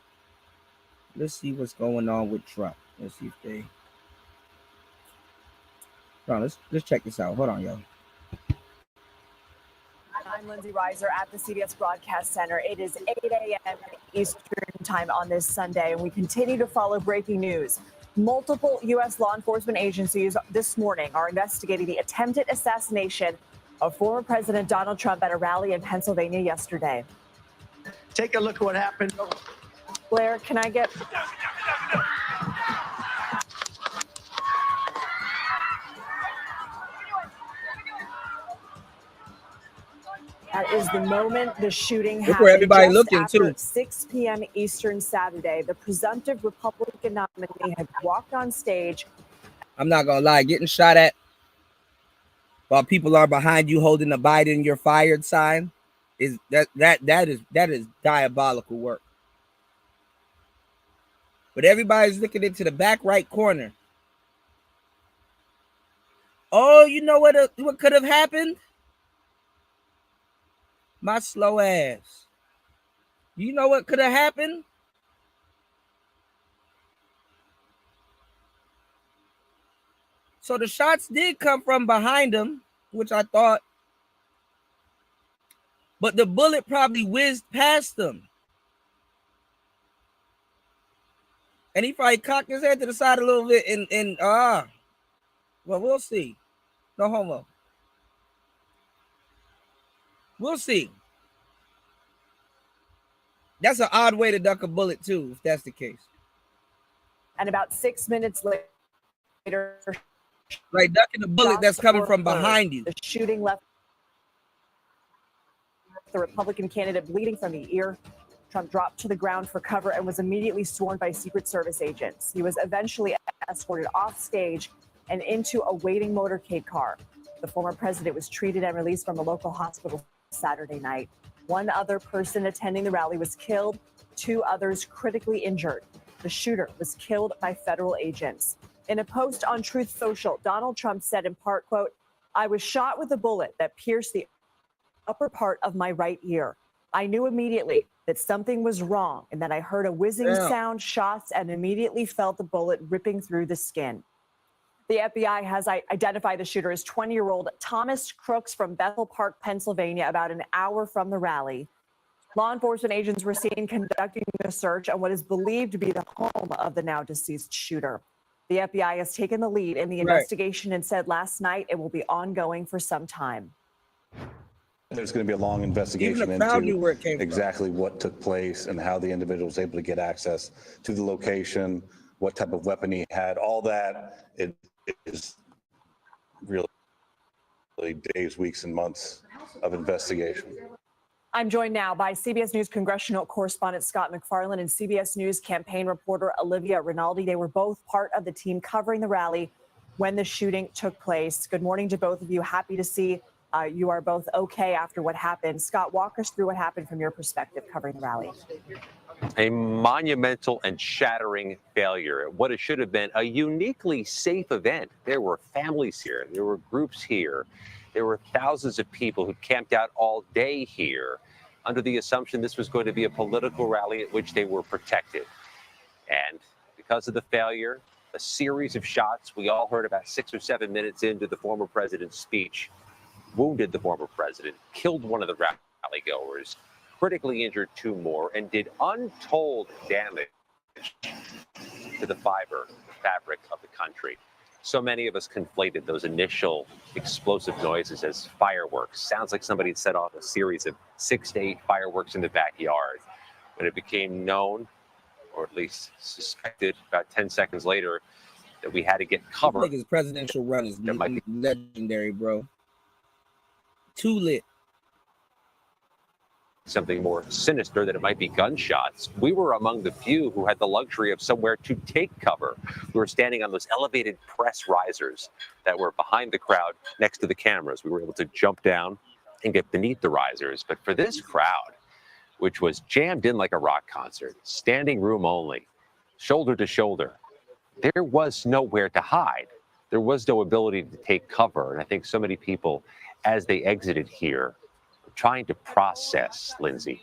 Let's see what's going on with Trump. Let's see if they... Hold on, let's check this out. Hold on, y'all. I'm Lindsay Reiser at the CBS Broadcast Center. It is 8 a.m. Eastern Time on this Sunday, and we continue to follow breaking news. Multiple U.S. law enforcement agencies this morning are investigating the attempted assassination of former President Donald Trump at a rally in Pennsylvania yesterday. Take a look at what happened. Blair, can I get... That is the moment the shooting happened. Look where everybody just looking, after too. 6 p.m. Eastern Saturday. The presumptive Republican nominee had walked on stage. I'm not gonna lie, getting shot at while people are behind you holding the Biden you're fired sign is that is diabolical work. But everybody's looking into the back right corner. Oh, you know what could have happened? My slow ass. You know what could have happened? So the shots did come from behind him, which I thought, but the bullet probably whizzed past him. And he probably cocked his head to the side a little bit well, we'll see. No homo. We'll see. That's an odd way to duck a bullet, too, if that's the case. And about 6 minutes later, like ducking a bullet that's coming from behind you. The shooting left the Republican candidate bleeding from the ear. Trump dropped to the ground for cover and was immediately swarmed by Secret Service agents. He was eventually escorted off stage and into a waiting motorcade car. The former president was treated and released from a local hospital Saturday night. One other person attending the rally was killed, 2 others critically injured. The shooter was killed by federal agents. In a post on Truth Social, Donald Trump said in part, quote, "I was shot with a bullet that pierced the upper part of my right ear. I knew immediately that something was wrong and that I heard a whizzing sound, shots, and immediately felt the bullet ripping through the skin." The FBI has identified the shooter as 20-year-old Thomas Crooks from Bethel Park, Pennsylvania, about an hour from the rally. Law enforcement agents were seen conducting a search on what is believed to be the home of the now deceased shooter. The FBI has taken the lead in the investigation and said last night it will be ongoing for some time. There's going to be a long investigation into exactly what took place and how the individual was able to get access to the location, what type of weapon he had, all that. It is really days, weeks, and months of investigation. I'm joined now by CBS News congressional correspondent Scott McFarland and CBS News campaign reporter Olivia Rinaldi. They were both part of the team covering the rally when the shooting took place. Good morning to both of you. Happy to see you are both okay after what happened. Scott, walk us through what happened from your perspective covering the rally. A monumental and shattering failure. What it should have been a uniquely safe event. There were families here. There were groups here. There were thousands of people who camped out all day here under the assumption this was going to be a political rally at which they were protected. And because of the failure, a series of shots we all heard about 6 or 7 minutes into the former president's speech wounded the former president, killed one of the rally goers, critically injured 2 more, and did untold damage to the fabric of the country. So many of us conflated those initial explosive noises as fireworks. Sounds like somebody set off a series of 6 to 8 fireworks in the backyard. When it became known, or at least suspected about 10 seconds later, that we had to get cover. This nigga's presidential run is legendary, bro. Too lit. Something more sinister, that it might be gunshots. We were among the few who had the luxury of somewhere to take cover. We were standing on those elevated press risers that were behind the crowd next to the cameras. We were able to jump down and get beneath the risers. But for this crowd, which was jammed in like a rock concert, standing room only, shoulder to shoulder, there was nowhere to hide. There was no ability to take cover. And I think so many people, as they exited here, trying to process, Lindsay,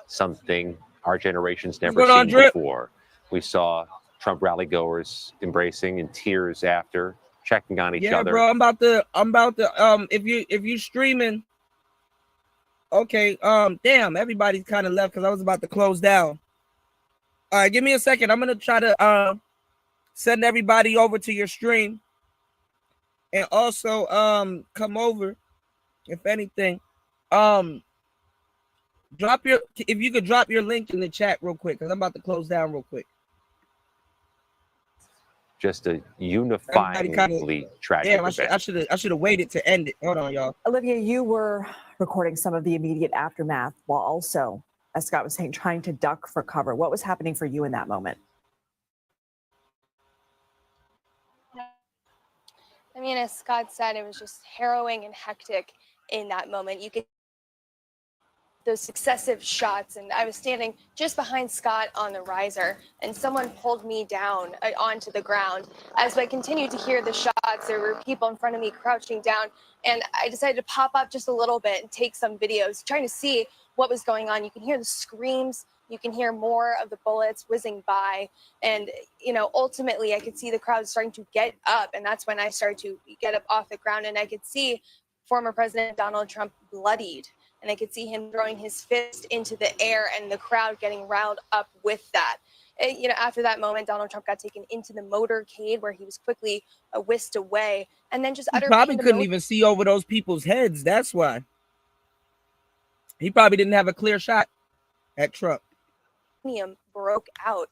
something our generation's never seen before. We saw Trump rally goers embracing in tears after, checking on each other. Yeah, bro, I'm about to if you streaming, okay, damn, everybody's kind of left because I was about to close down. All right, give me a second. I'm gonna try to send everybody over to your stream, and also come over, if anything. If you could drop your link in the chat real quick, because I'm about to close down real quick. Just a unifyingly tragic event. I should have waited to end it. Hold on, y'all. Olivia, you were recording some of the immediate aftermath while also, as Scott was saying, trying to duck for cover. What was happening for you in that moment? I mean, as Scott said, it was just harrowing and hectic in that moment. You could those successive shots, and I was standing just behind Scott on the riser, and someone pulled me down onto the ground. As I continued to hear the shots, there were people in front of me crouching down, and I decided to pop up just a little bit and take some videos, trying to see what was going on. You can hear the screams, you can hear more of the bullets whizzing by, and ultimately I could see the crowd starting to get up, and that's when I started to get up off the ground, and I could see former President Donald Trump bloodied, and I could see him throwing his fist into the air and the crowd getting riled up with that. After that moment, Donald Trump got taken into the motorcade where he was quickly whisked away, and then just probably couldn't even see over those people's heads. That's why he probably didn't have a clear shot at Trump. Broke out.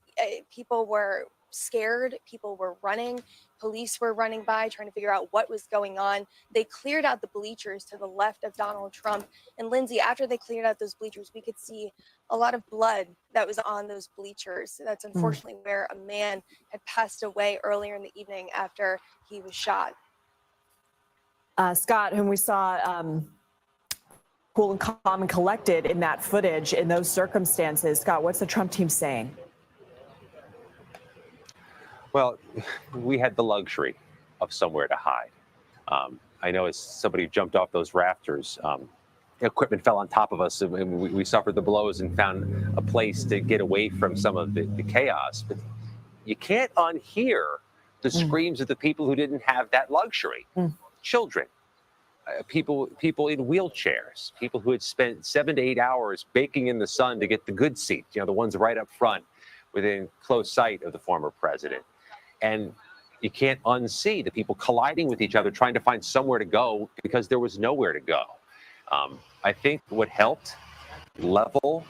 People were scared. People were running. Police were running by trying to figure out what was going on. They cleared out the bleachers to the left of Donald Trump. And Lindsay, after they cleared out those bleachers, we could see a lot of blood that was on those bleachers. That's unfortunately where a man had passed away earlier in the evening after he was shot. Scott, whom we saw cool and calm and collected in that footage, in those circumstances. Scott, what's the Trump team saying? Well, we had the luxury of somewhere to hide. I know as somebody jumped off those rafters, equipment fell on top of us, and we suffered the blows and found a place to get away from some of the chaos. But you can't unhear the screams of the people who didn't have that luxury. Children, people in wheelchairs, people who had spent 7 to 8 hours baking in the sun to get the good seats, the ones right up front within close sight of the former president. And you can't unsee the people colliding with each other, trying to find somewhere to go because there was nowhere to go. I think what helped level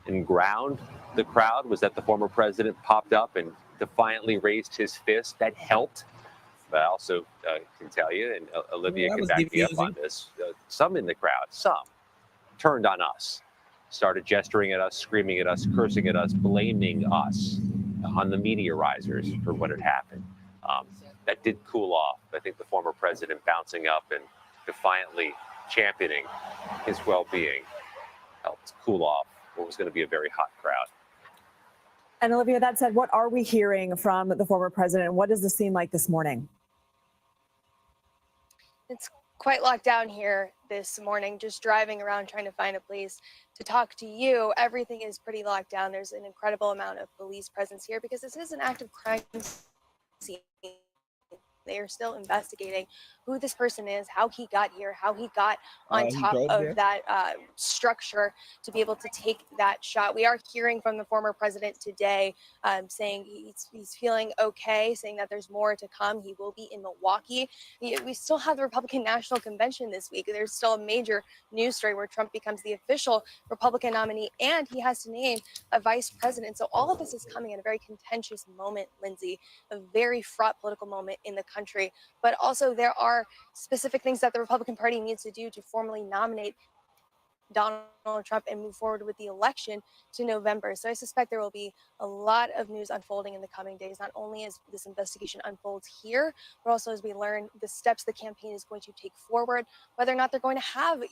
and ground the crowd was that the former president popped up and defiantly raised his fist. That helped. But I also can tell you, and Olivia can back me up on this, some in the crowd, some turned on us, started gesturing at us, screaming at us, cursing at us, blaming us on the media risers for what had happened. That did cool off. I think the former president bouncing up and defiantly championing his well-being helped cool off what was going to be a very hot crowd. And Olivia, that said, what are we hearing from the former president? What does this seem like this morning? It's quite locked down here this morning, just driving around trying to find a place to talk to you. Everything is pretty locked down. There's an incredible amount of police presence here because this is an active crime scene. They are still investigating who this person is, how he got here, how he got on He top drove of there? that structure to be able to take that shot. We are hearing from the former president today saying he's feeling okay, saying that there's more to come. He will be in Milwaukee. We still have the Republican National Convention this week. There's still a major news story where Trump becomes the official Republican nominee, and he has to name a vice president. So all of this is coming at a very contentious moment, Lindsay, a very fraught political moment in the country. But also there are specific things that the Republican Party needs to do to formally nominate Donald Trump and move forward with the election to November. So I suspect there will be a lot of news unfolding in the coming days, not only as this investigation unfolds here, but also as we learn the steps the campaign is going to take forward, whether or not they're going to have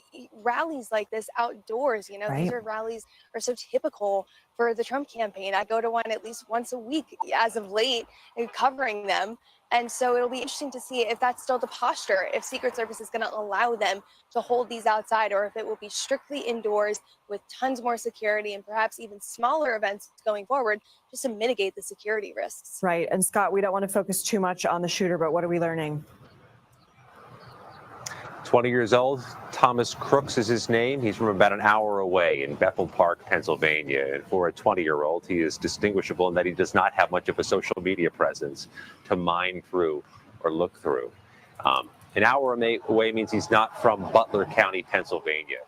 rallies like this outdoors. You know, these are rallies are so typical for the Trump campaign. I go to one at least once a week as of late, covering them. And so it'll be interesting to see if that's still the posture, if Secret Service is going to allow them to hold these outside, or if it will be strictly indoors with tons more security and perhaps even smaller events going forward just to mitigate the security risks. Right. And Scott, we don't want to focus too much on the shooter, but what are we learning? 20 years old, Thomas Crooks is his name. He's from about an hour away in Bethel Park, Pennsylvania. And for a 20-year-old, he is distinguishable in that he does not have much of a social media presence to mine through or look through. An hour away means he's not from Butler County, Pennsylvania.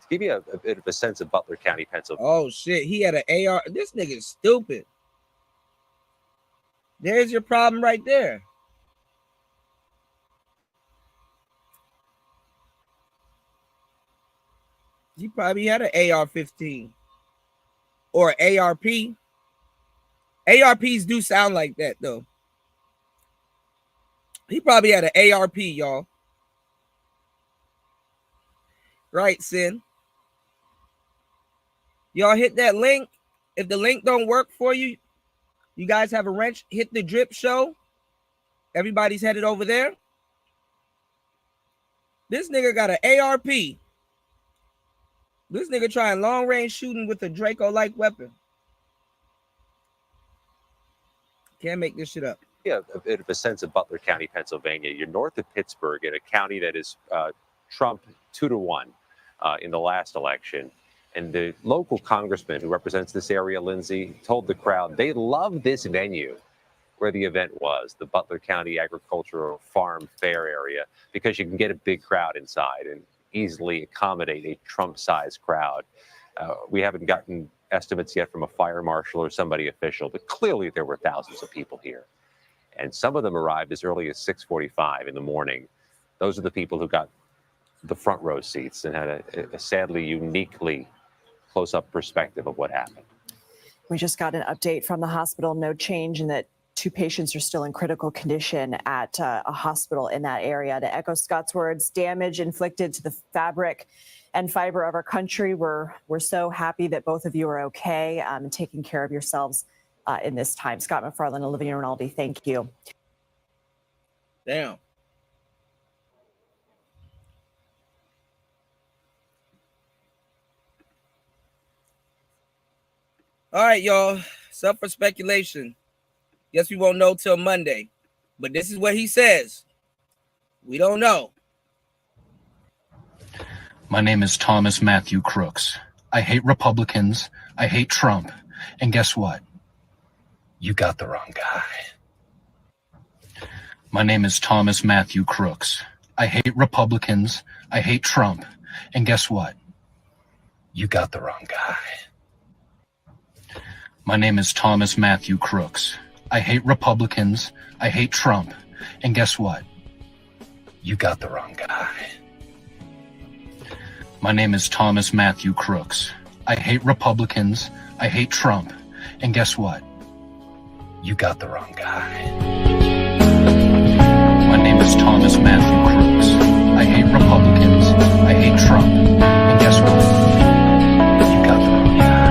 To give you a bit of a sense of Butler County, Pennsylvania. Oh, shit. He had an AR. This nigga's stupid. There's your problem right there. He probably had an AR-15 or an ARP. ARPs do sound like that, though. He probably had an ARP, y'all. Right, Sin? Y'all hit that link. If the link don't work for you, you guys have a wrench, hit the drip show. Everybody's headed over there. This nigga got an ARP. This nigga trying long-range shooting with a Draco-like weapon. Can't make this shit up. Yeah, a bit of a sense of Butler County, Pennsylvania. You're north of Pittsburgh in a county that is Trump 2-1 in the last election. And the local congressman who represents this area, Lindsay, told the crowd they love this venue where the event was, the Butler County Agricultural Farm Fair area, because you can get a big crowd inside and easily accommodate a Trump-sized crowd. We haven't gotten estimates yet from a fire marshal or somebody official, but clearly there were thousands of people here. And some of them arrived as early as 6:45 in the morning. Those are the people who got the front row seats and had a sadly uniquely close-up perspective of what happened. We just got an update from the hospital. No change in that 2 patients are still in critical condition at a hospital in that area. To echo Scott's words, damage inflicted to the fabric and fiber of our country. We're so happy that both of you are okay and taking care of yourselves in this time. Scott McFarland, Olivia Rinaldi, thank you. Damn. All right, y'all. It's up for speculation. Guess we won't know till Monday. But this is what he says. We don't know. My name is Thomas Matthew Crooks. I hate Republicans. I hate Trump. And guess what? You got the wrong guy. My name is Thomas Matthew Crooks. I hate Republicans. I hate Trump. And guess what? You got the wrong guy. My name is Thomas Matthew Crooks. I hate Republicans. I hate Trump. And guess what? You got the wrong guy. My name is Thomas Matthew Crooks. I hate Republicans. I hate Trump. And guess what? You got the wrong guy. My name is Thomas Matthew Crooks. I hate Republicans. I hate Trump. And guess what? You got the wrong guy.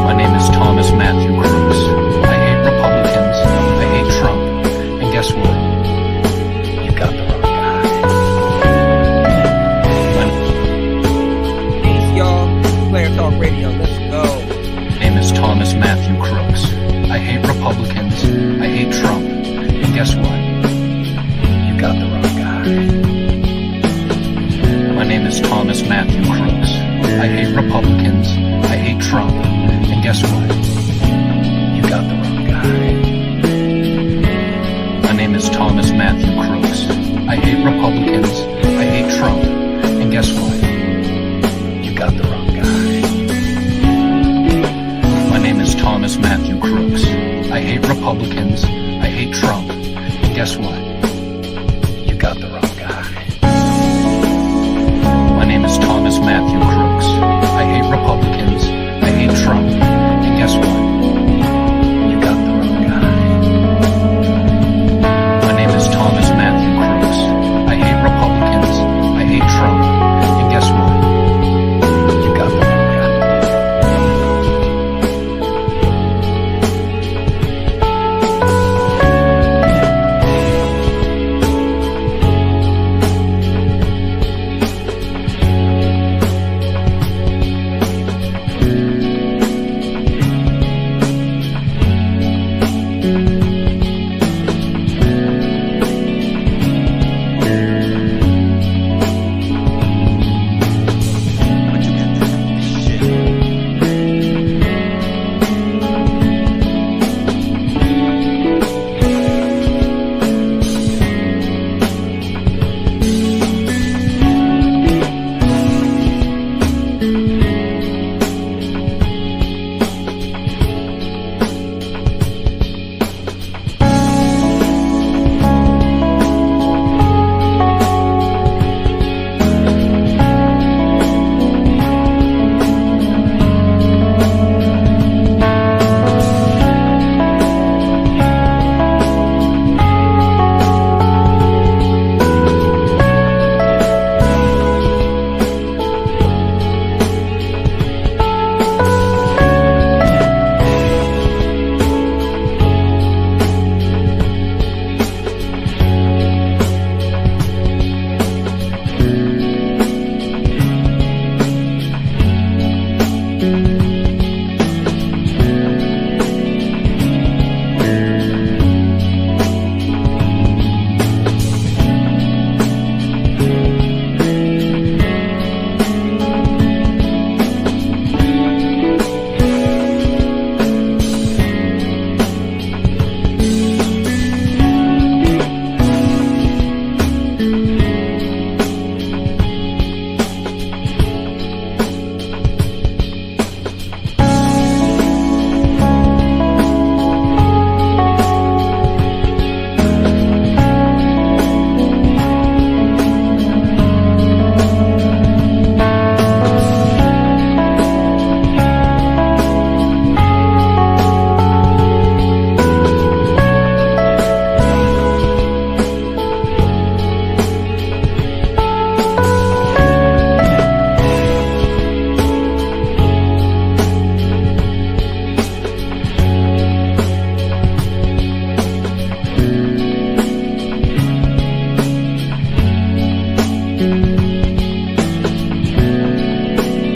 My name is Thomas Matthew Crooks. I hate Republicans. I hate Trump. And guess what? You got the wrong guy. Peace, y'all. Player Talk Radio. Let's go. My name is Thomas Matthew Crooks. I hate Republicans. got the wrong guy. My name is Thomas Matthew Crooks. I hate Republicans. I hate Trump. And guess what? You got the wrong guy. My name is Thomas Matthew Crooks. I hate Republicans. I hate Trump. And guess what? You got the wrong guy. My name is Thomas Matthew Crooks. I hate Republicans. I hate Trump. And guess what? You got the wrong guy. My name is Thomas Matthew Crooks. I hate Republicans. I hate Trump. And guess what? You got the wrong guy. My name is Thomas Matthew Crooks. I hate Republicans. I hate Trump. And guess what? You got the wrong guy. you.